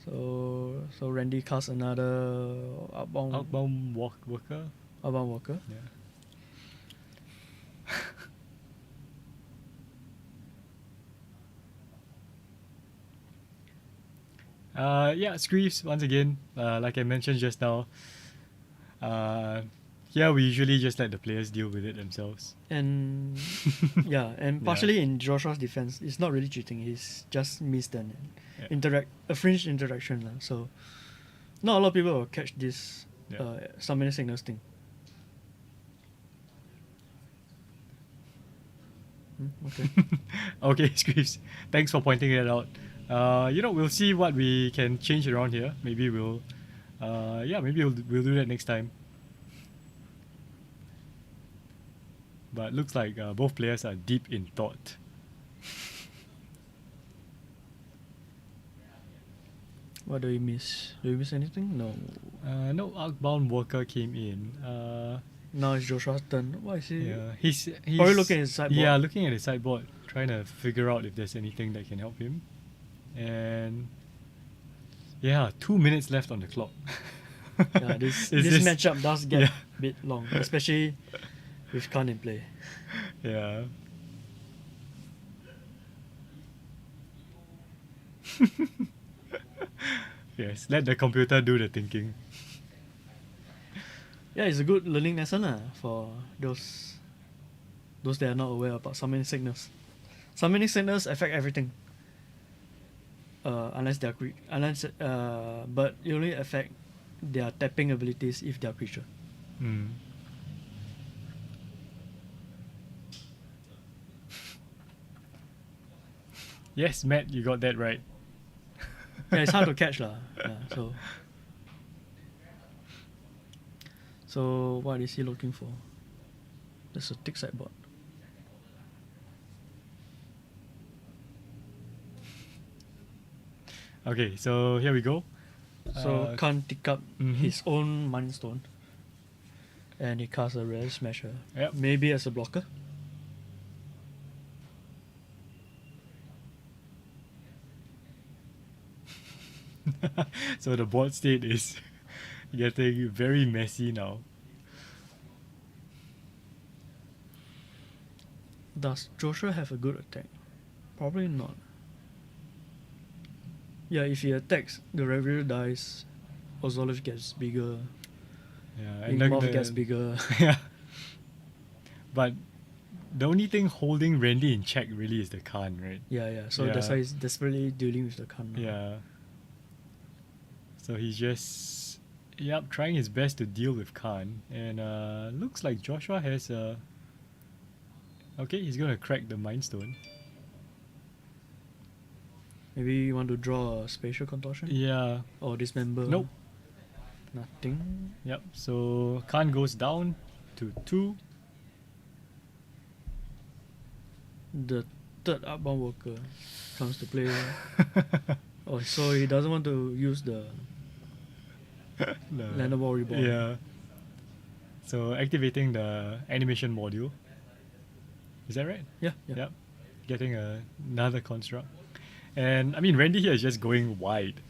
So Randy casts another outbound Outbound worker. walker. Yeah. Yeah, Screeves once again. Like I mentioned just now. Yeah, we usually just let the players deal with it themselves. And and partially in Joshua's defense, it's not really cheating. He's just missed an Yeah. a fringe interaction lah. So not a lot of people will catch this Yeah. summoning signals thing. Okay. Okay, Screeves. Thanks for pointing it out. We'll see what we can change around here. Maybe we'll do that next time. But looks like both players are deep in thought. What do we miss? Do we miss anything? No. No Outbound Worker came in. Now it's Joshua's turn. What is he? Yeah, he's Probably looking at his sideboard. Yeah, looking at his sideboard, trying to figure out if there's anything that can help him. And yeah, 2 minutes left on the clock. Yeah, this Is matchup does get Yeah. a bit long, especially with Khan in play. Yeah. Yes, let the computer do the thinking. Yeah, it's a good learning lesson for those that are not aware about summoning sickness. Summoning sickness affect everything. Unless they are but it only affect their tapping abilities if they are creature. Mm. Yes, Matt, you got that right. Yeah, it's hard to catch lah. Yeah, so what is he looking for? There's a tick sideboard. Okay, so here we go. So Khan tick up mhm. his own Mind Stone, and he casts a Rare Smasher. Yep. Maybe as a blocker. So the board state is getting very messy now. Does Joshua have a good attack? Probably not. Yeah, if he attacks, the Reverie dies, Ozolith gets bigger, Yeah, Inkmoth gets bigger. Yeah. But the only thing holding Randy in check really is the Khan, right? Yeah. So that's Yeah. why he's desperately dealing with the Khan. now. Yeah. So he's just trying his best to deal with Khan, and looks like Joshua has a. Okay, he's gonna crack the Mind Stone. Maybe you want to draw a Spatial Contortion? Yeah. Or dismember? Nope. Nothing. Yep. So Khan goes down to 2. The third Outbound Worker comes to play. Oh, so he doesn't want to use the No. Landable Reborn. Yeah. So activating the animation module. Is that right? Yeah. Yep. Getting another construct. And I mean, Randy here is just going wide.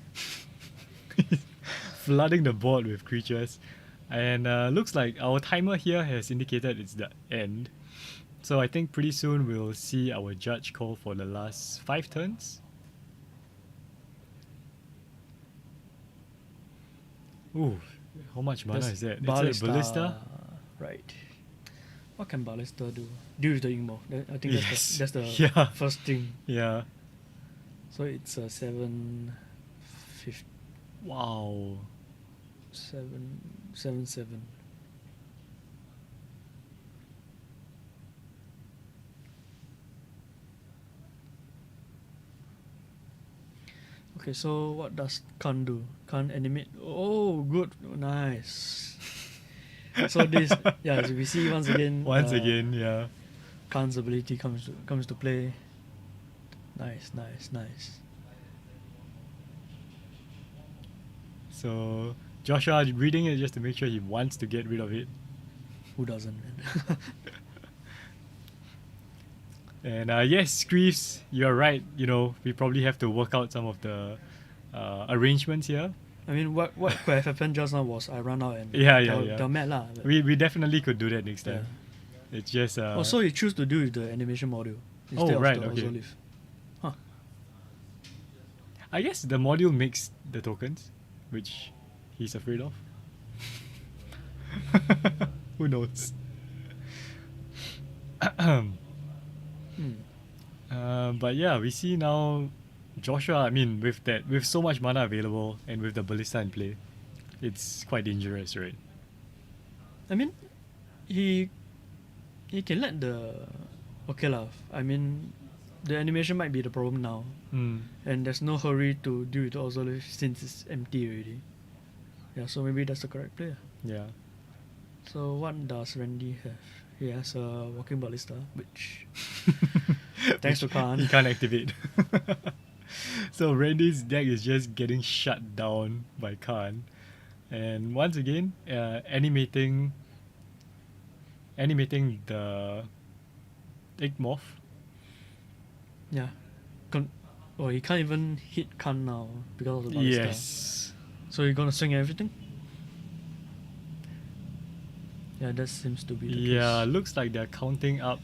Flooding the board with creatures. And looks like our timer here has indicated it's the end. So I think pretty soon we'll see our judge call for the last 5 turns. Ooh, how much mana That's is that? Ballista. It's a Ballista? Right. What can Ballista do? Deal with the Inkmoth. I think Yes. that's the Yeah. first thing. Yeah. So it's a 7 Wow. 7. Okay, so what does Khan do? Khan animate. Oh, good, nice. So this, as we see once again. Once again, yeah. Khan's ability comes to play. Nice. So Joshua reading it just to make sure he wants to get rid of it. Who doesn't, man? And yes, Screeves, you're right. You know, we probably have to work out some of the arrangements here. I mean, what could have happened just now was I run out and Yeah. tell Matt lah. but- We definitely could do that next time. It's just Oh, so you choose to do with the animation module Oh, instead right, of the okay. Ozolith. Huh. I guess the module makes the tokens, which he's afraid of. Who knows? But yeah, we see now Joshua. I mean, with so much mana available and with the Ballista in play, it's quite dangerous, right? I mean, he can let the okay lah. I mean, the animation might be the problem now, Mm. and there's no hurry to deal with the Ozolith since it's empty already. Yeah, so maybe that's the correct play. Yeah. So what does Randy have? He has a Walking Ballista, which thanks to Khan. He can't activate. So Randy's deck is just getting shut down by Khan. And once again, animating the Igmoth. Yeah. He can't even hit Khan now because of the ballista. Yes. So you're gonna swing everything? Yeah, that seems to be the Yeah, case. looks like they're counting up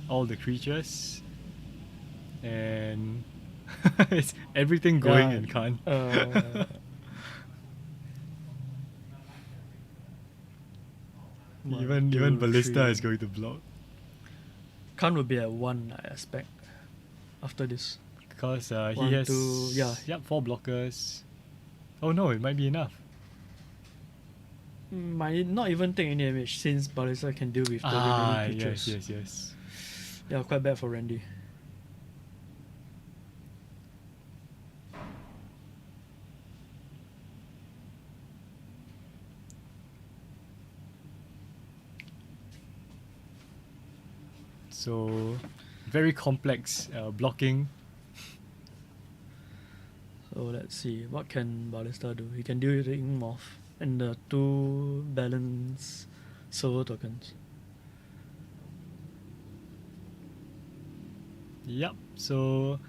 all the creatures. And it's everything going Yeah, in Khan. One, even two, Ballista is three. going to block. Khan will be at 1, I expect. After this. Because he One, has two, yeah. 4 blockers. Oh no, it might be enough. Might not even take any damage since Ballista can deal with the Ah, remaining yes, creatures. yes. Yeah, quite bad for Randy. So, very complex blocking. So let's see, what can Ballista do? He can deal with the Inkmoth and the 2 balance servo tokens. Yep. So,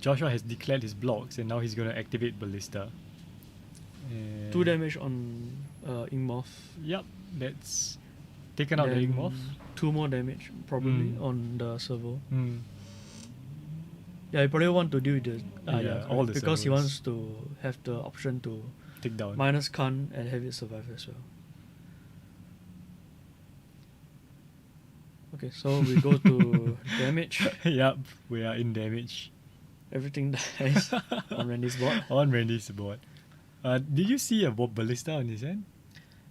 Joshua has declared his blocks, and now he's going to activate Ballista. And 2 damage on Inkmoth. Yep, that's taken out the Then Igmoth. 2 more damage probably Mm. on the servo. Hmm. Yeah, he probably want to deal with the Yeah, all the because he servos. wants to have the option to Take down. minus Khan and have it survive as well. Okay, so we go to damage. Yep, we are in damage. Everything dies on Randy's board. On Randy's board. Did you see a Ballista on his end?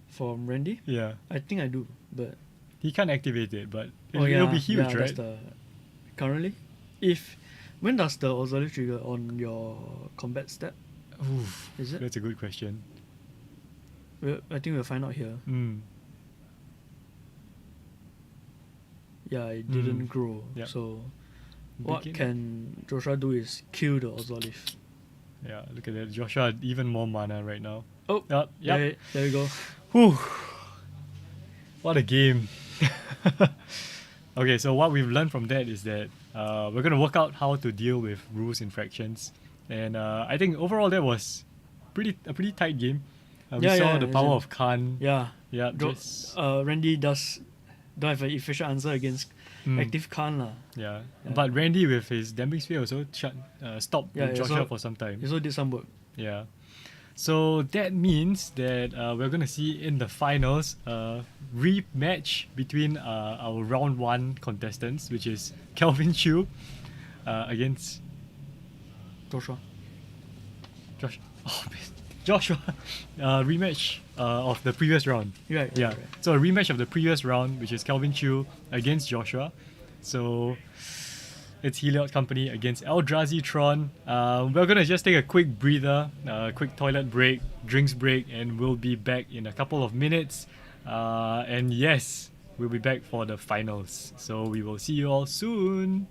From Randy, Yeah. I think I do, but He can't activate it, but oh yeah, it'll be huge, yeah, right? That's currently, when does the Ozolith trigger on your combat step? Oof, Is it? that's a good question. I think we'll find out here. Mm. Yeah, it didn't Mm. grow. Yep. So what Begin- can Joshua do is kill the Ozolith. Yeah, look at that. Joshua had even more mana right now. Oh, Yep. there we go. Whew. What a game. Okay, so what we've learned from that is that we're going to work out how to deal with rules infractions. And I think overall that was a pretty tight game. We Yeah, saw yeah, the as power in- of Khan. Yeah, Yeah, Jo- just, Randy don't have an efficient answer against mm, active Khan lah. yeah. Yeah. But Randy with his Damping Sphere also stopped Yeah, Joshua so- for some time. He also did some work. Yeah. So that means that we're going to see in the finals a rematch between our round 1 contestants, which is Kelvin Chu against Joshua. Joshua. Rematch of the previous round. Right. Yeah. Right. So a rematch of the previous round, which is Kelvin Chu against Joshua. So it's Heliod Company against Eldrazi Tron. We're gonna just take a quick breather, quick toilet break, drinks break, and we'll be back in a couple of minutes. And yes, we'll be back for the finals. So we will see you all soon.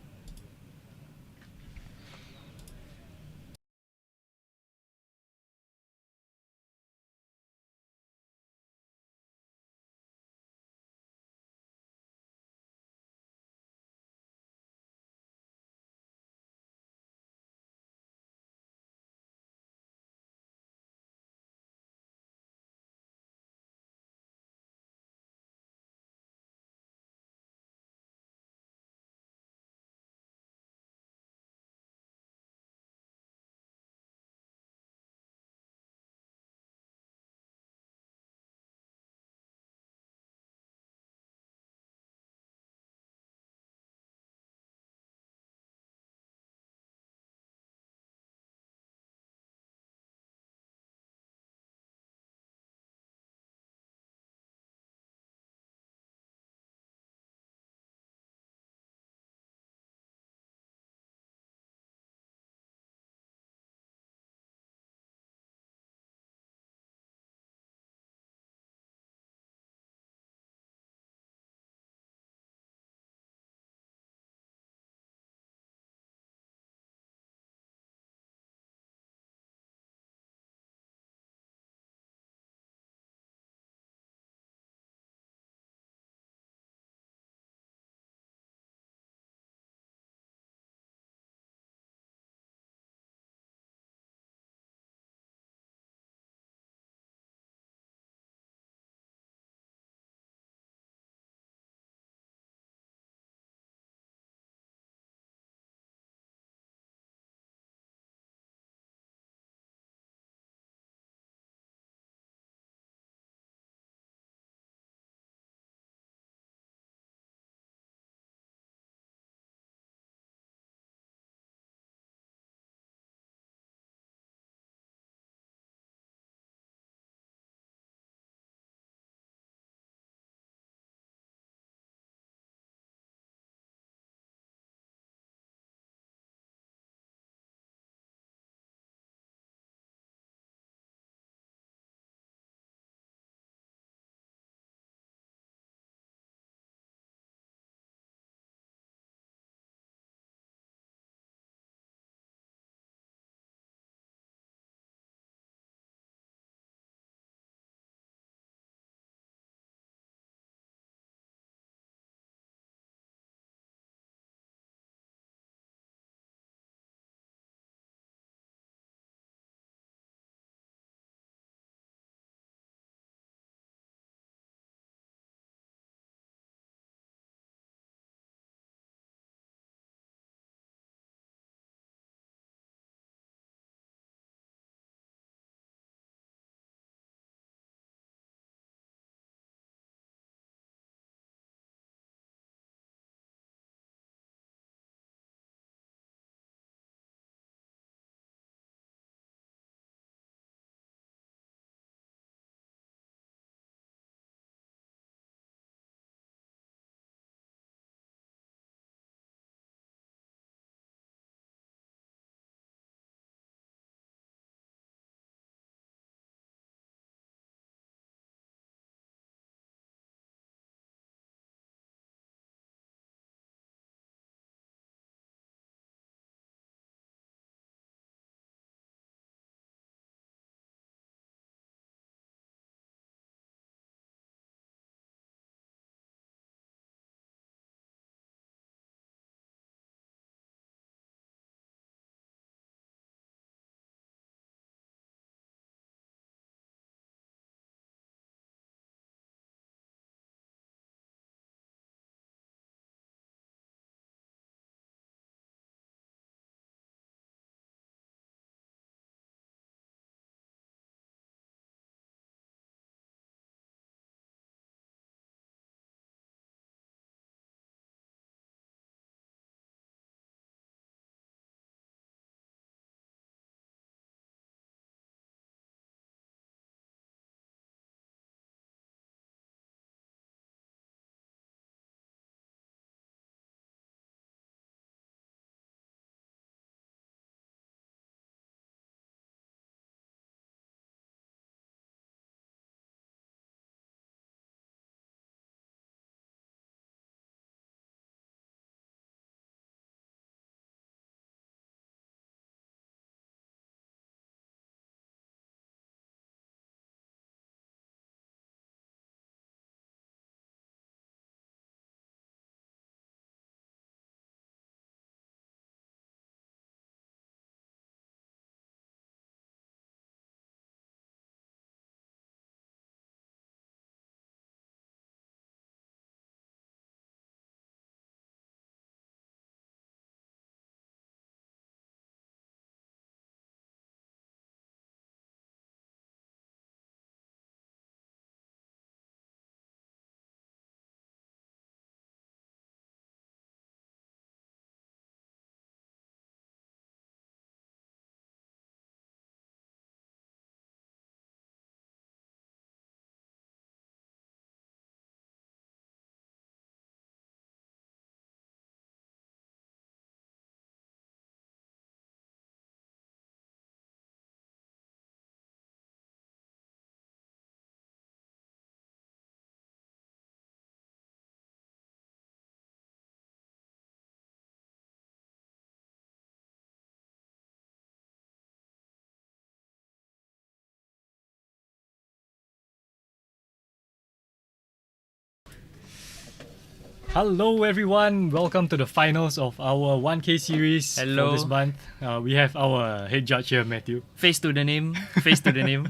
Hello everyone, welcome to the finals of our 1K series Hello. for this month. We have our head judge here, Matthew. Face to the name. Face to the name.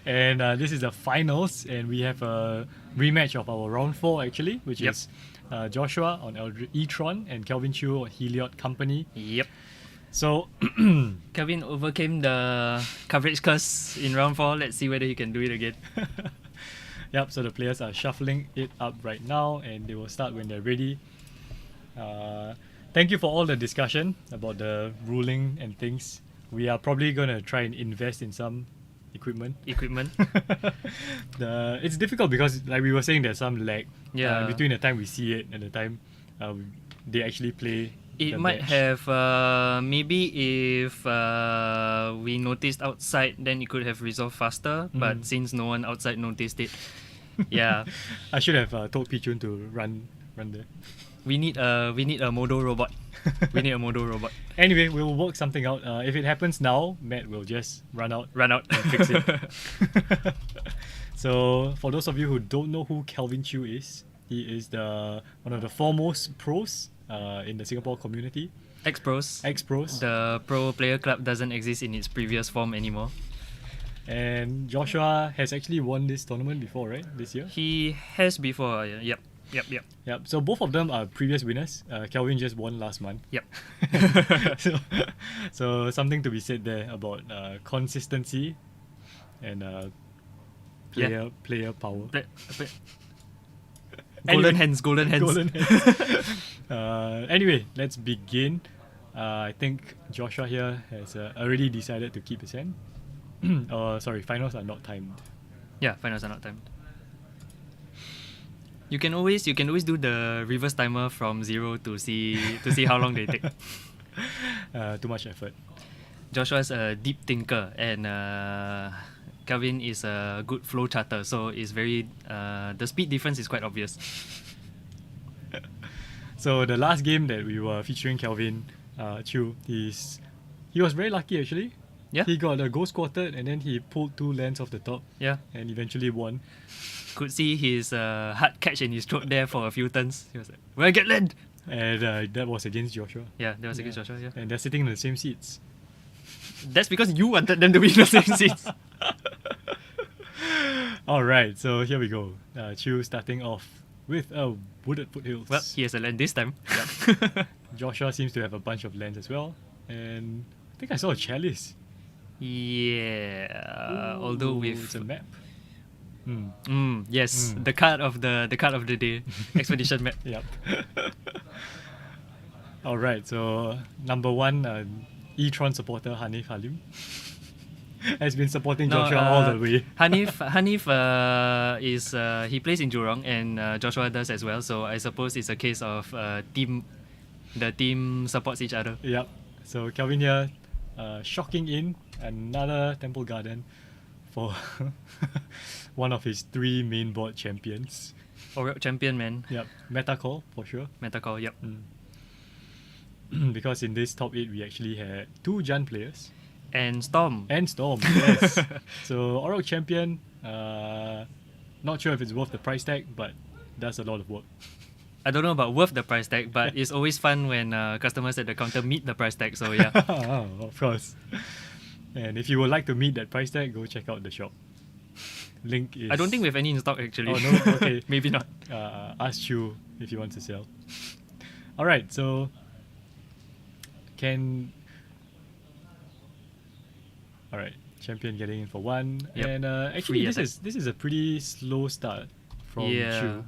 And this is the finals, and we have a rematch of our round 4 actually, which Yep. is Joshua on E-Tron and Kelvin Chu on Heliod Company. Yep. So, Kevin overcame the coverage curse in round 4. Let's see whether he can do it again. yep, so the players are shuffling it up right now, and they will start when they're ready. Thank you for all the discussion about the ruling and things. We are probably going to try and invest in some equipment. It's difficult because, like we were saying, there's some lag Yeah. between the time we see it and the time they actually play. It the might match. have, maybe if we noticed outside, then it could have resolved faster. But since no one outside noticed it, yeah, I should have told Pichun to run there. we need a Modo robot. We need a Modo robot. Anyway, we'll work something out. If it happens now, Matt will just run out. Run out. And fix it. So, for those of you who don't know who Kelvin Chu is, he is one of the foremost pros in the Singapore community. Ex-pros. Ex-pros. The pro player club doesn't exist in its previous form anymore. And Joshua has actually won this tournament before, right? This year? He has before. Yep. Yep. So both of them are previous winners. Kelvin just won last month. Yep. so something to be said there about consistency and player power. Golden hands. Golden hands. Golden hands. Anyway, let's begin. I think Joshua here has already decided to keep his hand. Sorry, finals are not timed. Yeah, finals are not timed. You can always do the reverse timer from 0 to see how long they take. Too much effort. Joshua's a deep thinker, and Calvin is a good flow charter, so it's very the speed difference is quite obvious. So the last game that we were featuring Kelvin Chu, he was very lucky actually. Yeah. He got a ghost quartered and then he pulled 2 lands off the top Yeah, and eventually won. could see his hard catch in his throat there for a few turns. He was like, "Where I get land?" And that was against Joshua. Yeah, that was against Joshua. Yeah, And they're sitting in the same seats. that's because you wanted them to be in the same seats. Alright, so here we go. Chu starting off with Wooded Foothills. Well, he has a land this time. Joshua seems to have a bunch of lands as well. And I think I saw a chalice. Yeah, although Ooh, it's with a map. Hmm. yes, the card of the day, expedition map. Yep. Alright, so number 1, E-Tron supporter Hanif Halim has been supporting Joshua all the way. Hanif is he plays in Jurong, and Joshua does as well. So I suppose it's a case of the team supports each other. Yep. So Kelvin here, shocking in another Temple Garden for one of his 3 main board champions. Or champion, man. Yep. Meta call for sure. Meta call. Yep. Because in this top 8 we actually had 2 Jan players And Storm. and Storm. Yes. So Orok champion, not sure if it's worth the price tag, but does a lot of work. I don't know about worth the price tag, but it's always fun when customers at the counter meet the price tag. So yeah. Of course. And if you would like to meet that price tag, go check out the shop. Link is. I don't think we have any in stock actually. Oh no. Okay. Maybe not. Ask Chu if you want to sell. All right. So all right, champion getting in for 1, Yep. and actually Free this is a pretty slow start from Yeah. Chu.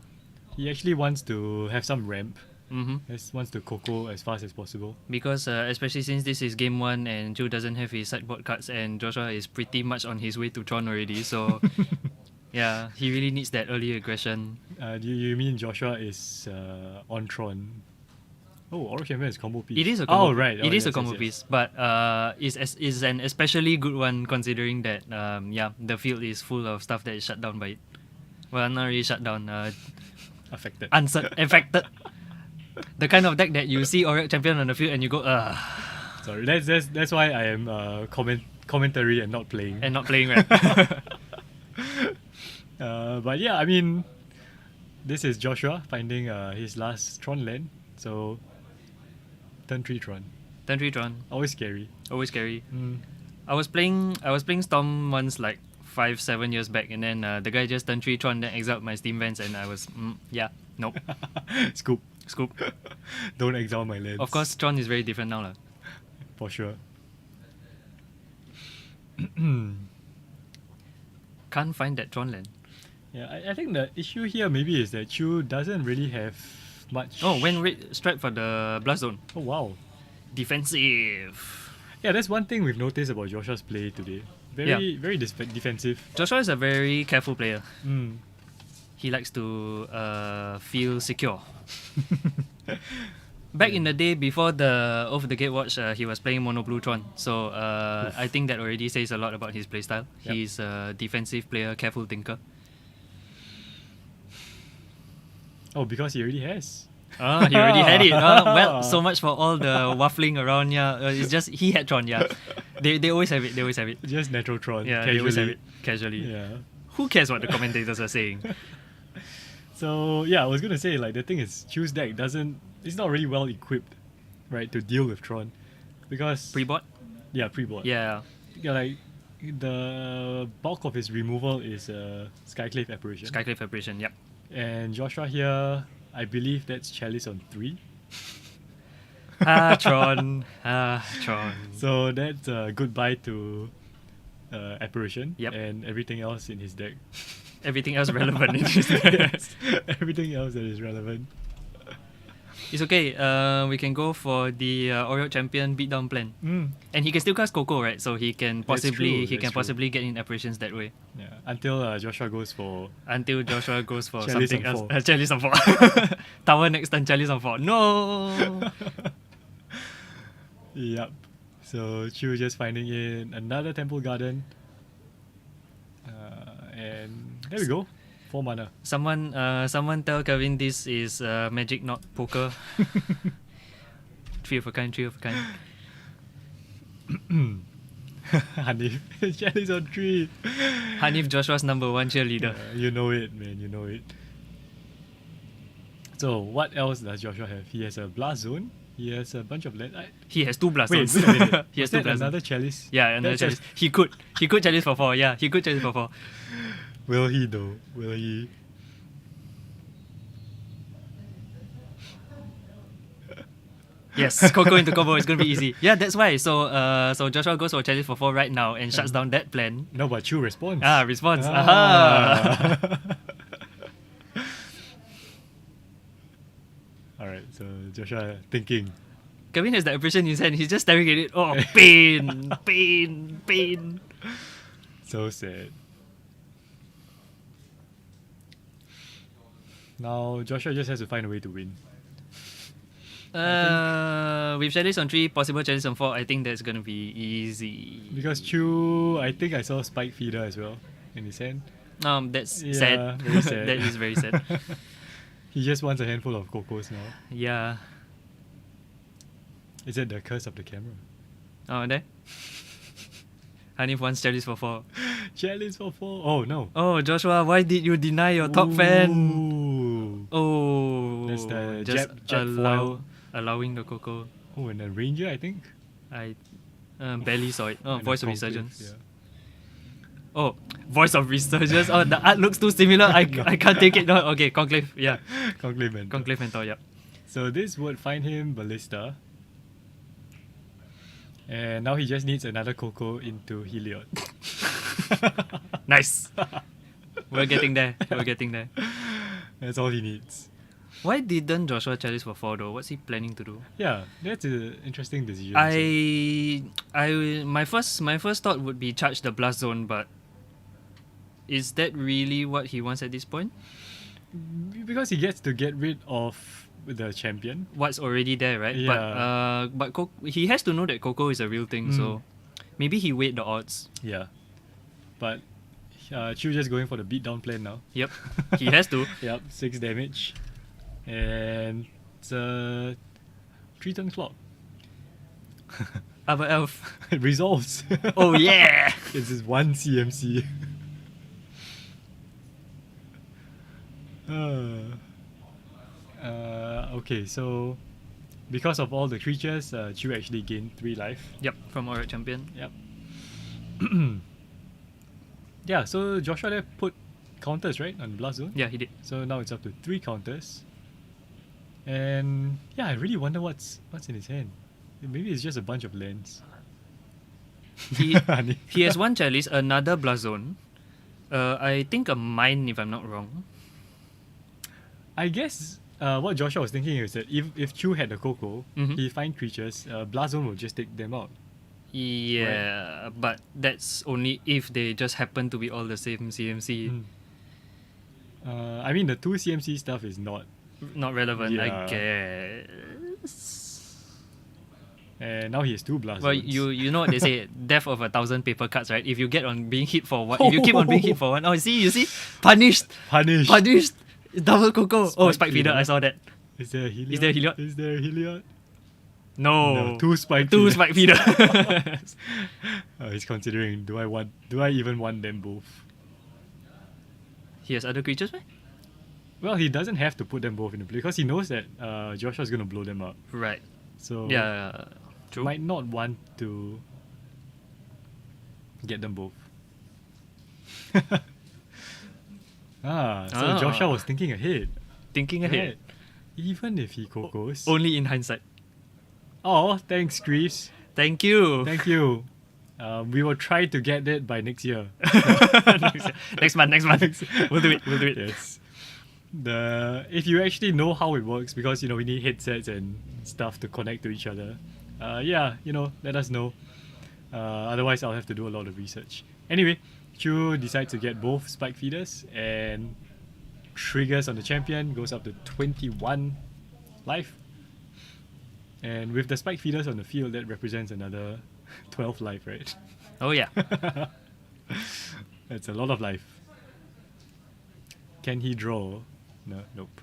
He actually wants to have some ramp. Mm-hmm. He wants to coco as fast as possible. Because especially since this is game 1 and Joe doesn't have his sideboard cards, and Joshua is pretty much on his way to Tron already, so yeah, he really needs that early aggression. Do you mean Joshua is on Tron? Oh, Orc Champion is combo piece. It is a combo. Oh right, It is a yes, combo yes, yes. piece, but is an especially good one considering that the field is full of stuff that is shut down by it. Well, not really shut down. Affected. Affected. The kind of deck that you see Orc Champion on the field and you go Sorry, that's why I am commentary and not playing. and not playing, right? But yeah, I mean, this is Joshua finding his last Tron land. So, turn 3 Tron. Turn 3 Tron. Always scary. Always scary. Mm. I was playing Storm once like 5-7 years back, and then the guy just turned 3 Tron, then exiled my Steam Vents, and I was nope. Scoop. Scoop. Don't exile my lands. Of course, Tron is very different now, lah. For sure. Can't find that Tron land. Yeah, I think the issue here maybe is that Chu doesn't really have much. Oh, went straight for the Blast Zone. Oh, wow. Defensive. Yeah, that's one thing we've noticed about Joshua's play today. Very defensive. Joshua is a very careful player. Mm. He likes to feel secure. Back in the day before the Over the Gatewatch, he was playing Mono Blue Tron. So I think that already says a lot about his playstyle. Yep. He's a defensive player, careful thinker. Oh, because he already has. He already had it. Well, so much for all the waffling around. Yeah, it's just he had Tron. Yeah, they always have it. They always have it. Just natural Tron. Yeah, casually. they always have it casually. Yeah. Who cares what the commentators are saying? So yeah, I was gonna say like the thing is Chu's deck it's not really well equipped, right, to deal with Tron, because Pre-bot? yeah, pre-board. Yeah. Yeah, like the bulk of his removal is Skyclave Apparition. Skyclave Apparition. Yep. And Joshua here, I believe that's Chalice on 3. Tron. Tron. So that's goodbye to Apparition. Yep. And everything else in his deck. Everything else relevant. Yes, everything else that is relevant. It's okay. We can go for the Oreo Champion beatdown plan, and he can still cast Coco, right? So he can possibly possibly get in apparitions that way. Yeah, until Joshua goes for Until Joshua goes for Chalice something on else. 4. Chalice on 4. Tower next turn, Chalice on 4. No. Yep. So Chu just finding in another Temple Garden. And there we go. 4 mana. Someone tell Kevin this is magic, not poker. 3 of a kind. Hanif. Chalice on 3. Hanif, Joshua's number 1 cheerleader. You know it, man. You know it. So what else does Joshua have? He has a Blast Zone. He has a bunch of land. He has 2 blast Wait, zones. wait a minute. He has Was 2 that blast another zones. Chalice? Yeah, another That's chalice. He could chalice for 4. Yeah, he could chalice for 4. Will he though? Will he? Yes, Coco into combo is gonna be easy. Yeah, that's why. So Joshua goes for chalice for 4 right now and shuts down that plan. No, but Chu responds. Response. Ah. Aha. Alright, so Joshua thinking. Kevin has the impression in his hand. He's just staring at it. Oh, pain, pain. So sad. Now Joshua just has to find a way to win. With chalice on 3, possible chalice on 4, I think that's gonna be easy. Because Chu, I think I saw Spike Feeder as well in his hand. That's Yeah, sad. very sad. That is very sad. He just wants a handful of Cocos now. Yeah. Is it the curse of the camera? Oh, there. Hanif wants chalice for 4. Chalice for 4. Oh no. Oh, Joshua, why did you deny your top fan? Ooh. Oh, That's the just Jab foil. allowing the Coco. Oh, and a Ranger, I think. I barely saw it. Oh, And a Voice of Conclave, Resurgence. yeah. Oh, Voice of Resurgence. Oh, the art looks too similar. I can't take it. No, okay, Conclave. Yeah, Conclave Mentor. Conclave Mentor. Yep. So this would find him Ballista. And now he just needs another Coco into Heliod. Nice. We're getting there. That's all he needs. Why didn't Joshua chalice for 4 though? What's he planning to do? Yeah, that's an interesting decision. My first thought would be charge the blast zone, but is that really what he wants at this point? Because he gets to get rid of the champion. What's already there, right? Yeah. But he has to know that Coco is a real thing, so maybe he weighed the odds. Yeah. But Chu just going for the beatdown plan now. Yep, he has to. Yep, 6 damage. And it's a 3-turn clock. Arbor Elf. It resolves. Oh yeah! It's just 1 CMC. Okay, so because of all the creatures, Chu actually gained 3 life. Yep, from Aura Champion. Yep. Yeah, so Joshua there put counters, right, on Blast Zone? Yeah, he did. So now it's up to 3 counters. And yeah, I really wonder what's in his hand. Maybe it's just a bunch of lands. He he has one chalice, another Blast Zone. I think a mine, if I'm not wrong. I guess what Joshua was thinking is that if Chu had the Coco, Mhm. he find creatures, Blast Zone will just take them out. Yeah, but that's only if they just happen to be all the same CMC. Mm. I mean, the 2 CMC stuff is not. Not relevant, Yeah. I guess. And now he has 2 Blast Well, Zones. you know what they say, death of 1,000 paper cuts, right? If you get on being hit for one, if you keep on being hit for one, you see, punished, Punish. double Coco. Oh, Spike Spike Feeder, Feeder. I saw that. Is there a Heliod? Is there a Heliod? Is there a Heliod? No, No, 2 Spike two Feeder. Spike Feeder. He's considering, do I even want them both? He has other creatures, right? Well, he doesn't have to put them both in the play because he knows that Joshua's going to blow them up. Right. So Yeah, true. might not want to get them both. So Joshua was thinking ahead. Thinking ahead. Right. Even if he Cocos. Only in hindsight. Oh, thanks, Greaves. Thank you. Thank you. We will try to get it by next year. next month. We'll do it. Yes. If you actually know how it works, because we need headsets and stuff to connect to each other. Let us know. Otherwise, I'll have to do a lot of research. Anyway, Chu decides to get both Spike Feeders and triggers on the champion, goes up to 21 life. And with the Spike Feeders on the field, that represents another 12 life, right? Oh yeah. That's a lot of life. Can he draw? No, nope.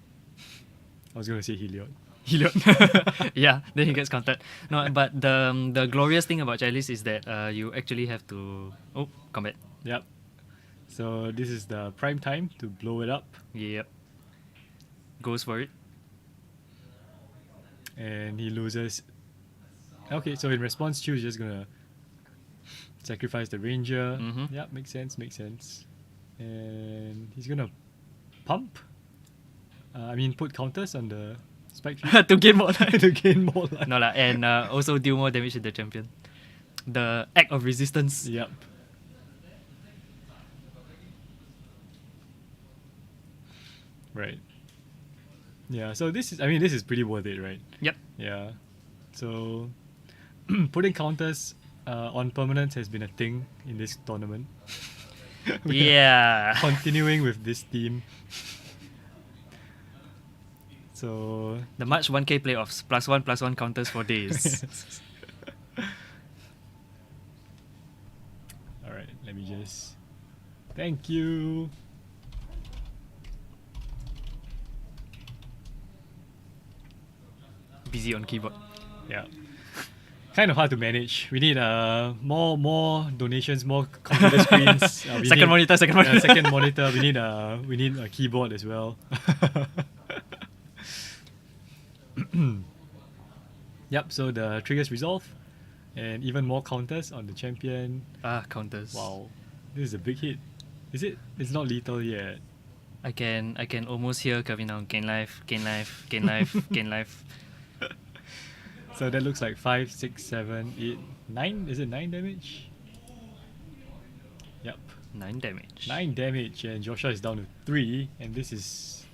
I was going to say Heliod. Yeah, then he gets counted. No, but the glorious thing about Chalice is that you actually have to combat. Yep. So this is the prime time to blow it up. Yep. Goes for it. And he loses. Okay, so in response, Chu is just gonna sacrifice the ranger. Mhm. Yep, makes sense. And he's gonna pump. Put counters on the spike field to gain more life. to gain more life. No lah, and also deal more damage to the champion. The act of resistance. Yep. Right. Yeah, so this is pretty worth it, right? Yep. Yeah. So putting counters on permanents has been a thing in this tournament. We are Yeah. continuing with this team. So The March 1K playoffs, +1/+1 counters for days. Alright, let me just thank you. Busy on keyboard. Yeah. Kind of hard to manage. We need more donations, more computer screens. We Second need- monitor. second monitor. We need a keyboard as well. Yep. So the triggers resolve, and even more counters on the champion. Counters. Wow, this is a big hit. Is it? It's not lethal yet. I can almost hear Kevin now. Gain life. Gain life. So that looks like 5, 6, 7, 8, 9. Is it 9 damage? Yep. 9 damage. 9 damage, and Joshua is down to 3, and this is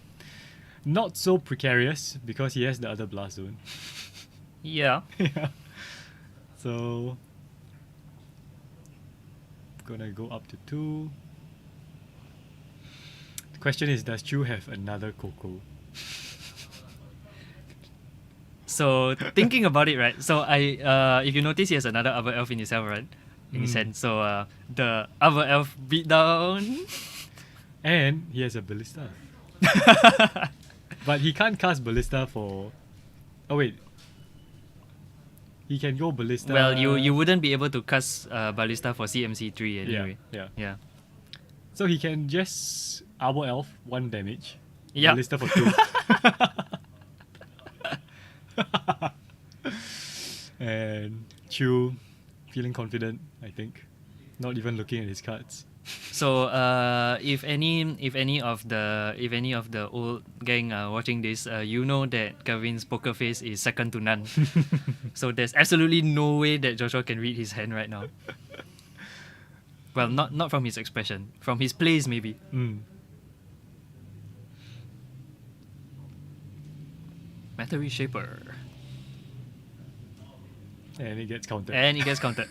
not so precarious because he has the other blast zone. Yeah. Yeah. So gonna go up to 2. The question is, does Chu have another Coco? So thinking about it, right? So if you notice, he has another other elf in his hand, right? In his hand. So the other elf beat down. And he has a ballista. But he can't cast ballista for. Oh wait. He can go ballista. Well, you wouldn't be able to cast ballista for CMC3 anyway. Yeah. Yeah. So he can just Arbor Elf 1 damage. Yeah. Ballista for 2. And Chu feeling confident, I think. Not even looking at his cards. So if any of the old gang are watching this, you know that Kevin's poker face is second to none. So there's absolutely no way that Joshua can read his hand right now. Well, not from his expression, from his plays maybe. Mattery Shaper. And it gets countered. And he gets counted.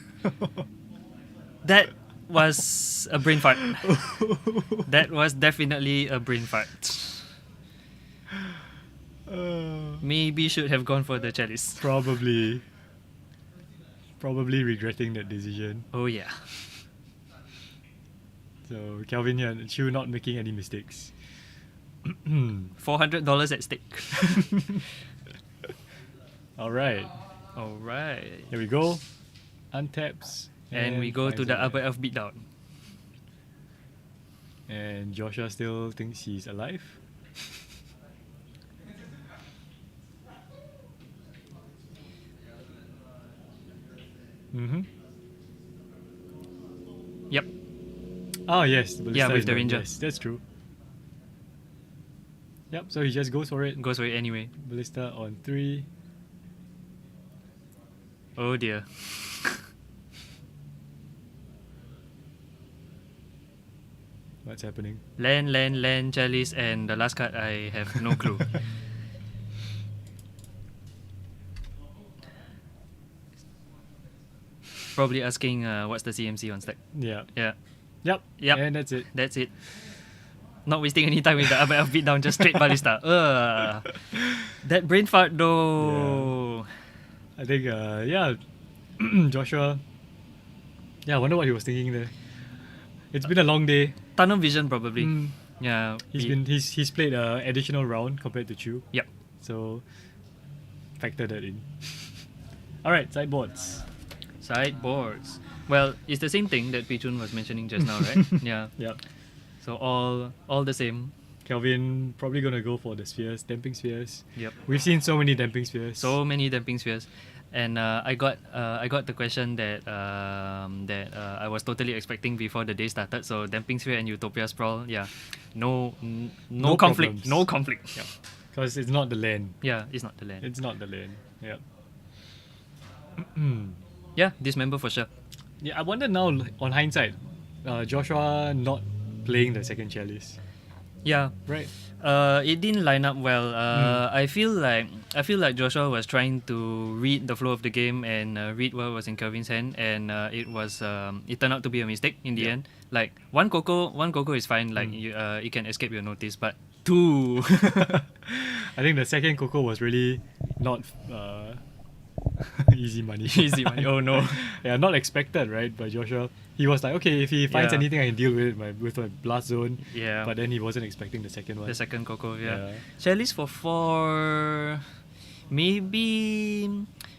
That was a brain fart. That was definitely a brain fart. Maybe should have gone for the chalice. Probably regretting that decision. Oh yeah. So Kelvin here, Chu not making any mistakes. $400 at stake. Alright, Alright. here we go. Untaps. And we go to the upper elf beatdown. And Joshua still thinks he's alive. Yep. Oh yes, the Yeah, ballista with is the one. ranger. Yes, that's true. Yep, so he just goes for it. Goes for it anyway. Ballista on 3. Oh dear. What's happening? Land, chalice, and the last card I have no clue. Probably asking what's the CMC on stack. Yeah. Yeah. Yep. Yep. And that's it. That's it. Not wasting any time with the upper elf beatdown, just straight ballista. That brain fart though. I think yeah, Joshua. Yeah, I wonder what he was thinking there. It's been a long day. Tunnel vision probably. Mm, Yeah. he's played an additional round compared to Chu. Yep. So factor that in. Alright, sideboards. Sideboards. Well, it's the same thing that Pichun was mentioning just now, right? Yeah. Yep. So all the same. Kelvin probably gonna go for the spheres, damping spheres. Yep. We've seen so many damping spheres. So many damping spheres, and I got the question that I was totally expecting before the day started. So damping sphere and Utopia Sprawl, yeah, no conflict, problems. no conflict. Yeah, because it's not the land. yeah, it's not the land. It's not the land. Yep. Yeah, dismember for sure. Yeah, I wonder now on hindsight, Joshua not playing the second chalice, Yeah, right? it didn't line up well. I feel like Joshua was trying to read the flow of the game and read what was in Kelvin's hand, and it turned out to be a mistake in the Yeah. end. Like one cocoa is fine. Like it can escape your notice, but two. I think the second Coco was really not easy money. Easy money. Oh no. Yeah, not expected, right? By Joshua, he was like, okay, if he finds Yeah. anything, I can deal with it with my blast zone. Yeah. But then he wasn't expecting the second one. The second cocoa, yeah. Yeah. Chalice for 4. Maybe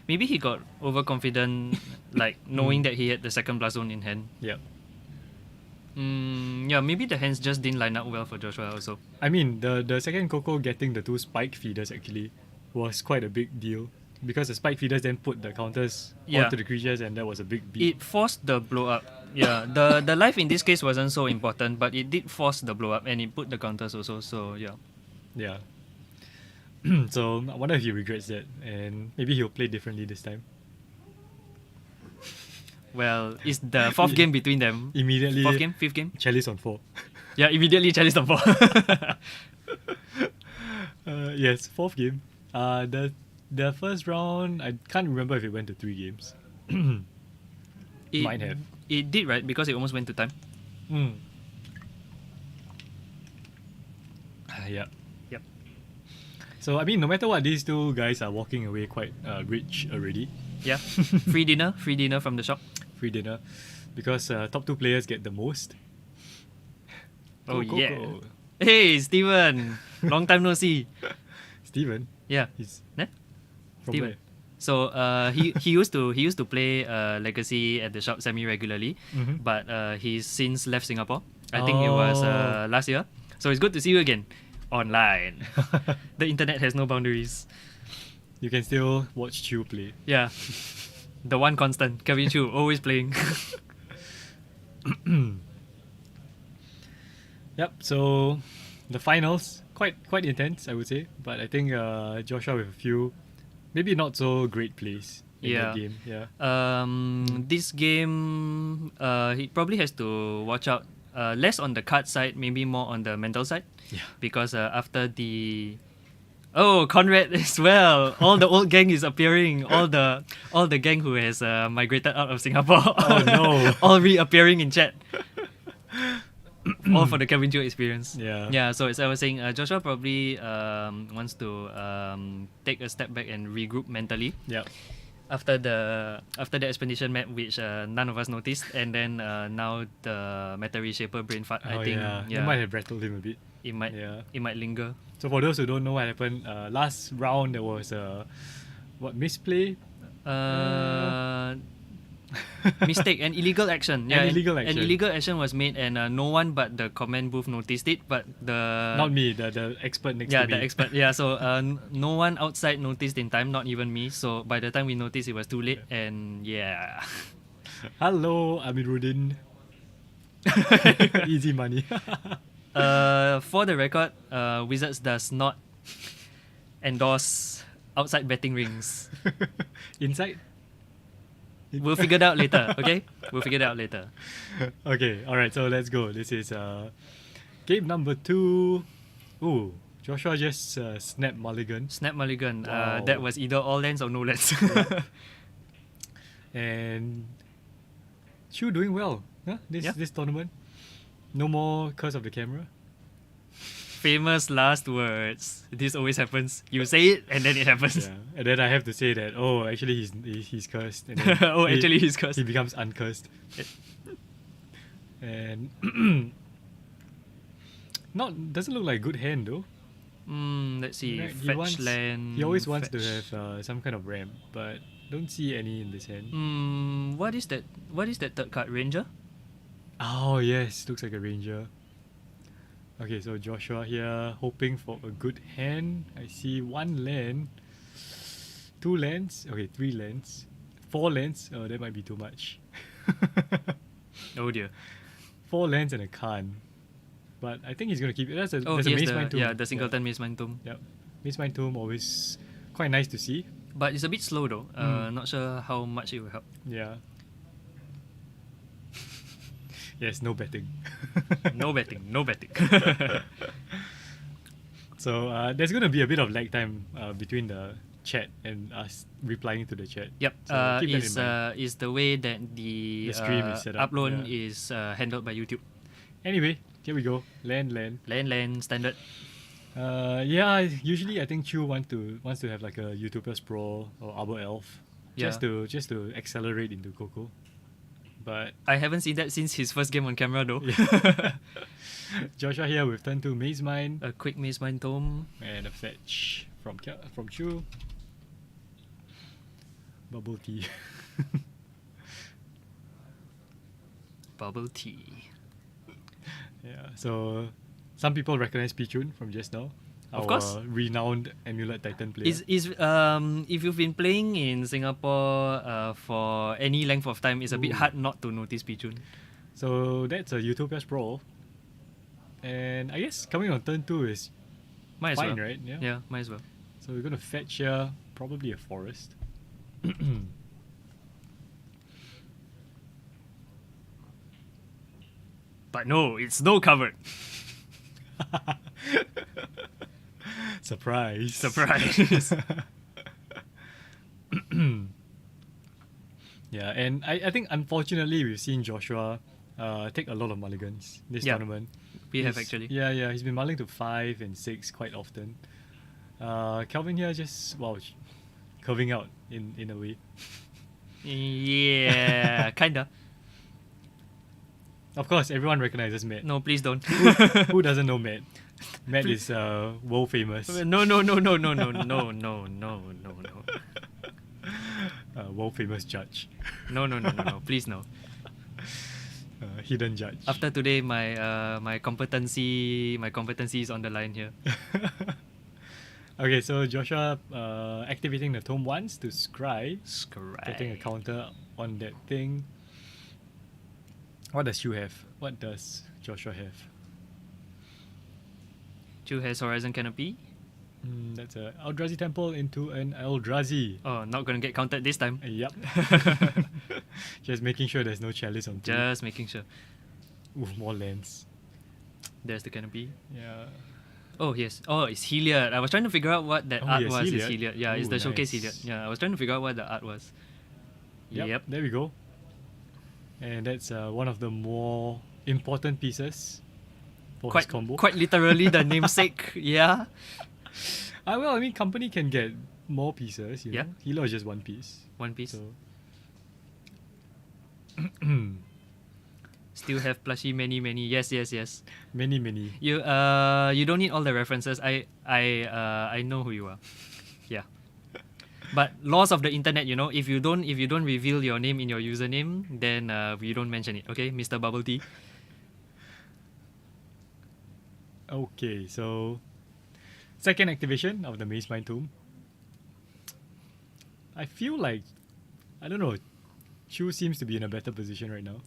he got overconfident, like knowing that he had the second blast zone in hand. Yeah. Yeah, maybe the hands just didn't line up well for Joshua also. I mean, the second Coco getting the 2 spike feeders actually was quite a big deal because the spike feeders then put the counters Yeah. onto the creatures, and that was a big beat. It forced the blow up. Yeah, the life in this case wasn't so important, but it did force the blow up and it put the counters also. So yeah. Yeah. So I wonder if he regrets that, and maybe he'll play differently this time. Well, it's the fourth game between them. Immediately, Fourth game, fifth game. chalice on 4. Yeah, immediately challenge the 4. Yes, 4th game. The first round, I can't remember if it went to 3 games. It, Might have. It did, right? Because it almost went to time. Yeah. Yep. So I mean, no matter what, these two guys are walking away quite rich already. Yeah. Free dinner from the shop. Free dinner, because top 2 players get the most. Oh Go, yeah. go. Hey, Steven. Long time no see. Steven, Yeah. he's Eh? from Steven. where? So he used to play Legacy at the shop semi regularly, Mhm. but he's since left Singapore. I think it was Oh. last year. So it's good to see you again. online. The internet has no boundaries. You can still watch Chu play. Yeah. The one constant, Kevin Chu, always playing. Yep. So the finals quite intense, I would say. But I think Joshua with a few, maybe not so great plays in Yeah. that game. Yeah. This game, he probably has to watch out. Less on the card side, maybe more on the mental side. Yeah. Because after the Conrad as well. All the old gang is appearing. All the gang who has migrated out of Singapore. Oh no. All reappearing in chat. All for the Kevin Joe experience. Yeah. Yeah. So as I was saying, Joshua probably wants to take a step back and regroup mentally Yep. after the expedition map, which none of us noticed, and then now the Meta Reshaper brain fart. I think It might have rattled him a bit. it might Yeah. linger. So for those who don't know what happened, last round there was misplay. Mistake and illegal action. Yeah, illegal An action. illegal action was made, and no one but the command booth noticed it. But the Not me, the expert next yeah, to me. the expert. Yeah, so no one outside noticed in time, not even me. So by the time we noticed, it was too late. And yeah, Hello, Amiruddin. Easy money. for the record, Wizards does not endorse outside betting rings. Inside? We'll figure it out later. Okay, we'll figure it out later. Okay, alright, so let's go. This is game number 2. Ooh, Joshua just snapped mulligan. Snap Mulligan. Wow. That was either all lands or no lands. And Chu doing well. Huh? Yeah. This tournament. No more curse of the camera. Famous last words. This always happens. You say it and then it happens. Yeah. And then I have to say that, oh, actually he's cursed. And then Oh, actually he's cursed. He becomes uncursed. And doesn't look like a good hand though. Let's see. Right, Fetch land. He always wants to fetch. have some kind of ramp, but don't see any in this hand. What is that? What is that third card? Ranger? Oh yes, looks like a ranger. Okay, so Joshua here hoping for a good hand. I see 1 land, 2 lands, okay, 3 lands, 4 lands. Oh, that might be too much. Oh dear. 4 lands and a Khan. But I think he's gonna keep it. There's a Oh, Mace yes, Mind Tomb. the singleton Mace Mind Tomb. Yep. Mace Mind Tomb always quite nice to see. But it's a bit slow though. Not sure how much it will help. Yeah. Yes, no betting. No betting. No betting. So there's going to be a bit of lag time between the chat and us replying to the chat. Yep. So keep that in mind. Is the way that the stream is set up, upload yeah. is handled by YouTube. Anyway, here we go. Land. Land standard. Yeah, usually I think Chu wants to have like a YouTubers Pro or Arbor Elf, just to accelerate into Coco. But I haven't seen that since his first game on camera though. yeah. Joshua here with turn 2 Maze Mine A quick Maze Mind Tome. and a fetch from Chu. Bubble tea. Bubble tea. Yeah, so some people recognize Pichun from just now. Of our course. Renowned Amulet Titan player. Is if you've been playing in Singapore for any length of time, it's a bit Ooh. hard not to notice Pichun. So that's a Utopia's Brawl. And I guess coming on turn 2 is Might as fine, well. right? Yeah, might as well. So we're going to fetch here, probably a forest. But no, it's no covered. Surprise. Surprise. Yeah, and I think unfortunately we've seen Joshua take a lot of mulligans this Yeah, tournament. we have He's- actually. Yeah, he's been mulling to 5 and 6 quite often. Calvin here just, curving out in a way. Yeah, kinda. Of course, everyone recognizes Matt. No, please don't. Who doesn't know Matt? Matt is world famous. No. World famous judge. No. Please no. Hidden judge. After today, my competency is on the line here. Okay, so Joshua activating the tome once to scry, getting a Scry. counter on that thing. What does Shu have? What does Joshua have? Chu has Horizon Canopy. That's a Eldrazi Temple into an Eldrazi. Oh, not gonna get counted this time. Yep. Just making sure there's no chalice on two. Just making sure. Ooh, more lands. There's the canopy. Yeah. Oh yes. Oh, it's Heliod. I was trying to figure out what that Oh, art yes, was. It's Heliod. Heliod. Yeah, it's Ooh, the showcase nice. Heliod. Yeah, I was trying to figure out what the art was. Yep. There we go. And that's one of the more important pieces for his combo. Quite literally the namesake. Yeah. Well, I mean, company can get more pieces. You Yeah. know? Hilo is just one piece. One piece. So. Still have plushie many. Yes. Many. You don't need all the references. I know who you are. Yeah. But laws of the internet, you know, if you don't reveal your name in your username, then you don't mention it. Okay, Mr. Bubble Tea. Okay, so second activation of the Maze Mind Tomb. I feel like, I don't know, Chu seems to be in a better position right now.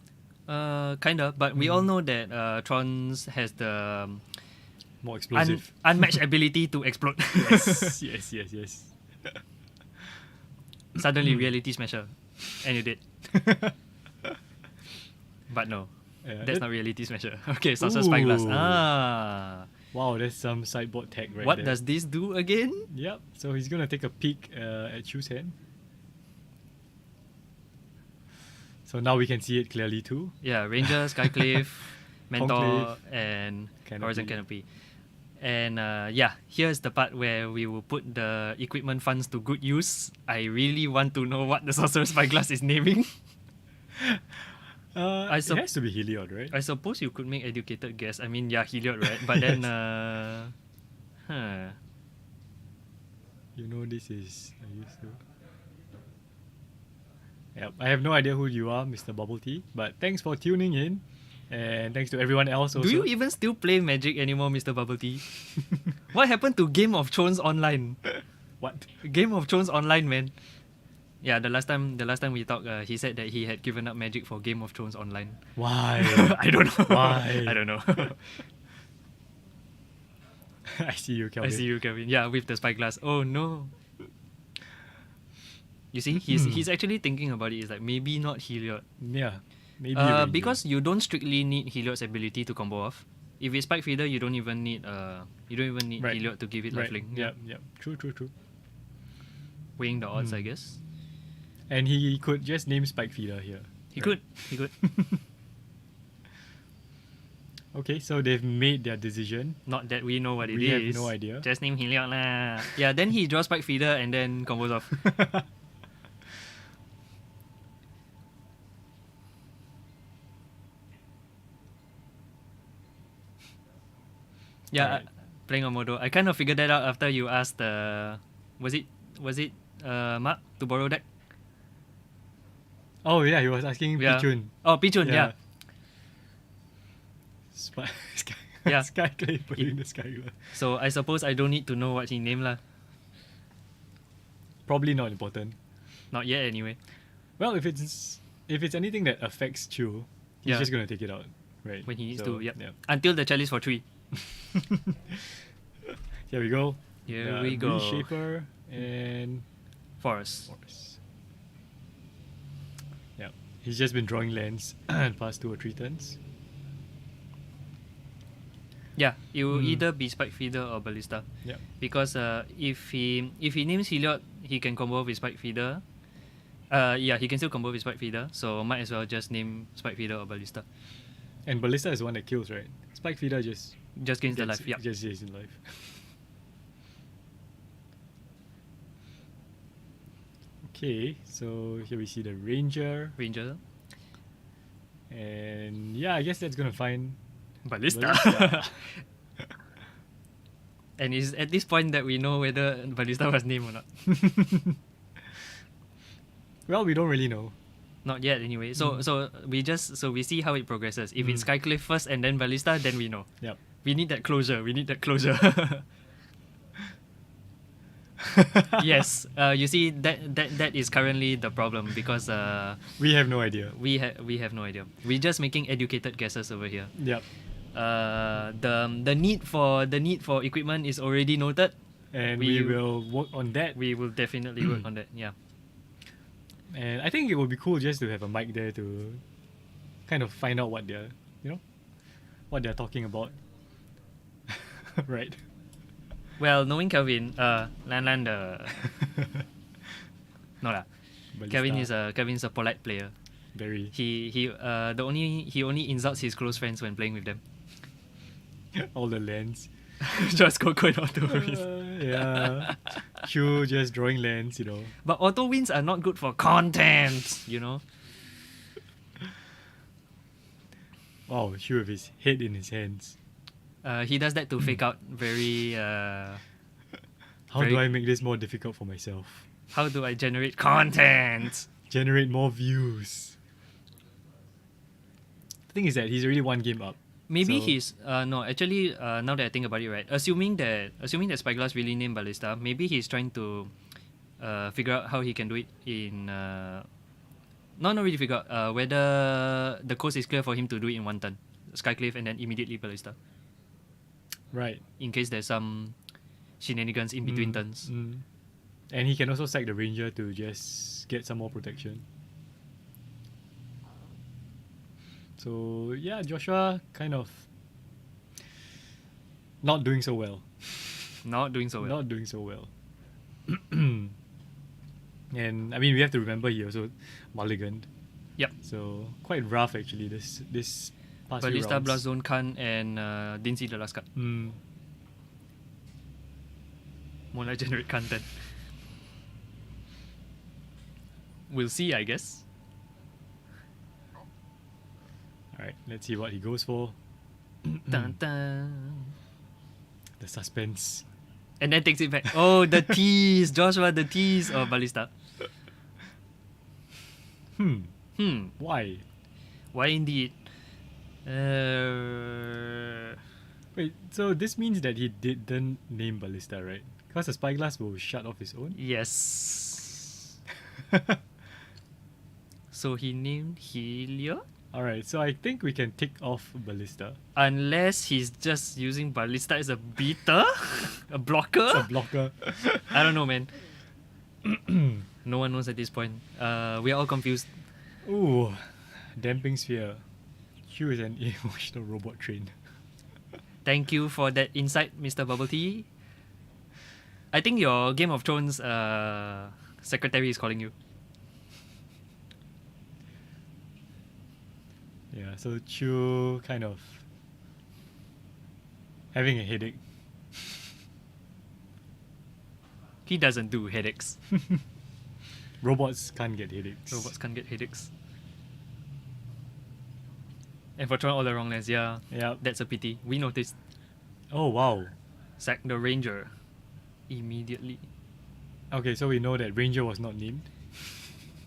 Kinda, but we all know that Trons has the More explosive. unmatched ability to explode. yes. Suddenly, reality smasher, and you did. But no, that's not reality smasher. Okay, Sorcerer Spyglass. Ooh. Ah, Wow, there's some sideboard tech right what there. does this do again? Yep, so he's gonna take a peek at Chu's hand. So now we can see it clearly too. Yeah, Ranger, Skyclave, Mentor, Conclave, and Canopy. Horizon Canopy. And here's the part where we will put the equipment funds to good use. I really want to know what the Sorcerer Spyglass is naming. It sup- has to be Heliod, right? I suppose you could make educated guess. I mean, yeah, Heliod, right? But then, You know this is... I used to... Yep, I have no idea who you are, Mr. Bubble Tea. But thanks for tuning in. And thanks to everyone else also. Do you even still play Magic anymore, Mr. Bubble Tea? What happened to Game of Thrones Online? What? Game of Thrones Online, man. Yeah, the last time we talked, he said that he had given up Magic for Game of Thrones Online. Why? I don't know. Why? I don't know. I see you, Kelvin. I see you, Kevin. Yeah, with the spyglass. Oh no. You see, he's actually thinking about it. It's like maybe not Heliod. Yeah, maybe. a Ranger. Because you don't strictly need Heliod's ability to combo off. If it's Spike Feeder, you don't even need Right. Heliod to give it Right. lifelink. Yep. True. Weighing the odds, I guess. And he could just name Spike Feeder here. He right? could. Okay, so they've made their decision. Not that we know what it is. We have no idea. Just name Heliod lah. Yeah, then he draws Spike Feeder and then combos off. Yeah, Alright. playing on Modo. I kind of figured that out after you asked was it Mark to borrow deck? Oh yeah, he was asking Yeah. Pichun. Oh, Pichun, yeah. Sky, Yeah. Skyclave putting the Skyglass. So I suppose I don't need to know what he named lah. Probably not important. Not yet anyway. Well, if it's anything that affects Chu, he's Yeah. just gonna take it out, right? When he needs So, to, yep. Yeah. Until the chalice for 3. Here we go. Here we go. Reshaper and Forest. Force. Yeah, he's just been drawing lands and past 2 or 3 turns. Yeah, it will either be Spike Feeder or Ballista. Yeah. Because if he names Heliod, he can combo with Spike Feeder. Yeah, he can still combo with Spike Feeder, so might as well just name Spike Feeder or Ballista. And Ballista is the one that kills, right? Spike Feeder just Just gains the life, yeah. Just stays in life. Okay, so here we see the Ranger. Ranger. And yeah, I guess that's gonna find Ballista. Ballista. And it's at this point that we know whether Ballista was named or not. Well, we don't really know. Not yet, anyway. So we see how it progresses. If it's Skycliff first and then Ballista, then we know. Yep. We need that closure. Yes. You see that is currently the problem because We have no idea. we have no idea. We're just making educated guesses over here. Yep. The need for equipment is already noted. And We- we will work on that. We will definitely work on that. Yeah. And I think it would be cool just to have a mic there to kind of find out what they're, what they're talking about. Right. Well, knowing Kelvin, no lah. Kelvin's a polite player. very He only insults his close friends when playing with them. all the lands. Just go and auto wins. Yeah. Q just drawing lands, But auto wins are not good for content, Wow, Q with his head in his hands. He does that to fake out very. How Very- do I make this more difficult for myself? How do I generate content? Generate more views. The thing is that he's already one game up. Maybe So- he's no. Actually, now that I think about it, right? Assuming that Spyglass really named Ballista, maybe he's trying to figure out how he can do it in. Not really figure out whether the coast is clear for him to do it in one turn, Skycliff, and then immediately Ballista, Right. in case there's some shenanigans in between turns. And he can also sack the ranger to just get some more protection. So yeah, Joshua kind of not doing so well. Not doing so well. Not doing so well. And I mean, we have to remember he also mulliganed. Yep. So quite rough actually. This past few Ballista, rounds. Blast Zone, Khan, and didn't see the last card. More like generate content. We'll see, I guess. All right, let's see what he goes for. Dun, dun. The suspense. And then takes it back. Oh, the tease. Joshua, the tease of Ballista. Why? Why indeed? Wait, so this means that he didn't name Ballista, right? Because the spyglass will shut off his own? Yes. So he named Helio? Alright, so I think we can tick off Ballista. Unless he's just using Ballista as a beater? A blocker? It's a blocker. I don't know, man. No one knows at this point. We are all confused. Ooh, damping sphere. Q is an emotional robot train. Thank you for that insight, Mr. Bubble Tea. I think your Game of Thrones secretary is calling you. Yeah, so Chu kind of having a headache. He doesn't do headaches. Robots can't get headaches. Robots can't get headaches. And for throwing all the wrong lands, yeah, Yeah. that's a pity. We noticed. Oh wow. Sack the ranger immediately. Okay, so we know that Ranger was not named.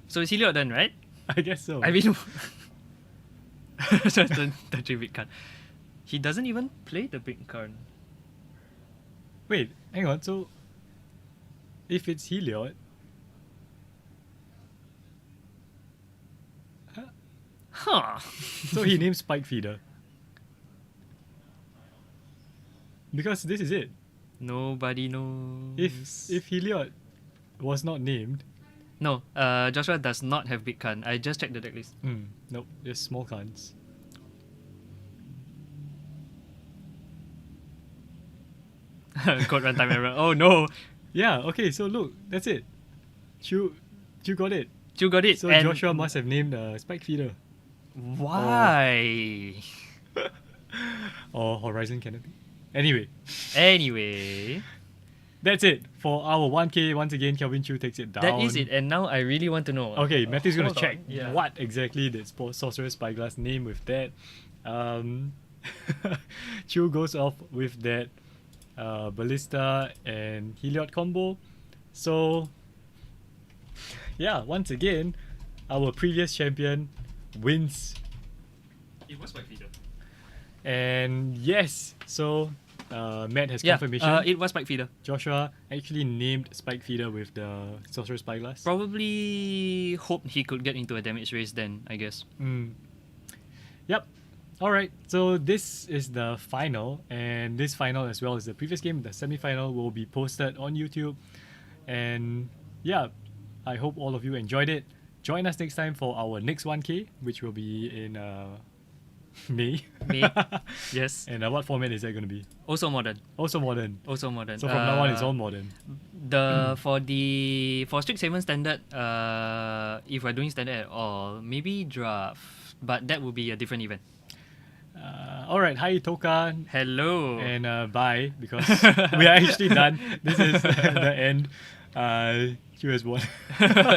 So it's Heliod then, right? I guess so. I mean, the three big card. He doesn't even play the big card. Wait, hang on. So if it's Heliod, Huh. so he named Spike Feeder. Because this is it. Nobody knows. If Heliod was not named, No, Joshua does not have big card. I just checked the deck list. nope, just small cons. Code runtime error. Oh no. Yeah, okay, so look, that's it. Chu got it. You got it. So and Joshua must have named Spike Feeder. Why? Or Horizon Canopy. Anyway, Anyway, that's it. For our 1K, once again, Kelvin Chu takes it down. that is it. And now I really want to know. Okay, Matthew's going to Hold on. check Yeah. what exactly did Sorcerer Spyglass name with that. Chu goes off with that Ballista and Heliod combo. So, yeah, once again, our previous champion wins. It was Spike Feeder. And yes, so Matt has confirmation. It was Spike Feeder. Joshua actually named Spike Feeder with the Sorcerer Spyglass. Probably hoped he could get into a damage race then, I guess. Yep. Alright, so this is the final, and this final as well as the previous game, the semi-final, will be posted on YouTube. And yeah, I hope all of you enjoyed it. Join us next time for our next 1K, which will be in May. May. Yes. And what format is that going to be? Also modern. Also modern. Also modern. So from now on, it's all modern. For Strict 7 standard, if we're doing standard at all, maybe draft, but that would be a different event. Alright, hi Toka. Hello. And bye, because we are actually done. This is the end. Q has won.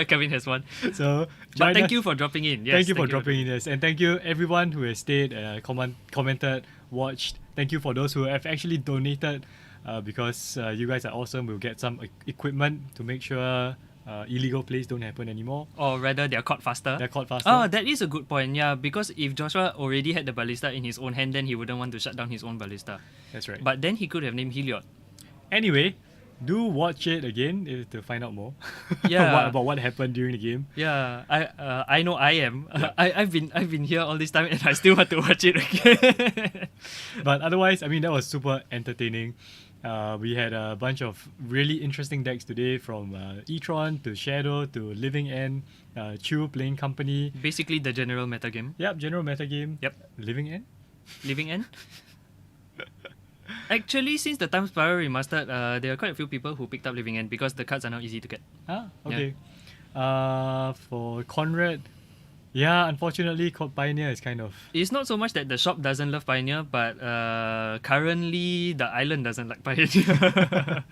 Kevin has won. So, But thank us. you for dropping in. Yes, Thank you for dropping in, yes. And thank you everyone who has stayed, commented, watched. Thank you for those who have actually donated, because you guys are awesome. We'll get some equipment to make sure illegal plays don't happen anymore. Or rather, they're caught faster. They're caught faster. Oh, that is a good point. Yeah, because if Joshua already had the ballista in his own hand, then he wouldn't want to shut down his own ballista. That's right. But then he could have named Heliod. Anyway, do watch it again to find out more. Yeah. about what happened during the game. Yeah, I know I am. Yeah. I've been here all this time and I still want to watch it again. But otherwise, I mean, that was super entertaining. We had a bunch of really interesting decks today, from E-Tron to Shadow to Living End, Chew playing company. Basically the general meta game. Yep, general meta game. Yep. Living End? Living End. Actually, since the Time Spiral Remastered, there are quite a few people who picked up Living End because the cards are not easy to get. Ah, okay. For Conrad, yeah, unfortunately, Pioneer is kind of... It's not so much that the shop doesn't love Pioneer, but currently the island doesn't like Pioneer.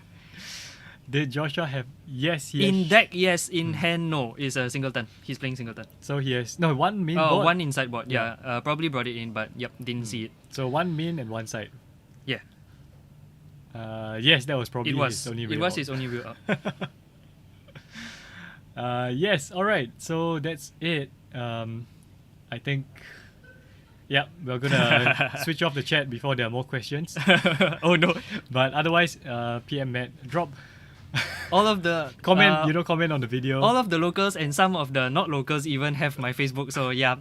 Did Joshua have... Yes, In deck, yes. In hand, no. It's a singleton. He's playing singleton. So he has... No, one main Oh, board. one inside board. Yeah. Probably brought it in, but yep, didn't see it. So one main and one side. Yeah. Yes, that was probably It was. his only way It was out. his only way out. Yes, alright. So that's it. I think... Yeah, we're gonna switch off the chat before there are more questions. Oh no. But otherwise, PM Matt, drop... All of the comment, you don't comment on the video. all of the locals and some of the not locals even have my Facebook. So yeah,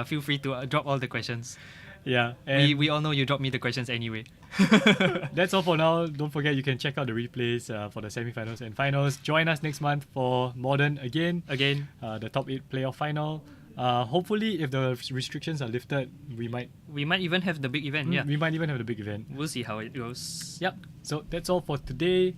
feel free to drop all the questions. Yeah, and We all know you drop me the questions anyway. that's all for now. Don't forget you can check out the replays for the semi-finals and finals. Join us next month for Modern again, Again, the top 8 playoff final. Hopefully, if the restrictions are lifted, we might even have the big event. Yeah, we might even have the big event. we'll see how it goes. Yep. So that's all for today.